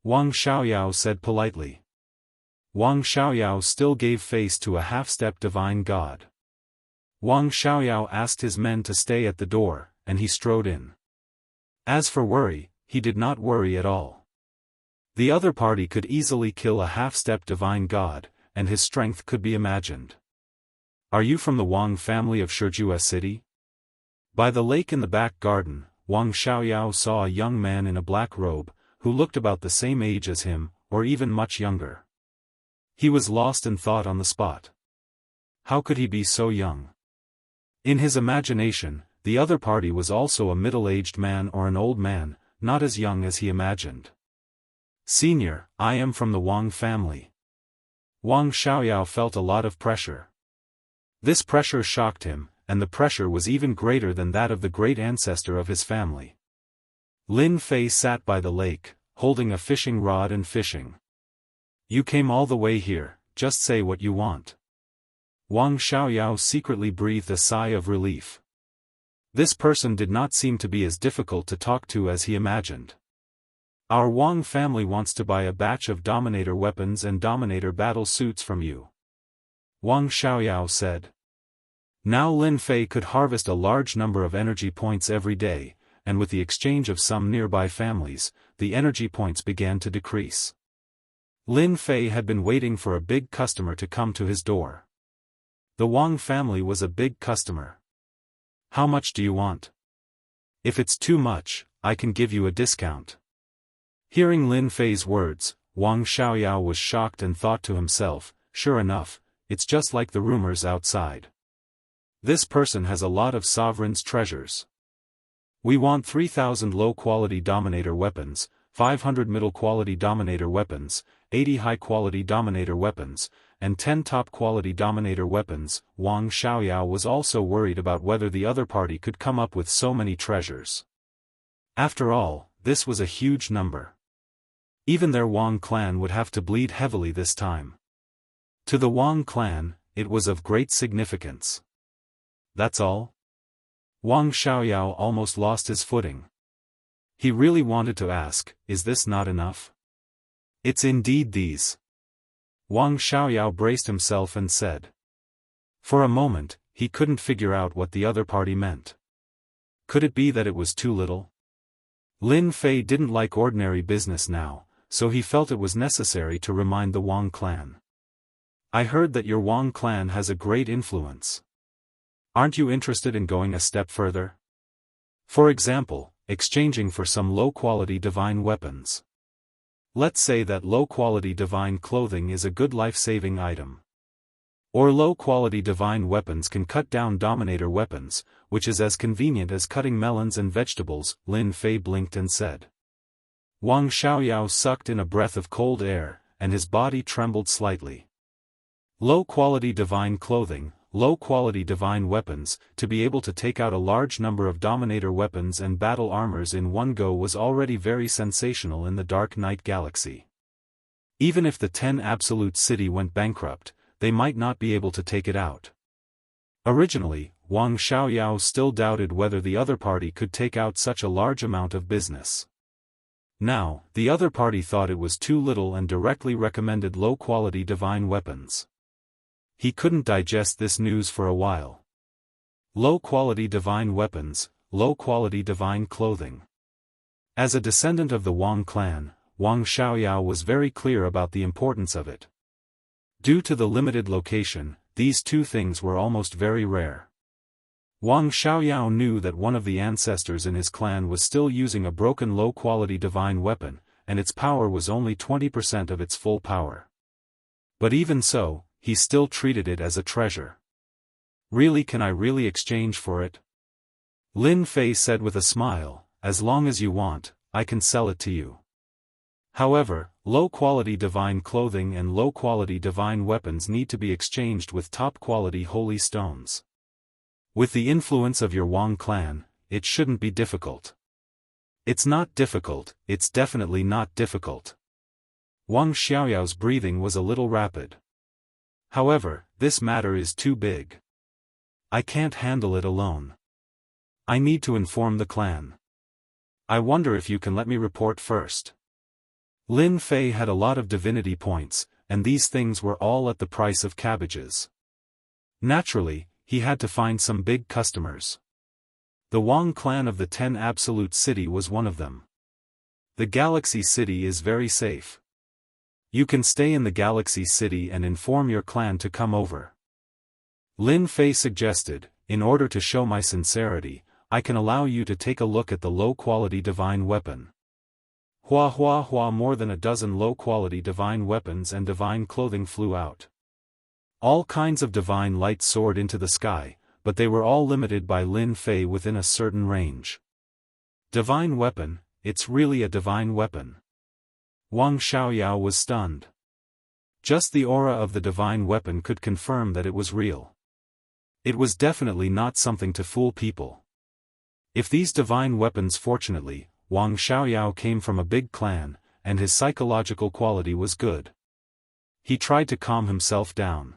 Wang Xiaoyao said politely. Wang Xiaoyao still gave face to a half-step divine god. Wang Xiaoyao asked his men to stay at the door, and he strode in. As for worry, he did not worry at all. The other party could easily kill a half-step divine god, and his strength could be imagined. Are you from the Wang family of Shijue City? By the lake in the back garden, Wang Xiaoyao saw a young man in a black robe, who looked about the same age as him, or even much younger. He was lost in thought on the spot. How could he be so young? In his imagination, the other party was also a middle-aged man or an old man, not as young as he imagined. Senior, I am from the Wang family. Wang Xiaoyao felt a lot of pressure. This pressure shocked him, and the pressure was even greater than that of the great ancestor of his family. Lin Fei sat by the lake, holding a fishing rod and fishing. You came all the way here, just say what you want. Wang Xiaoyao secretly breathed a sigh of relief. This person did not seem to be as difficult to talk to as he imagined. Our Wang family wants to buy a batch of Dominator weapons and Dominator battle suits from you. Wang Xiaoyao said. Now Lin Fei could harvest a large number of energy points every day, and with the exchange of some nearby families, the energy points began to decrease. Lin Fei had been waiting for a big customer to come to his door. The Wang family was a big customer. How much do you want? If it's too much, I can give you a discount. Hearing Lin Fei's words, Wang Xiaoyao was shocked and thought to himself, sure enough, it's just like the rumors outside. This person has a lot of sovereign's treasures. We want 3,000 low-quality Dominator weapons, 500 middle-quality Dominator weapons, 80 high-quality Dominator weapons, and 10 top-quality Dominator weapons. Wang Xiaoyao was also worried about whether the other party could come up with so many treasures. After all, this was a huge number. Even their Wang clan would have to bleed heavily this time. To the Wang clan, it was of great significance. That's all? Wang Xiaoyao almost lost his footing. He really wanted to ask, is this not enough? It's indeed these. Wang Xiaoyao braced himself and said. For a moment, he couldn't figure out what the other party meant. Could it be that it was too little? Lin Fei didn't like ordinary business now, so he felt it was necessary to remind the Wang clan. I heard that your Wang clan has a great influence. Aren't you interested in going a step further? For example, exchanging for some low-quality divine weapons. Let's say that low-quality divine clothing is a good life-saving item. Or low-quality divine weapons can cut down Dominator weapons, which is as convenient as cutting melons and vegetables. Lin Fei blinked and said. Wang Xiaoyao sucked in a breath of cold air, and his body trembled slightly. Low-quality divine clothing, low-quality divine weapons, to be able to take out a large number of Dominator weapons and battle armors in one go was already very sensational in the Dark Knight Galaxy. Even if the 10 Absolute City went bankrupt, they might not be able to take it out. Originally, Wang Xiaoyao still doubted whether the other party could take out such a large amount of business. Now, the other party thought it was too little and directly recommended low-quality divine weapons. He couldn't digest this news for a while. Low-quality divine weapons, low-quality divine clothing. As a descendant of the Wang clan, Wang Xiaoyao was very clear about the importance of it. Due to the limited location, these two things were almost very rare. Wang Xiaoyao knew that one of the ancestors in his clan was still using a broken low-quality divine weapon, and its power was only 20% of its full power. But even so, he still treated it as a treasure. Really, can I really exchange for it? Lin Fei said with a smile, as long as you want, I can sell it to you. However, low-quality divine clothing and low-quality divine weapons need to be exchanged with top-quality holy stones. With the influence of your Wang clan, it shouldn't be difficult. It's not difficult, it's definitely not difficult. Wang Xiaoyao's breathing was a little rapid. However, this matter is too big. I can't handle it alone. I need to inform the clan. I wonder if you can let me report first. Lin Fei had a lot of divinity points, and these things were all at the price of cabbages. Naturally, he had to find some big customers. The Wang clan of the 10 Absolute City was one of them. The Galaxy City is very safe. You can stay in the Galaxy City and inform your clan to come over. Lin Fei suggested, in order to show my sincerity, I can allow you to take a look at the low-quality divine weapon. Hua hua hua, more than a dozen low-quality divine weapons and divine clothing flew out. All kinds of divine light soared into the sky, but they were all limited by Lin Fei within a certain range. Divine weapon, it's really a divine weapon. Wang Xiaoyao was stunned. Just the aura of the divine weapon could confirm that it was real. It was definitely not something to fool people. If these divine weapons, fortunately, Wang Xiaoyao came from a big clan, and his psychological quality was good. He tried to calm himself down.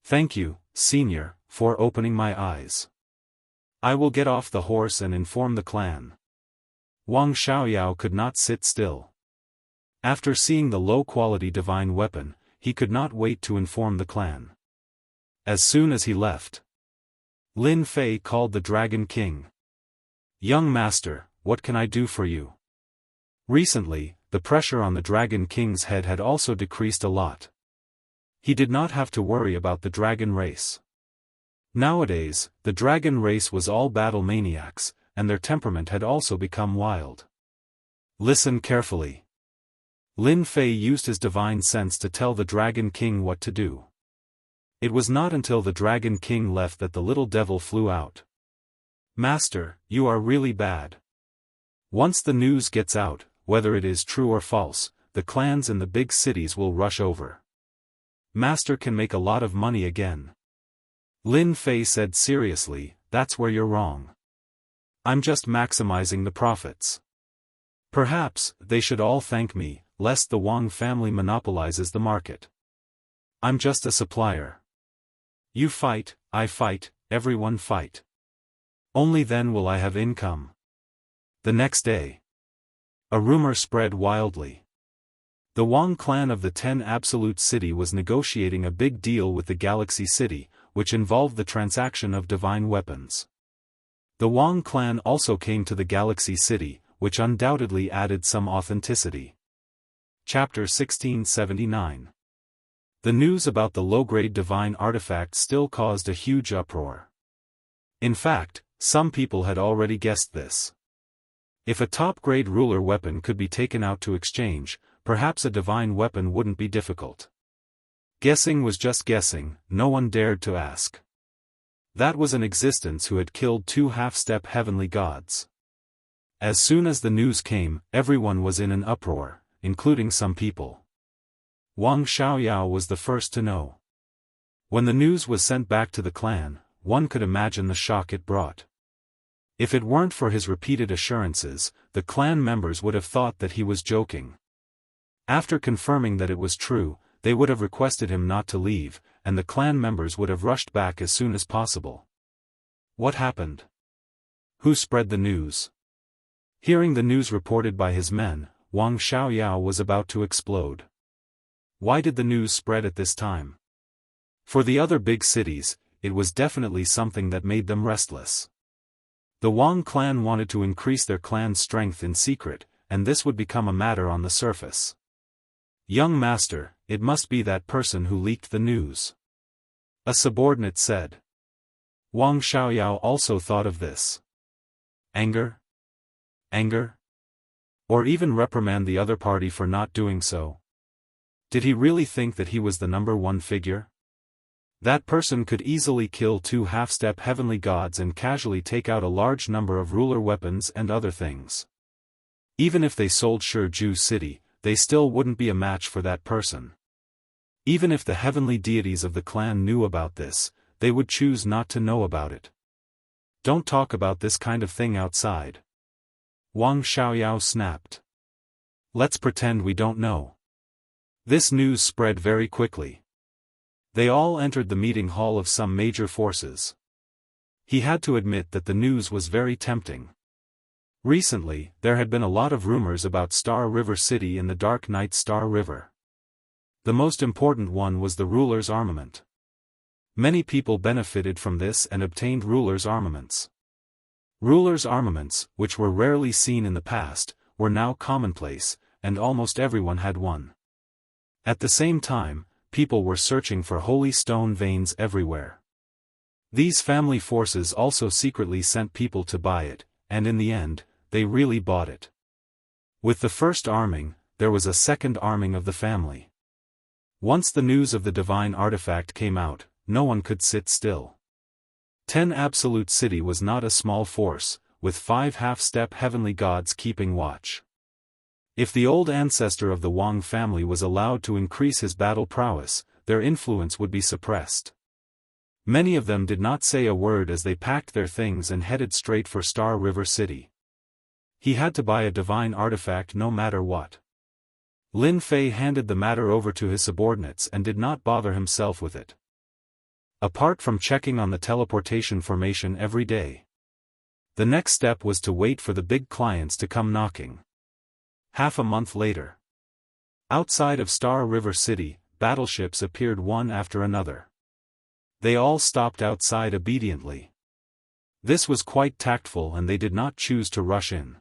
Thank you, senior, for opening my eyes. I will get off the horse and inform the clan. Wang Xiaoyao could not sit still. After seeing the low-quality divine weapon, he could not wait to inform the clan. As soon as he left, Lin Fei called the Dragon King. Young master, what can I do for you? Recently, the pressure on the Dragon King's head had also decreased a lot. He did not have to worry about the dragon race. Nowadays, the dragon race was all battle maniacs, and their temperament had also become wild. Listen carefully. Lin Fei used his divine sense to tell the Dragon King what to do. It was not until the Dragon King left that the little devil flew out. Master, you are really bad. Once the news gets out, whether it is true or false, the clans in the big cities will rush over. Master can make a lot of money again. Lin Fei said seriously, that's where you're wrong. I'm just maximizing the profits. Perhaps, they should all thank me, lest the Wang family monopolizes the market. I'm just a supplier. You fight, I fight, everyone fight. Only then will I have income. The next day, a rumor spread wildly. The Wang clan of the 10 Absolute City was negotiating a big deal with the Galaxy City, which involved the transaction of divine weapons. The Wang clan also came to the Galaxy City, which undoubtedly added some authenticity. Chapter 1679. The news about the low-grade divine artifact still caused a huge uproar. In fact, some people had already guessed this. If a top-grade ruler weapon could be taken out to exchange, perhaps a divine weapon wouldn't be difficult. Guessing was just guessing, no one dared to ask. That was an existence who had killed 2 half-step heavenly gods. As soon as the news came, everyone was in an uproar, including some people. Wang Xiaoyao was the first to know. When the news was sent back to the clan, one could imagine the shock it brought. If it weren't for his repeated assurances, the clan members would have thought that he was joking. After confirming that it was true, they would have requested him not to leave, and the clan members would have rushed back as soon as possible. What happened? Who spread the news? Hearing the news reported by his men, Wang Xiaoyao was about to explode. Why did the news spread at this time? For the other big cities, it was definitely something that made them restless. The Wang clan wanted to increase their clan's strength in secret, and this would become a matter on the surface. Young master, it must be that person who leaked the news. A subordinate said. Wang Xiaoyao also thought of this. Anger? Anger? Or even reprimand the other party for not doing so? Did he really think that he was the number one figure? That person could easily kill 2 half-step heavenly gods and casually take out a large number of ruler weapons and other things. Even if they sold Shiju City, they still wouldn't be a match for that person. Even if the heavenly deities of the clan knew about this, they would choose not to know about it. Don't talk about this kind of thing outside. Wang Xiaoyao snapped. Let's pretend we don't know. This news spread very quickly. They all entered the meeting hall of some major forces. He had to admit that the news was very tempting. Recently, there had been a lot of rumors about Star River City in the Dark Night Star River. The most important one was the ruler's armament. Many people benefited from this and obtained ruler's armaments. Rulers' armaments, which were rarely seen in the past, were now commonplace, and almost everyone had one. At the same time, people were searching for holy stone veins everywhere. These family forces also secretly sent people to buy it, and in the end, they really bought it. With the first arming, there was a second arming of the family. Once the news of the divine artifact came out, no one could sit still. 10 Absolute City was not a small force, with 5 half-step heavenly gods keeping watch. If the old ancestor of the Wang family was allowed to increase his battle prowess, their influence would be suppressed. Many of them did not say a word as they packed their things and headed straight for Star River City. He had to buy a divine artifact no matter what. Lin Fei handed the matter over to his subordinates and did not bother himself with it. Apart from checking on the teleportation formation every day, the next step was to wait for the big clients to come knocking. Half a month later, outside of Star River City, battleships appeared one after another. They all stopped outside obediently. This was quite tactful and they did not choose to rush in.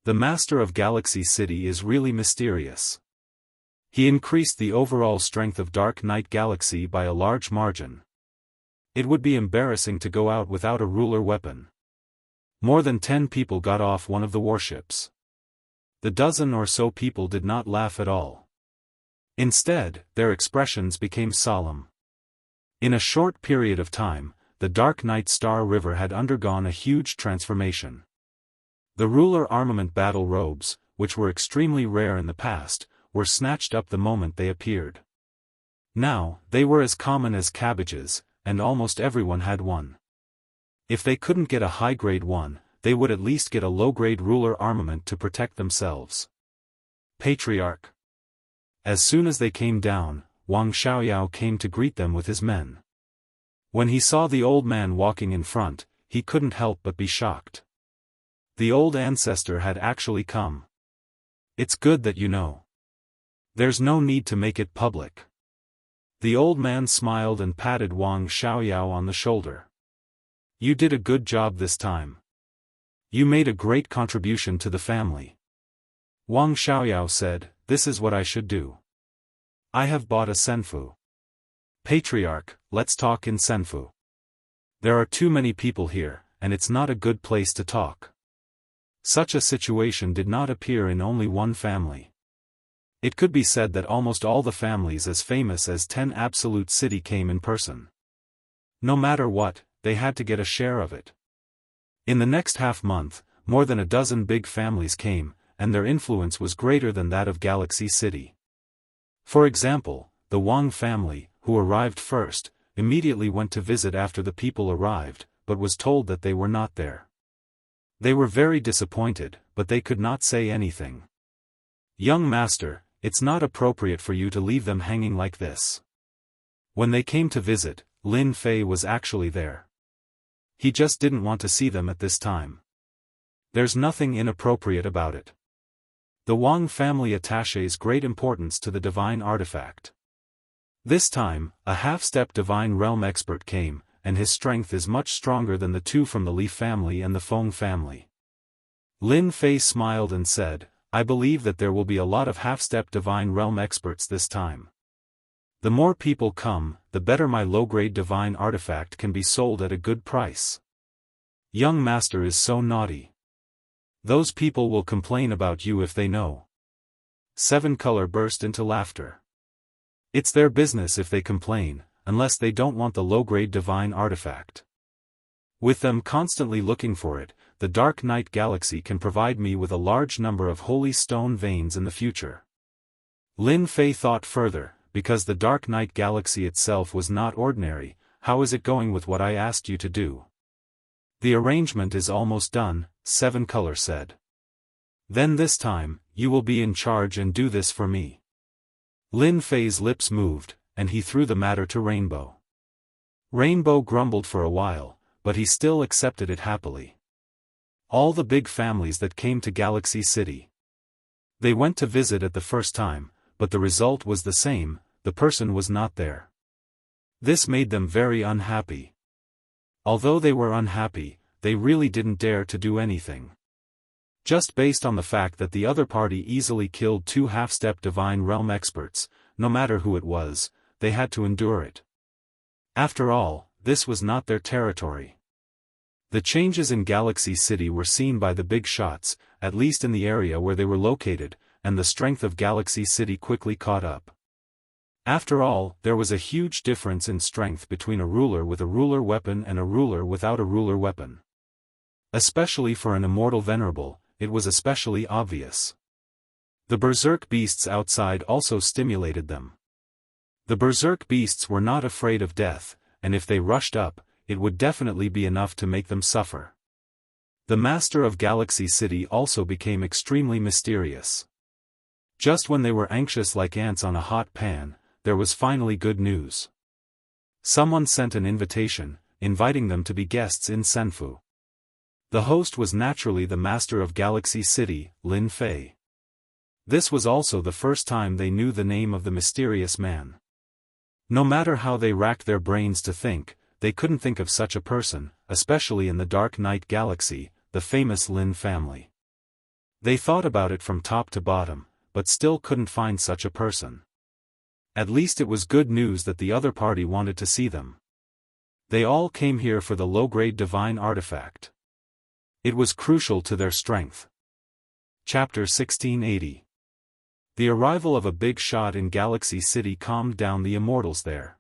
The master of Galaxy City is really mysterious. He increased the overall strength of Dark Knight Galaxy by a large margin. It would be embarrassing to go out without a ruler weapon. More than 10 people got off one of the warships. The dozen or so people did not laugh at all. Instead, their expressions became solemn. In a short period of time, the Dark Knight Star River had undergone a huge transformation. The ruler armament battle robes, which were extremely rare in the past, were snatched up the moment they appeared. Now, they were as common as cabbages, and almost everyone had one. If they couldn't get a high-grade one, they would at least get a low-grade ruler armament to protect themselves. Patriarch. As soon as they came down, Wang Xiaoyao came to greet them with his men. When he saw the old man walking in front, he couldn't help but be shocked. The old ancestor had actually come. It's good that you know. There's no need to make it public. The old man smiled and patted Wang Xiaoyao on the shoulder. You did a good job this time. You made a great contribution to the family. Wang Xiaoyao said, this is what I should do. I have bought a senfu. Patriarch, let's talk in senfu. There are too many people here, and it's not a good place to talk. Such a situation did not appear in only one family. It could be said that almost all the families as famous as 10 Absolute City came in person. No matter what, they had to get a share of it. In the next half-month, more than a dozen big families came, and their influence was greater than that of Galaxy City. For example, the Wang family, who arrived first, immediately went to visit after the people arrived, but was told that they were not there. They were very disappointed, but they could not say anything. Young master, it's not appropriate for you to leave them hanging like this. When they came to visit, Lin Fei was actually there. He just didn't want to see them at this time. There's nothing inappropriate about it. The Wang family attaches great importance to the divine artifact. This time, a half-step divine realm expert came, and his strength is much stronger than the two from the Li family and the Feng family. Lin Fei smiled and said, I believe that there will be a lot of half-step divine realm experts this time. The more people come, the better my low-grade divine artifact can be sold at a good price. Young master is so naughty. Those people will complain about you if they know. Seven Color burst into laughter. It's their business if they complain, unless they don't want the low-grade divine artifact. With them constantly looking for it, the Dark Knight Galaxy can provide me with a large number of holy stone veins in the future. Lin Fei thought further, because the Dark Knight Galaxy itself was not ordinary, how is it going with what I asked you to do? The arrangement is almost done, Seven Color said. Then this time, you will be in charge and do this for me. Lin Fei's lips moved, and he threw the matter to Rainbow. Rainbow grumbled for a while, but he still accepted it happily. All the big families that came to Galaxy City. They went to visit at the first time, but the result was the same, the person was not there. This made them very unhappy. Although they were unhappy, they really didn't dare to do anything. Just based on the fact that the other party easily killed 2 half-step divine realm experts, no matter who it was, they had to endure it. After all, this was not their territory. The changes in Galaxy City were seen by the big shots, at least in the area where they were located, and the strength of Galaxy City quickly caught up. After all, there was a huge difference in strength between a ruler with a ruler weapon and a ruler without a ruler weapon. Especially for an immortal venerable, it was especially obvious. The berserk beasts outside also stimulated them. The berserk beasts were not afraid of death, and if they rushed up, it would definitely be enough to make them suffer. The master of Galaxy City also became extremely mysterious. Just when they were anxious like ants on a hot pan, there was finally good news. Someone sent an invitation, inviting them to be guests in Senfu. The host was naturally the master of Galaxy City, Lin Fei. This was also the first time they knew the name of the mysterious man. No matter how they racked their brains to think, they couldn't think of such a person, especially in the Dark Knight Galaxy, the famous Lin family. They thought about it from top to bottom, but still couldn't find such a person. At least it was good news that the other party wanted to see them. They all came here for the low-grade divine artifact. It was crucial to their strength. Chapter 1680. The arrival of a big shot in Galaxy City calmed down the immortals there.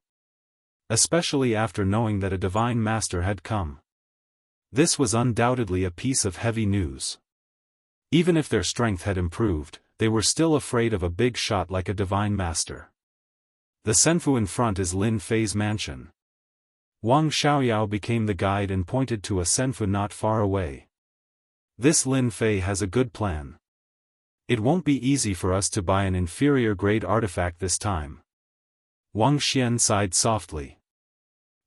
Especially after knowing that a divine master had come. This was undoubtedly a piece of heavy news. Even if their strength had improved, they were still afraid of a big shot like a divine master. The Senfu in front is Lin Fei's mansion. Wang Xiaoyao became the guide and pointed to a Senfu not far away. This Lin Fei has a good plan. It won't be easy for us to buy an inferior grade artifact this time. Wang Xian sighed softly.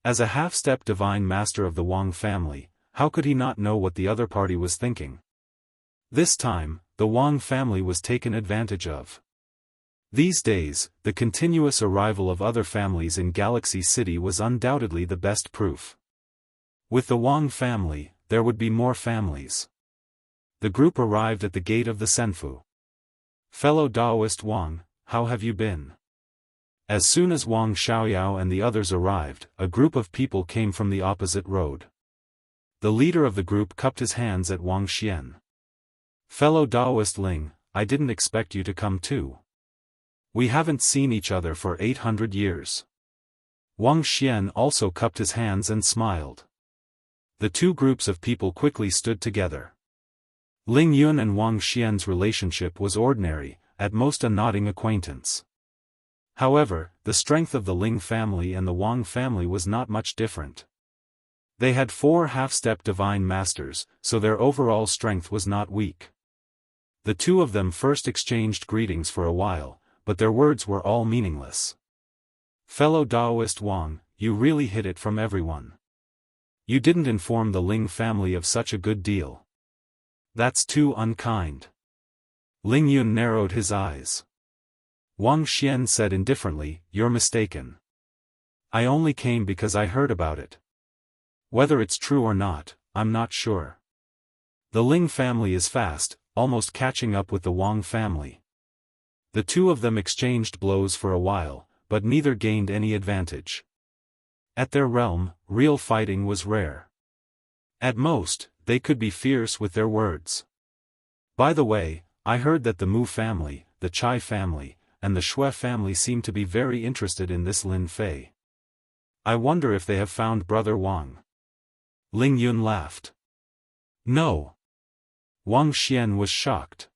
As a half-step divine master of the Wang family, how could he not know what the other party was thinking? This time, the Wang family was taken advantage of. These days, the continuous arrival of other families in Galaxy City was undoubtedly the best proof. With the Wang family, there would be more families. The group arrived at the gate of the Senfu. Fellow Daoist Wang, how have you been? As soon as Wang Xiaoyao and the others arrived, a group of people came from the opposite road. The leader of the group cupped his hands at Wang Xian. Fellow Daoist Ling, I didn't expect you to come too. We haven't seen each other for 800 years. Wang Xian also cupped his hands and smiled. The two groups of people quickly stood together. Ling Yun and Wang Xian's relationship was ordinary, at most a nodding acquaintance. However, the strength of the Ling family and the Wang family was not much different. They had 4 half-step divine masters, so their overall strength was not weak. The two of them first exchanged greetings for a while, but their words were all meaningless. Fellow Daoist Wang, you really hid it from everyone. You didn't inform the Ling family of such a good deal. That's too unkind. Ling Yun narrowed his eyes. Wang Xian said indifferently, you're mistaken. I only came because I heard about it. Whether it's true or not, I'm not sure. The Ling family is fast, almost catching up with the Wang family. The two of them exchanged blows for a while, but neither gained any advantage. At their realm, real fighting was rare. At most, they could be fierce with their words. By the way, I heard that the Mu family, the Chai family, and the Shui family seem to be very interested in this Lin Fei. I wonder if they have found Brother Wang. Ling Yun laughed. No. Wang Xian was shocked.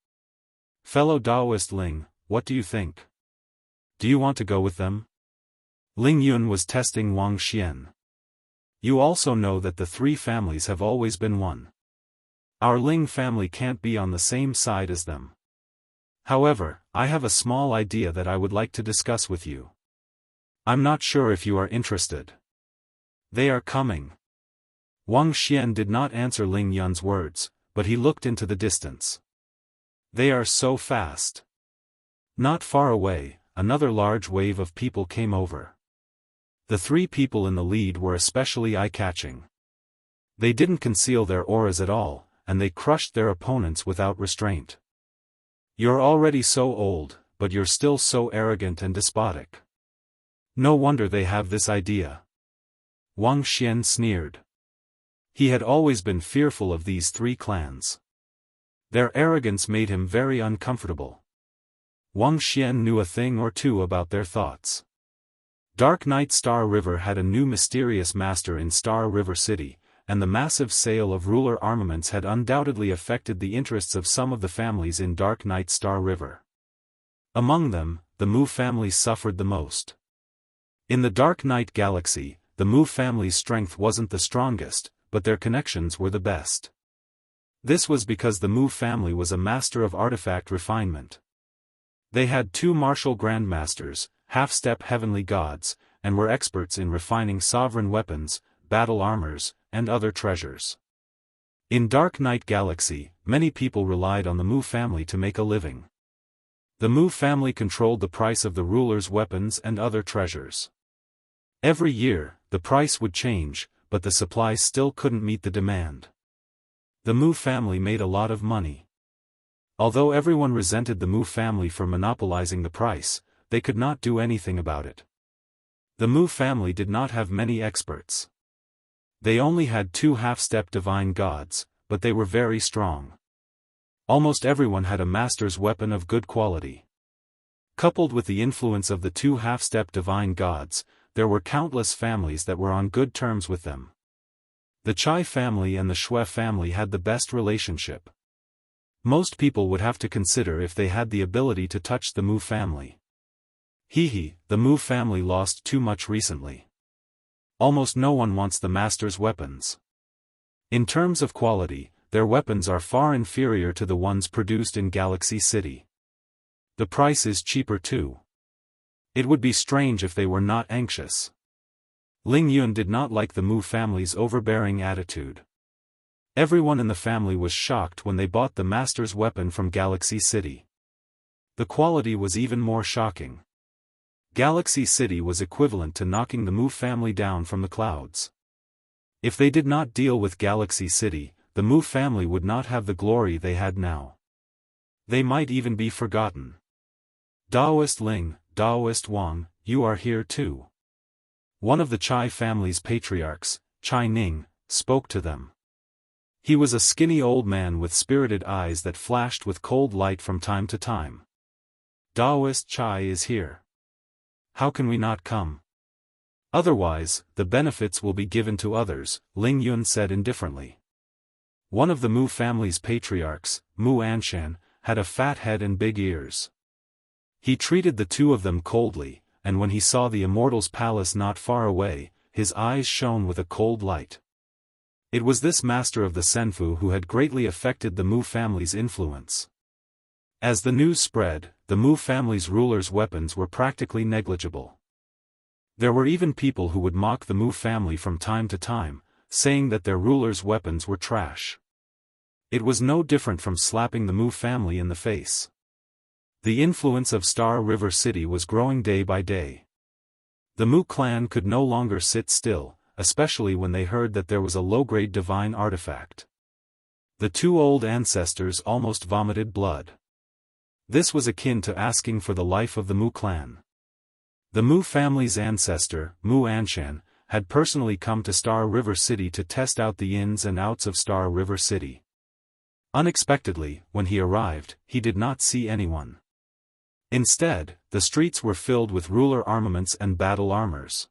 Fellow Daoist Ling, what do you think? Do you want to go with them? Ling Yun was testing Wang Xian. You also know that the 3 families have always been one. Our Ling family can't be on the same side as them. However, I have a small idea that I would like to discuss with you. I'm not sure if you are interested. They are coming. Wang Xian did not answer Ling Yun's words, but he looked into the distance. They are so fast. Not far away, another large wave of people came over. The three people in the lead were especially eye-catching. They didn't conceal their auras at all, and they crushed their opponents without restraint. You're already so old, but you're still so arrogant and despotic. No wonder they have this idea. Wang Xian sneered. He had always been fearful of these three clans. Their arrogance made him very uncomfortable. Wang Xian knew a thing or two about their thoughts. Dark Night Star River had a new mysterious master in Star River City, and the massive sale of ruler armaments had undoubtedly affected the interests of some of the families in Dark Night Star River. Among them, the Mu family suffered the most. In the Dark Night Galaxy, the Mu family's strength wasn't the strongest, but their connections were the best. This was because the Mu family was a master of artifact refinement. They had two martial grandmasters, half-step heavenly gods, and were experts in refining sovereign weapons, battle armors, and other treasures. In Dark Night Galaxy, many people relied on the Mu family to make a living. The Mu family controlled the price of the ruler's weapons and other treasures. Every year, the price would change, but the supply still couldn't meet the demand. The Mu family made a lot of money. Although everyone resented the Mu family for monopolizing the price, they could not do anything about it. The Mu family did not have many experts. They only had two half-step divine gods, but they were very strong. Almost everyone had a master's weapon of good quality. Coupled with the influence of the two half-step divine gods, there were countless families that were on good terms with them. The Chai family and the Shui family had the best relationship. Most people would have to consider if they had the ability to touch the Mu family. The Mu family lost too much recently. Almost no one wants the master's weapons. In terms of quality, their weapons are far inferior to the ones produced in Galaxy City. The price is cheaper too. It would be strange if they were not anxious. Ling Yun did not like the Mu family's overbearing attitude. Everyone in the family was shocked when they bought the master's weapon from Galaxy City. The quality was even more shocking. Galaxy City was equivalent to knocking the Mu family down from the clouds. If they did not deal with Galaxy City, the Mu family would not have the glory they had now. They might even be forgotten. Daoist Ling, Daoist Wang, you are here too. One of the Chai family's patriarchs, Chai Ning, spoke to them. He was a skinny old man with spirited eyes that flashed with cold light from time to time. Daoist Chai is here. How can we not come? Otherwise, the benefits will be given to others, Ling Yun said indifferently. One of the Mu family's patriarchs, Mu Anshan, had a fat head and big ears. He treated the two of them coldly, and when he saw the Immortal's palace not far away, his eyes shone with a cold light. It was this master of the Senfu who had greatly affected the Mu family's influence. As the news spread, the Mu family's rulers' weapons were practically negligible. There were even people who would mock the Mu family from time to time, saying that their rulers' weapons were trash. It was no different from slapping the Mu family in the face. The influence of Star River City was growing day by day. The Mu clan could no longer sit still, especially when they heard that there was a low-grade divine artifact. The two old ancestors almost vomited blood. This was akin to asking for the life of the Mu clan. The Mu family's ancestor, Mu Anshan, had personally come to Star River City to test out the ins and outs of Star River City. Unexpectedly, when he arrived, he did not see anyone. Instead, the streets were filled with ruler armaments and battle armors.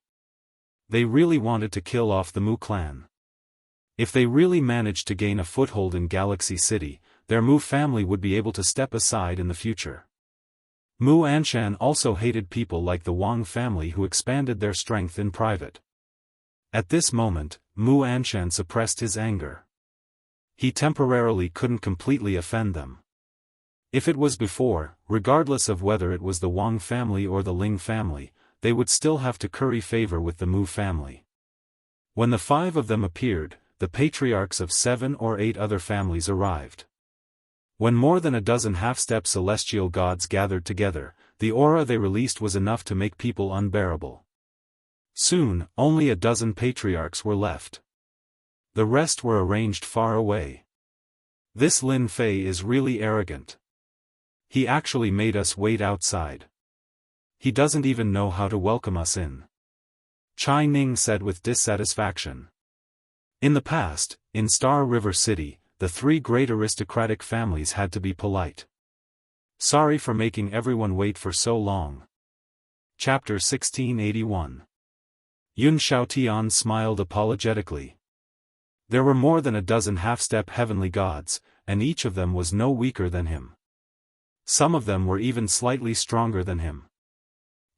They really wanted to kill off the Mu clan. If they really managed to gain a foothold in Galaxy City, their Mu family would be able to step aside in the future. Mu Anshan also hated people like the Wang family who expanded their strength in private. At this moment, Mu Anshan suppressed his anger. He temporarily couldn't completely offend them. If it was before, regardless of whether it was the Wang family or the Ling family, they would still have to curry favor with the Mu family. When the five of them appeared, the patriarchs of 7 or 8 other families arrived. When more than a dozen half-step celestial gods gathered together, The aura they released was enough to make people unbearable. Soon, only a dozen patriarchs were left. The rest were arranged far away. This Lin Fei is really arrogant. He actually made us wait outside. He doesn't even know how to welcome us in. Chai Ning said with dissatisfaction. In the past, in Star River City, the three great aristocratic families had to be polite. Sorry for making everyone wait for so long. Chapter 1681. Yun Xiaotian smiled apologetically. There were more than a dozen half-step heavenly gods, and each of them was no weaker than him. Some of them were even slightly stronger than him.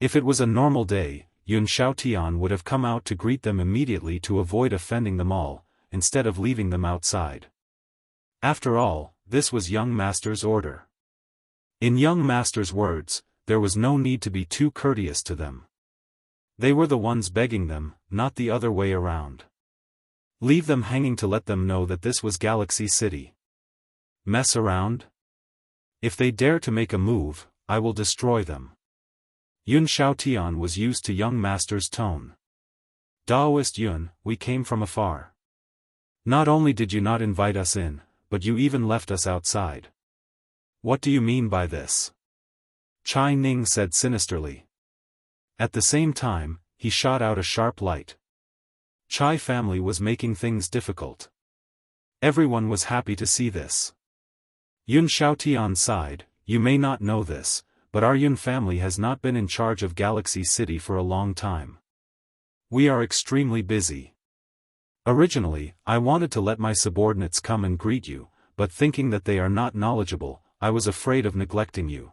If it was a normal day, Yun Xiaotian would have come out to greet them immediately to avoid offending them all, instead of leaving them outside. After all, this was young master's order. In young master's words, there was no need to be too courteous to them. They were the ones begging them, not the other way around. Leave them hanging to let them know that this was Galaxy City. Mess around? If they dare to make a move, I will destroy them. Yun Xiaotian was used to young master's tone. Daoist Yun, we came from afar. Not only did you not invite us in, but you even left us outside. What do you mean by this? Chai Ning said sinisterly. At the same time, he shot out a sharp light. Chai family was making things difficult. Everyone was happy to see this. Yun Xiaotian sighed, you may not know this, but our Yun family has not been in charge of Galaxy City for a long time. We are extremely busy. Originally, I wanted to let my subordinates come and greet you, but thinking that they are not knowledgeable, I was afraid of neglecting you.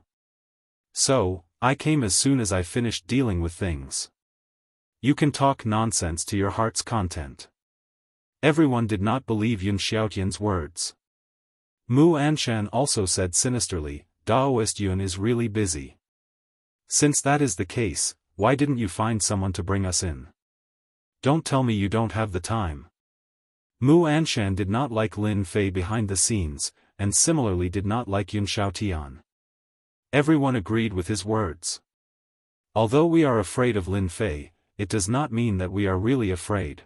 So, I came as soon as I finished dealing with things. You can talk nonsense to your heart's content. Everyone did not believe Yun Xiaotian's words. Mu Anshan also said sinisterly, Daoist Yun is really busy. Since that is the case, why didn't you find someone to bring us in? Don't tell me you don't have the time. Mu Anshan did not like Lin Fei behind the scenes, and similarly did not like Yun Xiaotian. Everyone agreed with his words. Although we are afraid of Lin Fei, it does not mean that we are really afraid.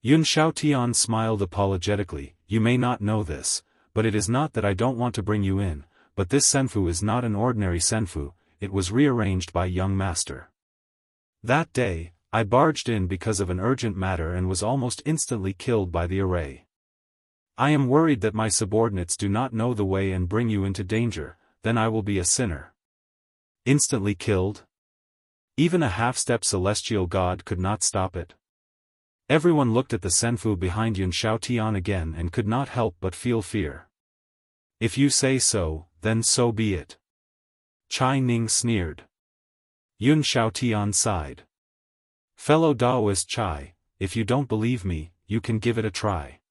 Yun Xiaotian smiled apologetically, you may not know this, but it is not that I don't want to bring you in, but this senfu is not an ordinary senfu, it was rearranged by young master. That day, I barged in because of an urgent matter and was almost instantly killed by the array. I am worried that my subordinates do not know the way and bring you into danger, then I will be a sinner. Instantly killed? Even a half-step celestial god could not stop it. Everyone looked at the senfu behind Yun Xiaotian again and could not help but feel fear. If you say so, then so be it. Chai Ning sneered. Yun Xiaotian sighed. Fellow Daoist Chai, if you don't believe me, you can give it a try.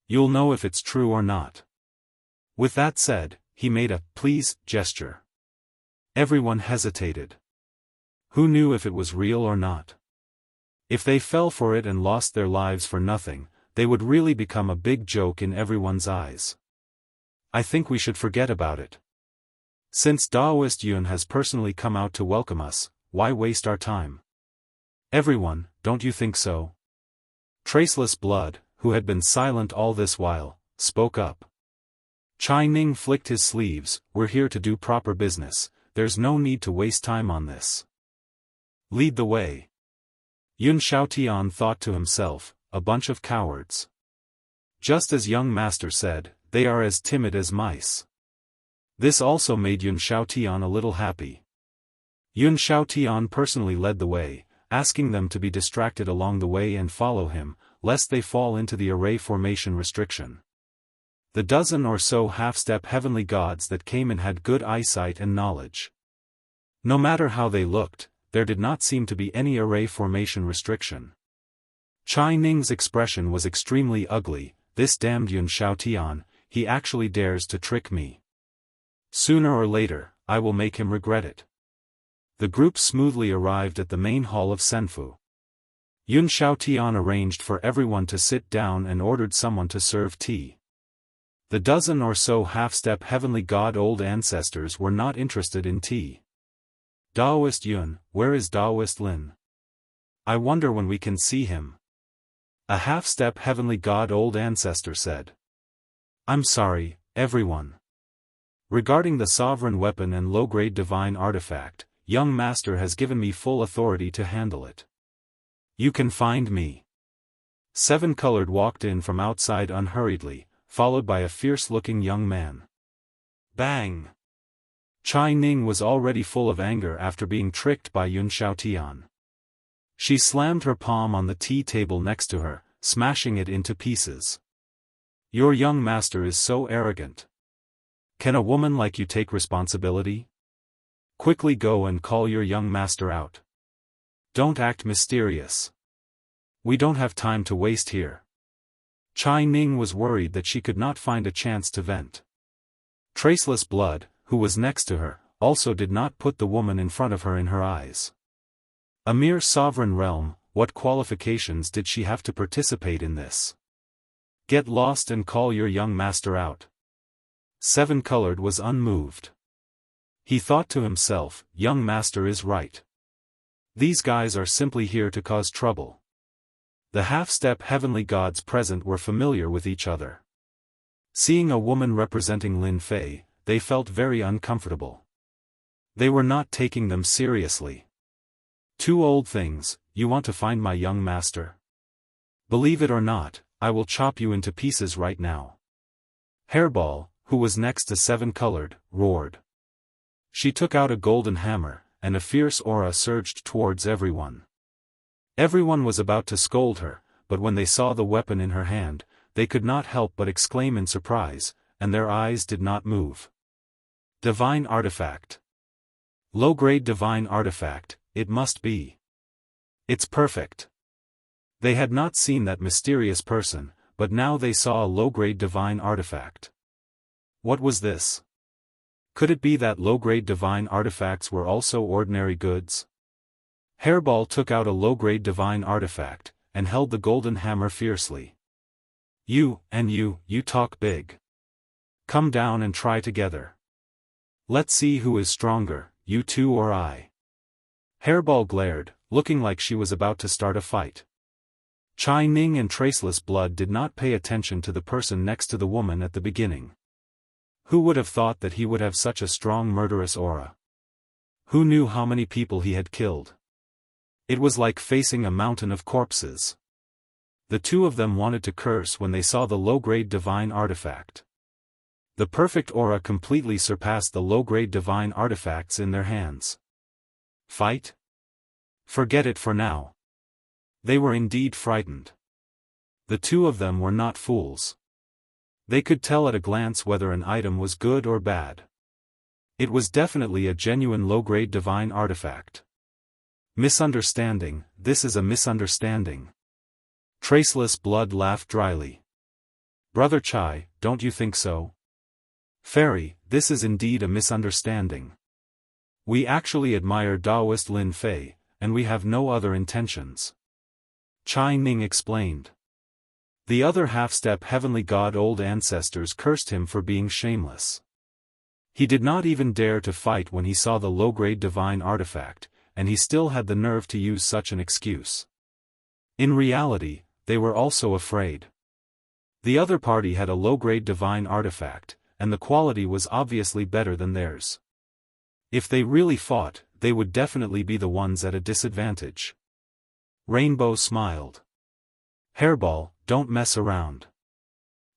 You'll know if it's true or not. With that said, he made a please gesture. Everyone hesitated. Who knew if it was real or not? If they fell for it and lost their lives for nothing, they would really become a big joke in everyone's eyes. I think we should forget about it. Since Daoist Yun has personally come out to welcome us, why waste our time? Everyone, don't you think so? Traceless Blood, who had been silent all this while, spoke up. Chai Ning flicked his sleeves, we're here to do proper business, there's no need to waste time on this. Lead the way. Yun Xiaotian thought to himself, a bunch of cowards. Just as young master said, they are as timid as mice. This also made Yun Xiaotian a little happy. Yun Xiaotian personally led the way, asking them to be distracted along the way and follow him, lest they fall into the array formation restriction. The dozen or so half-step heavenly gods that came in had good eyesight and knowledge. No matter how they looked, there did not seem to be any array formation restriction. Chai Ning's expression was extremely ugly, this damned Yun Xiaotian, he actually dares to trick me. Sooner or later, I will make him regret it. The group smoothly arrived at the main hall of Senfu. Yun Xiaotian arranged for everyone to sit down and ordered someone to serve tea. The dozen or so half-step heavenly god old ancestors were not interested in tea. Daoist Yun, where is Daoist Lin? I wonder when we can see him. A half-step heavenly god old ancestor said. I'm sorry, everyone. Regarding the sovereign weapon and low-grade divine artifact, young master has given me full authority to handle it. You can find me. Seven-colored walked in from outside unhurriedly, followed by a fierce-looking young man. Bang! Chai Ning was already full of anger after being tricked by Yun Xiaotian. She slammed her palm on the tea table next to her, smashing it into pieces. Your young master is so arrogant. Can a woman like you take responsibility? Quickly go and call your young master out. Don't act mysterious. We don't have time to waste here. Chai Ning was worried that she could not find a chance to vent. Traceless Blood, who was next to her, also did not put the woman in front of her in her eyes. A mere sovereign realm, what qualifications did she have to participate in this? Get lost and call your young master out. Seven-colored was unmoved. He thought to himself, young master is right. These guys are simply here to cause trouble. The half-step heavenly gods present were familiar with each other. Seeing a woman representing Lin Fei, they felt very uncomfortable. They were not taking them seriously. Two old things, you want to find my young master? Believe it or not, I will chop you into pieces right now. Hairball, who was next to Seven-colored, roared. She took out a golden hammer, and a fierce aura surged towards everyone. Everyone was about to scold her, but when they saw the weapon in her hand, they could not help but exclaim in surprise, and their eyes did not move. Divine artifact. Low-grade divine artifact, it must be. It's perfect. They had not seen that mysterious person, but now they saw a low-grade divine artifact. What was this? Could it be that low-grade divine artifacts were also ordinary goods? Hairball took out a low-grade divine artifact, and held the golden hammer fiercely. You talk big. Come down and try together. Let's see who is stronger, you two or I. Hairball glared, looking like she was about to start a fight. Chai Ning and Traceless Blood did not pay attention to the person next to the woman at the beginning. Who would have thought that he would have such a strong murderous aura? Who knew how many people he had killed? It was like facing a mountain of corpses. The two of them wanted to curse when they saw the low-grade divine artifact. The perfect aura completely surpassed the low-grade divine artifacts in their hands. Fight? Forget it for now. They were indeed frightened. The two of them were not fools. They could tell at a glance whether an item was good or bad. It was definitely a genuine low-grade divine artifact. Misunderstanding, this is a misunderstanding. Traceless Blood laughed dryly. Brother Chai, don't you think so? Fairy, this is indeed a misunderstanding. We actually admire Daoist Lin Fei, and we have no other intentions. Chai Ning explained. The other half-step heavenly god old ancestors cursed him for being shameless. He did not even dare to fight when he saw the low-grade divine artifact, and he still had the nerve to use such an excuse. In reality, they were also afraid. The other party had a low-grade divine artifact, and the quality was obviously better than theirs. If they really fought, they would definitely be the ones at a disadvantage. Rainbow smiled. Hairball, don't mess around.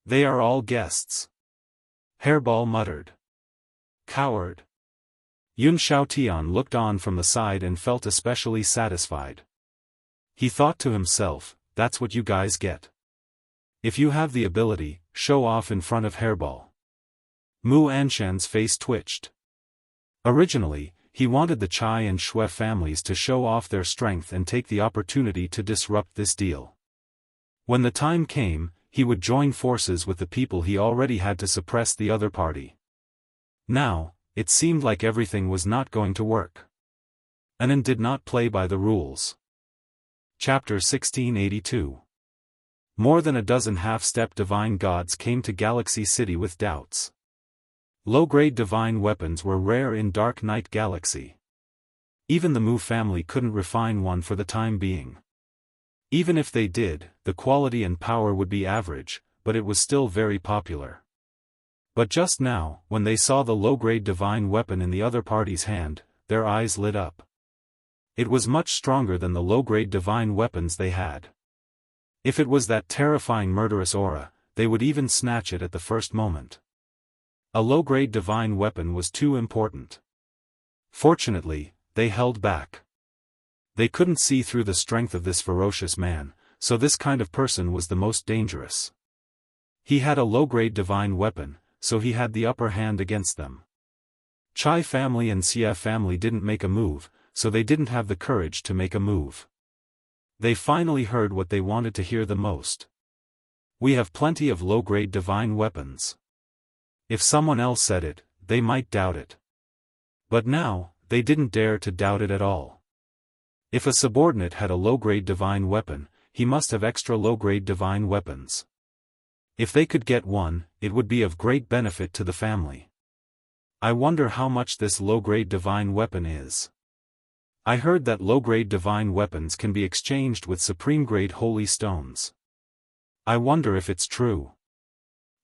They are all guests. Hairball muttered. Coward. Yun Xiaotian looked on from the side and felt especially satisfied. He thought to himself, that's what you guys get. If you have the ability, show off in front of Hairball. Mu Anshan's face twitched. Originally, he wanted the Chai and Shui families to show off their strength and take the opportunity to disrupt this deal. When the time came, he would join forces with the people he already had to suppress the other party. Now, it seemed like everything was not going to work. Anan did not play by the rules. Chapter 1682. More than a dozen half-step divine gods came to Galaxy City with doubts. Low-grade divine weapons were rare in Dark Knight Galaxy. Even the Mu family couldn't refine one for the time being. Even if they did, the quality and power would be average, but it was still very popular. But just now, when they saw the low-grade divine weapon in the other party's hand, their eyes lit up. It was much stronger than the low-grade divine weapons they had. If it was that terrifying murderous aura, they would even snatch it at the first moment. A low-grade divine weapon was too important. Fortunately, they held back. They couldn't see through the strength of this ferocious man, so this kind of person was the most dangerous. He had a low-grade divine weapon, so he had the upper hand against them. Chai family and Xia family didn't make a move, so they didn't have the courage to make a move. They finally heard what they wanted to hear the most. We have plenty of low-grade divine weapons. If someone else said it, they might doubt it. But now, they didn't dare to doubt it at all. If a subordinate had a low-grade divine weapon, he must have extra low-grade divine weapons. If they could get one, it would be of great benefit to the family. I wonder how much this low-grade divine weapon is. I heard that low-grade divine weapons can be exchanged with supreme-grade holy stones. I wonder if it's true.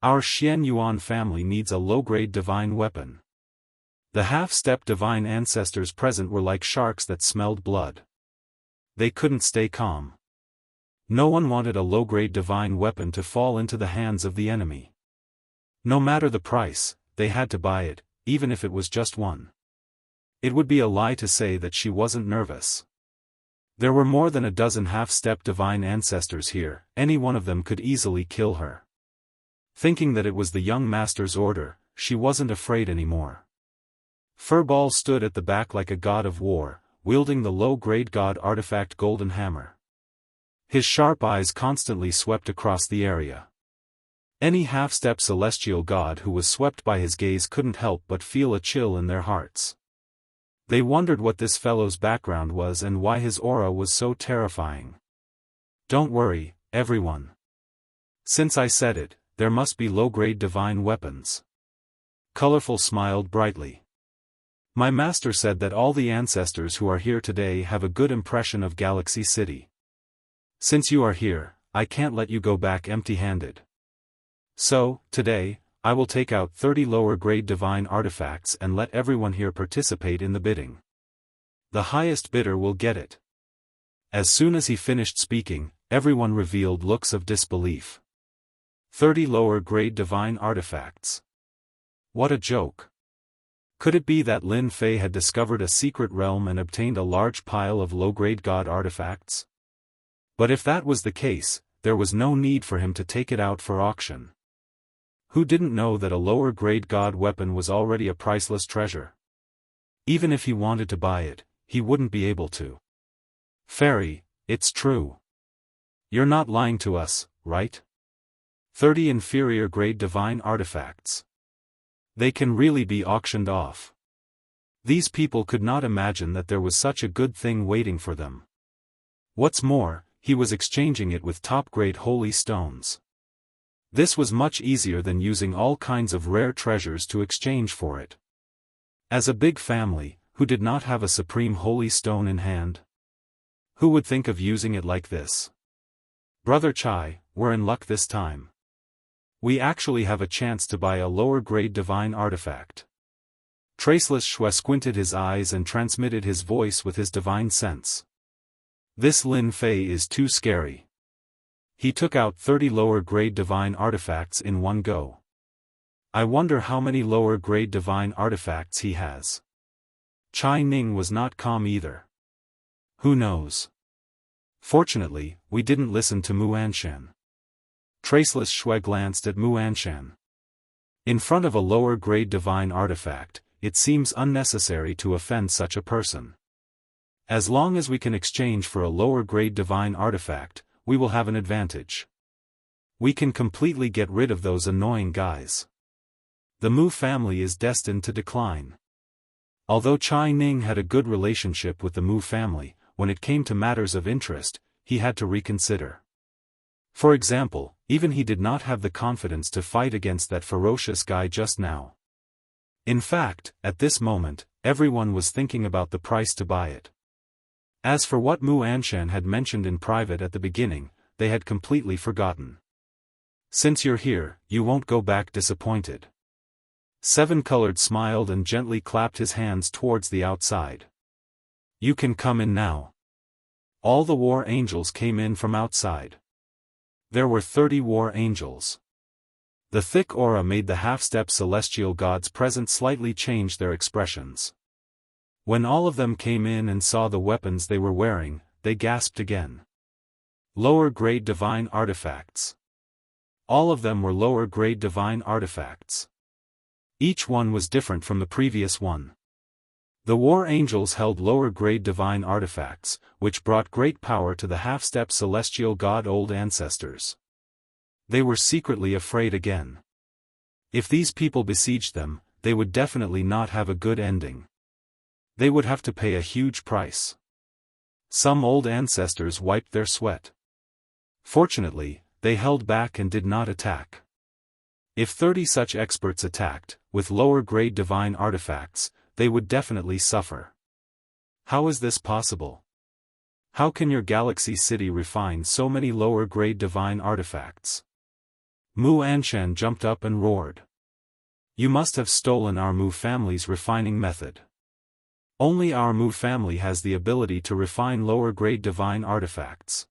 Our Xian Yuan family needs a low-grade divine weapon. The half-step divine ancestors present were like sharks that smelled blood. They couldn't stay calm. No one wanted a low-grade divine weapon to fall into the hands of the enemy. No matter the price, they had to buy it, even if it was just one. It would be a lie to say that she wasn't nervous. There were more than a dozen half-step divine ancestors here, any one of them could easily kill her. Thinking that it was the young master's order, she wasn't afraid anymore. Furball stood at the back like a god of war, wielding the low-grade god artifact golden hammer. His sharp eyes constantly swept across the area. Any half-step celestial god who was swept by his gaze couldn't help but feel a chill in their hearts. They wondered what this fellow's background was and why his aura was so terrifying. Don't worry, everyone. Since I said it, there must be low-grade divine weapons. Colorful smiled brightly. My master said that all the ancestors who are here today have a good impression of Galaxy City. Since you are here, I can't let you go back empty-handed. So, today, I will take out 30 lower-grade divine artifacts and let everyone here participate in the bidding. The highest bidder will get it. As soon as he finished speaking, everyone revealed looks of disbelief. 30 lower-grade divine artifacts. What a joke. Could it be that Lin Fei had discovered a secret realm and obtained a large pile of low-grade god artifacts? But if that was the case, there was no need for him to take it out for auction. Who didn't know that a lower-grade god weapon was already a priceless treasure? Even if he wanted to buy it, he wouldn't be able to. Fairy, it's true. You're not lying to us, right? 30 inferior-grade divine artifacts. They can really be auctioned off. These people could not imagine that there was such a good thing waiting for them. What's more, he was exchanging it with top-grade holy stones. This was much easier than using all kinds of rare treasures to exchange for it. As a big family, who did not have a supreme holy stone in hand? Who would think of using it like this? Brother Chai, we're in luck this time. We actually have a chance to buy a lower-grade divine artifact. Traceless Shui squinted his eyes and transmitted his voice with his divine sense. This Lin Fei is too scary. He took out 30 lower-grade divine artifacts in one go. I wonder how many lower-grade divine artifacts he has. Chai Ning was not calm either. Who knows? Fortunately, we didn't listen to Mu Anshan. Traceless Shui glanced at Mu Anshan. In front of a lower-grade divine artifact, it seems unnecessary to offend such a person. As long as we can exchange for a lower-grade divine artifact, we will have an advantage. We can completely get rid of those annoying guys. The Mu family is destined to decline. Although Chai Ning had a good relationship with the Mu family, when it came to matters of interest, he had to reconsider. For example, even he did not have the confidence to fight against that ferocious guy just now. In fact, at this moment, everyone was thinking about the price to buy it. As for what Mu Anshan had mentioned in private at the beginning, they had completely forgotten. Since you're here, you won't go back disappointed. Seven-Colored smiled and gently clapped his hands towards the outside. You can come in now. All the war angels came in from outside. There were 30 war angels. The thick aura made the half-step celestial gods present slightly change their expressions. When all of them came in and saw the weapons they were wearing, they gasped again. Lower-grade divine artifacts. All of them were lower-grade divine artifacts. Each one was different from the previous one. The war angels held lower-grade divine artifacts, which brought great power to the half-step celestial god old ancestors. They were secretly afraid again. If these people besieged them, they would definitely not have a good ending. They would have to pay a huge price. Some old ancestors wiped their sweat. Fortunately, they held back and did not attack. If 30 such experts attacked, with lower-grade divine artifacts, they would definitely suffer. How is this possible? How can your galaxy city refine so many lower-grade divine artifacts? Mu Anshan jumped up and roared. You must have stolen our Mu family's refining method. Only our Mu family has the ability to refine lower-grade divine artifacts.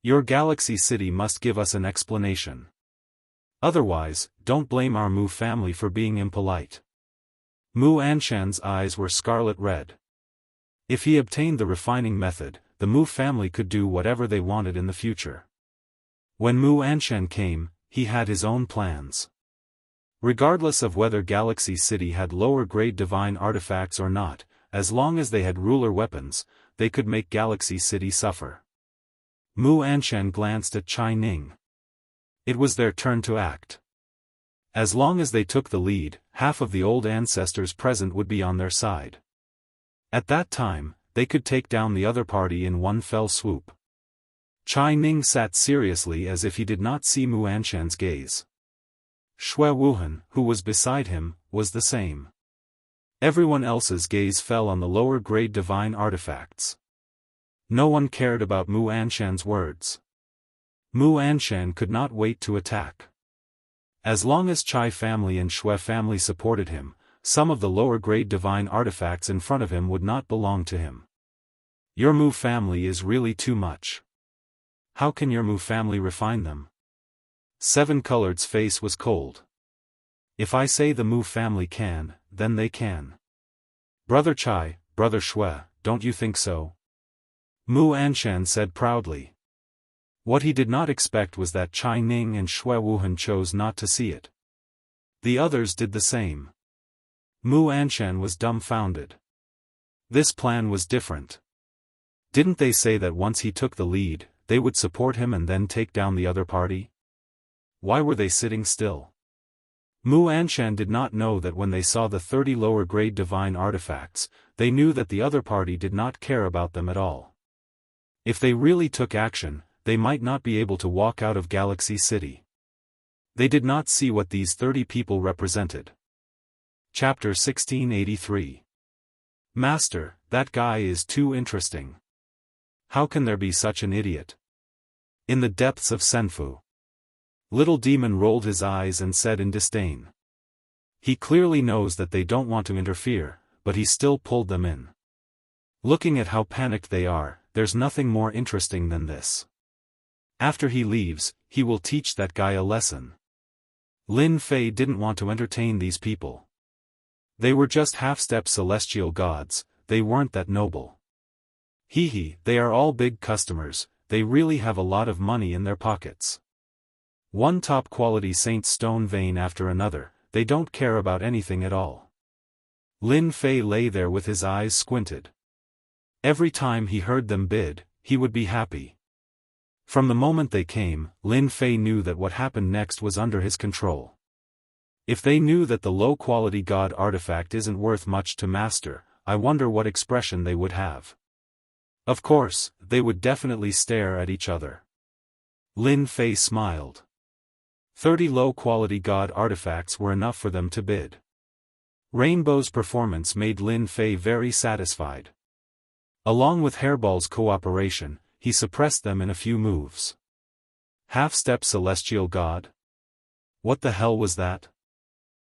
Your galaxy city must give us an explanation. Otherwise, don't blame our Mu family for being impolite. Mu Anshan's eyes were scarlet red. If he obtained the refining method, the Mu family could do whatever they wanted in the future. When Mu Anshan came, he had his own plans. Regardless of whether Galaxy City had lower-grade divine artifacts or not, as long as they had ruler weapons, they could make Galaxy City suffer. Mu Anshan glanced at Chai Ning. It was their turn to act. As long as they took the lead, half of the old ancestors present would be on their side. At that time, they could take down the other party in one fell swoop. Chai Ning sat seriously as if he did not see Mu Anshan's gaze. Xue Wuhan, who was beside him, was the same. Everyone else's gaze fell on the lower-grade divine artifacts. No one cared about Mu Anshan's words. Mu Anshan could not wait to attack. As long as Chai family and Xue family supported him, some of the lower-grade divine artifacts in front of him would not belong to him. Your Mu family is really too much. How can your Mu family refine them? Seven-Colored's face was cold. If I say the Mu family can, then they can. Brother Chai, Brother Xue, don't you think so? Mu Anshan said proudly. What he did not expect was that Chai Ning and Xue Wuhan chose not to see it. The others did the same. Mu Anshan was dumbfounded. This plan was different. Didn't they say that once he took the lead, they would support him and then take down the other party? Why were they sitting still? Mu Anshan did not know that when they saw the 30 lower-grade divine artifacts, they knew that the other party did not care about them at all. If they really took action, they might not be able to walk out of Galaxy City. They did not see what these 30 people represented. Chapter 1683. Master, that guy is too interesting. How can there be such an idiot? In the depths of Senfu. Little Demon rolled his eyes and said in disdain. He clearly knows that they don't want to interfere, but he still pulled them in. Looking at how panicked they are, there's nothing more interesting than this. After he leaves, he will teach that guy a lesson. Lin Fei didn't want to entertain these people. They were just half-step celestial gods, they weren't that noble. They are all big customers, they really have a lot of money in their pockets. One top-quality Saint Stone vein after another, they don't care about anything at all. Lin Fei lay there with his eyes squinted. Every time he heard them bid, he would be happy. From the moment they came, Lin Fei knew that what happened next was under his control. If they knew that the low-quality god artifact isn't worth much to master, I wonder what expression they would have. Of course, they would definitely stare at each other. Lin Fei smiled. 30 low-quality god artifacts were enough for them to bid. Rainbow's performance made Lin Fei very satisfied. Along with Hairball's cooperation, he suppressed them in a few moves. Half-step celestial god? What the hell was that?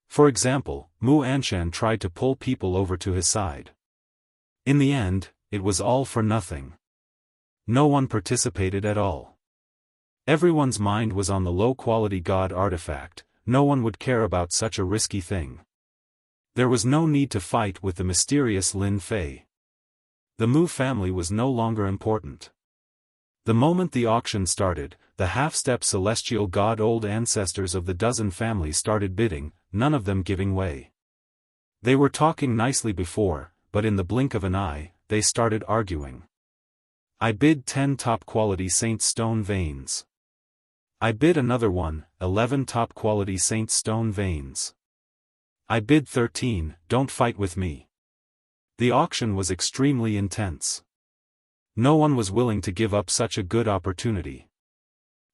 For example, Mu Anshan tried to pull people over to his side. In the end, it was all for nothing. No one participated at all. Everyone's mind was on the low-quality god artifact. No one would care about such a risky thing. There was no need to fight with the mysterious Lin Fei. The Mu family was no longer important. The moment the auction started, the half-step celestial god old ancestors of the dozen families started bidding, none of them giving way. They were talking nicely before, but in the blink of an eye, they started arguing. I bid 10 top-quality Saint Stone Veins. I bid another one, 11 top-quality Saint Stone Veins. I bid 13, don't fight with me. The auction was extremely intense. No one was willing to give up such a good opportunity.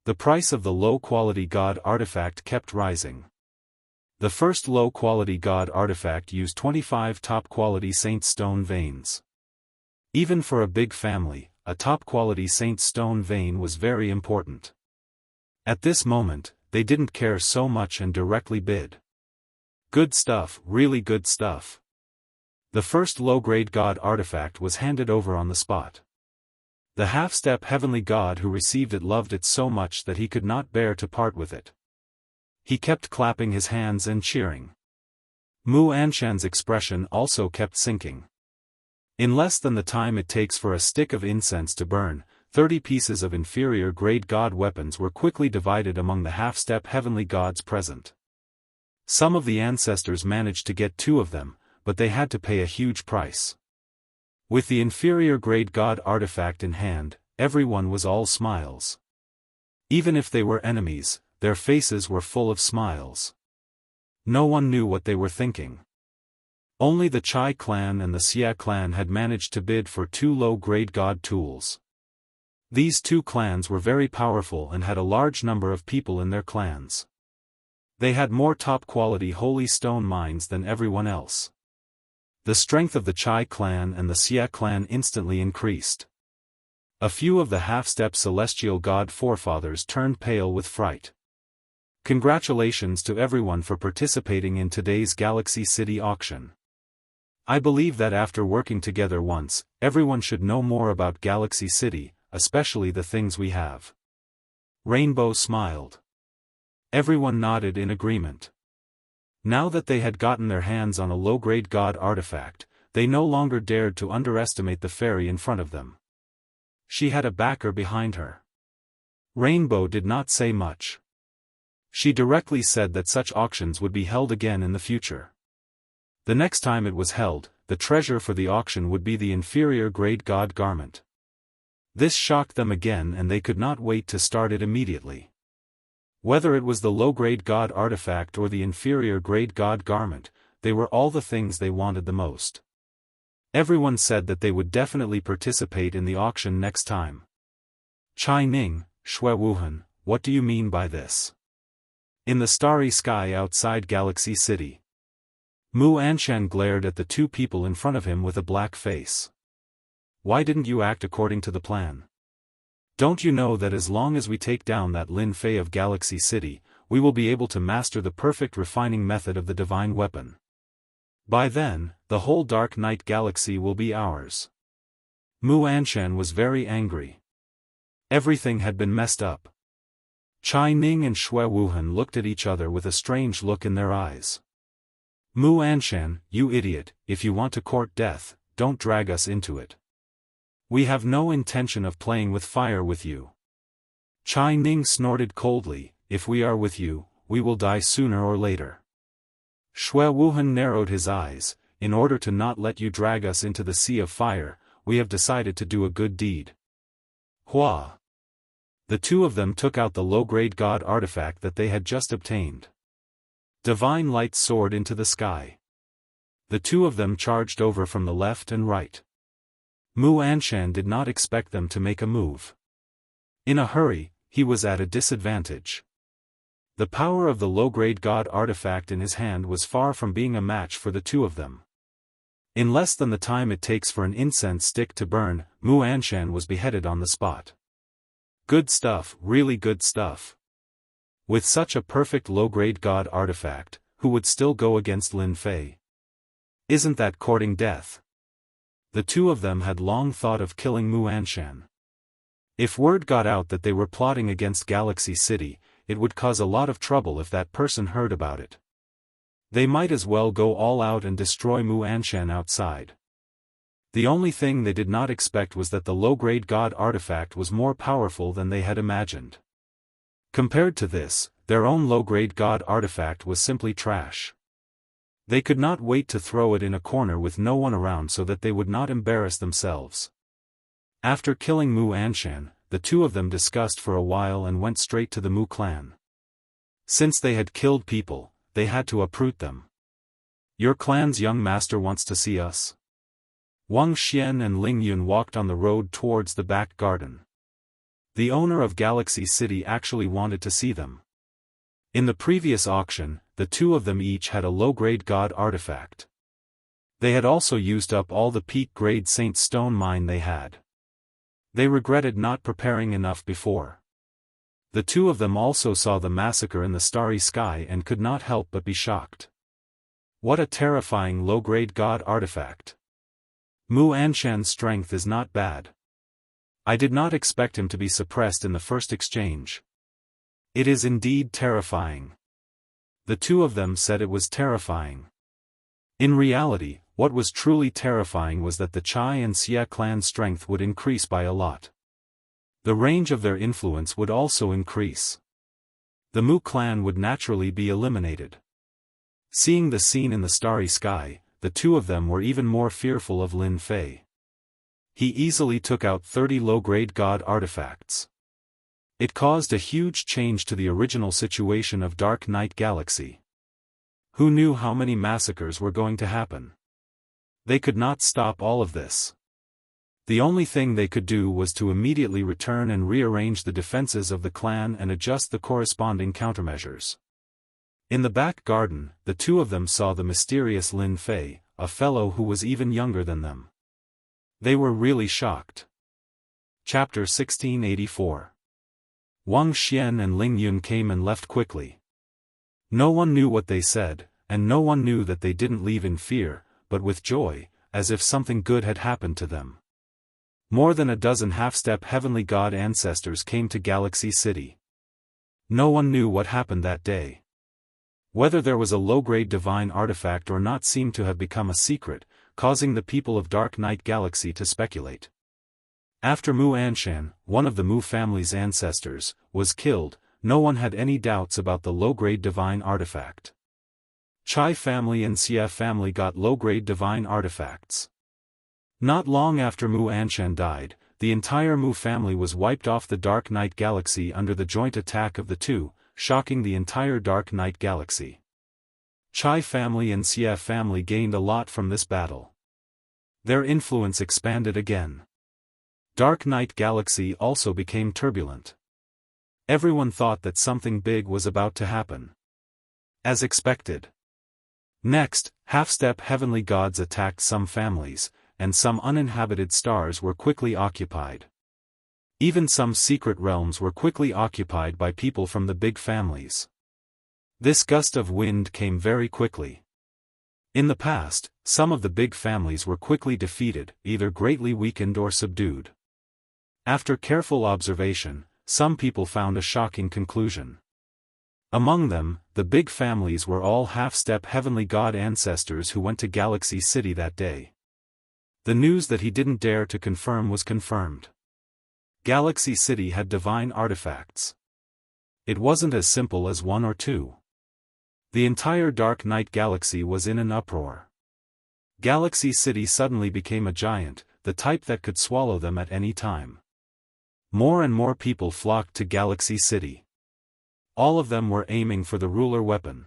The price of the low-quality god artifact kept rising. The first low-quality god artifact used 25 top-quality Saint Stone Veins. Even for a big family, a top-quality Saint Stone Vein was very important. At this moment, they didn't care so much and directly bid. Good stuff, really good stuff. The first low-grade god artifact was handed over on the spot. The half-step heavenly god who received it loved it so much that he could not bear to part with it. He kept clapping his hands and cheering. Mu Anshan's expression also kept sinking. In less than the time it takes for a stick of incense to burn, 30 pieces of inferior-grade god weapons were quickly divided among the half-step heavenly gods present. Some of the ancestors managed to get 2 of them, but they had to pay a huge price. With the inferior-grade god artifact in hand, everyone was all smiles. Even if they were enemies, their faces were full of smiles. No one knew what they were thinking. Only the Chai clan and the Xia clan had managed to bid for 2 low-grade god tools. These 2 clans were very powerful and had a large number of people in their clans. They had more top-quality holy stone mines than everyone else. The strength of the Chai clan and the Xia clan instantly increased. A few of the half-step celestial god forefathers turned pale with fright. Congratulations to everyone for participating in today's Galaxy City auction. I believe that after working together once, everyone should know more about Galaxy City, especially the things we have. Rainbow smiled. Everyone nodded in agreement. Now that they had gotten their hands on a low-grade god artifact, they no longer dared to underestimate the fairy in front of them. She had a backer behind her. Rainbow did not say much. She directly said that such auctions would be held again in the future. The next time it was held, the treasure for the auction would be the inferior-grade god garment. This shocked them again and they could not wait to start it immediately. Whether it was the low-grade god artifact or the inferior-grade god garment, they were all the things they wanted the most. Everyone said that they would definitely participate in the auction next time. Chai Ning, Shui Wuhan, what do you mean by this? In the starry sky outside Galaxy City. Mu Anshan glared at the 2 people in front of him with a black face. Why didn't you act according to the plan? Don't you know that as long as we take down that Lin Fei of Galaxy City, we will be able to master the perfect refining method of the divine weapon? By then, the whole Dark Night Galaxy will be ours. Mu Anshan was very angry. Everything had been messed up. Chai Ning and Shui Wuhan looked at each other with a strange look in their eyes. Mu Anshan, you idiot, if you want to court death, don't drag us into it. We have no intention of playing with fire with you. Chai Ning snorted coldly, if we are with you, we will die sooner or later. Shui Wuhan narrowed his eyes, in order to not let you drag us into the sea of fire, we have decided to do a good deed. Hua! The 2 of them took out the low-grade god artifact that they had just obtained. Divine light soared into the sky. The 2 of them charged over from the left and right. Mu Anshan did not expect them to make a move. In a hurry, he was at a disadvantage. The power of the low-grade god artifact in his hand was far from being a match for the two of them. In less than the time it takes for an incense stick to burn, Mu Anshan was beheaded on the spot. Good stuff, really good stuff. With such a perfect low-grade god artifact, who would still go against Lin Fei? Isn't that courting death? The two of them had long thought of killing Mu Anshan. If word got out that they were plotting against Galaxy City, it would cause a lot of trouble if that person heard about it. They might as well go all out and destroy Mu Anshan outside. The only thing they did not expect was that the low-grade god artifact was more powerful than they had imagined. Compared to this, their own low-grade god artifact was simply trash. They could not wait to throw it in a corner with no one around so that they would not embarrass themselves. After killing Mu Anshan, the two of them discussed for a while and went straight to the Mu clan. Since they had killed people, they had to uproot them. Your clan's young master wants to see us. Wang Xian and Ling Yun walked on the road towards the back garden. The owner of Galaxy City actually wanted to see them. In the previous auction, the two of them each had a low-grade god artifact. They had also used up all the peak-grade Saint Stone mine they had. They regretted not preparing enough before. The two of them also saw the massacre in the starry sky and could not help but be shocked. What a terrifying low-grade god artifact. Mu Anshan's strength is not bad. I did not expect him to be suppressed in the first exchange. It is indeed terrifying. The two of them said it was terrifying. In reality, what was truly terrifying was that the Chai and Xia clan strength would increase by a lot. The range of their influence would also increase. The Mu clan would naturally be eliminated. Seeing the scene in the starry sky, the two of them were even more fearful of Lin Fei. He easily took out 30 low-grade god artifacts. It caused a huge change to the original situation of Dark Knight Galaxy. Who knew how many massacres were going to happen? They could not stop all of this. The only thing they could do was to immediately return and rearrange the defenses of the clan and adjust the corresponding countermeasures. In the back garden, the two of them saw the mysterious Lin Fei, a fellow who was even younger than them. They were really shocked. Chapter 1684. Wang Xian and Ling Yun came and left quickly. No one knew what they said, and no one knew that they didn't leave in fear, but with joy, as if something good had happened to them. More than a dozen half-step heavenly god ancestors came to Galaxy City. No one knew what happened that day. Whether there was a low-grade divine artifact or not seemed to have become a secret, causing the people of Dark Knight Galaxy to speculate. After Mu Anshan, one of the Mu family's ancestors, was killed, no one had any doubts about the low-grade divine artifact. Chai family and Xia family got low-grade divine artifacts. Not long after Mu Anshan died, the entire Mu family was wiped off the Dark Knight Galaxy under the joint attack of the two, shocking the entire Dark Knight Galaxy. Chai family and Xia family gained a lot from this battle. Their influence expanded again. Dark Knight Galaxy also became turbulent. Everyone thought that something big was about to happen. As expected. Next, half-step heavenly gods attacked some families, and some uninhabited stars were quickly occupied. Even some secret realms were quickly occupied by people from the big families. This gust of wind came very quickly. In the past, some of the big families were quickly defeated, either greatly weakened or subdued. After careful observation, some people found a shocking conclusion. Among them, the big families were all half-step heavenly god ancestors who went to Galaxy City that day. The news that he didn't dare to confirm was confirmed. Galaxy City had divine artifacts. It wasn't as simple as one or two. The entire Dark Knight Galaxy was in an uproar. Galaxy City suddenly became a giant, the type that could swallow them at any time. More and more people flocked to Galaxy City. All of them were aiming for the ruler weapon.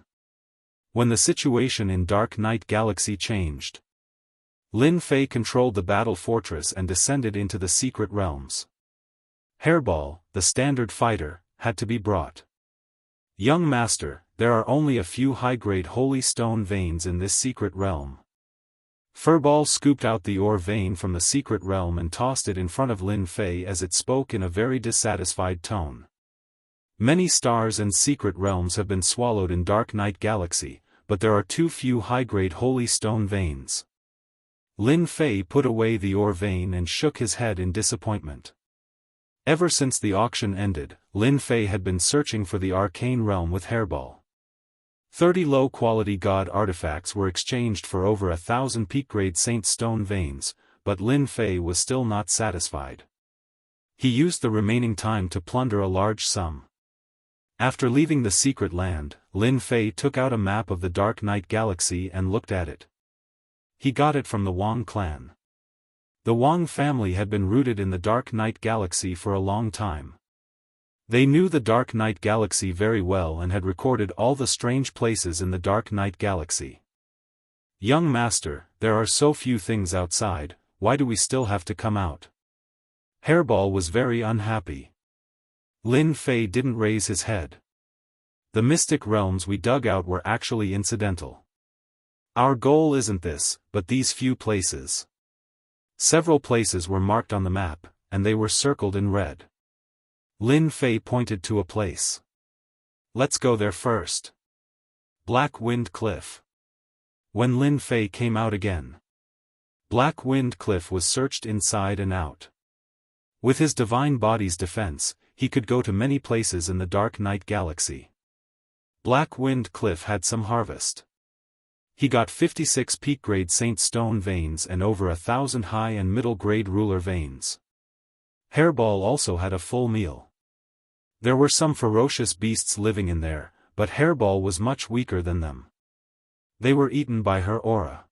When the situation in Dark Knight Galaxy changed, Lin Fei controlled the battle fortress and descended into the secret realms. Hairball, the standard fighter, had to be brought. Young master, there are only a few high-grade holy stone veins in this secret realm. Furball scooped out the ore vein from the secret realm and tossed it in front of Lin Fei as it spoke in a very dissatisfied tone. Many stars and secret realms have been swallowed in Dark Night Galaxy, but there are too few high-grade holy stone veins. Lin Fei put away the ore vein and shook his head in disappointment. Ever since the auction ended, Lin Fei had been searching for the arcane realm with Hairball. 30 low-quality god artifacts were exchanged for over 1,000 peak-grade saint stone veins, but Lin Fei was still not satisfied. He used the remaining time to plunder a large sum. After leaving the secret land, Lin Fei took out a map of the Dark Night Galaxy and looked at it. He got it from the Wang clan. The Wang family had been rooted in the Dark Night Galaxy for a long time. They knew the Dark Night Galaxy very well and had recorded all the strange places in the Dark Night Galaxy. Young master, there are so few things outside, why do we still have to come out? Hairball was very unhappy. Lin Fei didn't raise his head. The mystic realms we dug out were actually incidental. Our goal isn't this, but these few places. Several places were marked on the map, and they were circled in red. Lin Fei pointed to a place. Let's go there first. Black Wind Cliff. When Lin Fei came out again, Black Wind Cliff was searched inside and out. With his divine body's defense, he could go to many places in the Dark Night Galaxy. Black Wind Cliff had some harvest. He got 56 peak-grade saint stone veins and over 1,000 high and middle-grade ruler veins. Hairball also had a full meal. There were some ferocious beasts living in there, but Hairball was much weaker than them. They were eaten by her aura.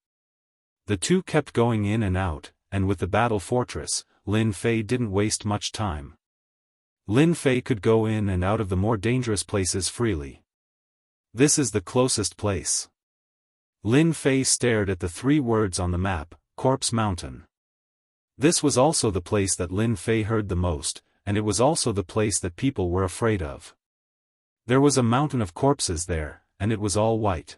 The two kept going in and out, and with the battle fortress, Lin Fei didn't waste much time. Lin Fei could go in and out of the more dangerous places freely. This is the closest place. Lin Fei stared at the 3 words on the map, Corpse Mountain. This was also the place that Lin Fei heard the most, and it was also the place that people were afraid of. There was a mountain of corpses there, and it was all white.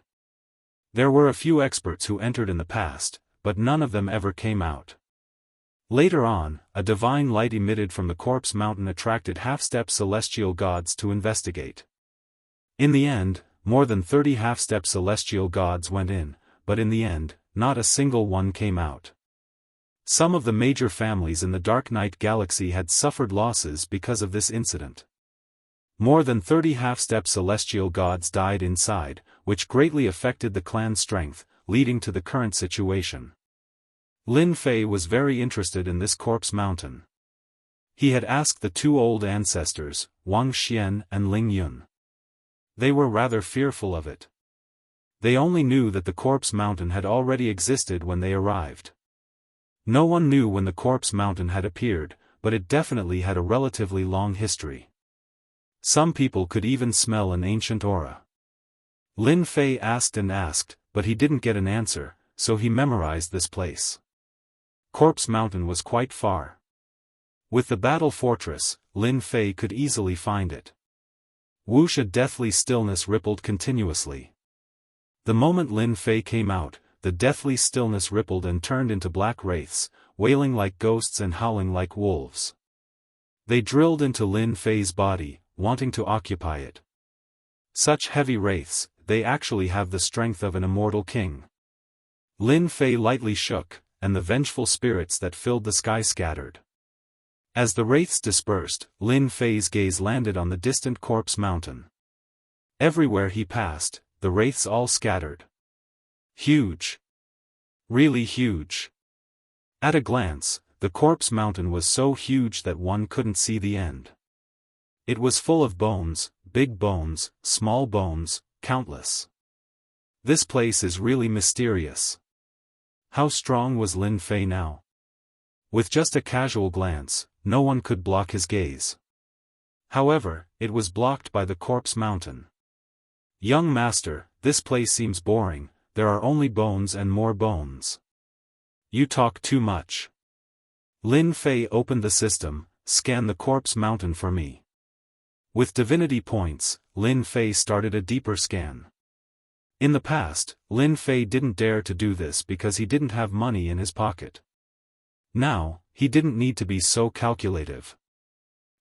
There were a few experts who entered in the past, but none of them ever came out. Later on, a divine light emitted from the Corpse Mountain attracted half-step celestial gods to investigate. In the end, more than 30 half-step celestial gods went in, but in the end, not a single one came out. Some of the major families in the Dark Night Galaxy had suffered losses because of this incident. More than 30 half-step celestial gods died inside, which greatly affected the clan's strength, leading to the current situation. Lin Fei was very interested in this Corpse Mountain. He had asked the 2 old ancestors, Wang Xian and Ling Yun. They were rather fearful of it. They only knew that the Corpse Mountain had already existed when they arrived. No one knew when the Corpse Mountain had appeared, but it definitely had a relatively long history. Some people could even smell an ancient aura. Lin Fei asked and asked, but he didn't get an answer, so he memorized this place. Corpse Mountain was quite far. With the battle fortress, Lin Fei could easily find it. Wuxia deathly stillness rippled continuously. The moment Lin Fei came out, the deathly stillness rippled and turned into black wraiths, wailing like ghosts and howling like wolves. They drilled into Lin Fei's body, wanting to occupy it. Such heavy wraiths, they actually have the strength of an immortal king. Lin Fei lightly shook, and the vengeful spirits that filled the sky scattered. As the wraiths dispersed, Lin Fei's gaze landed on the distant Corpse Mountain. Everywhere he passed, the wraiths all scattered. Huge. Really huge. At a glance, the Corpse Mountain was so huge that one couldn't see the end. It was full of bones, big bones, small bones, countless. This place is really mysterious. How strong was Lin Fei now? With just a casual glance, no one could block his gaze. However, it was blocked by the Corpse Mountain. Young master, this place seems boring, there are only bones and more bones. You talk too much. Lin Fei opened the system, scan the Corpse Mountain for me. With divinity points, Lin Fei started a deeper scan. In the past, Lin Fei didn't dare to do this because he didn't have money in his pocket. Now, he didn't need to be so calculative.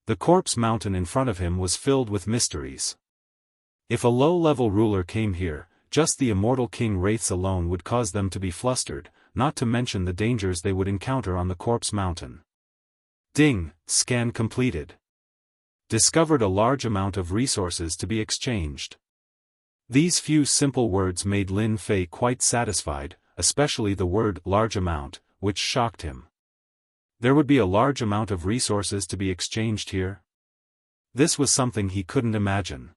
The corpse mountain in front of him was filled with mysteries. If a low-level ruler came here, just the immortal king wraiths alone would cause them to be flustered, not to mention the dangers they would encounter on the corpse mountain. Ding, scan completed. Discovered a large amount of resources to be exchanged. These few simple words made Lin Fei quite satisfied, especially the word large amount, which shocked him. There would be a large amount of resources to be exchanged here? This was something he couldn't imagine.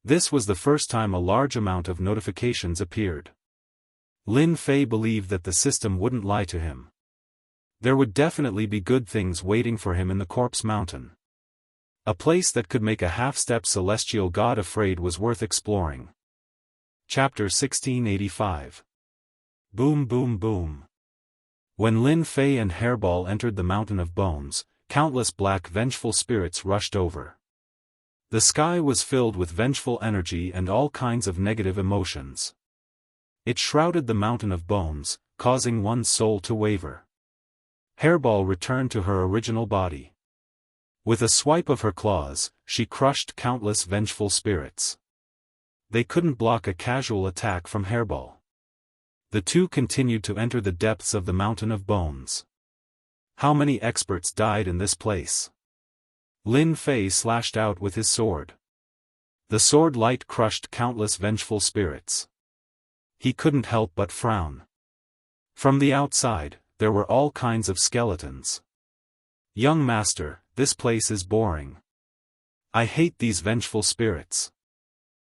This was the first time a large amount of notifications appeared. Lin Fei believed that the system wouldn't lie to him. There would definitely be good things waiting for him in the corpse mountain. A place that could make a half-step celestial god afraid was worth exploring. Chapter 1685. Boom boom boom. When Lin Fei and Hairball entered the Mountain of Bones, countless black vengeful spirits rushed over. The sky was filled with vengeful energy and all kinds of negative emotions. It shrouded the Mountain of Bones, causing one's soul to waver. Hairball returned to her original body. With a swipe of her claws, she crushed countless vengeful spirits. They couldn't block a casual attack from Hairball. The two continued to enter the depths of the Mountain of Bones. How many experts died in this place? Lin Fei slashed out with his sword. The sword light crushed countless vengeful spirits. He couldn't help but frown. From the outside, there were all kinds of skeletons. Young master, this place is boring. I hate these vengeful spirits.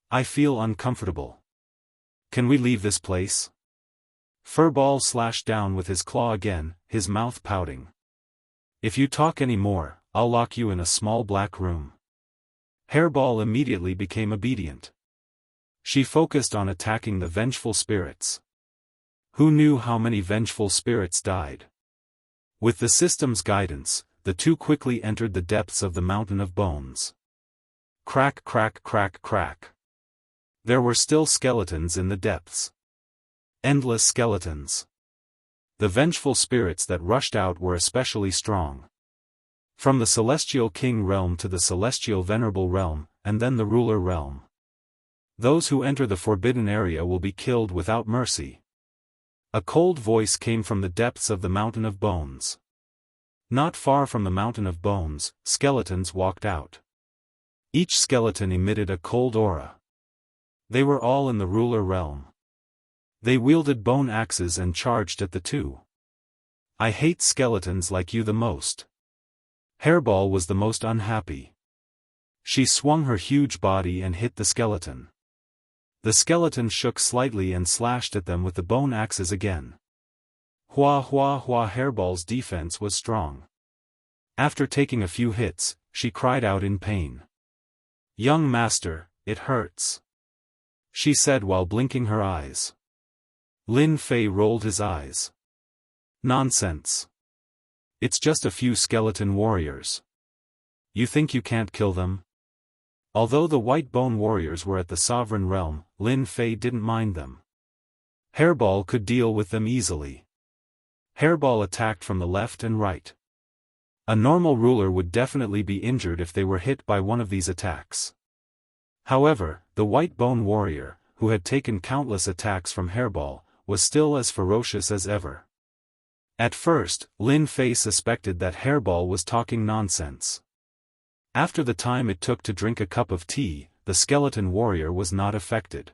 I feel uncomfortable. Can we leave this place? Furball slashed down with his claw again, his mouth pouting. If you talk any more, I'll lock you in a small black room. Hairball immediately became obedient. She focused on attacking the vengeful spirits. Who knew how many vengeful spirits died? With the system's guidance, the two quickly entered the depths of the Mountain of Bones. Crack crack crack crack. There were still skeletons in the depths. Endless skeletons. The vengeful spirits that rushed out were especially strong. From the Celestial King realm to the Celestial Venerable realm, and then the Ruler realm. Those who enter the forbidden area will be killed without mercy. A cold voice came from the depths of the Mountain of Bones. Not far from the Mountain of Bones, skeletons walked out. Each skeleton emitted a cold aura. They were all in the Ruler realm. They wielded bone axes and charged at the two. I hate skeletons like you the most. Hairball was the most unhappy. She swung her huge body and hit the skeleton. The skeleton shook slightly and slashed at them with the bone axes again. Hua hua hua. Hairball's defense was strong. After taking a few hits, she cried out in pain. Young master, it hurts, she said while blinking her eyes. Lin Fei rolled his eyes. Nonsense. It's just a few skeleton warriors. You think you can't kill them? Although the white bone warriors were at the sovereign realm, Lin Fei didn't mind them. Hairball could deal with them easily. Hairball attacked from the left and right. A normal ruler would definitely be injured if they were hit by one of these attacks. However, the white bone warrior, who had taken countless attacks from Hairball, was still as ferocious as ever. At first, Lin Fei suspected that Hairball was talking nonsense. After the time it took to drink a cup of tea, the skeleton warrior was not affected.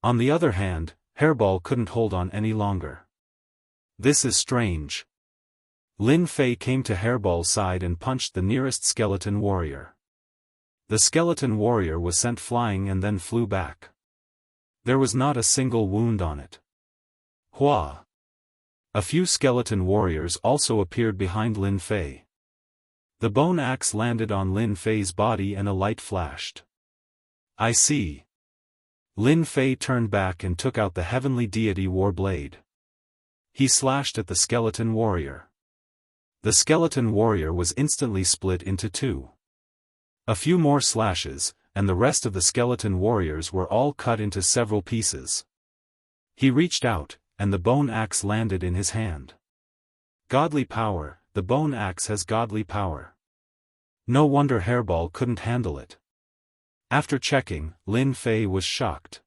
On the other hand, Hairball couldn't hold on any longer. This is strange. Lin Fei came to Hairball's side and punched the nearest skeleton warrior. The skeleton warrior was sent flying and then flew back. There was not a single wound on it. Hua! A few skeleton warriors also appeared behind Lin Fei. The bone axe landed on Lin Fei's body and a light flashed. I see. Lin Fei turned back and took out the heavenly deity war blade. He slashed at the skeleton warrior. The skeleton warrior was instantly split into two. A few more slashes, and the rest of the skeleton warriors were all cut into several pieces. He reached out, and the bone axe landed in his hand. Godly power, the bone axe has godly power. No wonder Hairball couldn't handle it. After checking, Lin Fei was shocked.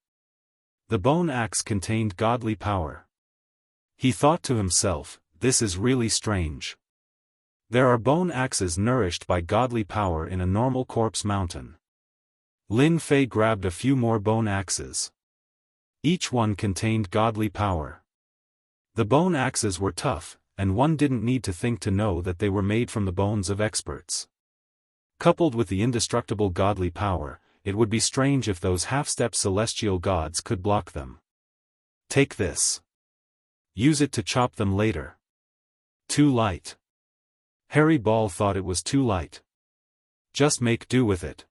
The bone axe contained godly power. He thought to himself, this is really strange. There are bone axes nourished by godly power in a normal corpse mountain. Lin Fei grabbed a few more bone axes. Each one contained godly power. The bone axes were tough, and one didn't need to think to know that they were made from the bones of experts. Coupled with the indestructible godly power, it would be strange if those half-step celestial gods could block them. Take this. Use it to chop them later. Too light. Harry Ball thought it was too light. Just make do with it.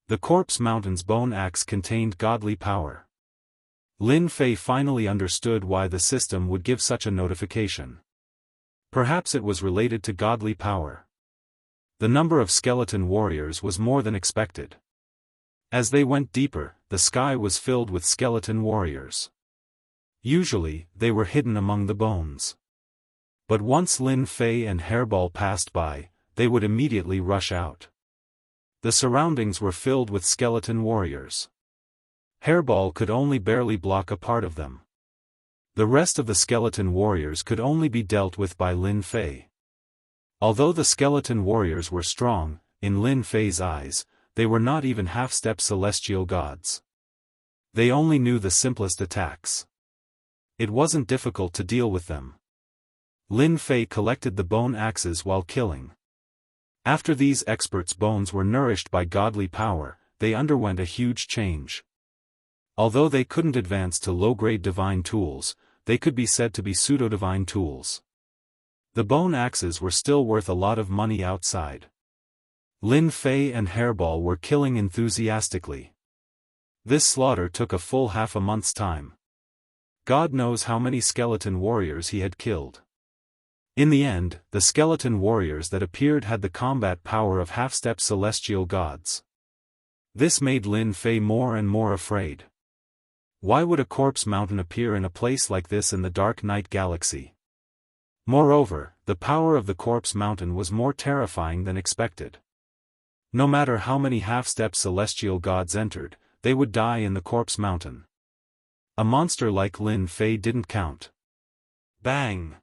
The Corpse Mountain's bone axe contained godly power. Lin Fei finally understood why the system would give such a notification. Perhaps it was related to godly power. The number of skeleton warriors was more than expected. As they went deeper, the sky was filled with skeleton warriors. Usually, they were hidden among the bones. But once Lin Fei and Hairball passed by, they would immediately rush out. The surroundings were filled with skeleton warriors. Hairball could only barely block a part of them. The rest of the skeleton warriors could only be dealt with by Lin Fei. Although the skeleton warriors were strong, in Lin Fei's eyes, they were not even half-step celestial gods. They only knew the simplest attacks. It wasn't difficult to deal with them. Lin Fei collected the bone axes while killing. After these experts' bones were nourished by godly power, they underwent a huge change. Although they couldn't advance to low-grade divine tools, they could be said to be pseudo-divine tools. The bone axes were still worth a lot of money outside. Lin Fei and Hairball were killing enthusiastically. This slaughter took a full half a month's time. God knows how many skeleton warriors he had killed. In the end, the skeleton warriors that appeared had the combat power of half-step celestial gods. This made Lin Fei more and more afraid. Why would a corpse mountain appear in a place like this in the dark night galaxy? Moreover, the power of the corpse mountain was more terrifying than expected. No matter how many half-step celestial gods entered, they would die in the corpse mountain. A monster like Lin Fei didn't count. Bang!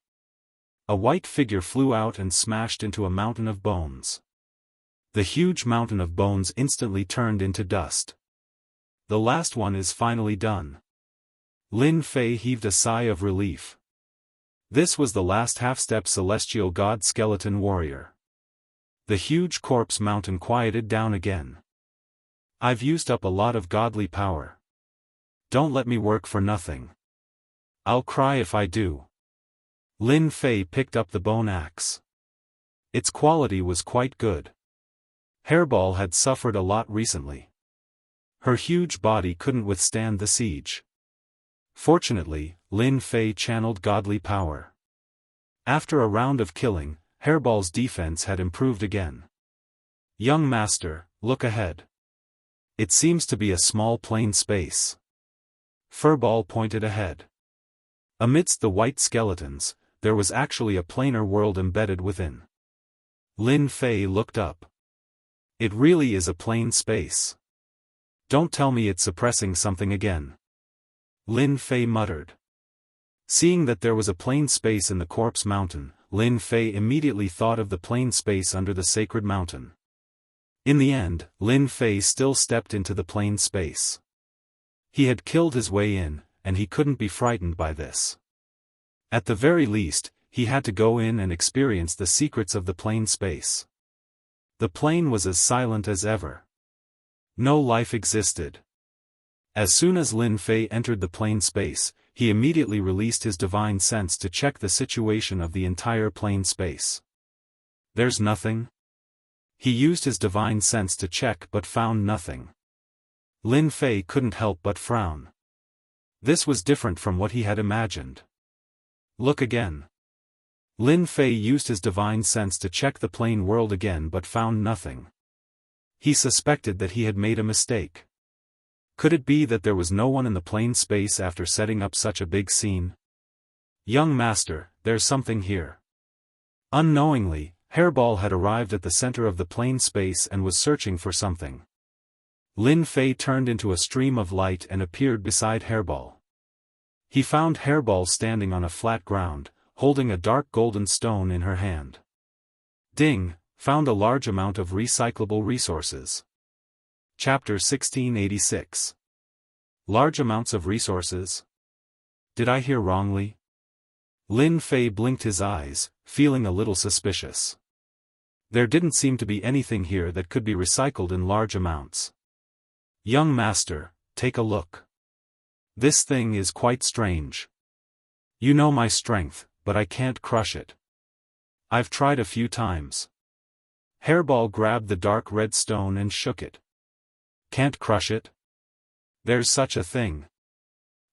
A white figure flew out and smashed into a mountain of bones. The huge mountain of bones instantly turned into dust. The last one is finally done. Lin Fei heaved a sigh of relief. This was the last half-step celestial god skeleton warrior. The huge corpse mountain quieted down again. I've used up a lot of godly power. Don't let me work for nothing. I'll cry if I do. Lin Fei picked up the bone axe. Its quality was quite good. Hairball had suffered a lot recently. Her huge body couldn't withstand the siege. Fortunately, Lin Fei channeled godly power. After a round of killing, Hairball's defense had improved again. Young master, look ahead. It seems to be a small plain space. Furball pointed ahead. Amidst the white skeletons, there was actually a planar world embedded within. Lin Fei looked up. It really is a plain space. Don't tell me it's suppressing something again. Lin Fei muttered. Seeing that there was a plain space in the corpse mountain, Lin Fei immediately thought of the plain space under the sacred mountain. In the end, Lin Fei still stepped into the plain space. He had killed his way in, and he couldn't be frightened by this. At the very least, he had to go in and experience the secrets of the plain space. The plain was as silent as ever. No life existed. As soon as Lin Fei entered the plain space, he immediately released his divine sense to check the situation of the entire plain space. There's nothing? He used his divine sense to check but found nothing. Lin Fei couldn't help but frown. This was different from what he had imagined. Look again. Lin Fei used his divine sense to check the plain world again but found nothing. He suspected that he had made a mistake. Could it be that there was no one in the plain space after setting up such a big scene? Young master, there's something here. Unknowingly, Hairball had arrived at the center of the plain space and was searching for something. Lin Fei turned into a stream of light and appeared beside Hairball. He found Hairball standing on a flat ground, holding a dark golden stone in her hand. Ding, found a large amount of recyclable resources. Chapter 1686. Large amounts of resources? Did I hear wrongly? Lin Fei blinked his eyes, feeling a little suspicious. There didn't seem to be anything here that could be recycled in large amounts. Young master, take a look. This thing is quite strange. You know my strength, but I can't crush it. I've tried a few times. Hairball grabbed the dark red stone and shook it. Can't crush it? There's such a thing.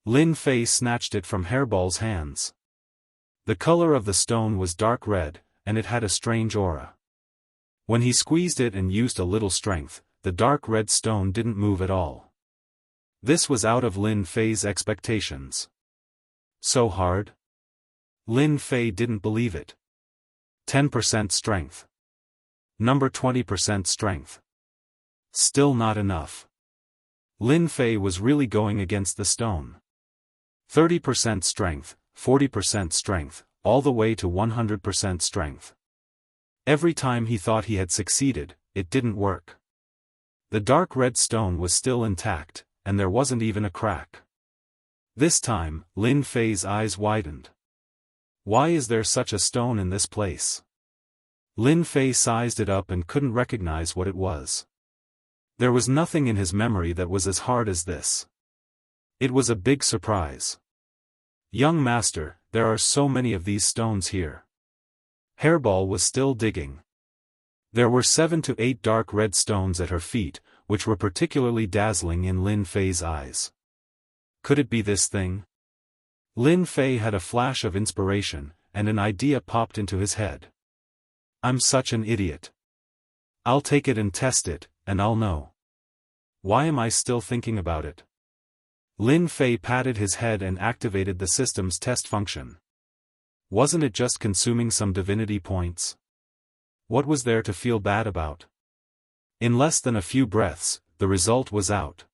Lin Fei snatched it from Hairball's hands. The color of the stone was dark red, and it had a strange aura. When he squeezed it and used a little strength, the dark red stone didn't move at all. This was out of Lin Fei's expectations. So hard? Lin Fei didn't believe it. 10% strength. Number 20% strength. Still not enough. Lin Fei was really going against the stone. 30% strength, 40% strength, all the way to 100% strength. Every time he thought he had succeeded, it didn't work. The dark red stone was still intact, and there wasn't even a crack. This time, Lin Fei's eyes widened. Why is there such a stone in this place? Lin Fei sized it up and couldn't recognize what it was. There was nothing in his memory that was as hard as this. It was a big surprise. Young master, there are so many of these stones here. Hairball was still digging. There were 7 to 8 dark red stones at her feet, which were particularly dazzling in Lin Fei's eyes. Could it be this thing? Lin Fei had a flash of inspiration, and an idea popped into his head. I'm such an idiot. I'll take it and test it, and I'll know. Why am I still thinking about it? Lin Fei patted his head and activated the system's test function. Wasn't it just consuming some divinity points? What was there to feel bad about? In less than a few breaths, the result was out.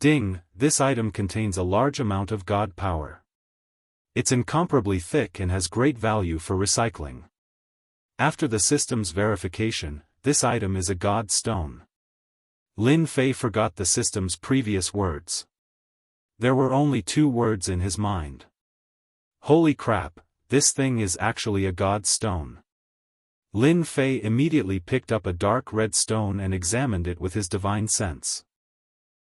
Ding, this item contains a large amount of god power. It's incomparably thick and has great value for recycling. After the system's verification, this item is a god stone. Lin Fei forgot the system's previous words. There were only 2 words in his mind. Holy crap, this thing is actually a god stone. Lin Fei immediately picked up a dark red stone and examined it with his divine sense.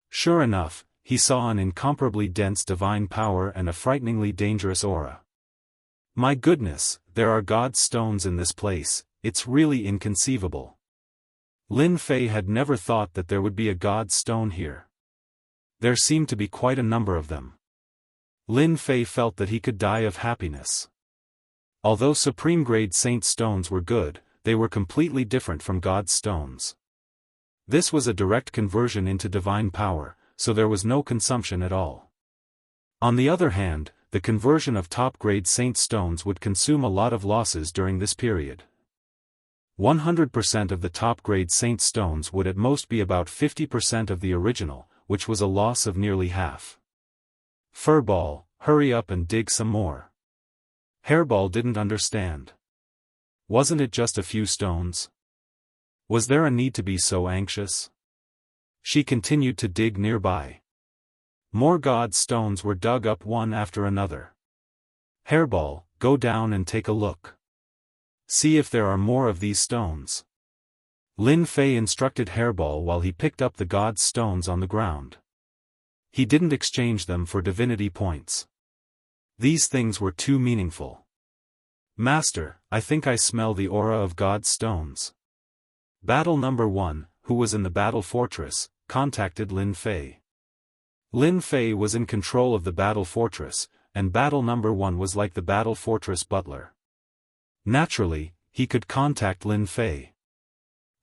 Sure enough, he saw an incomparably dense divine power and a frighteningly dangerous aura. My goodness, there are god stones in this place, it's really inconceivable. Lin Fei had never thought that there would be a god stone here. There seemed to be quite a number of them. Lin Fei felt that he could die of happiness. Although supreme-grade saint stones were good, they were completely different from god stones. This was a direct conversion into divine power, so there was no consumption at all. On the other hand, the conversion of top-grade saint stones would consume a lot of losses during this period. 100% of the top-grade saint stones would at most be about 50% of the original, which was a loss of nearly half. Furball, hurry up and dig some more. Hairball didn't understand. Wasn't it just a few stones? Was there a need to be so anxious? She continued to dig nearby. More god stones were dug up one after another. Hairball, go down and take a look. See if there are more of these stones. Lin Fei instructed Hairball while he picked up the god stones on the ground. He didn't exchange them for divinity points. These things were too meaningful. Master, I think I smell the aura of god stones. Battle number 1, who was in the battle fortress, contacted Lin Fei. Lin Fei was in control of the battle fortress, and battle number 1 was like the battle fortress butler. Naturally, he could contact Lin Fei.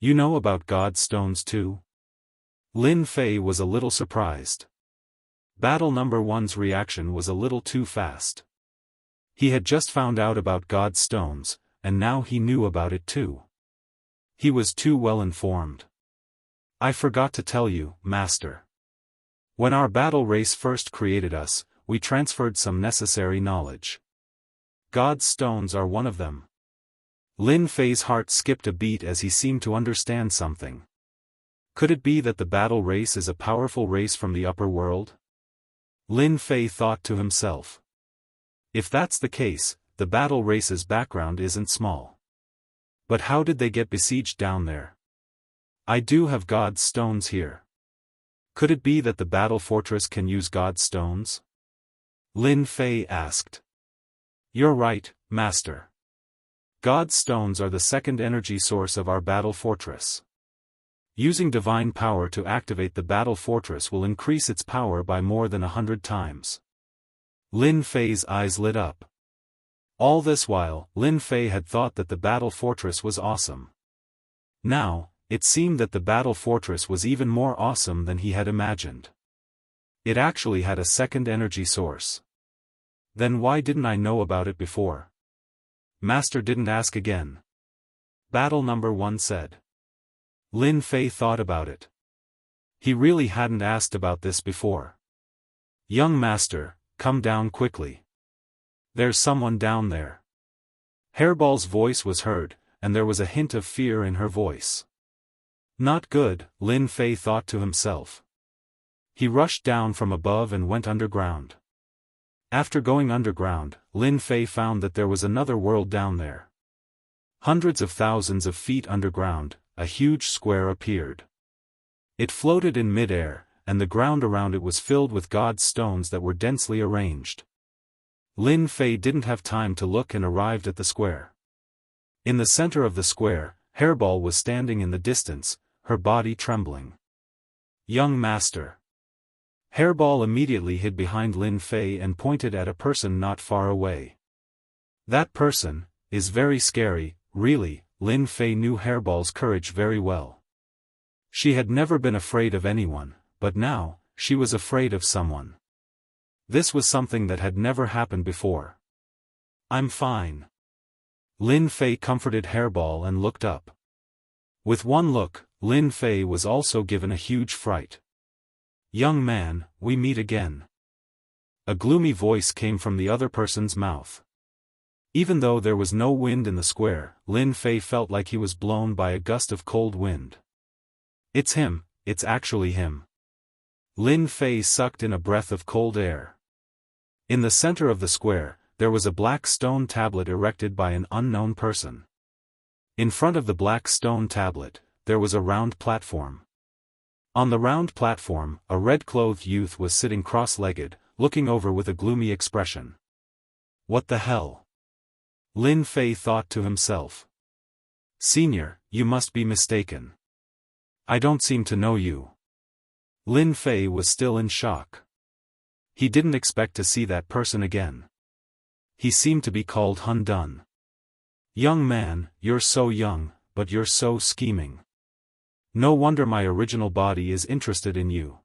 You know about God's stones too? Lin Fei was a little surprised. Battle number 1's reaction was a little too fast. He had just found out about God's stones, and now he knew about it too. He was too well informed. I forgot to tell you, Master. When our battle race first created us, we transferred some necessary knowledge. God's stones are one of them. Lin Fei's heart skipped a beat as he seemed to understand something. Could it be that the battle race is a powerful race from the upper world? Lin Fei thought to himself. If that's the case, the battle race's background isn't small. But how did they get besieged down there? I do have God's stones here. Could it be that the battle fortress can use God's stones? Lin Fei asked. You're right, Master. God's stones are the second energy source of our battle fortress. Using divine power to activate the battle fortress will increase its power by more than 100 times. Lin Fei's eyes lit up. All this while, Lin Fei had thought that the battle fortress was awesome. Now, it seemed that the battle fortress was even more awesome than he had imagined. It actually had a second energy source. Then why didn't I know about it before? Master didn't ask again. Battle number 1 said. Lin Fei thought about it. He really hadn't asked about this before. Young Master, come down quickly. There's someone down there. Hairball's voice was heard, and there was a hint of fear in her voice. Not good, Lin Fei thought to himself. He rushed down from above and went underground. After going underground, Lin Fei found that there was another world down there. Hundreds of thousands of feet underground, a huge square appeared. It floated in mid-air, and the ground around it was filled with God's stones that were densely arranged. Lin Fei didn't have time to look and arrived at the square. In the center of the square, Hairball was standing in the distance, her body trembling. Young Master. Hairball immediately hid behind Lin Fei and pointed at a person not far away. That person is very scary, really. Lin Fei knew Hairball's courage very well. She had never been afraid of anyone, but now, she was afraid of someone. This was something that had never happened before. I'm fine. Lin Fei comforted Hairball and looked up. With one look, Lin Fei was also given a huge fright. Young man, we meet again. A gloomy voice came from the other person's mouth. Even though there was no wind in the square, Lin Fei felt like he was blown by a gust of cold wind. It's him, it's actually him. Lin Fei sucked in a breath of cold air. In the center of the square, there was a black stone tablet erected by an unknown person. In front of the black stone tablet, there was a round platform. On the round platform, a red-clothed youth was sitting cross-legged, looking over with a gloomy expression. What the hell? Lin Fei thought to himself. Senior, you must be mistaken. I don't seem to know you. Lin Fei was still in shock. He didn't expect to see that person again. He seemed to be called Hun Dun. Young man, you're so young, but you're so scheming. No wonder my original body is interested in you.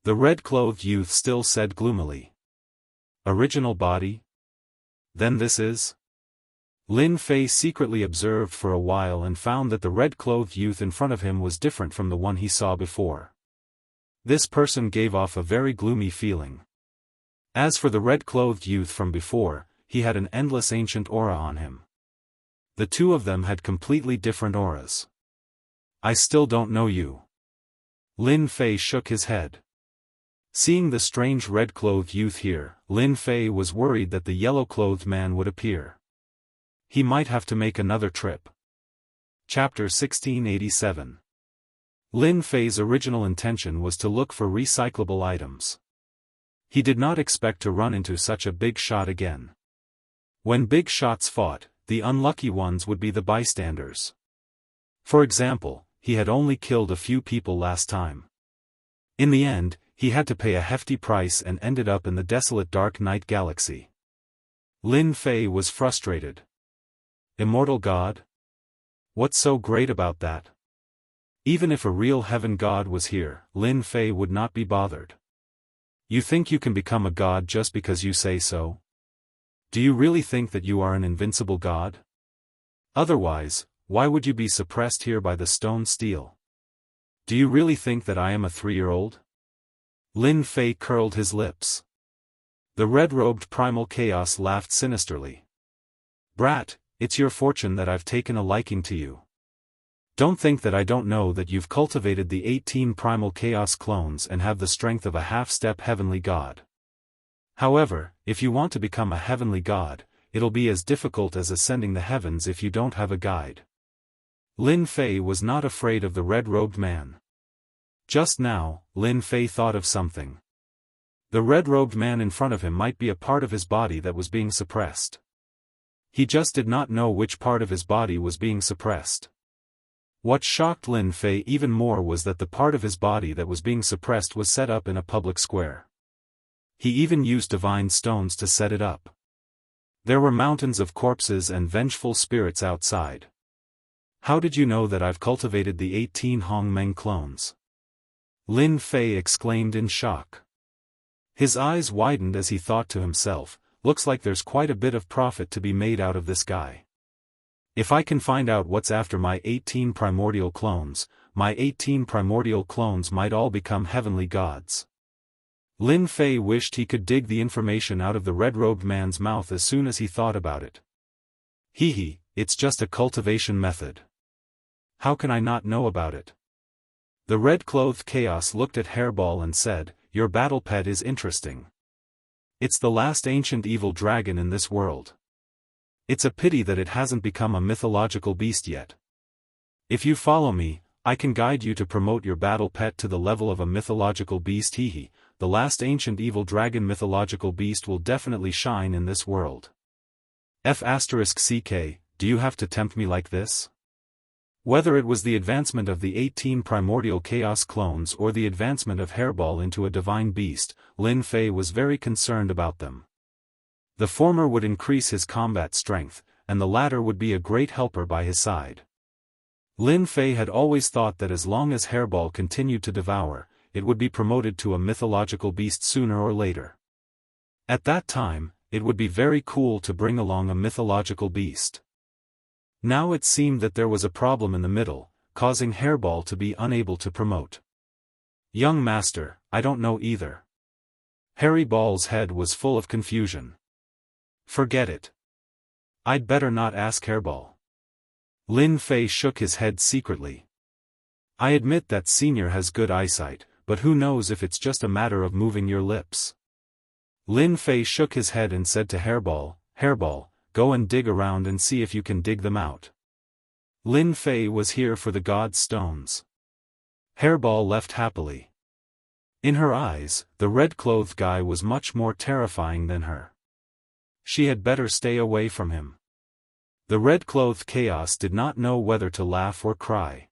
The red-clothed youth still said gloomily. Original body? Then this is? Lin Fei secretly observed for a while and found that the red-clothed youth in front of him was different from the one he saw before. This person gave off a very gloomy feeling. As for the red-clothed youth from before, he had an endless ancient aura on him. The two of them had completely different auras. I still don't know you. Lin Fei shook his head. Seeing the strange red-clothed youth here, Lin Fei was worried that the yellow-clothed man would appear. He might have to make another trip. Chapter 1687. Lin Fei's original intention was to look for recyclable items. He did not expect to run into such a big shot again. When big shots fought, the unlucky ones would be the bystanders. For example, he had only killed a few people last time. In the end, he had to pay a hefty price and ended up in the desolate dark night galaxy. Lin Fei was frustrated. Immortal God? What's so great about that? Even if a real heaven god was here, Lin Fei would not be bothered. You think you can become a god just because you say so? Do you really think that you are an invincible god? Otherwise, why would you be suppressed here by the stone steel? Do you really think that I am a 3-year-old? Lin Fei curled his lips. The red-robed primal chaos laughed sinisterly. Brat, it's your fortune that I've taken a liking to you. Don't think that I don't know that you've cultivated the 18 primal chaos clones and have the strength of a half-step heavenly god. However, if you want to become a heavenly god, it'll be as difficult as ascending the heavens if you don't have a guide. Lin Fei was not afraid of the red-robed man. Just now, Lin Fei thought of something. The red-robed man in front of him might be a part of his body that was being suppressed. He just did not know which part of his body was being suppressed. What shocked Lin Fei even more was that the part of his body that was being suppressed was set up in a public square. He even used divine stones to set it up. There were mountains of corpses and vengeful spirits outside. How did you know that I've cultivated the 18 Hongmeng clones? Lin Fei exclaimed in shock. His eyes widened as he thought to himself, looks like there's quite a bit of profit to be made out of this guy. If I can find out what's after my 18 primordial clones, my 18 primordial clones might all become heavenly gods. Lin Fei wished he could dig the information out of the red-robed man's mouth as soon as he thought about it. Hee, it's just a cultivation method. How can I not know about it? The red-clothed chaos looked at Hairball and said, your battle pet is interesting. It's the last ancient evil dragon in this world. It's a pity that it hasn't become a mythological beast yet. If you follow me, I can guide you to promote your battle pet to the level of a mythological beast. The last ancient evil dragon mythological beast will definitely shine in this world. F***ck, do you have to tempt me like this? Whether it was the advancement of the 18 primordial chaos clones or the advancement of Hairball into a divine beast, Lin Fei was very concerned about them. The former would increase his combat strength, and the latter would be a great helper by his side. Lin Fei had always thought that as long as Hairball continued to devour, it would be promoted to a mythological beast sooner or later. At that time, it would be very cool to bring along a mythological beast. Now it seemed that there was a problem in the middle, causing Hairball to be unable to promote. Young master, I don't know either. Hairball's head was full of confusion. Forget it. I'd better not ask Hairball. Lin Fei shook his head secretly. I admit that Senior has good eyesight, but who knows if it's just a matter of moving your lips. Lin Fei shook his head and said to Hairball, Hairball, go and dig around and see if you can dig them out. Lin Fei was here for the god's stones. Hairball left happily. In her eyes, the red-clothed guy was much more terrifying than her. She had better stay away from him. The red-clothed chaos did not know whether to laugh or cry.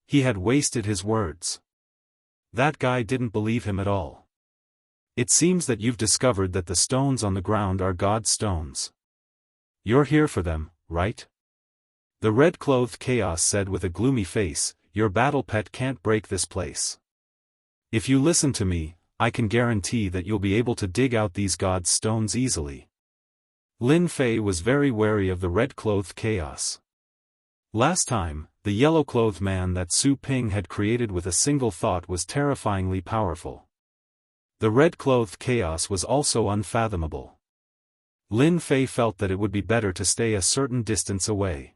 He had wasted his words. That guy didn't believe him at all. It seems that you've discovered that the stones on the ground are God's stones. You're here for them, right? The red-clothed chaos said with a gloomy face, your battle pet can't break this place. If you listen to me, I can guarantee that you'll be able to dig out these God's stones easily. Lin Fei was very wary of the red-clothed chaos. Last time, the yellow-clothed man that Su Ping had created with a single thought was terrifyingly powerful. The red-clothed chaos was also unfathomable. Lin Fei felt that it would be better to stay a certain distance away.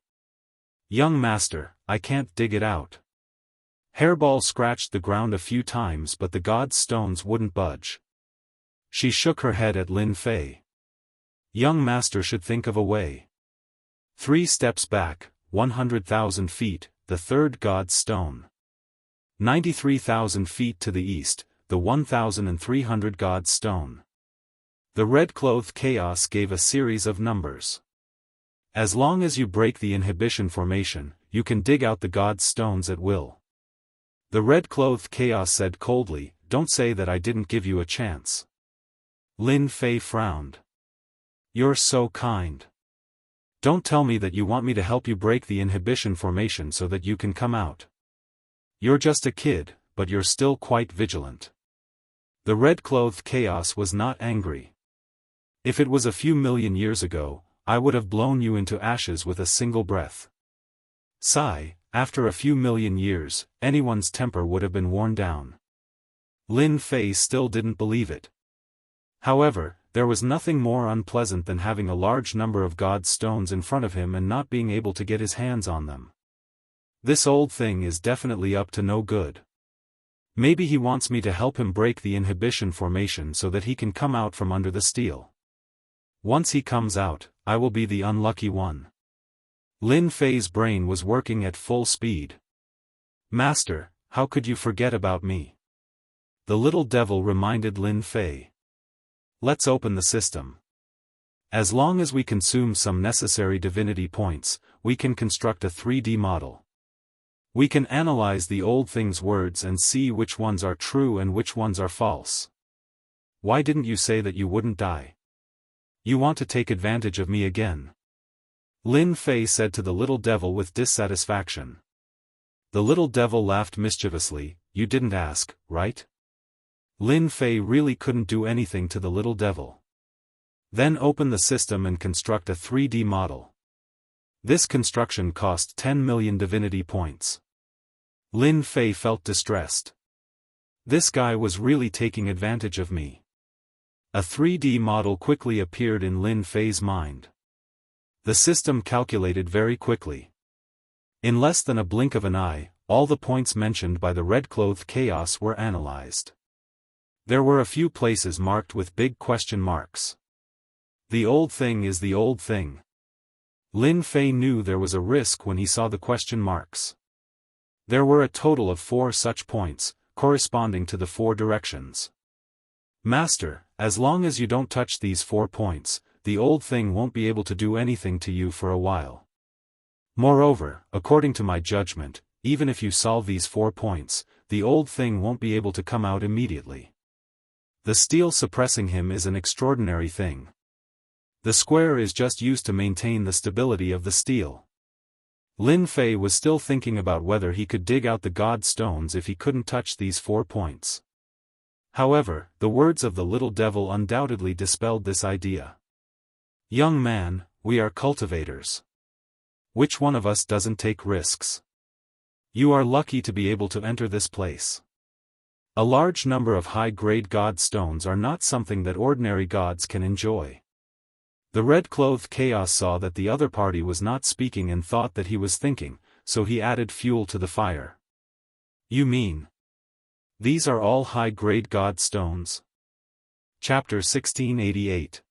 Young master, I can't dig it out. Hairball scratched the ground a few times but the god's stones wouldn't budge. She shook her head at Lin Fei. Young master should think of a way. 3 steps back, 100,000 feet, the third god's stone. 93,000 feet to the east, the 1,300 god's stone. The red-clothed chaos gave a series of numbers. As long as you break the inhibition formation, you can dig out the god's stones at will. The red-clothed chaos said coldly, don't say that I didn't give you a chance. Lin Fei frowned. You're so kind. Don't tell me that you want me to help you break the inhibition formation so that you can come out. You're just a kid, but you're still quite vigilant. The red-clothed chaos was not angry. If it was a few million years ago, I would have blown you into ashes with a single breath. Sigh, after a few million years, anyone's temper would have been worn down. Lin Fei still didn't believe it. However, there was nothing more unpleasant than having a large number of God's stones in front of him and not being able to get his hands on them. This old thing is definitely up to no good. Maybe he wants me to help him break the inhibition formation so that he can come out from under the steel. Once he comes out, I will be the unlucky one. Lin Fei's brain was working at full speed. Master, how could you forget about me? The little devil reminded Lin Fei. Let's open the system. As long as we consume some necessary divinity points, we can construct a 3D model. We can analyze the old thing's words and see which ones are true and which ones are false. Why didn't you say that you wouldn't die? You want to take advantage of me again? Lin Fei said to the little devil with dissatisfaction. The little devil laughed mischievously. You didn't ask, right? Lin Fei really couldn't do anything to the little devil. Then open the system and construct a 3D model. This construction cost 10 million divinity points. Lin Fei felt distressed. This guy was really taking advantage of me. A 3D model quickly appeared in Lin Fei's mind. The system calculated very quickly. In less than a blink of an eye, all the points mentioned by the red-clothed chaos were analyzed. There were a few places marked with big question marks. The old thing is the old thing. Lin Fei knew there was a risk when he saw the question marks. There were a total of 4 such points, corresponding to the 4 directions. Master, as long as you don't touch these 4 points, the old thing won't be able to do anything to you for a while. Moreover, according to my judgment, even if you solve these 4 points, the old thing won't be able to come out immediately. The steel suppressing him is an extraordinary thing. The square is just used to maintain the stability of the steel. Lin Fei was still thinking about whether he could dig out the god stones if he couldn't touch these 4 points. However, the words of the little devil undoubtedly dispelled this idea. Young man, we are cultivators. Which one of us doesn't take risks? You are lucky to be able to enter this place. A large number of high-grade god stones are not something that ordinary gods can enjoy. The red-clothed chaos saw that the other party was not speaking and thought that he was thinking, so he added fuel to the fire. You mean? These are all high-grade god stones? Chapter 1688.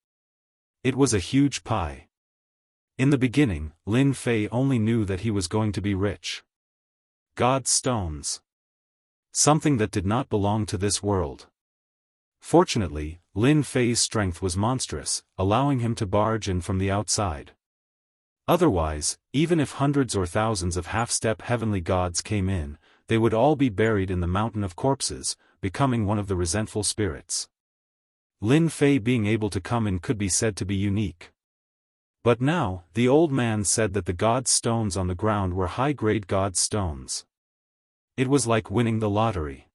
It was a huge pie. In the beginning, Lin Fei only knew that he was going to be rich. God stones. Something that did not belong to this world. Fortunately, Lin Fei's strength was monstrous, allowing him to barge in from the outside. Otherwise, even if hundreds or thousands of half-step heavenly gods came in, they would all be buried in the mountain of corpses, becoming one of the resentful spirits. Lin Fei being able to come in could be said to be unique. But now, the old man said that the god stones on the ground were high-grade god stones. It was like winning the lottery.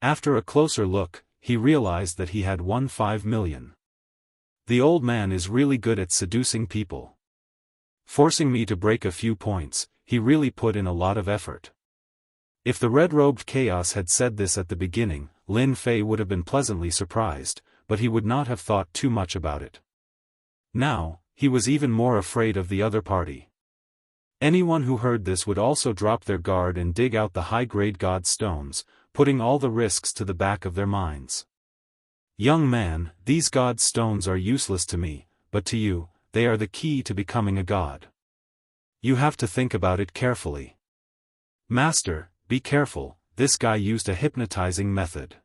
After a closer look, he realized that he had won 5 million. The old man is really good at seducing people. Forcing me to break a few points, he really put in a lot of effort. If the red-robed chaos had said this at the beginning, Lin Fei would have been pleasantly surprised, but he would not have thought too much about it. Now, he was even more afraid of the other party. Anyone who heard this would also drop their guard and dig out the high-grade god stones, putting all the risks to the back of their minds. Young man, these god stones are useless to me, but to you, they are the key to becoming a god. You have to think about it carefully. Master, be careful, this guy used a hypnotizing method.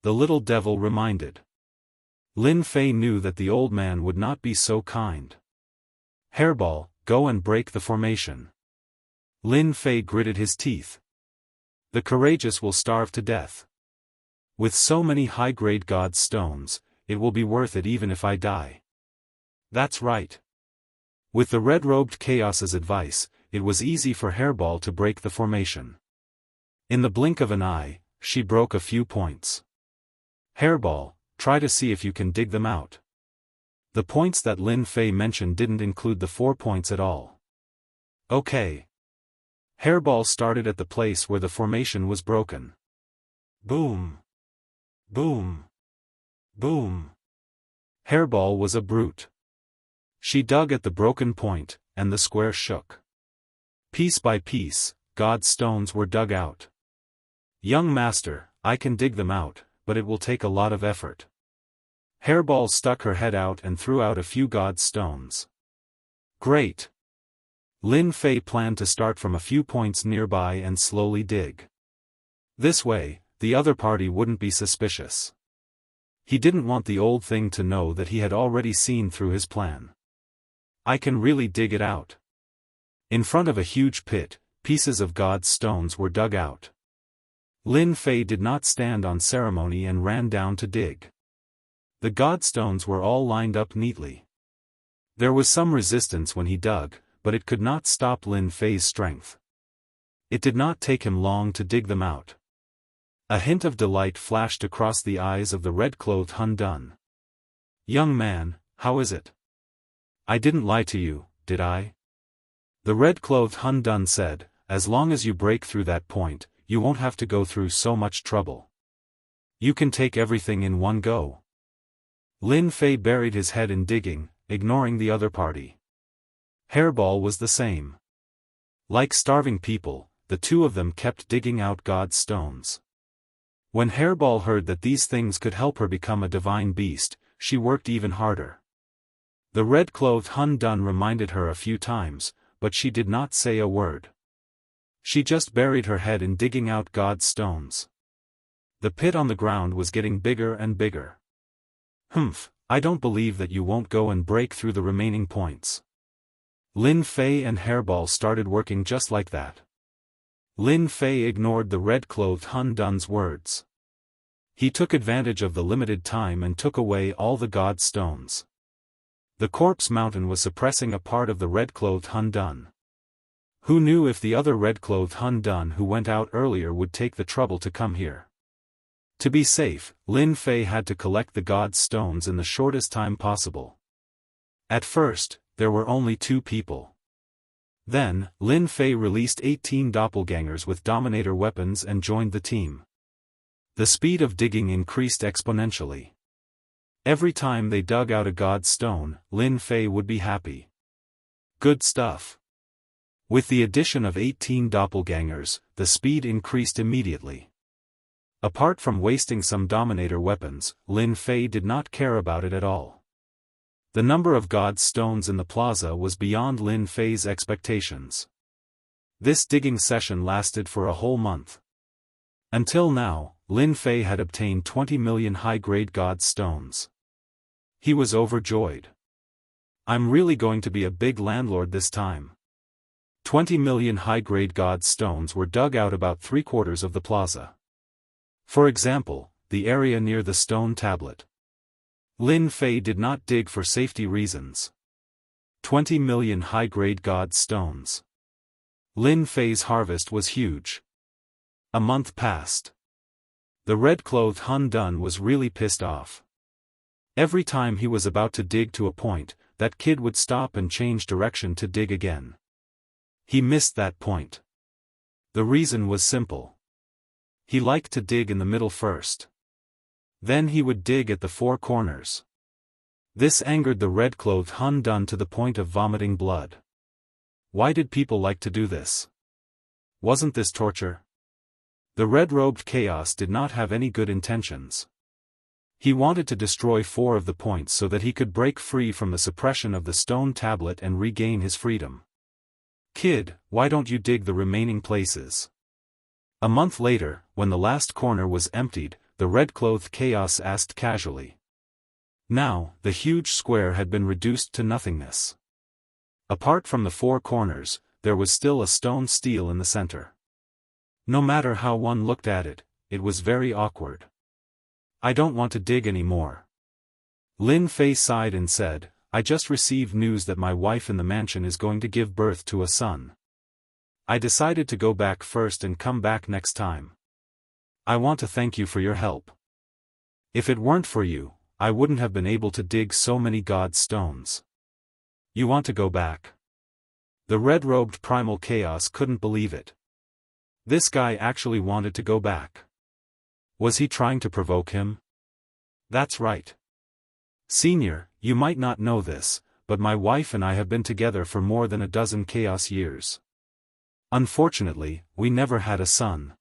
The little devil reminded. Lin Fei knew that the old man would not be so kind. Hairball, go and break the formation. Lin Fei gritted his teeth. The courageous will starve to death. With so many high-grade god stones, it will be worth it even if I die. That's right. With the red-robed chaos's advice, it was easy for Hairball to break the formation. In the blink of an eye, she broke a few points. Hairball, try to see if you can dig them out. The points that Lin Fei mentioned didn't include the 4 points at all. Okay. Hairball started at the place where the formation was broken. Boom. Boom. Boom. Hairball was a brute. She dug at the broken point, and the square shook. Piece by piece, God's stones were dug out. Young master, I can dig them out, but it will take a lot of effort. Hairball stuck her head out and threw out a few God's stones. Great. Lin Fei planned to start from a few points nearby and slowly dig. This way, the other party wouldn't be suspicious. He didn't want the old thing to know that he had already seen through his plan. I can really dig it out. In front of a huge pit, pieces of God's stones were dug out. Lin Fei did not stand on ceremony and ran down to dig. The God stones were all lined up neatly. There was some resistance when he dug, but it could not stop Lin Fei's strength. It did not take him long to dig them out. A hint of delight flashed across the eyes of the red-clothed Hun Dun. Young man, how is it? I didn't lie to you, did I? The red-clothed Hun Dun said, as long as you break through that point, you won't have to go through so much trouble. You can take everything in one go. Lin Fei buried his head in digging, ignoring the other party. Hairball was the same. Like starving people, the two of them kept digging out God's stones. When Hairball heard that these things could help her become a divine beast, she worked even harder. The red-clothed Hun Dun reminded her a few times, but she did not say a word. She just buried her head in digging out God's stones. The pit on the ground was getting bigger and bigger. Humph, I don't believe that you won't go and break through the remaining points. Lin Fei and Hairball started working just like that. Lin Fei ignored the red-clothed Hun Dun's words. He took advantage of the limited time and took away all the God stones. The corpse mountain was suppressing a part of the red-clothed Hun Dun. Who knew if the other red-clothed Hun Dun who went out earlier would take the trouble to come here? To be safe, Lin Fei had to collect the God stones in the shortest time possible. At first, there were only 2 people. Then, Lin Fei released 18 doppelgangers with Dominator weapons and joined the team. The speed of digging increased exponentially. Every time they dug out a God stone, Lin Fei would be happy. Good stuff. With the addition of 18 doppelgangers, the speed increased immediately. Apart from wasting some Dominator weapons, Lin Fei did not care about it at all. The number of God stones in the plaza was beyond Lin Fei's expectations. This digging session lasted for a whole month. Until now, Lin Fei had obtained 20 million high-grade God stones. He was overjoyed. I'm really going to be a big landlord this time. 20 million high-grade God stones were dug out about 3/4 of the plaza. For example, the area near the stone tablet. Lin Fei did not dig for safety reasons. 20 million high-grade God stones. Lin Fei's harvest was huge. A month passed. The red-clothed Hun Dun was really pissed off. Every time he was about to dig to a point, that kid would stop and change direction to dig again. He missed that point. The reason was simple. He liked to dig in the middle first. Then he would dig at the 4 corners. This angered the red-clothed Hun Dun to the point of vomiting blood. Why did people like to do this? Wasn't this torture? The red-robed chaos did not have any good intentions. He wanted to destroy 4 of the points so that he could break free from the suppression of the stone tablet and regain his freedom. Kid, why don't you dig the remaining places? A month later, when the last corner was emptied, the red-clothed chaos asked casually. Now, the huge square had been reduced to nothingness. Apart from the 4 corners, there was still a stone stele in the center. No matter how one looked at it, it was very awkward. I don't want to dig anymore. Lin Fei sighed and said, I just received news that my wife in the mansion is going to give birth to a son. I decided to go back first and come back next time. I want to thank you for your help. If it weren't for you, I wouldn't have been able to dig so many god stones. You want to go back? The red-robed primal chaos couldn't believe it. This guy actually wanted to go back. Was he trying to provoke him? That's right. Senior, you might not know this, but my wife and I have been together for more than a dozen chaos years. Unfortunately, we never had a son.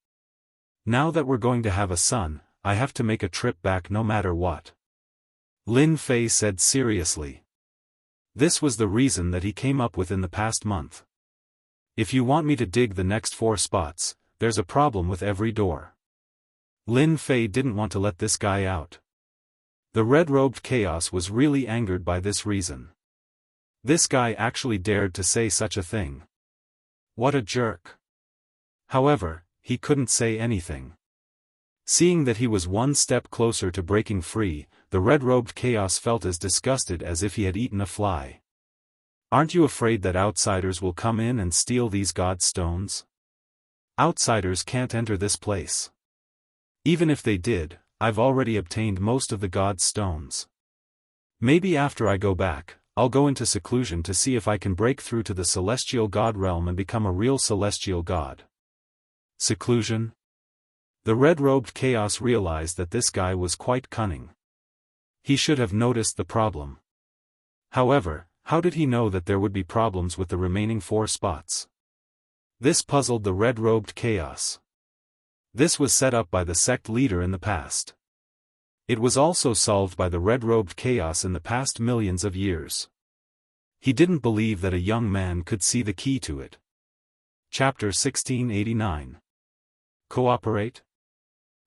Now that we're going to have a son, I have to make a trip back no matter what. Lin Fei said seriously. This was the reason that he came up with in the past month. If you want me to dig the next 4 spots, there's a problem with every door. Lin Fei didn't want to let this guy out. The red-robed chaos was really angered by this reason. This guy actually dared to say such a thing. What a jerk. However, he couldn't say anything. Seeing that he was one step closer to breaking free, the red-robed chaos felt as disgusted as if he had eaten a fly. Aren't you afraid that outsiders will come in and steal these god stones? Outsiders can't enter this place. Even if they did, I've already obtained most of the god stones. Maybe after I go back, I'll go into seclusion to see if I can break through to the celestial god realm and become a real celestial god. Seclusion? The red-robed chaos realized that this guy was quite cunning. He should have noticed the problem. However, how did he know that there would be problems with the remaining 4 spots? This puzzled the red-robed chaos. This was set up by the sect leader in the past. It was also solved by the red-robed chaos in the past millions of years. He didn't believe that a young man could see the key to it. Chapter 1689. Cooperate?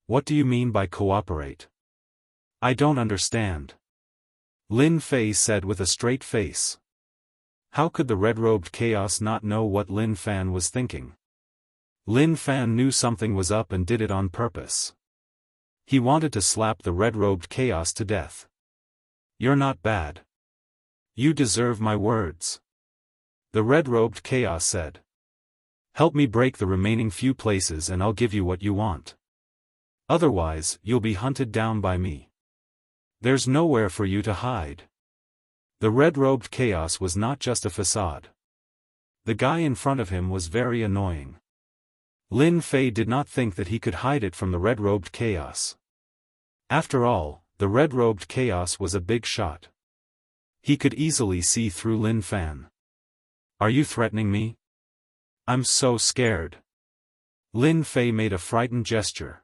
What do you mean by cooperate? I don't understand. Lin Fei said with a straight face. How could the red-robed chaos not know what Lin Fan was thinking? Lin Fan knew something was up and did it on purpose. He wanted to slap the red-robed chaos to death. You're not bad. You deserve my words. The red-robed chaos said. Help me break the remaining few places and I'll give you what you want. Otherwise, you'll be hunted down by me. There's nowhere for you to hide. The red-robed chaos was not just a facade. The guy in front of him was very annoying. Lin Fei did not think that he could hide it from the red-robed chaos. After all, the red-robed chaos was a big shot. He could easily see through Lin Fan. Are you threatening me? I'm so scared. Lin Fei made a frightened gesture.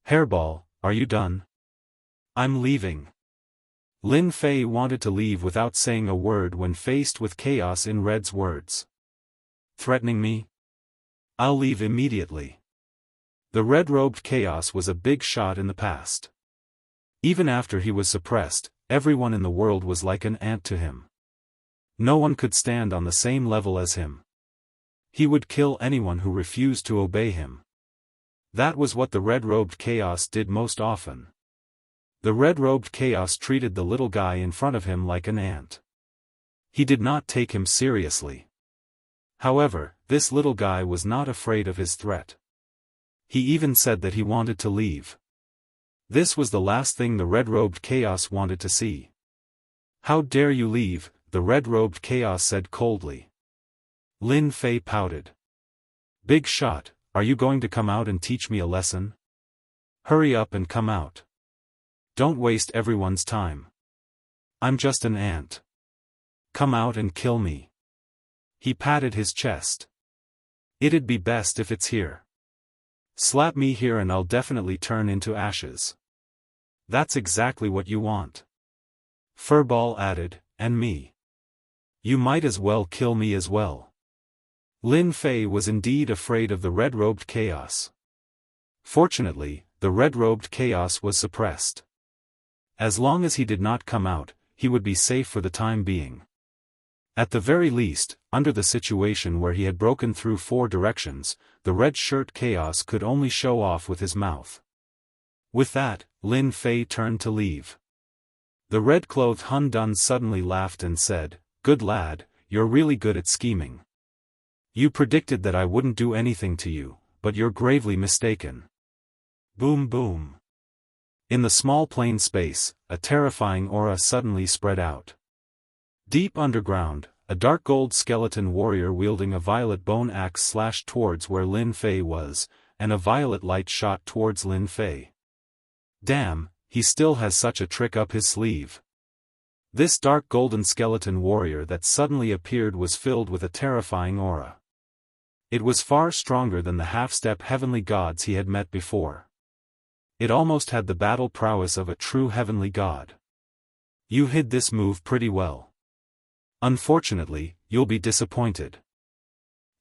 Hairball, are you done? I'm leaving. Lin Fei wanted to leave without saying a word when faced with chaos in Red's words. Threatening me? I'll leave immediately. The red-robed chaos was a big shot in the past. Even after he was suppressed, everyone in the world was like an ant to him. No one could stand on the same level as him. He would kill anyone who refused to obey him. That was what the red-robed chaos did most often. The red-robed chaos treated the little guy in front of him like an ant. He did not take him seriously. However, this little guy was not afraid of his threat. He even said that he wanted to leave. This was the last thing the red-robed chaos wanted to see. How dare you leave, the red-robed chaos said coldly. Lin Fei pouted. Big shot, are you going to come out and teach me a lesson? Hurry up and come out. Don't waste everyone's time. I'm just an ant. Come out and kill me. He patted his chest. It'd be best if it's here. Slap me here and I'll definitely turn into ashes. That's exactly what you want. Furball added, and me. You might as well kill me as well. Lin Fei was indeed afraid of the red-robed chaos. Fortunately, the red-robed chaos was suppressed. As long as he did not come out, he would be safe for the time being. At the very least, under the situation where he had broken through 4 directions, the red-shirt chaos could only show off with his mouth. With that, Lin Fei turned to leave. The red-clothed Hun Dun suddenly laughed and said, Good lad, you're really good at scheming. You predicted that I wouldn't do anything to you, but you're gravely mistaken. Boom boom. In the small plain space, a terrifying aura suddenly spread out. Deep underground, a dark gold skeleton warrior wielding a violet bone axe slashed towards where Lin Fei was, and a violet light shot towards Lin Fei. Damn, he still has such a trick up his sleeve. This dark golden skeleton warrior that suddenly appeared was filled with a terrifying aura. It was far stronger than the half-step heavenly gods he had met before. It almost had the battle prowess of a true heavenly god. You hid this move pretty well. Unfortunately, you'll be disappointed.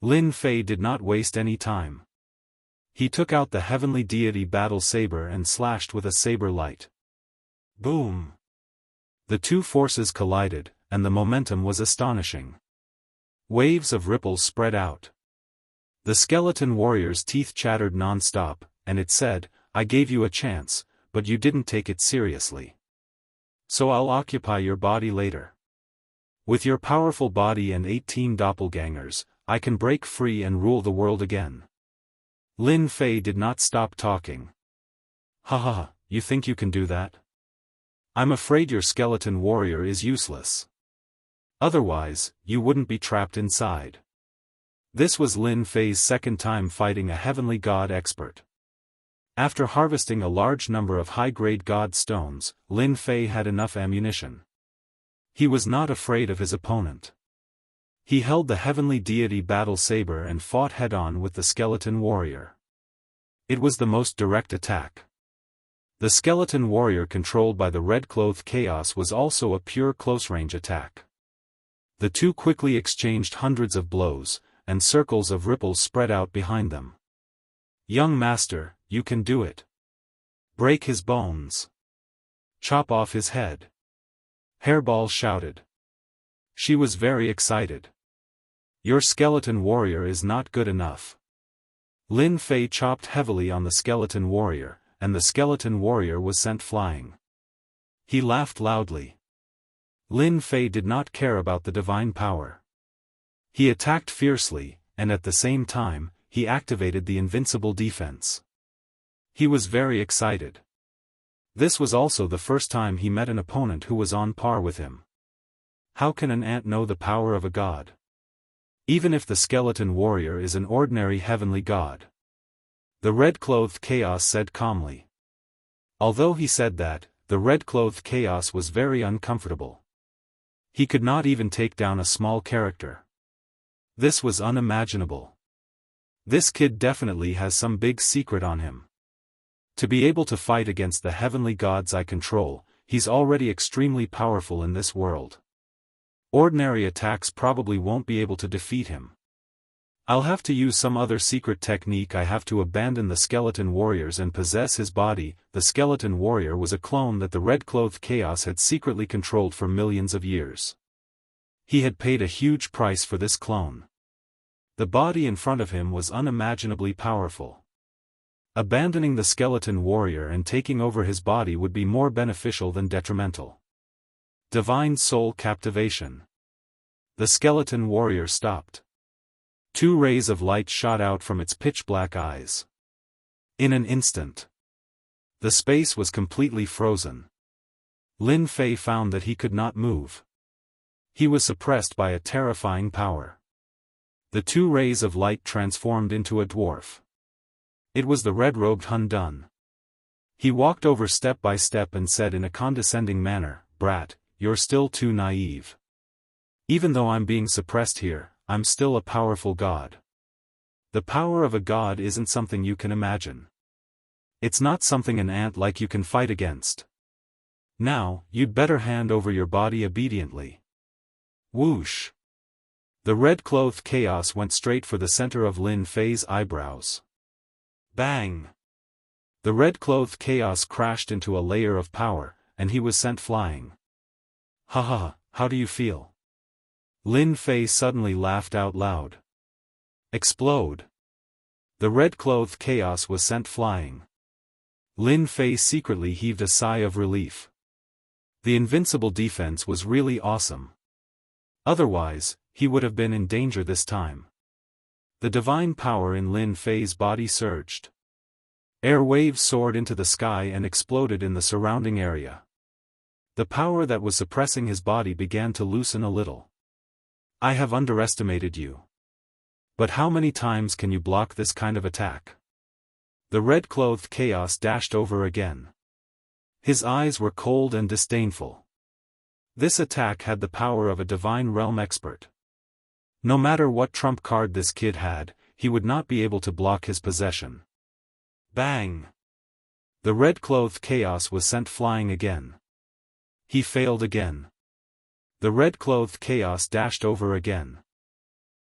Lin Fei did not waste any time. He took out the heavenly deity battle saber and slashed with a saber light. Boom! The two forces collided, and the momentum was astonishing. Waves of ripples spread out. The skeleton warrior's teeth chattered non-stop, and it said, "I gave you a chance, but you didn't take it seriously. So I'll occupy your body later. With your powerful body and 18 doppelgangers, I can break free and rule the world again." Lin Fei did not stop talking. "Haha, you think you can do that? I'm afraid your skeleton warrior is useless. Otherwise, you wouldn't be trapped inside." This was Lin Fei's second time fighting a heavenly god expert. After harvesting a large number of high-grade god stones, Lin Fei had enough ammunition. He was not afraid of his opponent. He held the heavenly deity battle saber and fought head-on with the skeleton warrior. It was the most direct attack. The skeleton warrior controlled by the red-clothed chaos was also a pure close-range attack. The two quickly exchanged hundreds of blows, and circles of ripples spread out behind them. "Young master, you can do it. Break his bones. Chop off his head." Hairball shouted. She was very excited. "Your skeleton warrior is not good enough." Lin Fei chopped heavily on the skeleton warrior, and the skeleton warrior was sent flying. He laughed loudly. Lin Fei did not care about the divine power. He attacked fiercely, and at the same time, he activated the invincible defense. He was very excited. This was also the first time he met an opponent who was on par with him. How can an ant know the power of a god? Even if the skeleton warrior is an ordinary heavenly god. The red-clothed chaos said calmly. Although he said that, the red-clothed chaos was very uncomfortable. He could not even take down a small character. This was unimaginable. This kid definitely has some big secret on him. To be able to fight against the heavenly gods I control, he's already extremely powerful in this world. Ordinary attacks probably won't be able to defeat him. I'll have to use some other secret technique. I have to abandon the skeleton warriors and possess his body. The skeleton warrior was a clone that the red-clothed chaos had secretly controlled for millions of years. He had paid a huge price for this clone. The body in front of him was unimaginably powerful. Abandoning the skeleton warrior and taking over his body would be more beneficial than detrimental. Divine soul captivation. The skeleton warrior stopped. Two rays of light shot out from its pitch-black eyes. In an instant, the space was completely frozen. Lin Fei found that he could not move. He was suppressed by a terrifying power. The two rays of light transformed into a dwarf. It was the red-robed Hun Dun. He walked over step by step and said in a condescending manner, "Brat, you're still too naive. Even though I'm being suppressed here, I'm still a powerful god. The power of a god isn't something you can imagine. It's not something an ant like you can fight against. Now, you'd better hand over your body obediently." Whoosh! The red-clothed chaos went straight for the center of Lin Fei's eyebrows. Bang! The red-clothed chaos crashed into a layer of power, and he was sent flying. "Haha, how do you feel?" Lin Fei suddenly laughed out loud. Explode! The red-clothed chaos was sent flying. Lin Fei secretly heaved a sigh of relief. The invincible defense was really awesome. Otherwise, he would have been in danger this time. The divine power in Lin Fei's body surged. Air waves soared into the sky and exploded in the surrounding area. The power that was suppressing his body began to loosen a little. I have underestimated you. But how many times can you block this kind of attack? The red-clothed chaos dashed over again. His eyes were cold and disdainful. This attack had the power of a divine realm expert. No matter what trump card this kid had, he would not be able to block his possession. Bang! The red-clothed chaos was sent flying again. He failed again. The red-clothed chaos dashed over again.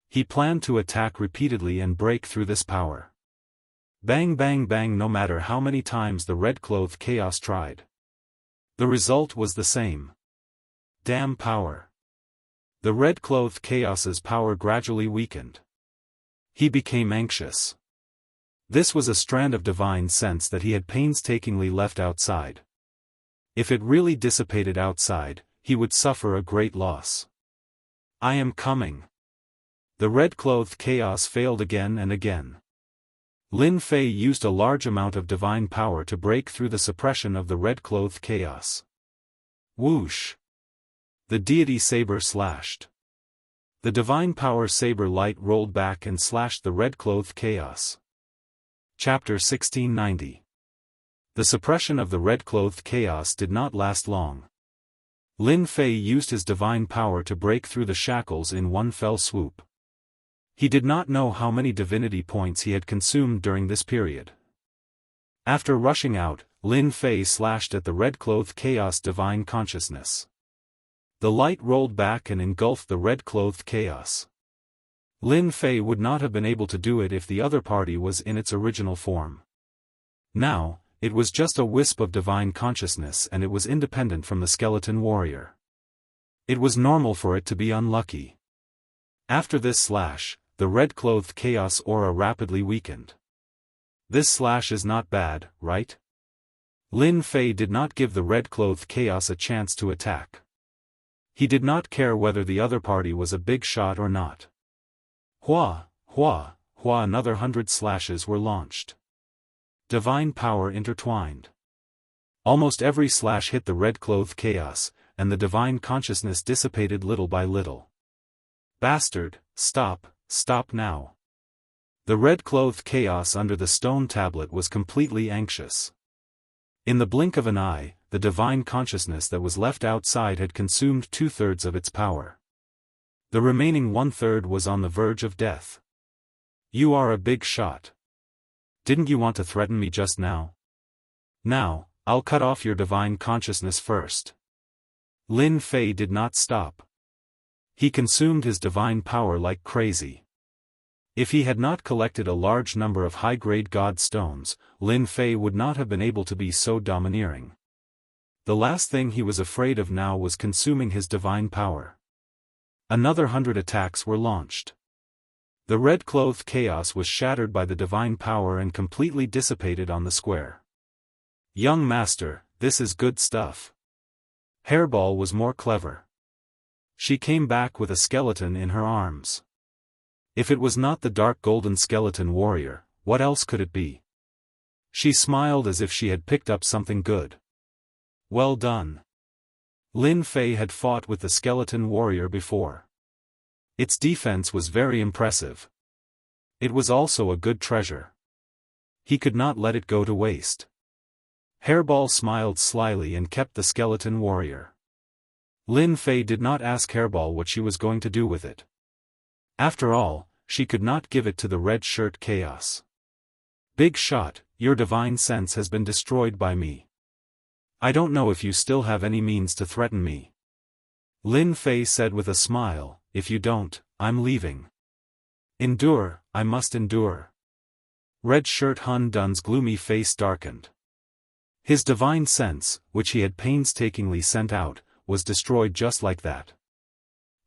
He planned to attack repeatedly and break through this power. Bang bang bang, no matter how many times the red-clothed chaos tried. The result was the same. Damn power. The red-clothed chaos's power gradually weakened. He became anxious. This was a strand of divine sense that he had painstakingly left outside. If it really dissipated outside, he would suffer a great loss. I am coming. The red-clothed chaos failed again and again. Lin Fei used a large amount of divine power to break through the suppression of the red-clothed chaos. Whoosh! The deity saber slashed. The divine power saber light rolled back and slashed the red-clothed chaos. Chapter 1690. The suppression of the red-clothed chaos did not last long. Lin Fei used his divine power to break through the shackles in one fell swoop. He did not know how many divinity points he had consumed during this period. After rushing out, Lin Fei slashed at the red-clothed chaos divine consciousness. The light rolled back and engulfed the red-clothed chaos. Lin Fei would not have been able to do it if the other party was in its original form. Now, it was just a wisp of divine consciousness and it was independent from the skeleton warrior. It was normal for it to be unlucky. After this slash, the red-clothed chaos aura rapidly weakened. This slash is not bad, right? Lin Fei did not give the red-clothed chaos a chance to attack. He did not care whether the other party was a big shot or not. Hua, hua, hua, another 100 slashes were launched. Divine power intertwined. Almost every slash hit the red-clothed chaos, and the divine consciousness dissipated little by little. Bastard, stop, stop now. The red-clothed chaos under the stone tablet was completely anxious. In the blink of an eye, the divine consciousness that was left outside had consumed 2/3 of its power. The remaining 1/3 was on the verge of death. You are a big shot. Didn't you want to threaten me just now? Now, I'll cut off your divine consciousness first. Lin Fei did not stop. He consumed his divine power like crazy. If he had not collected a large number of high-grade god stones, Lin Fei would not have been able to be so domineering. The last thing he was afraid of now was consuming his divine power. Another 100 attacks were launched. The red-clothed chaos was shattered by the divine power and completely dissipated on the square. Young master, this is good stuff. Hairball was more clever. She came back with a skeleton in her arms. If it was not the dark golden skeleton warrior, what else could it be? She smiled as if she had picked up something good. Well done. Lin Fei had fought with the skeleton warrior before. Its defense was very impressive. It was also a good treasure. He could not let it go to waste. Hairball smiled slyly and kept the skeleton warrior. Lin Fei did not ask Hairball what she was going to do with it. After all, she could not give it to the red shirt chaos. Big shot, your divine sense has been destroyed by me. I don't know if you still have any means to threaten me. Lin Fei said with a smile, if you don't, I'm leaving. Endure, I must endure. Red shirt Hun Dun's gloomy face darkened. His divine sense, which he had painstakingly sent out, was destroyed just like that.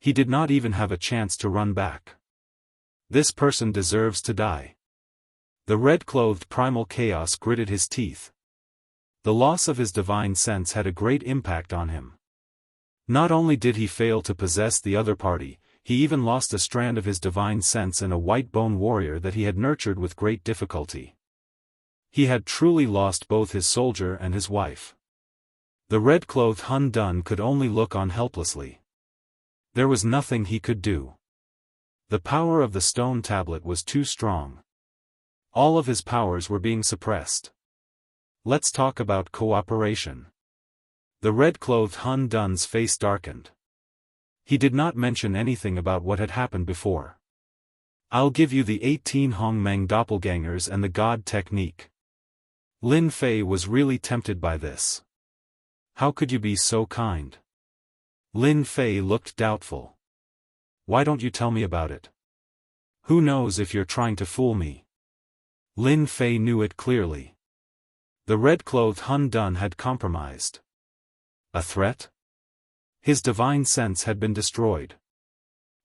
He did not even have a chance to run back. This person deserves to die. The red-clothed primal chaos gritted his teeth. The loss of his divine sense had a great impact on him. Not only did he fail to possess the other party, He even lost a strand of his divine sense and a white bone warrior that he had nurtured with great difficulty. He had truly lost both his soldier and his wife. The red-clothed Hun Dun could only look on helplessly. There was nothing he could do. The power of the stone tablet was too strong. All of his powers were being suppressed. Let's talk about cooperation. The red-clothed Hun Dun's face darkened. He did not mention anything about what had happened before. I'll give you the 18 Hongmeng doppelgangers and the God technique. Lin Fei was really tempted by this. How could you be so kind? Lin Fei looked doubtful. Why don't you tell me about it? Who knows if you're trying to fool me? Lin Fei knew it clearly. The red-clothed Hun Dun had compromised. A threat? His divine sense had been destroyed.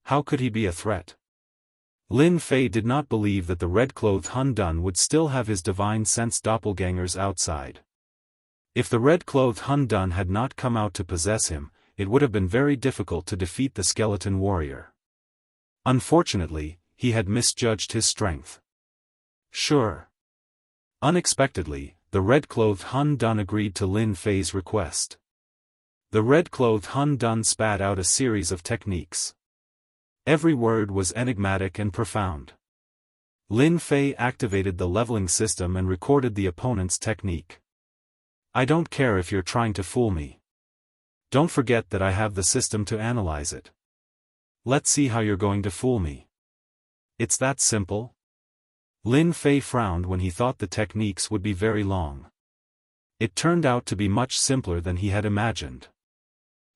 How could he be a threat? Lin Fei did not believe that the red-clothed Hun Dun would still have his divine sense doppelgangers outside. If the red-clothed Hun Dun had not come out to possess him, it would have been very difficult to defeat the skeleton warrior. Unfortunately, he had misjudged his strength. Sure. Unexpectedly, the red-clothed Hun Dun agreed to Lin Fei's request. The red-clothed Hun Dun spat out a series of techniques. Every word was enigmatic and profound. Lin Fei activated the leveling system and recorded the opponent's technique. I don't care if you're trying to fool me. Don't forget that I have the system to analyze it. Let's see how you're going to fool me. It's that simple? Lin Fei frowned when he thought the techniques would be very long. It turned out to be much simpler than he had imagined.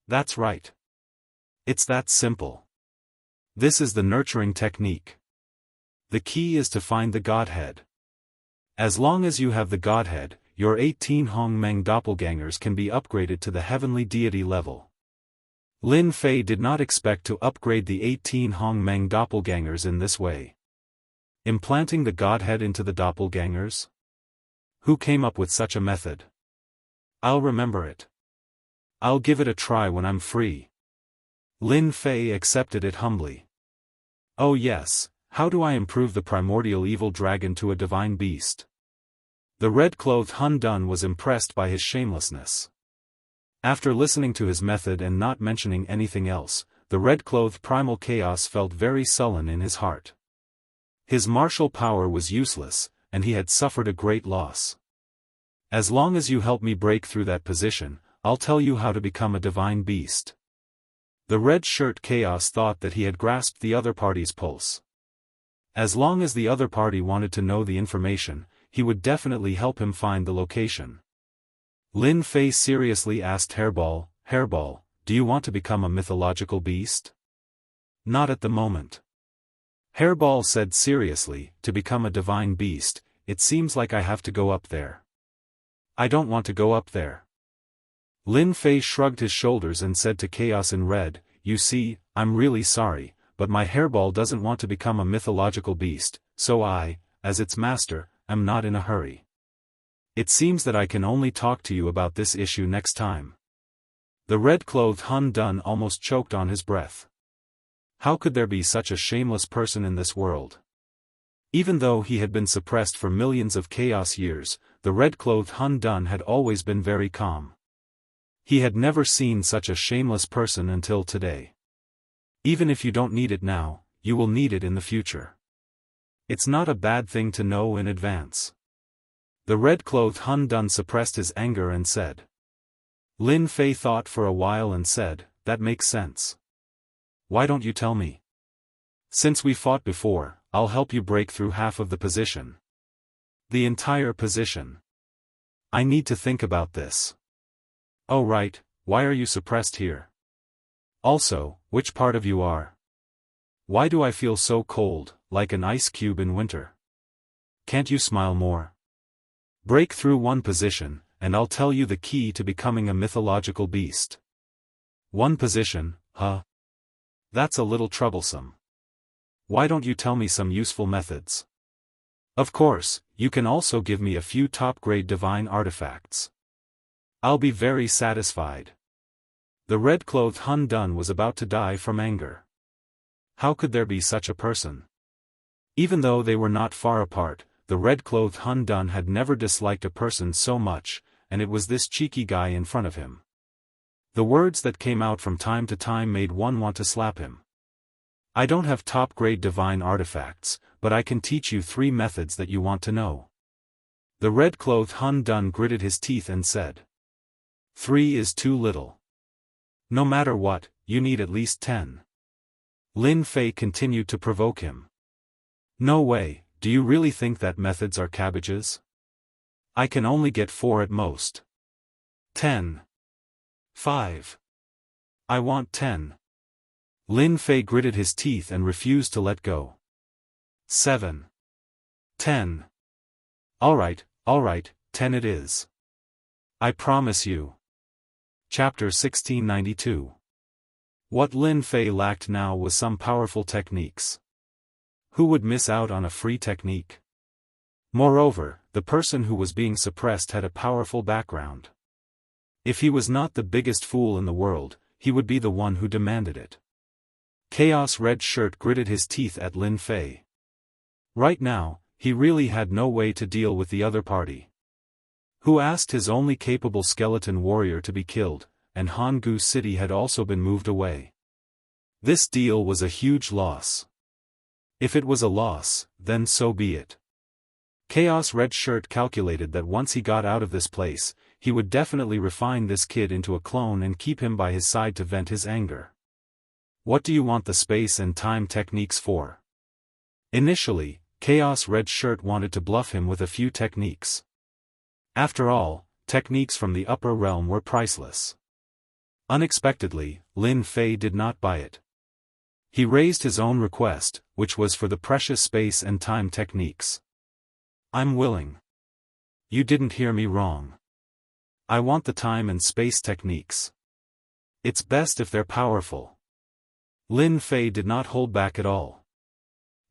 That's right. It's that simple. This is the nurturing technique. The key is to find the Godhead. As long as you have the Godhead, your 18 Hongmeng doppelgangers can be upgraded to the heavenly deity level. Lin Fei did not expect to upgrade the 18 Hongmeng doppelgangers in this way. Implanting the Godhead into the doppelgangers? Who came up with such a method? I'll remember it. I'll give it a try when I'm free. Lin Fei accepted it humbly. Oh yes, how do I improve the primordial evil dragon to a divine beast? The red-clothed Hun Dun was impressed by his shamelessness. After listening to his method and not mentioning anything else, the red-clothed primal chaos felt very sullen in his heart. His martial power was useless, and he had suffered a great loss. As long as you help me break through that position, I'll tell you how to become a divine beast. The red-shirt chaos thought that he had grasped the other party's pulse. As long as the other party wanted to know the information, he would definitely help him find the location. Lin Fei seriously asked Hairball, "Hairball, do you want to become a mythological beast?" Not at the moment. Hairball said seriously, "To become a divine beast, it seems like I have to go up there." I don't want to go up there. Lin Fei shrugged his shoulders and said to Chaos in Red, "You see, I'm really sorry, but my Hairball doesn't want to become a mythological beast, so I, as its master, am not in a hurry. It seems that I can only talk to you about this issue next time." The red-clothed Hun Dun almost choked on his breath. How could there be such a shameless person in this world? Even though he had been suppressed for millions of chaos years, the red-clothed Hun Dun had always been very calm. He had never seen such a shameless person until today. Even if you don't need it now, you will need it in the future. It's not a bad thing to know in advance. The red-clothed Hun Dun suppressed his anger and said. Lin Fei thought for a while and said, "That makes sense. Why don't you tell me? Since we fought before, I'll help you break through half of the position." The entire position. I need to think about this. Oh right, why are you suppressed here? Also, which part of you are? Why do I feel so cold, like an ice cube in winter? Can't you smile more? Break through one position, and I'll tell you the key to becoming a mythological beast. One position, huh? That's a little troublesome. Why don't you tell me some useful methods? Of course, you can also give me a few top-grade divine artifacts. I'll be very satisfied. The red-clothed Hun Dun was about to die from anger. How could there be such a person? Even though they were not far apart, the red-clothed Hun Dun had never disliked a person so much, and it was this cheeky guy in front of him. The words that came out from time to time made one want to slap him. I don't have top-grade divine artifacts, but I can teach you 3 methods that you want to know. The red-clothed Hun Dun gritted his teeth and said. 3 is too little. No matter what, you need at least 10. Lin Fei continued to provoke him. No way, do you really think that methods are cabbages? I can only get 4 at most. 10. 5. I want 10. Lin Fei gritted his teeth and refused to let go. 7. 10. Alright, 10 it is. I promise you. Chapter 1692. What Lin Fei lacked now was some powerful techniques. Who would miss out on a free technique? Moreover, the person who was being suppressed had a powerful background. If he was not the biggest fool in the world, he would be the one who demanded it. Chaos Red Shirt gritted his teeth at Lin Fei. Right now, he really had no way to deal with the other party. Who asked his only capable skeleton warrior to be killed, and Hangu City had also been moved away. This deal was a huge loss. If it was a loss, then so be it. Chaos Red Shirt calculated that once he got out of this place, he would definitely refine this kid into a clone and keep him by his side to vent his anger. What do you want the space and time techniques for? Initially, Chaos Red Shirt wanted to bluff him with a few techniques. After all, techniques from the upper realm were priceless. Unexpectedly, Lin Fei did not buy it. He raised his own request, which was for the precious space and time techniques. I'm willing. You didn't hear me wrong. I want the time and space techniques. It's best if they're powerful. Lin Fei did not hold back at all.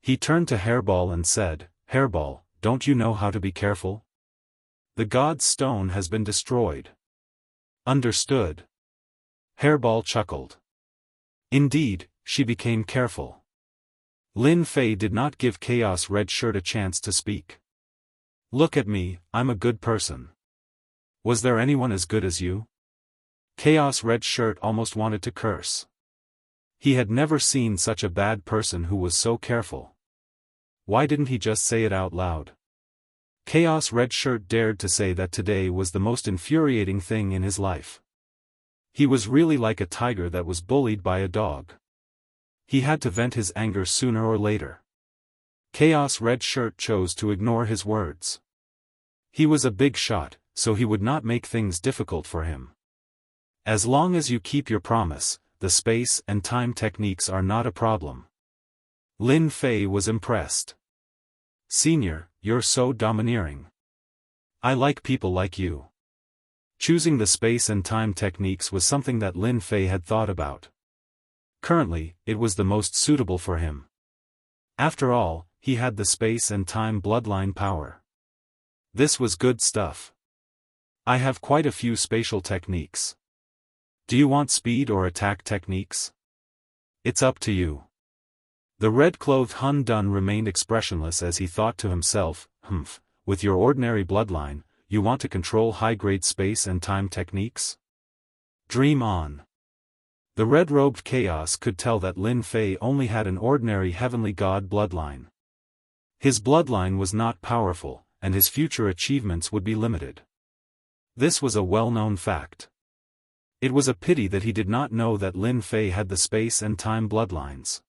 He turned to Hairball and said, Hairball, don't you know how to be careful? The God's Stone has been destroyed. Understood. Hairball chuckled. Indeed, she became careful. Lin Fei did not give Chaos Red Shirt a chance to speak. Look at me, I'm a good person. Was there anyone as good as you? Chaos Red Shirt almost wanted to curse. He had never seen such a bad person who was so careful. Why didn't he just say it out loud? Chaos Red Shirt dared to say that today was the most infuriating thing in his life. He was really like a tiger that was bullied by a dog. He had to vent his anger sooner or later. Chaos Red Shirt chose to ignore his words. He was a big shot, so he would not make things difficult for him. As long as you keep your promise, the space and time techniques are not a problem. Lin Fei was impressed. Senior, you're so domineering. I like people like you. Choosing the space and time techniques was something that Lin Fei had thought about. Currently, it was the most suitable for him. After all, he had the space and time bloodline power. This was good stuff. I have quite a few spatial techniques. Do you want speed or attack techniques? It's up to you. The red-clothed Hun Dun remained expressionless as he thought to himself, with your ordinary bloodline, you want to control high-grade space and time techniques? Dream on. The red-robed chaos could tell that Lin Fei only had an ordinary heavenly god bloodline. His bloodline was not powerful, and his future achievements would be limited. This was a well-known fact. It was a pity that he did not know that Lin Fei had the space and time bloodlines.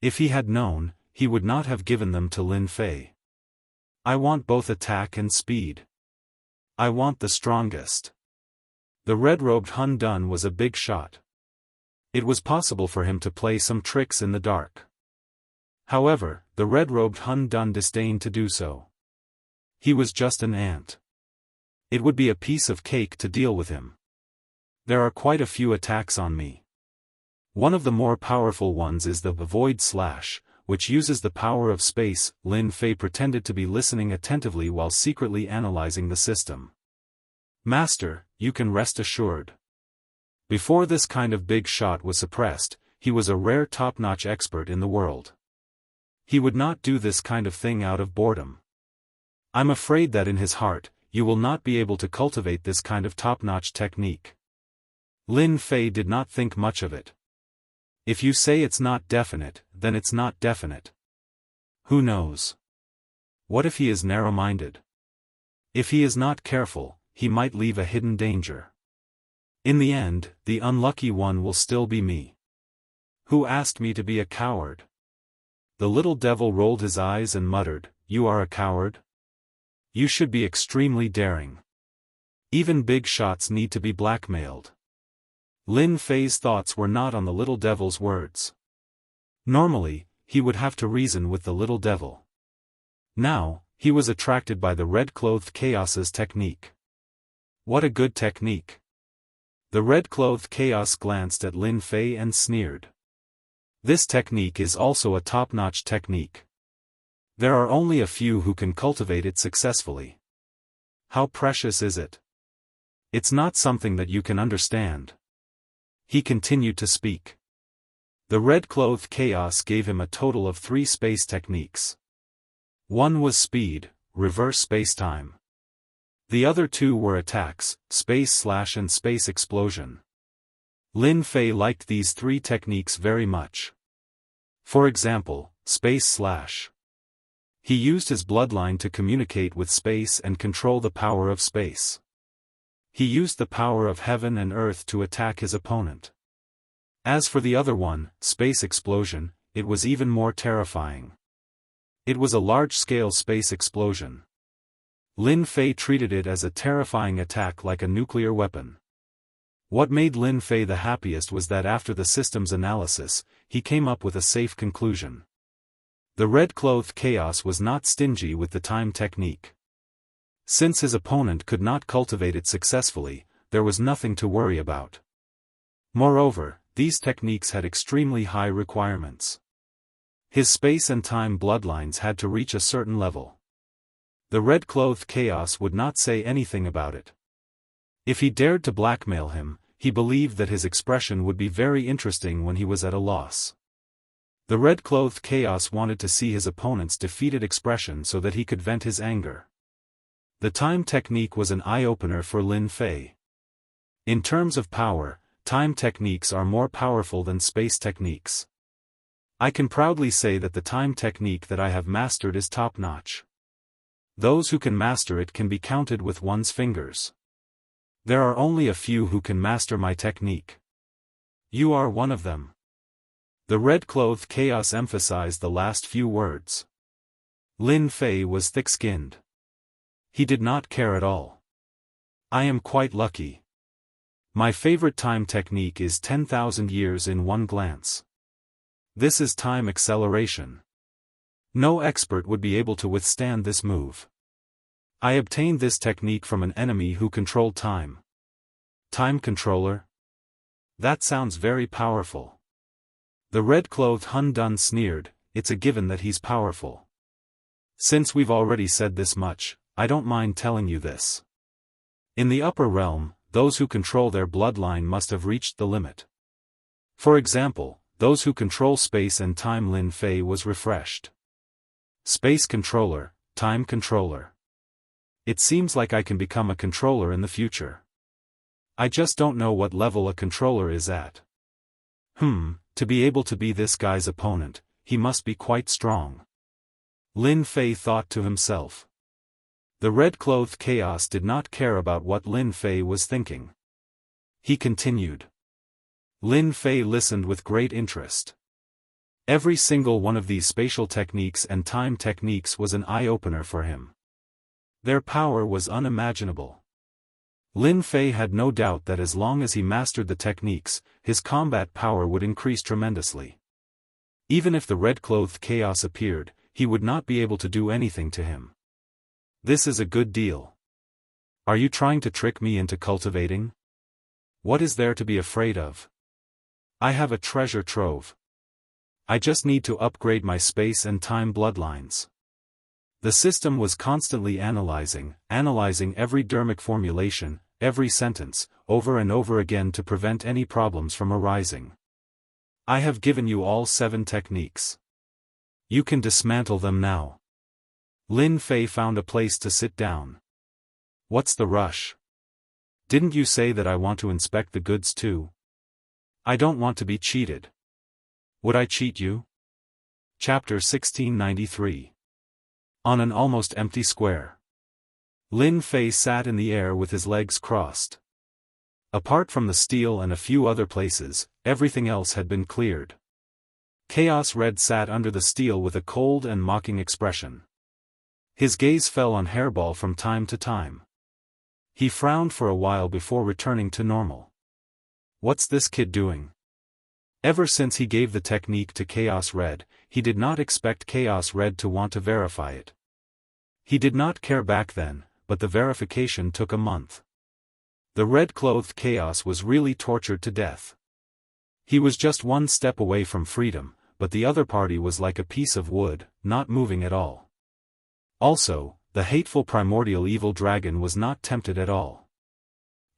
If he had known, he would not have given them to Lin Fei. I want both attack and speed. I want the strongest. The red-robed Hun Dun was a big shot. It was possible for him to play some tricks in the dark. However, the red-robed Hun Dun disdained to do so. He was just an ant. It would be a piece of cake to deal with him. There are quite a few attacks on me. One of the more powerful ones is the Void Slash, which uses the power of space. Lin Fei pretended to be listening attentively while secretly analyzing the system. Master, you can rest assured. Before this kind of big shot was suppressed, he was a rare top-notch expert in the world. He would not do this kind of thing out of boredom. I'm afraid that in his heart, you will not be able to cultivate this kind of top-notch technique. Lin Fei did not think much of it. If you say it's not definite, then it's not definite. Who knows? What if he is narrow-minded? If he is not careful, he might leave a hidden danger. In the end, the unlucky one will still be me. Who asked me to be a coward? The little devil rolled his eyes and muttered, "You are a coward? You should be extremely daring. Even big shots need to be blackmailed." Lin Fei's thoughts were not on the little devil's words. Normally, he would have to reason with the little devil. Now, he was attracted by the red-clothed chaos's technique. What a good technique! The red-clothed chaos glanced at Lin Fei and sneered. This technique is also a top-notch technique. There are only a few who can cultivate it successfully. How precious is it? It's not something that you can understand. He continued to speak. The red-clothed chaos gave him a total of 3 space techniques. One was speed, reverse space-time. The other 2 were attacks, space slash and space explosion. Lin Fei liked these 3 techniques very much. For example, space slash. He used his bloodline to communicate with space and control the power of space. He used the power of heaven and earth to attack his opponent. As for the other one, space explosion, it was even more terrifying. It was a large-scale space explosion. Lin Fei treated it as a terrifying attack like a nuclear weapon. What made Lin Fei the happiest was that after the system's analysis, he came up with a safe conclusion. The red-clothed chaos was not stingy with the time technique. Since his opponent could not cultivate it successfully, there was nothing to worry about. Moreover, these techniques had extremely high requirements. His space and time bloodlines had to reach a certain level. The red-clothed chaos would not say anything about it. If he dared to blackmail him, he believed that his expression would be very interesting when he was at a loss. The red-clothed chaos wanted to see his opponent's defeated expression so that he could vent his anger. The time technique was an eye-opener for Lin Fei. In terms of power, time techniques are more powerful than space techniques. I can proudly say that the time technique that I have mastered is top-notch. Those who can master it can be counted with one's fingers. There are only a few who can master my technique. You are one of them. The red-clothed chaos emphasized the last few words. Lin Fei was thick-skinned. He did not care at all. I am quite lucky. My favorite time technique is 10,000 years in one glance. This is time acceleration. No expert would be able to withstand this move. I obtained this technique from an enemy who controlled time. Time controller? That sounds very powerful. The red-clothed Hun Dun sneered, "It's a given that he's powerful. Since we've already said this much, I don't mind telling you this. In the upper realm, those who control their bloodline must have reached the limit. For example, those who control space and time. Lin Fei was refreshed. Space controller, time controller. It seems like I can become a controller in the future. I just don't know what level a controller is at. To be able to be this guy's opponent, he must be quite strong." Lin Fei thought to himself. The red-clothed chaos did not care about what Lin Fei was thinking. He continued. Lin Fei listened with great interest. Every single one of these spatial techniques and time techniques was an eye-opener for him. Their power was unimaginable. Lin Fei had no doubt that as long as he mastered the techniques, his combat power would increase tremendously. Even if the red-clothed chaos appeared, he would not be able to do anything to him. This is a good deal. Are you trying to trick me into cultivating? What is there to be afraid of? I have a treasure trove. I just need to upgrade my space and time bloodlines. The system was constantly analyzing every dermic formulation, every sentence, over and over again to prevent any problems from arising. I have given you all 7 techniques. You can dismantle them now. Lin Fei found a place to sit down. What's the rush? Didn't you say that I want to inspect the goods too? I don't want to be cheated. Would I cheat you? Chapter 1693. On an almost empty square. Lin Fei sat in the air with his legs crossed. Apart from the steel and a few other places, everything else had been cleared. Chaos Red sat under the steel with a cold and mocking expression. His gaze fell on Hairball from time to time. He frowned for a while before returning to normal. What's this kid doing? Ever since he gave the technique to Chaos Red, he did not expect Chaos Red to want to verify it. He did not care back then, but the verification took a month. The red-clothed Chaos was really tortured to death. He was just one step away from freedom, but the other party was like a piece of wood, not moving at all. Also, the hateful primordial evil dragon was not tempted at all.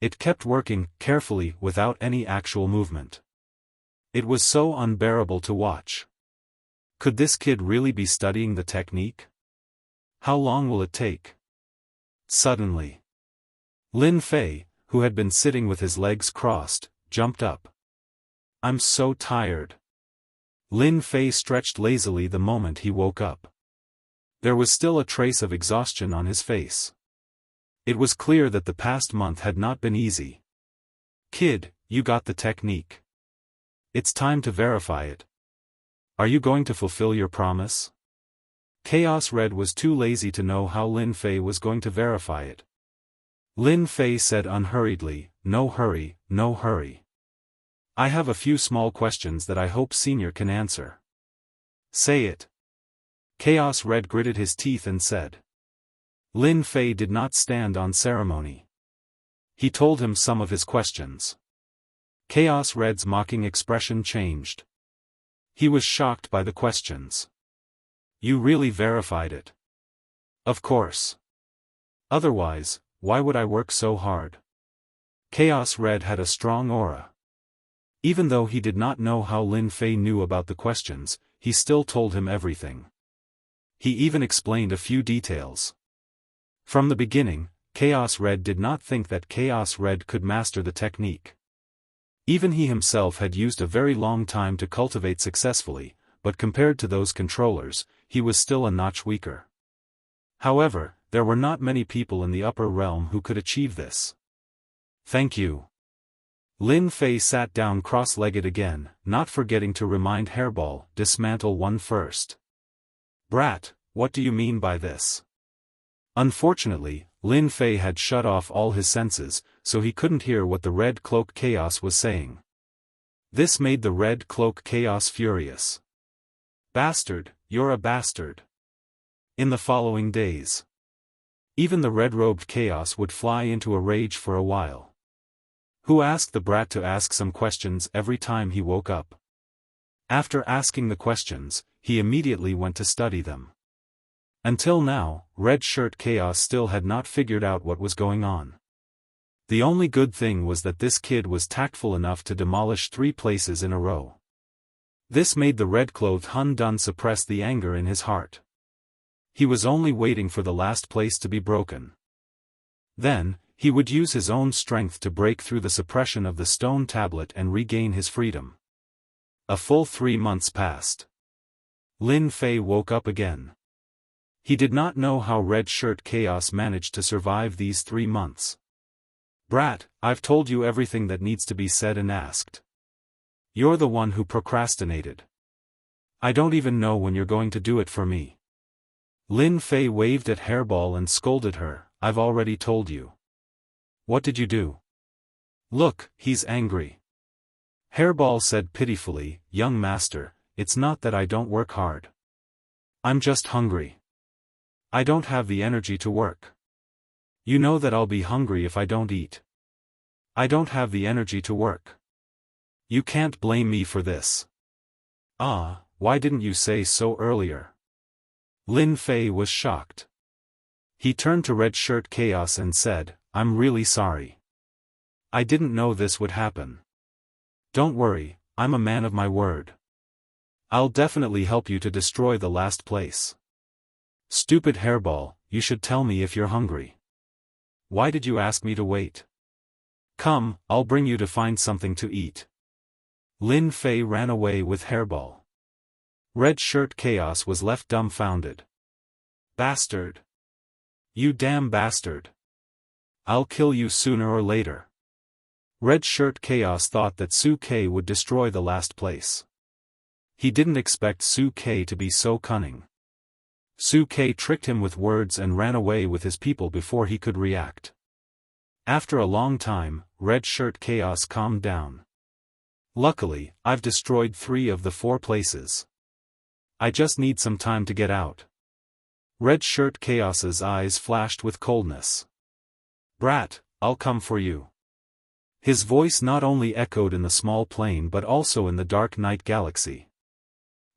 It kept working, carefully, without any actual movement. It was so unbearable to watch. Could this kid really be studying the technique? How long will it take? Suddenly, Lin Fei, who had been sitting with his legs crossed, jumped up. I'm so tired. Lin Fei stretched lazily the moment he woke up. There was still a trace of exhaustion on his face. It was clear that the past month had not been easy. Kid, you got the technique. It's time to verify it. Are you going to fulfill your promise? Chaos Red was too lazy to know how Lin Fei was going to verify it. Lin Fei said unhurriedly, no hurry, no hurry. I have a few small questions that I hope Senior can answer. Say it. Chaos Red gritted his teeth and said. Lin Fei did not stand on ceremony. He told him some of his questions. Chaos Red's mocking expression changed. He was shocked by the questions. You really verified it? Of course. Otherwise, why would I work so hard? Chaos Red had a strong aura. Even though he did not know how Lin Fei knew about the questions, he still told him everything. He even explained a few details. From the beginning, Chaos Red did not think that Chaos Red could master the technique. Even he himself had used a very long time to cultivate successfully, but compared to those controllers, he was still a notch weaker. However, there were not many people in the upper realm who could achieve this. Thank you. Lin Fei sat down cross-legged again, not forgetting to remind Hairball, dismantle one first. Brat, what do you mean by this? Unfortunately, Lin Fei had shut off all his senses, so he couldn't hear what the Red Cloak Chaos was saying. This made the Red Cloak Chaos furious. Bastard, you're a bastard. In the following days, even the red-robed Chaos would fly into a rage for a while. Who asked the brat to ask some questions every time he woke up? After asking the questions, he immediately went to study them. Until now, Red Shirt Chaos still had not figured out what was going on. The only good thing was that this kid was tactful enough to demolish 3 places in a row. This made the red-clothed Hun Dun suppress the anger in his heart. He was only waiting for the last place to be broken. Then, he would use his own strength to break through the suppression of the stone tablet and regain his freedom. A full 3 months passed. Lin Fei woke up again. He did not know how Red Shirt Chaos managed to survive these 3 months. Brat, I've told you everything that needs to be said and asked. You're the one who procrastinated. I don't even know when you're going to do it for me. Lin Fei waved at Hairball and scolded her, I've already told you. What did you do? Look, he's angry. Hairball said pitifully, young master, it's not that I don't work hard. I'm just hungry. I don't have the energy to work. You know that I'll be hungry if I don't eat. I don't have the energy to work. You can't blame me for this. Ah, why didn't you say so earlier? Lin Fei was shocked. He turned to Red Shirt Chaos and said, I'm really sorry. I didn't know this would happen. Don't worry, I'm a man of my word. I'll definitely help you to destroy the last place. Stupid hairball, you should tell me if you're hungry. Why did you ask me to wait? Come, I'll bring you to find something to eat. Lin Fei ran away with hairball. Red Shirt Chaos was left dumbfounded. Bastard! You damn bastard! I'll kill you sooner or later. Red Shirt Chaos thought that Su Ke would destroy the last place. He didn't expect Su Ke to be so cunning. Su Ke tricked him with words and ran away with his people before he could react. After a long time, Red Shirt Chaos calmed down. Luckily, I've destroyed 3 of the 4 places. I just need some time to get out. Red Shirt Chaos's eyes flashed with coldness. Brat, I'll come for you. His voice not only echoed in the small plane but also in the dark night galaxy.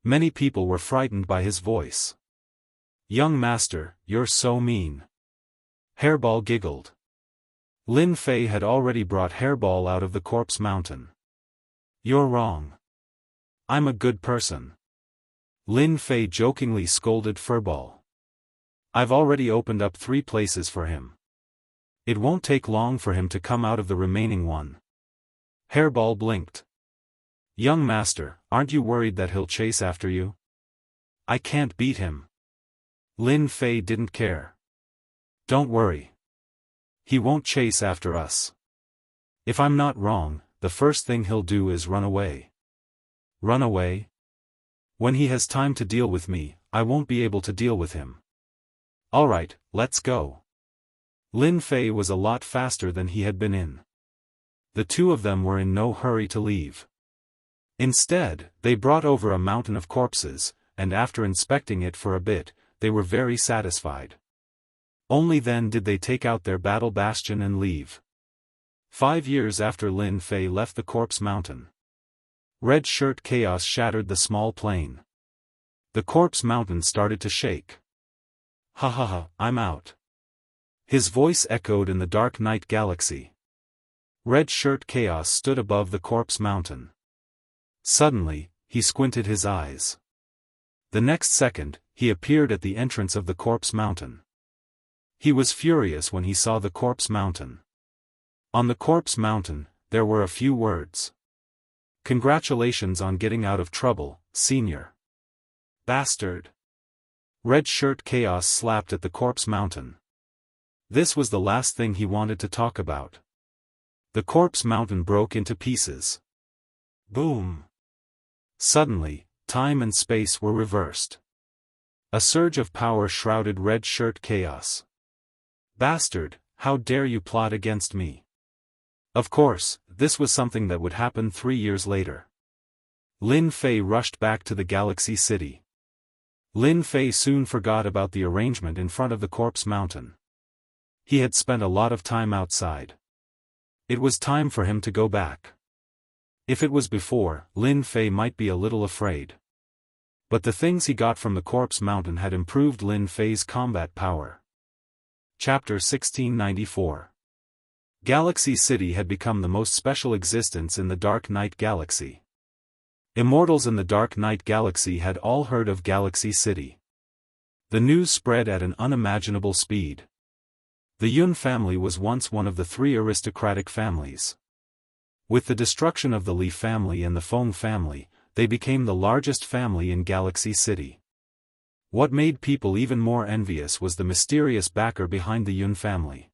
Many people were frightened by his voice. Young master, you're so mean. Hairball giggled. Lin Fei had already brought Hairball out of the corpse mountain. You're wrong. I'm a good person. Lin Fei jokingly scolded Furball. I've already opened up 3 places for him. It won't take long for him to come out of the remaining one. Hairball blinked. Young master, aren't you worried that he'll chase after you? I can't beat him. Lin Fei didn't care. Don't worry. He won't chase after us. If I'm not wrong, the first thing he'll do is run away. Run away? When he has time to deal with me, I won't be able to deal with him. Alright, let's go. Lin Fei was a lot faster than he had been in. The 2 of them were in no hurry to leave. Instead, they brought over a mountain of corpses, and after inspecting it for a bit, they were very satisfied. Only then did they take out their battle bastion and leave. 5 years after Lin Fei left the corpse mountain, Red Shirt Chaos shattered the small plane. The corpse mountain started to shake. Ha ha ha, I'm out. His voice echoed in the dark night galaxy. Red Shirt Chaos stood above the corpse mountain. Suddenly, he squinted his eyes. The next second, he appeared at the entrance of the corpse mountain. He was furious when he saw the corpse mountain. On the corpse mountain, there were a few words. Congratulations on getting out of trouble, senior. Bastard. Red Shirt Chaos slapped at the corpse mountain. This was the last thing he wanted to talk about. The corpse mountain broke into pieces. Boom. Suddenly, time and space were reversed. A surge of power shrouded Red Shirt Chaos. Bastard, how dare you plot against me? Of course, this was something that would happen 3 years later. Lin Fei rushed back to the Galaxy City. Lin Fei soon forgot about the arrangement in front of the corpse mountain. He had spent a lot of time outside. It was time for him to go back. If it was before, Lin Fei might be a little afraid. But the things he got from the corpse mountain had improved Lin Fei's combat power. Chapter 1694. Galaxy City had become the most special existence in the Dark Night Galaxy. Immortals in the Dark Night Galaxy had all heard of Galaxy City. The news spread at an unimaginable speed. The Yun family was once one of the 3 aristocratic families. With the destruction of the Li family and the Feng family, they became the largest family in Galaxy City. What made people even more envious was the mysterious backer behind the Yun family.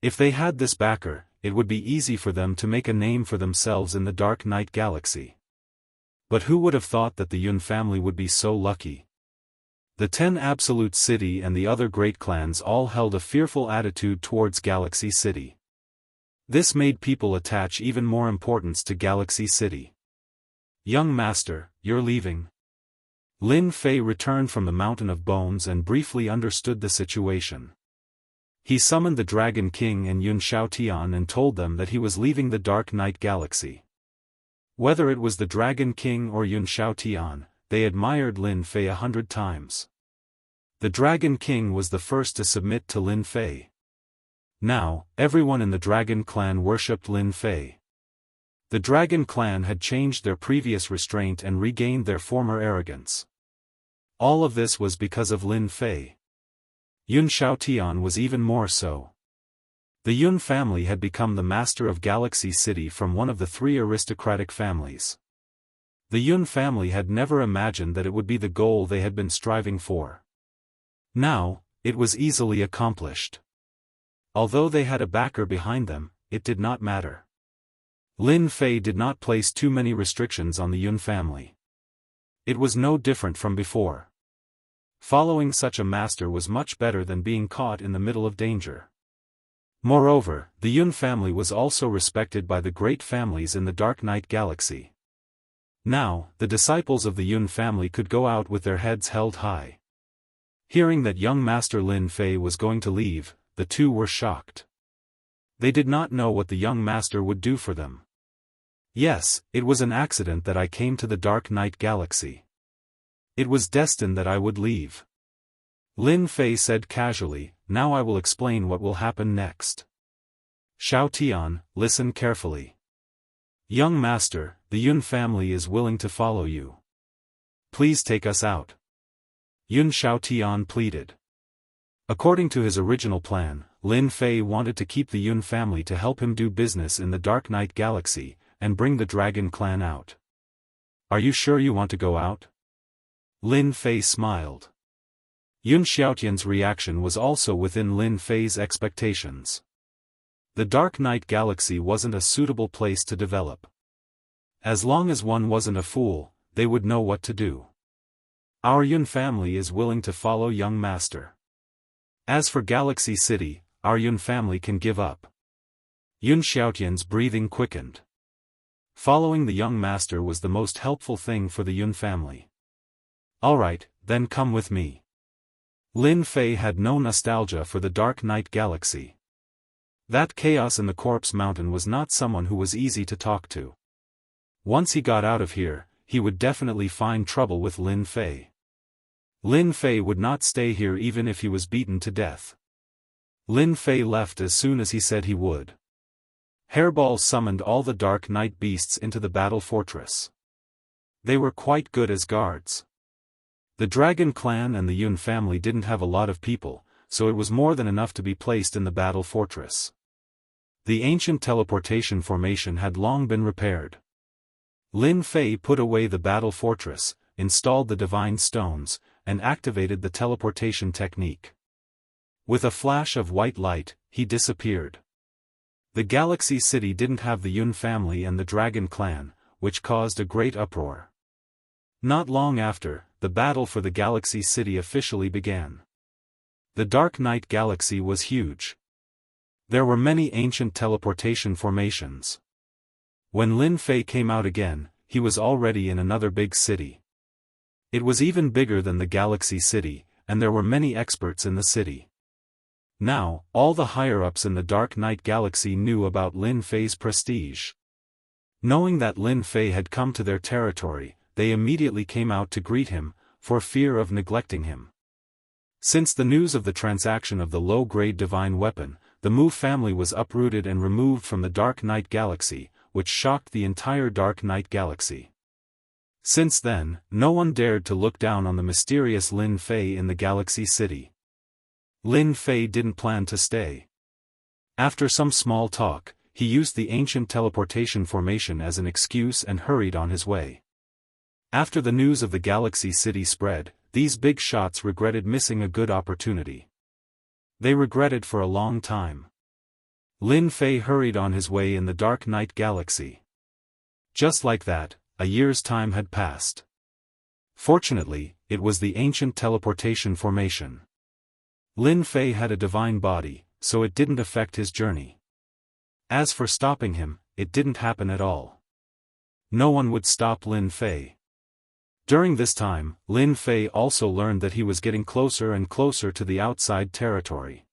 If they had this backer, it would be easy for them to make a name for themselves in the Dark Night Galaxy. But who would have thought that the Yun family would be so lucky? The 10 Absolute City and the other great clans all held a fearful attitude towards Galaxy City. This made people attach even more importance to Galaxy City. Young master, you're leaving. Lin Fei returned from the Mountain of Bones and briefly understood the situation. He summoned the Dragon King and Yun Xiaotian and told them that he was leaving the Dark Night Galaxy. Whether it was the Dragon King or Yun Xiaotian, they admired Lin Fei 100 times. The Dragon King was the first to submit to Lin Fei. Now, everyone in the Dragon clan worshipped Lin Fei. The Dragon Clan had changed their previous restraint and regained their former arrogance. All of this was because of Lin Fei. Yun Xiaotian was even more so. The Yun family had become the master of Galaxy City from one of the three aristocratic families. The Yun family had never imagined that it would be the goal they had been striving for. Now, it was easily accomplished. Although they had a backer behind them, it did not matter. Lin Fei did not place too many restrictions on the Yun family. It was no different from before. Following such a master was much better than being caught in the middle of danger. Moreover, the Yun family was also respected by the great families in the Dark Knight Galaxy. Now, the disciples of the Yun family could go out with their heads held high. Hearing that young Master Lin Fei was going to leave, the two were shocked. They did not know what the young master would do for them. Yes, it was an accident that I came to the Dark Knight Galaxy. It was destined that I would leave. Lin Fei said casually, now I will explain what will happen next. Xiaotian, listen carefully. Young master, the Yun family is willing to follow you. Please take us out. Yun Xiaotian pleaded. According to his original plan, Lin Fei wanted to keep the Yun family to help him do business in the Dark Knight Galaxy, and bring the Dragon Clan out. Are you sure you want to go out? Lin Fei smiled. Yun Xiaotian's reaction was also within Lin Fei's expectations. The Dark Knight Galaxy wasn't a suitable place to develop. As long as one wasn't a fool, they would know what to do. Our Yun family is willing to follow young master. As for Galaxy City, our Yun family can give up. Yun Xiaotian's breathing quickened. Following the young master was the most helpful thing for the Yun family. Alright, then come with me. Lin Fei had no nostalgia for the Dark Knight Galaxy. That chaos in the Corpse Mountain was not someone who was easy to talk to. Once he got out of here, he would definitely find trouble with Lin Fei. Lin Fei would not stay here even if he was beaten to death. Lin Fei left as soon as he said he would. Hairball summoned all the Dark Knight beasts into the battle fortress. They were quite good as guards. The Dragon Clan and the Yun family didn't have a lot of people, so it was more than enough to be placed in the battle fortress. The ancient teleportation formation had long been repaired. Lin Fei put away the battle fortress, installed the divine stones, and activated the teleportation technique. With a flash of white light, he disappeared. The Galaxy City didn't have the Yun family and the Dragon Clan, which caused a great uproar. Not long after, the battle for the Galaxy City officially began. The Dark Knight Galaxy was huge. There were many ancient teleportation formations. When Lin Fei came out again, he was already in another big city. It was even bigger than the Galaxy City, and there were many experts in the city. Now, all the higher-ups in the Dark Knight Galaxy knew about Lin Fei's prestige. Knowing that Lin Fei had come to their territory, they immediately came out to greet him, for fear of neglecting him. Since the news of the transaction of the low-grade divine weapon, the Mu family was uprooted and removed from the Dark Knight Galaxy, which shocked the entire Dark Knight Galaxy. Since then, no one dared to look down on the mysterious Lin Fei in the Galaxy City. Lin Fei didn't plan to stay. After some small talk, he used the ancient teleportation formation as an excuse and hurried on his way. After the news of the Galaxy City spread, these big shots regretted missing a good opportunity. They regretted for a long time. Lin Fei hurried on his way in the Dark Knight Galaxy. Just like that, a year's time had passed. Fortunately, it was the ancient teleportation formation. Lin Fei had a divine body, so it didn't affect his journey. As for stopping him, it didn't happen at all. No one would stop Lin Fei. During this time, Lin Fei also learned that he was getting closer and closer to the outside territory.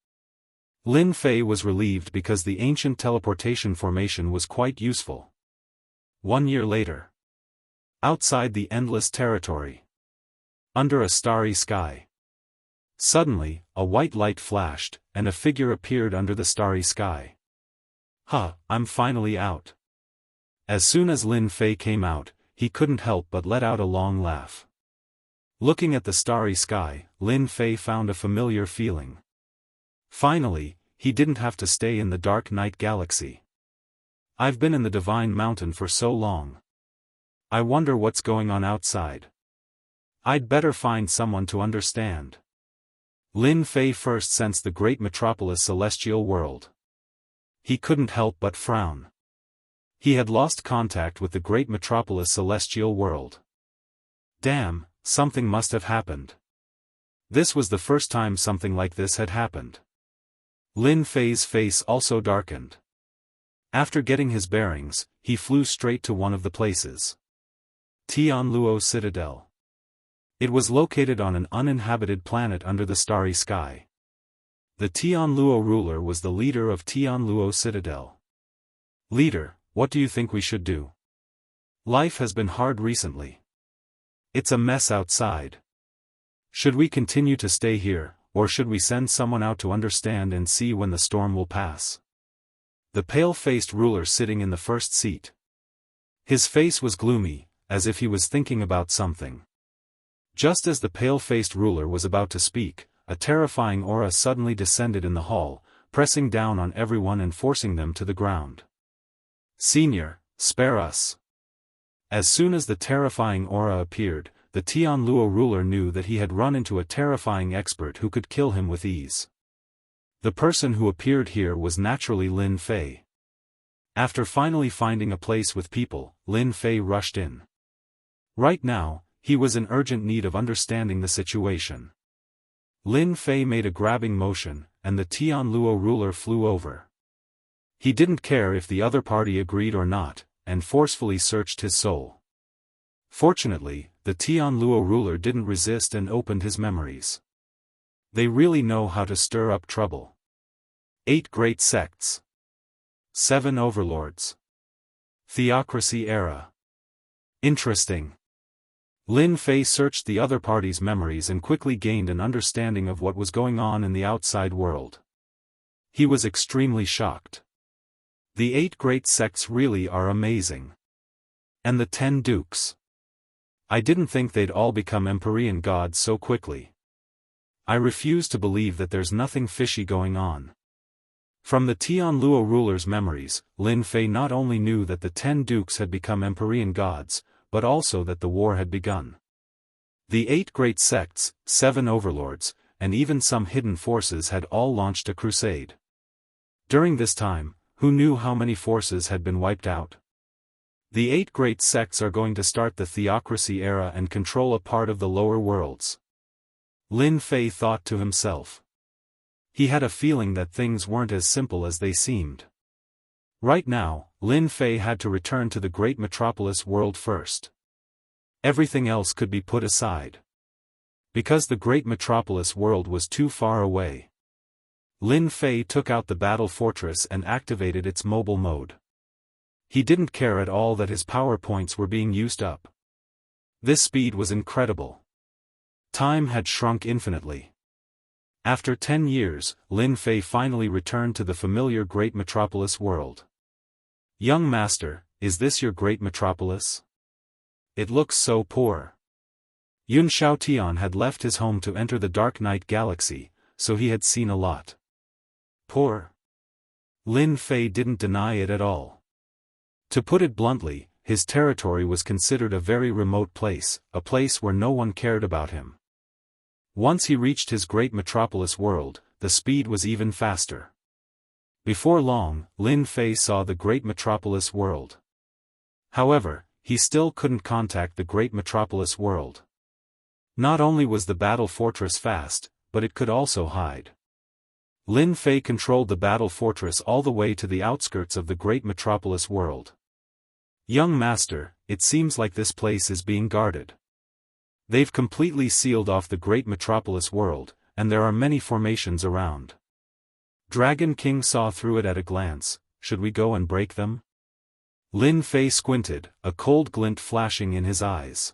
Lin Fei was relieved because the ancient teleportation formation was quite useful. 1 year later. Outside the endless territory. Under a starry sky. Suddenly, a white light flashed, and a figure appeared under the starry sky. I'm finally out. As soon as Lin Fei came out, he couldn't help but let out a long laugh. Looking at the starry sky, Lin Fei found a familiar feeling. Finally, he didn't have to stay in the dark night galaxy. I've been in the Divine Mountain for so long. I wonder what's going on outside. I'd better find someone to understand. Lin Fei first sensed the great metropolis celestial world. He couldn't help but frown. He had lost contact with the great metropolis celestial world. Damn, something must have happened. This was the first time something like this had happened. Lin Fei's face also darkened. After getting his bearings, he flew straight to one of the places. Tianluo Citadel. It was located on an uninhabited planet under the starry sky. The Tianluo ruler was the leader of Tianluo Citadel. Leader, what do you think we should do? Life has been hard recently. It's a mess outside. Should we continue to stay here, or should we send someone out to understand and see when the storm will pass? The pale-faced ruler sitting in the first seat. His face was gloomy, as if he was thinking about something. Just as the pale-faced ruler was about to speak, a terrifying aura suddenly descended in the hall, pressing down on everyone and forcing them to the ground. Senior, spare us. As soon as the terrifying aura appeared, the Tianluo ruler knew that he had run into a terrifying expert who could kill him with ease. The person who appeared here was naturally Lin Fei. After finally finding a place with people, Lin Fei rushed in. Right now, he was in urgent need of understanding the situation. Lin Fei made a grabbing motion, and the Tianluo ruler flew over. He didn't care if the other party agreed or not, and forcefully searched his soul. Fortunately, the Tianluo ruler didn't resist and opened his memories. They really know how to stir up trouble. 8 great sects. 7 overlords. Theocracy era. Interesting. Lin Fei searched the other party's memories and quickly gained an understanding of what was going on in the outside world. He was extremely shocked. The 8 great sects really are amazing. And the 10 dukes. I didn't think they'd all become Empyrean gods so quickly. I refuse to believe that there's nothing fishy going on. From the Tianluo ruler's memories, Lin Fei not only knew that the 10 dukes had become Empyrean gods, but also that the war had begun. The 8 great sects, 7 overlords, and even some hidden forces had all launched a crusade. During this time, who knew how many forces had been wiped out? The 8 great sects are going to start the theocracy era and control a part of the lower worlds. Lin Fei thought to himself. He had a feeling that things weren't as simple as they seemed. Right now, Lin Fei had to return to the great metropolis world first. Everything else could be put aside. Because the great metropolis world was too far away. Lin Fei took out the battle fortress and activated its mobile mode. He didn't care at all that his power points were being used up. This speed was incredible. Time had shrunk infinitely. After 10 years, Lin Fei finally returned to the familiar great metropolis world. Young master, is this your great metropolis? It looks so poor. Yun Xiaotian had left his home to enter the dark night galaxy, so he had seen a lot. Poor? Lin Fei didn't deny it at all. To put it bluntly, his territory was considered a very remote place, a place where no one cared about him. Once he reached his great metropolis world, the speed was even faster. Before long, Lin Fei saw the great metropolis world. However, he still couldn't contact the great metropolis world. Not only was the battle fortress fast, but it could also hide. Lin Fei controlled the battle fortress all the way to the outskirts of the great metropolis world. Young master, it seems like this place is being guarded. They've completely sealed off the great metropolis world, and there are many formations around. Dragon King saw through it at a glance. Should we go and break them? Lin Fei squinted, a cold glint flashing in his eyes.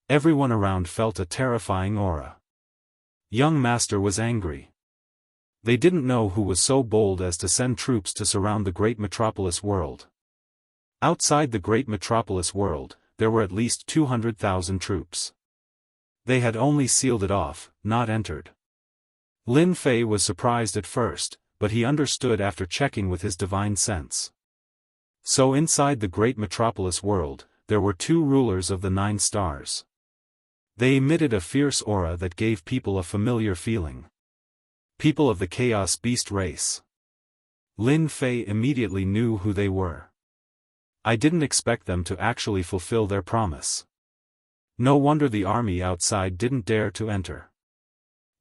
Everyone around felt a terrifying aura. Young master was angry. They didn't know who was so bold as to send troops to surround the great metropolis world. Outside the great metropolis world, there were at least 200,000 troops. They had only sealed it off, not entered. Lin Fei was surprised at first, but he understood after checking with his divine sense. So inside the great metropolis world, there were 2 rulers of the 9 stars. They emitted a fierce aura that gave people a familiar feeling. People of the Chaos Beast race. Lin Fei immediately knew who they were. I didn't expect them to actually fulfill their promise. No wonder the army outside didn't dare to enter.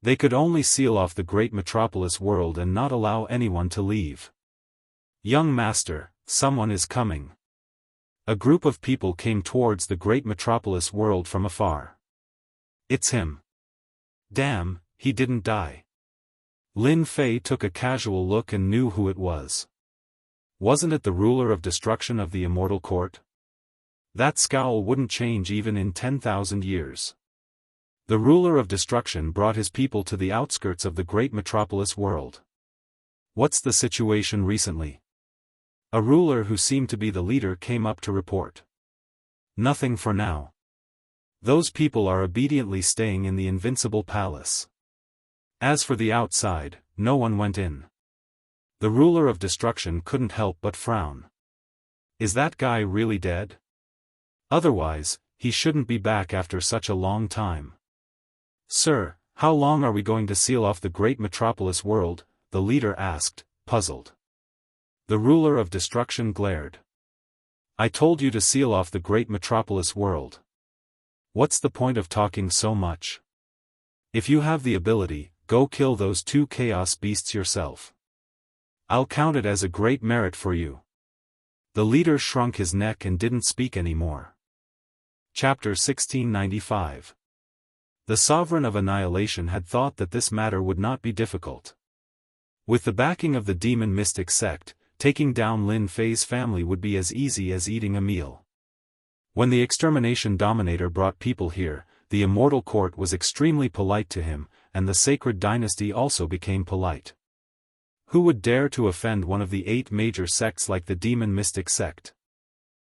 They could only seal off the great metropolis world and not allow anyone to leave. Young master, someone is coming. A group of people came towards the great metropolis world from afar. It's him. Damn, he didn't die. Lin Fei took a casual look and knew who it was. Wasn't it the ruler of destruction of the Immortal Court? That scowl wouldn't change even in 10,000 years. The ruler of destruction brought his people to the outskirts of the great metropolis world. What's the situation recently? A ruler who seemed to be the leader came up to report. Nothing for now. Those people are obediently staying in the invincible palace. As for the outside, no one went in. The ruler of destruction couldn't help but frown. Is that guy really dead? Otherwise, he shouldn't be back after such a long time. Sir, how long are we going to seal off the great metropolis world? The leader asked, puzzled. The ruler of destruction glared. I told you to seal off the great metropolis world. What's the point of talking so much? If you have the ability, go kill those 2 chaos beasts yourself. I'll count it as a great merit for you. The leader shrunk his neck and didn't speak anymore. Chapter 1695. The Sovereign of Annihilation had thought that this matter would not be difficult. With the backing of the demon mystic sect, taking down Lin Fei's family would be as easy as eating a meal. When the extermination dominator brought people here, the Immortal Court was extremely polite to him, and the sacred dynasty also became polite. Who would dare to offend one of the 8 major sects like the demon mystic sect?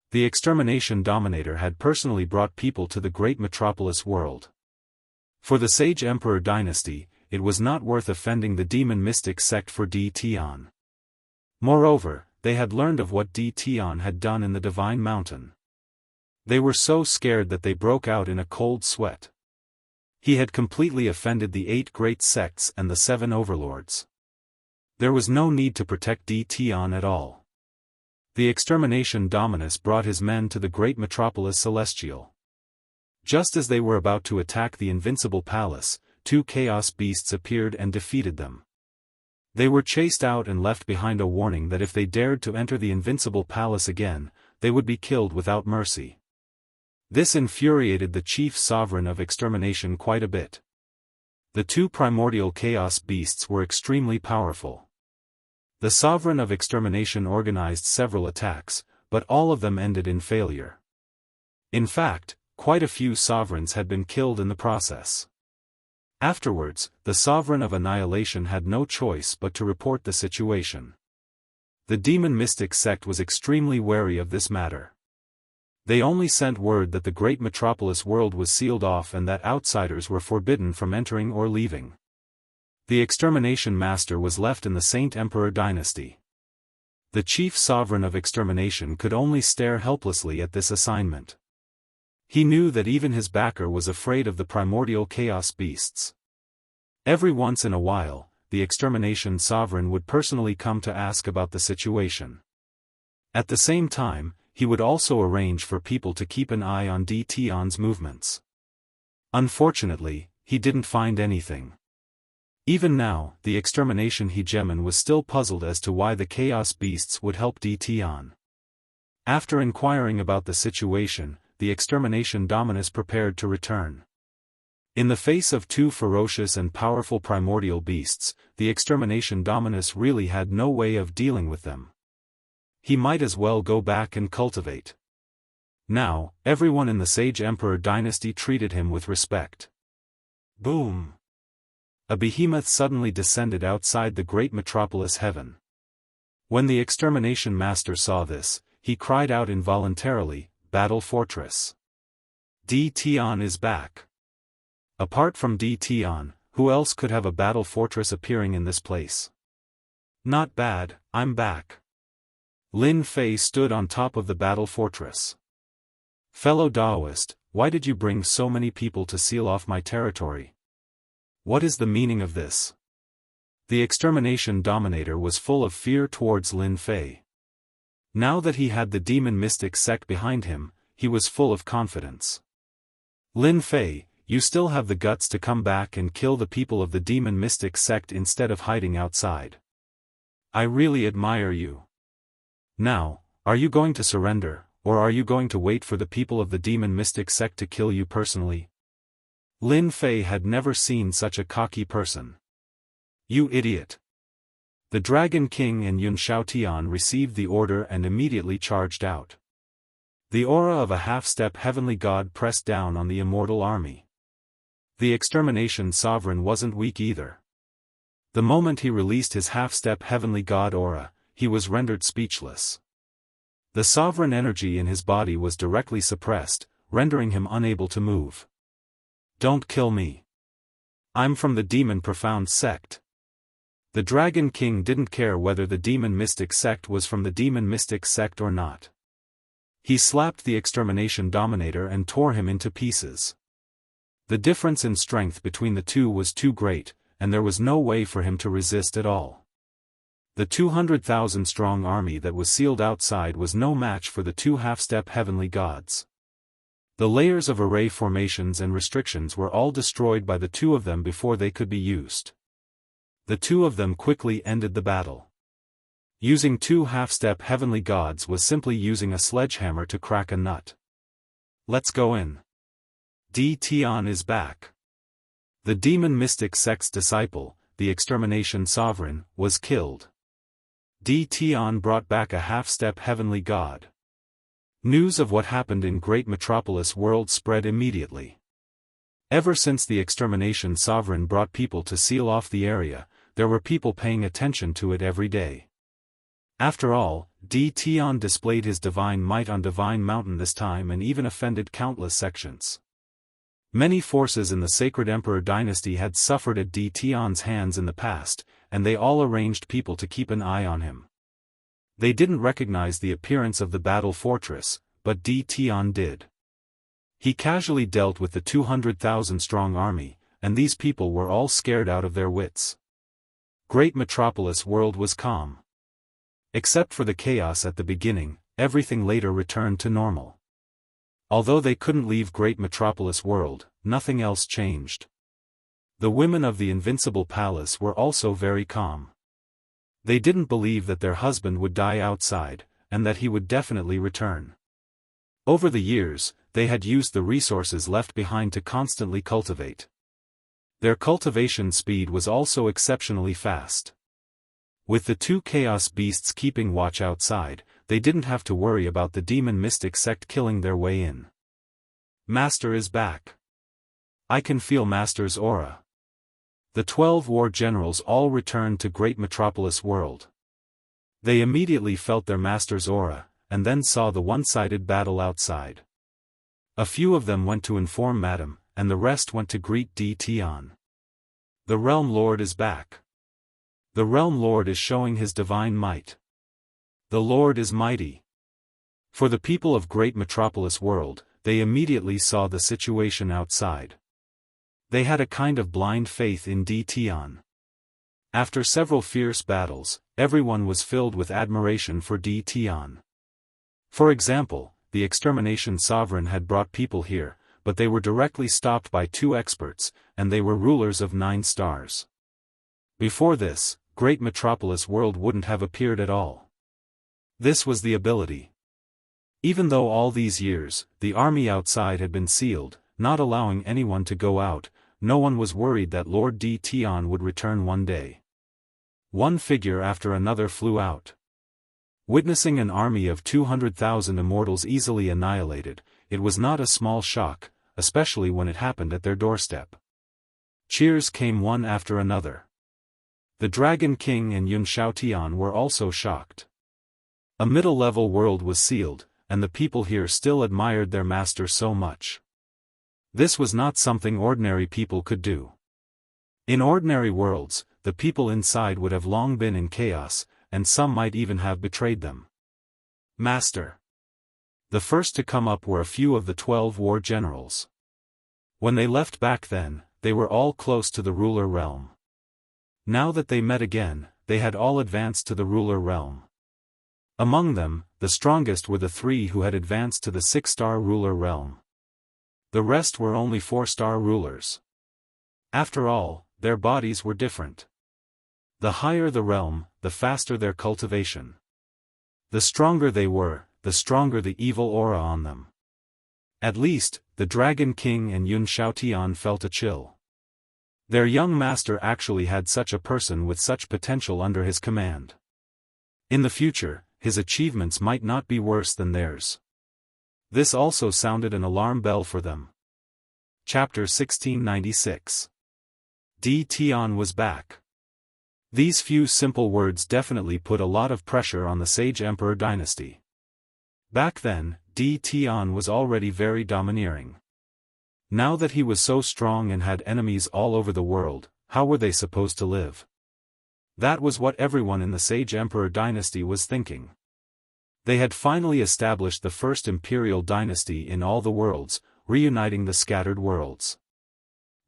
The extermination dominator had personally brought people to the great metropolis world. For the Sage Emperor dynasty, it was not worth offending the demon mystic sect for D. Tian. Moreover, they had learned of what D. Tian had done in the Divine Mountain. They were so scared that they broke out in a cold sweat. He had completely offended the 8 great sects and the 7 overlords. There was no need to protect D. Tian at all. The extermination dominus brought his men to the great metropolis celestial. Just as they were about to attack the invincible palace, 2 chaos beasts appeared and defeated them. They were chased out and left behind a warning that if they dared to enter the invincible palace again, they would be killed without mercy. This infuriated the chief sovereign of extermination quite a bit. The 2 primordial chaos beasts were extremely powerful. The sovereign of extermination organized several attacks, but all of them ended in failure. In fact, quite a few sovereigns had been killed in the process. Afterwards, the Sovereign of Annihilation had no choice but to report the situation. The demon mystic sect was extremely wary of this matter. They only sent word that the great metropolis world was sealed off and that outsiders were forbidden from entering or leaving. The extermination master was left in the Saint Emperor dynasty. The chief sovereign of extermination could only stare helplessly at this assignment. He knew that even his backer was afraid of the primordial chaos beasts. Every once in a while, the extermination sovereign would personally come to ask about the situation. At the same time, he would also arrange for people to keep an eye on D. Tian's movements. Unfortunately, he didn't find anything. Even now, the extermination hegemon was still puzzled as to why the chaos beasts would help D. Tian. After inquiring about the situation, the extermination dominus prepared to return. In the face of 2 ferocious and powerful primordial beasts, the extermination dominus really had no way of dealing with them. He might as well go back and cultivate. Now, everyone in the Sage Emperor dynasty treated him with respect. Boom! A behemoth suddenly descended outside the great metropolis heaven. When the extermination master saw this, he cried out involuntarily, "Battle Fortress! D. Tian is back!" Apart from D. Tian, who else could have a battle fortress appearing in this place? "Not bad, I'm back." Lin Fei stood on top of the battle fortress. "Fellow Daoist, why did you bring so many people to seal off my territory? What is the meaning of this?" The extermination dominator was full of fear towards Lin Fei. Now that he had the demon mystic sect behind him, he was full of confidence. "Lin Fei, you still have the guts to come back and kill the people of the demon mystic sect instead of hiding outside. I really admire you. Now, are you going to surrender, or are you going to wait for the people of the demon mystic sect to kill you personally?" Lin Fei had never seen such a cocky person. "You idiot!" The Dragon King and Yun Shaotian received the order and immediately charged out. The aura of a half-step heavenly god pressed down on the immortal army. The extermination sovereign wasn't weak either. The moment he released his half-step heavenly god aura, he was rendered speechless. The sovereign energy in his body was directly suppressed, rendering him unable to move. "Don't kill me. I'm from the Demon Profound sect." The Dragon King didn't care whether the Demon Mystic sect was from the Demon Mystic sect or not. He slapped the extermination dominator and tore him into pieces. The difference in strength between the two was too great, and there was no way for him to resist at all. The 200,000 strong army that was sealed outside was no match for the two half-step heavenly gods. The layers of array formations and restrictions were all destroyed by the two of them before they could be used. The two of them quickly ended the battle. Using two half-step heavenly gods was simply using a sledgehammer to crack a nut. "Let's go in. D. Tian is back." The demon mystic sect's disciple, the extermination sovereign, was killed. D. Tian brought back a half-step heavenly god. News of what happened in Great Metropolis World spread immediately. Ever since the extermination sovereign brought people to seal off the area, there were people paying attention to it every day. After all, D. Tian displayed his divine might on Divine Mountain this time and even offended countless sections. Many forces in the Sacred Emperor dynasty had suffered at D. Tian's hands in the past, and they all arranged people to keep an eye on him. They didn't recognize the appearance of the battle fortress, but D. Tian did. He casually dealt with the 200,000 strong army, and these people were all scared out of their wits. Great Metropolis World was calm. Except for the chaos at the beginning, everything later returned to normal. Although they couldn't leave Great Metropolis World, nothing else changed. The women of the Invincible Palace were also very calm. They didn't believe that their husband would die outside, and that he would definitely return. Over the years, they had used the resources left behind to constantly cultivate. Their cultivation speed was also exceptionally fast. With the two chaos beasts keeping watch outside, they didn't have to worry about the demon mystic sect killing their way in. "Master is back. I can feel Master's aura." The 12 war generals all returned to Great Metropolis World. They immediately felt their master's aura, and then saw the one-sided battle outside. A few of them went to inform Madame, and the rest went to greet D. Tian. "The Realm Lord is back. The Realm Lord is showing his divine might. The Lord is mighty." For the people of Great Metropolis World, they immediately saw the situation outside. They had a kind of blind faith in D. Tian. After several fierce battles, everyone was filled with admiration for D. Tian. For example, the extermination sovereign had brought people here, but they were directly stopped by two experts, and they were rulers of 9 stars. Before this, Great Metropolis World wouldn't have appeared at all. This was the ability. Even though all these years, the army outside had been sealed, not allowing anyone to go out, no one was worried that Lord D. Tian would return one day. One figure after another flew out. Witnessing an army of 200,000 immortals easily annihilated, it was not a small shock, especially when it happened at their doorstep. Cheers came one after another. The Dragon King and Yun Shaotian were also shocked. A middle-level world was sealed, and the people here still admired their master so much. This was not something ordinary people could do. In ordinary worlds, the people inside would have long been in chaos, and some might even have betrayed them. Master. The first to come up were a few of the 12 war generals. When they left back then, they were all close to the ruler realm. Now that they met again, they had all advanced to the ruler realm. Among them, the strongest were the 3 who had advanced to the 6-star ruler realm. The rest were only 4-star rulers. After all, their bodies were different. The higher the realm, the faster their cultivation. The stronger they were, the stronger the evil aura on them. At least, the Dragon King and Yun Xiaotian felt a chill. Their young master actually had such a person with such potential under his command. In the future, his achievements might not be worse than theirs. This also sounded an alarm bell for them. Chapter 1696. Di Tian was back. These few simple words definitely put a lot of pressure on the Sage Emperor dynasty. Back then, Di Tian was already very domineering. Now that he was so strong and had enemies all over the world, how were they supposed to live? That was what everyone in the Sage Emperor dynasty was thinking. They had finally established the first imperial dynasty in all the worlds, reuniting the scattered worlds.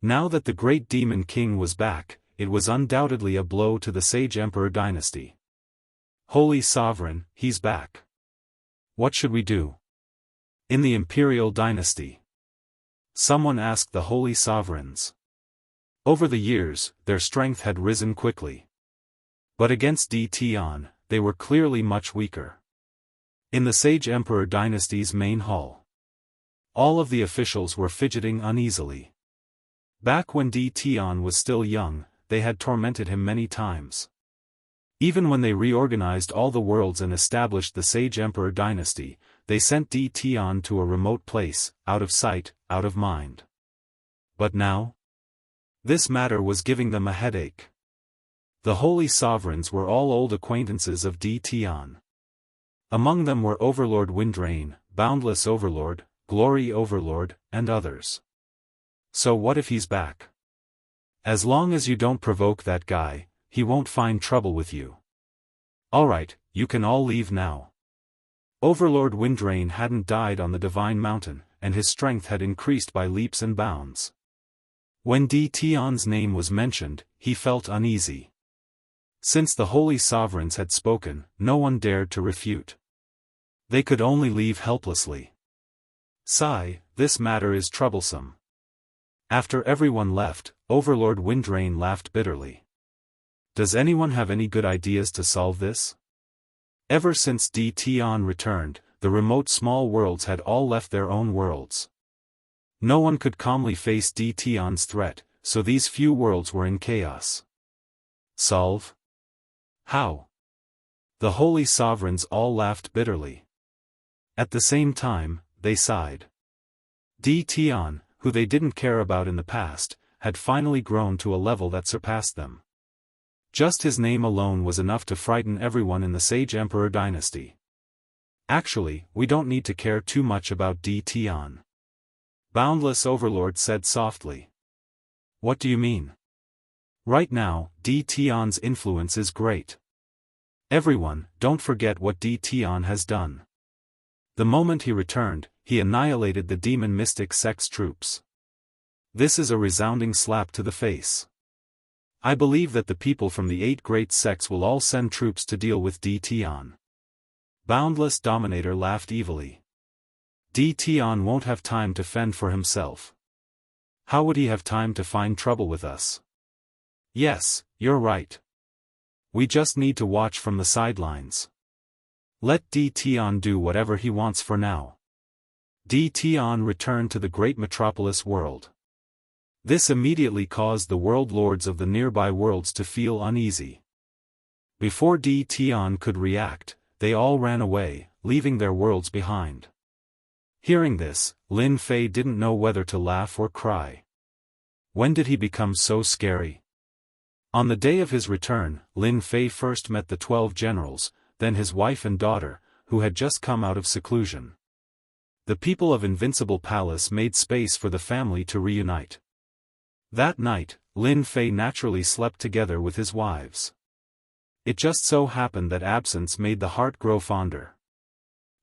Now that the great demon king was back, it was undoubtedly a blow to the Sage Emperor dynasty. Holy Sovereign, he's back. What should we do? In the imperial dynasty, someone asked the holy sovereigns. Over the years, their strength had risen quickly. But against Di Tian, they were clearly much weaker. In the Sage Emperor dynasty's main hall, all of the officials were fidgeting uneasily. Back when Di Tian was still young, they had tormented him many times. Even when they reorganized all the worlds and established the Sage Emperor dynasty, they sent Di Tian to a remote place, out of sight, out of mind. But now? This matter was giving them a headache. The holy sovereigns were all old acquaintances of Di Tian. Among them were Overlord Windrain, Boundless Overlord, Glory Overlord, and others. So what if he's back? As long as you don't provoke that guy, he won't find trouble with you. Alright, you can all leave now. Overlord Windrain hadn't died on the Divine Mountain, and his strength had increased by leaps and bounds. When Di Tian's name was mentioned, he felt uneasy. Since the holy sovereigns had spoken, no one dared to refute. They could only leave helplessly. Sigh, this matter is troublesome. After everyone left, Overlord Windrain laughed bitterly. Does anyone have any good ideas to solve this? Ever since Di Tian returned, the remote small worlds had all left their own worlds. No one could calmly face Di Tian's threat, so these few worlds were in chaos. Solve? How? The holy sovereigns all laughed bitterly. At the same time, they sighed. Di Tian, who they didn't care about in the past, had finally grown to a level that surpassed them. Just his name alone was enough to frighten everyone in the Sage Emperor dynasty. Actually, we don't need to care too much about Di Tian. Boundless Overlord said softly. What do you mean? Right now, Di Tian's influence is great. Everyone, don't forget what Di Tian has done. The moment he returned, he annihilated the demon mystic sects troops. This is a resounding slap to the face. I believe that the people from the 8 great sects will all send troops to deal with Di Tian. Boundless Dominator laughed evilly. Di Tian won't have time to fend for himself. How would he have time to find trouble with us? Yes, you're right. We just need to watch from the sidelines. Let Di Tian do whatever he wants for now. Di Tian returned to the great metropolis world. This immediately caused the world lords of the nearby worlds to feel uneasy. Before Di Tian could react, they all ran away, leaving their worlds behind. Hearing this, Lin Fei didn't know whether to laugh or cry. When did he become so scary? On the day of his return, Lin Fei first met the 12 generals, then his wife and daughter, who had just come out of seclusion. The people of Invincible Palace made space for the family to reunite. That night, Lin Fei naturally slept together with his wives. It just so happened that absence made the heart grow fonder.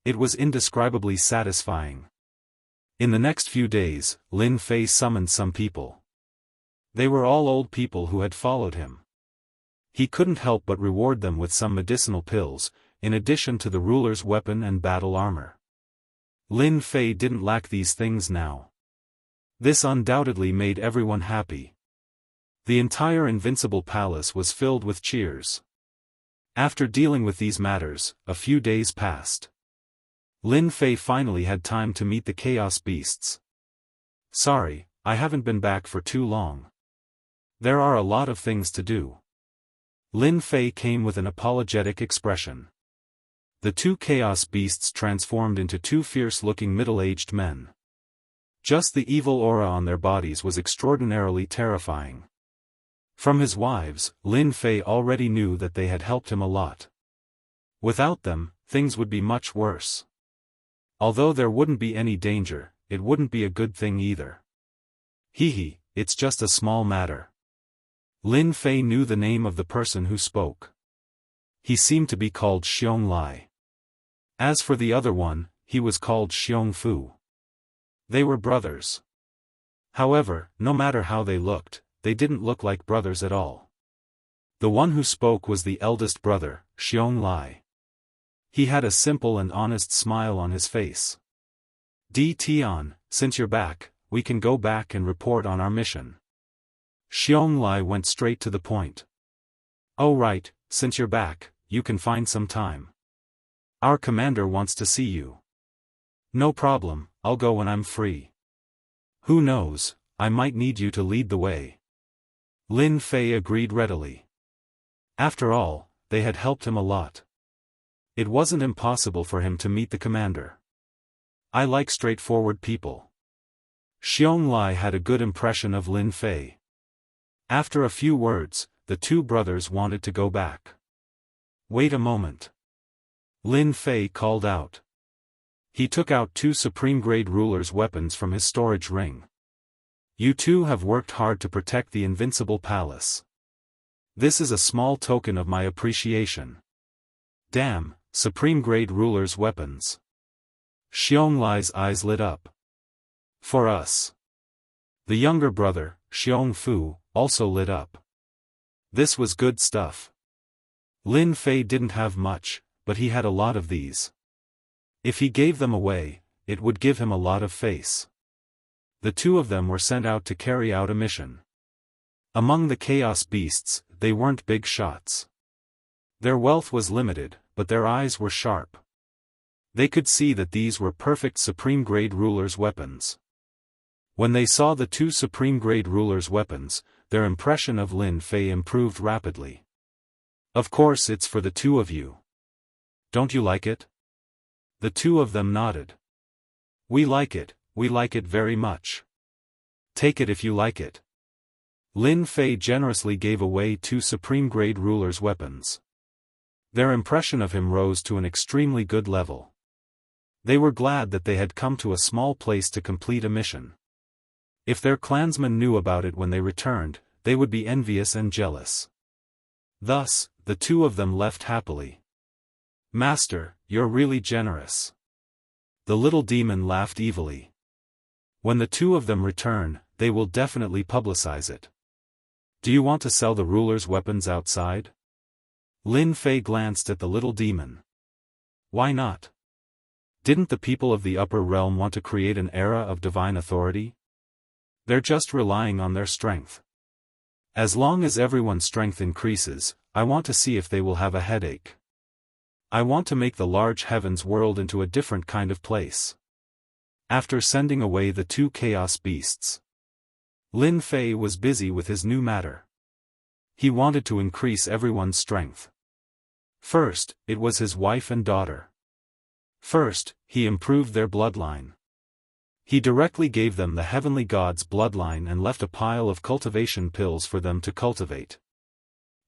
It was indescribably satisfying. In the next few days, Lin Fei summoned some people. They were all old people who had followed him. He couldn't help but reward them with some medicinal pills, in addition to the ruler's weapon and battle armor. Lin Fei didn't lack these things now. This undoubtedly made everyone happy. The entire Invincible Palace was filled with cheers. After dealing with these matters, a few days passed. Lin Fei finally had time to meet the Chaos Beasts. Sorry, I haven't been back for too long. There are a lot of things to do. Lin Fei came with an apologetic expression. The two Chaos Beasts transformed into two fierce-looking middle-aged men. Just the evil aura on their bodies was extraordinarily terrifying. From his wives, Lin Fei already knew that they had helped him a lot. Without them, things would be much worse. Although there wouldn't be any danger, it wouldn't be a good thing either. Hee, it's just a small matter. Lin Fei knew the name of the person who spoke. He seemed to be called Xiong Lai. As for the other one, he was called Xiong Fu. They were brothers. However, no matter how they looked, they didn't look like brothers at all. The one who spoke was the eldest brother, Xiong Lai. He had a simple and honest smile on his face. Tian, since you're back, we can go back and report on our mission. Xiong Lai went straight to the point. Oh right, since you're back, you can find some time. Our commander wants to see you. No problem, I'll go when I'm free. Who knows, I might need you to lead the way. Lin Fei agreed readily. After all, they had helped him a lot. It wasn't impossible for him to meet the commander. I like straightforward people. Xiong Lai had a good impression of Lin Fei. After a few words, the two brothers wanted to go back. Wait a moment. Lin Fei called out. He took out two supreme-grade ruler's weapons from his storage ring. You two have worked hard to protect the Invincible Palace. This is a small token of my appreciation. Damn, supreme-grade ruler's weapons. Xiong Lai's eyes lit up. For us. The younger brother, Xiong Fu, also lit up. This was good stuff. Lin Fei didn't have much, but he had a lot of these. If he gave them away, it would give him a lot of face. The two of them were sent out to carry out a mission. Among the Chaos Beasts, they weren't big shots. Their wealth was limited, but their eyes were sharp. They could see that these were perfect supreme-grade ruler's weapons. When they saw the two supreme-grade ruler's weapons, their impression of Lin Fei improved rapidly. Of course it's for the two of you. Don't you like it? The two of them nodded. We like it very much. Take it if you like it. Lin Fei generously gave away two supreme-grade ruler's weapons. Their impression of him rose to an extremely good level. They were glad that they had come to a small place to complete a mission. If their clansmen knew about it when they returned, they would be envious and jealous. Thus, the two of them left happily. Master, you're really generous. The little demon laughed evilly. When the two of them return, they will definitely publicize it. Do you want to sell the ruler's weapons outside? Lin Fei glanced at the little demon. Why not? Didn't the people of the upper realm want to create an era of divine authority? They're just relying on their strength. As long as everyone's strength increases, I want to see if they will have a headache. I want to make the large heavens world into a different kind of place. After sending away the two Chaos Beasts, Lin Fei was busy with his new matter. He wanted to increase everyone's strength. First, it was his wife and daughter. First, he improved their bloodline. He directly gave them the heavenly god's bloodline and left a pile of cultivation pills for them to cultivate.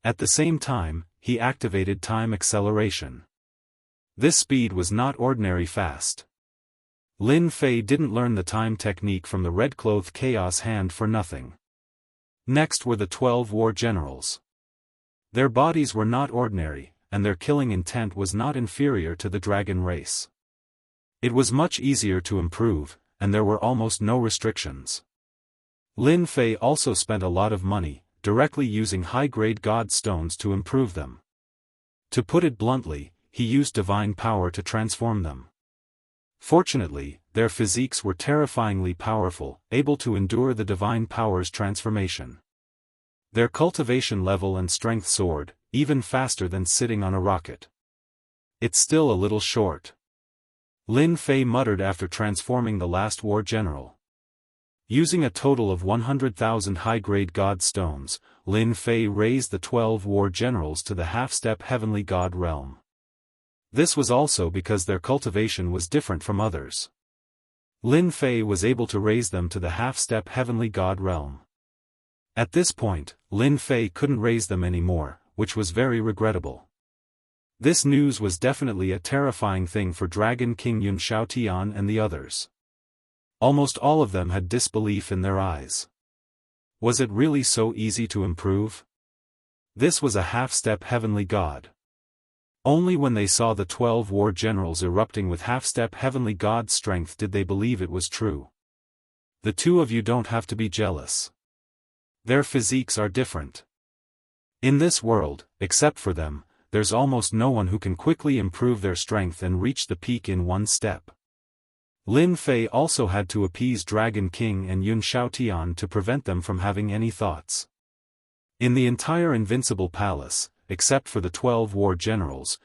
At the same time, he activated time acceleration. This speed was not ordinary fast. Lin Fei didn't learn the time technique from the red-clothed chaos hand for nothing. Next were the 12 war generals. Their bodies were not ordinary, and their killing intent was not inferior to the dragon race. It was much easier to improve, and there were almost no restrictions. Lin Fei also spent a lot of money, directly using high-grade god stones to improve them. To put it bluntly, he used divine power to transform them. Fortunately, their physiques were terrifyingly powerful, able to endure the divine power's transformation. Their cultivation level and strength soared, even faster than sitting on a rocket. It's still a little short. Lin Fei muttered after transforming the last war general. Using a total of 100,000 high-grade god stones, Lin Fei raised the 12 war generals to the half-step heavenly god realm. This was also because their cultivation was different from others. Lin Fei was able to raise them to the half-step heavenly god realm. At this point, Lin Fei couldn't raise them anymore, which was very regrettable. This news was definitely a terrifying thing for Dragon King Yun Xiaotian and the others. Almost all of them had disbelief in their eyes. Was it really so easy to improve? This was a half-step heavenly god. Only when they saw the 12 war generals erupting with half-step heavenly god strength did they believe it was true. The two of you don't have to be jealous. Their physiques are different. In this world, except for them, there's almost no one who can quickly improve their strength and reach the peak in one step. Lin Fei also had to appease Dragon King and Yun Xiaotian to prevent them from having any thoughts. In the entire Invincible Palace, except for the 12 war generals,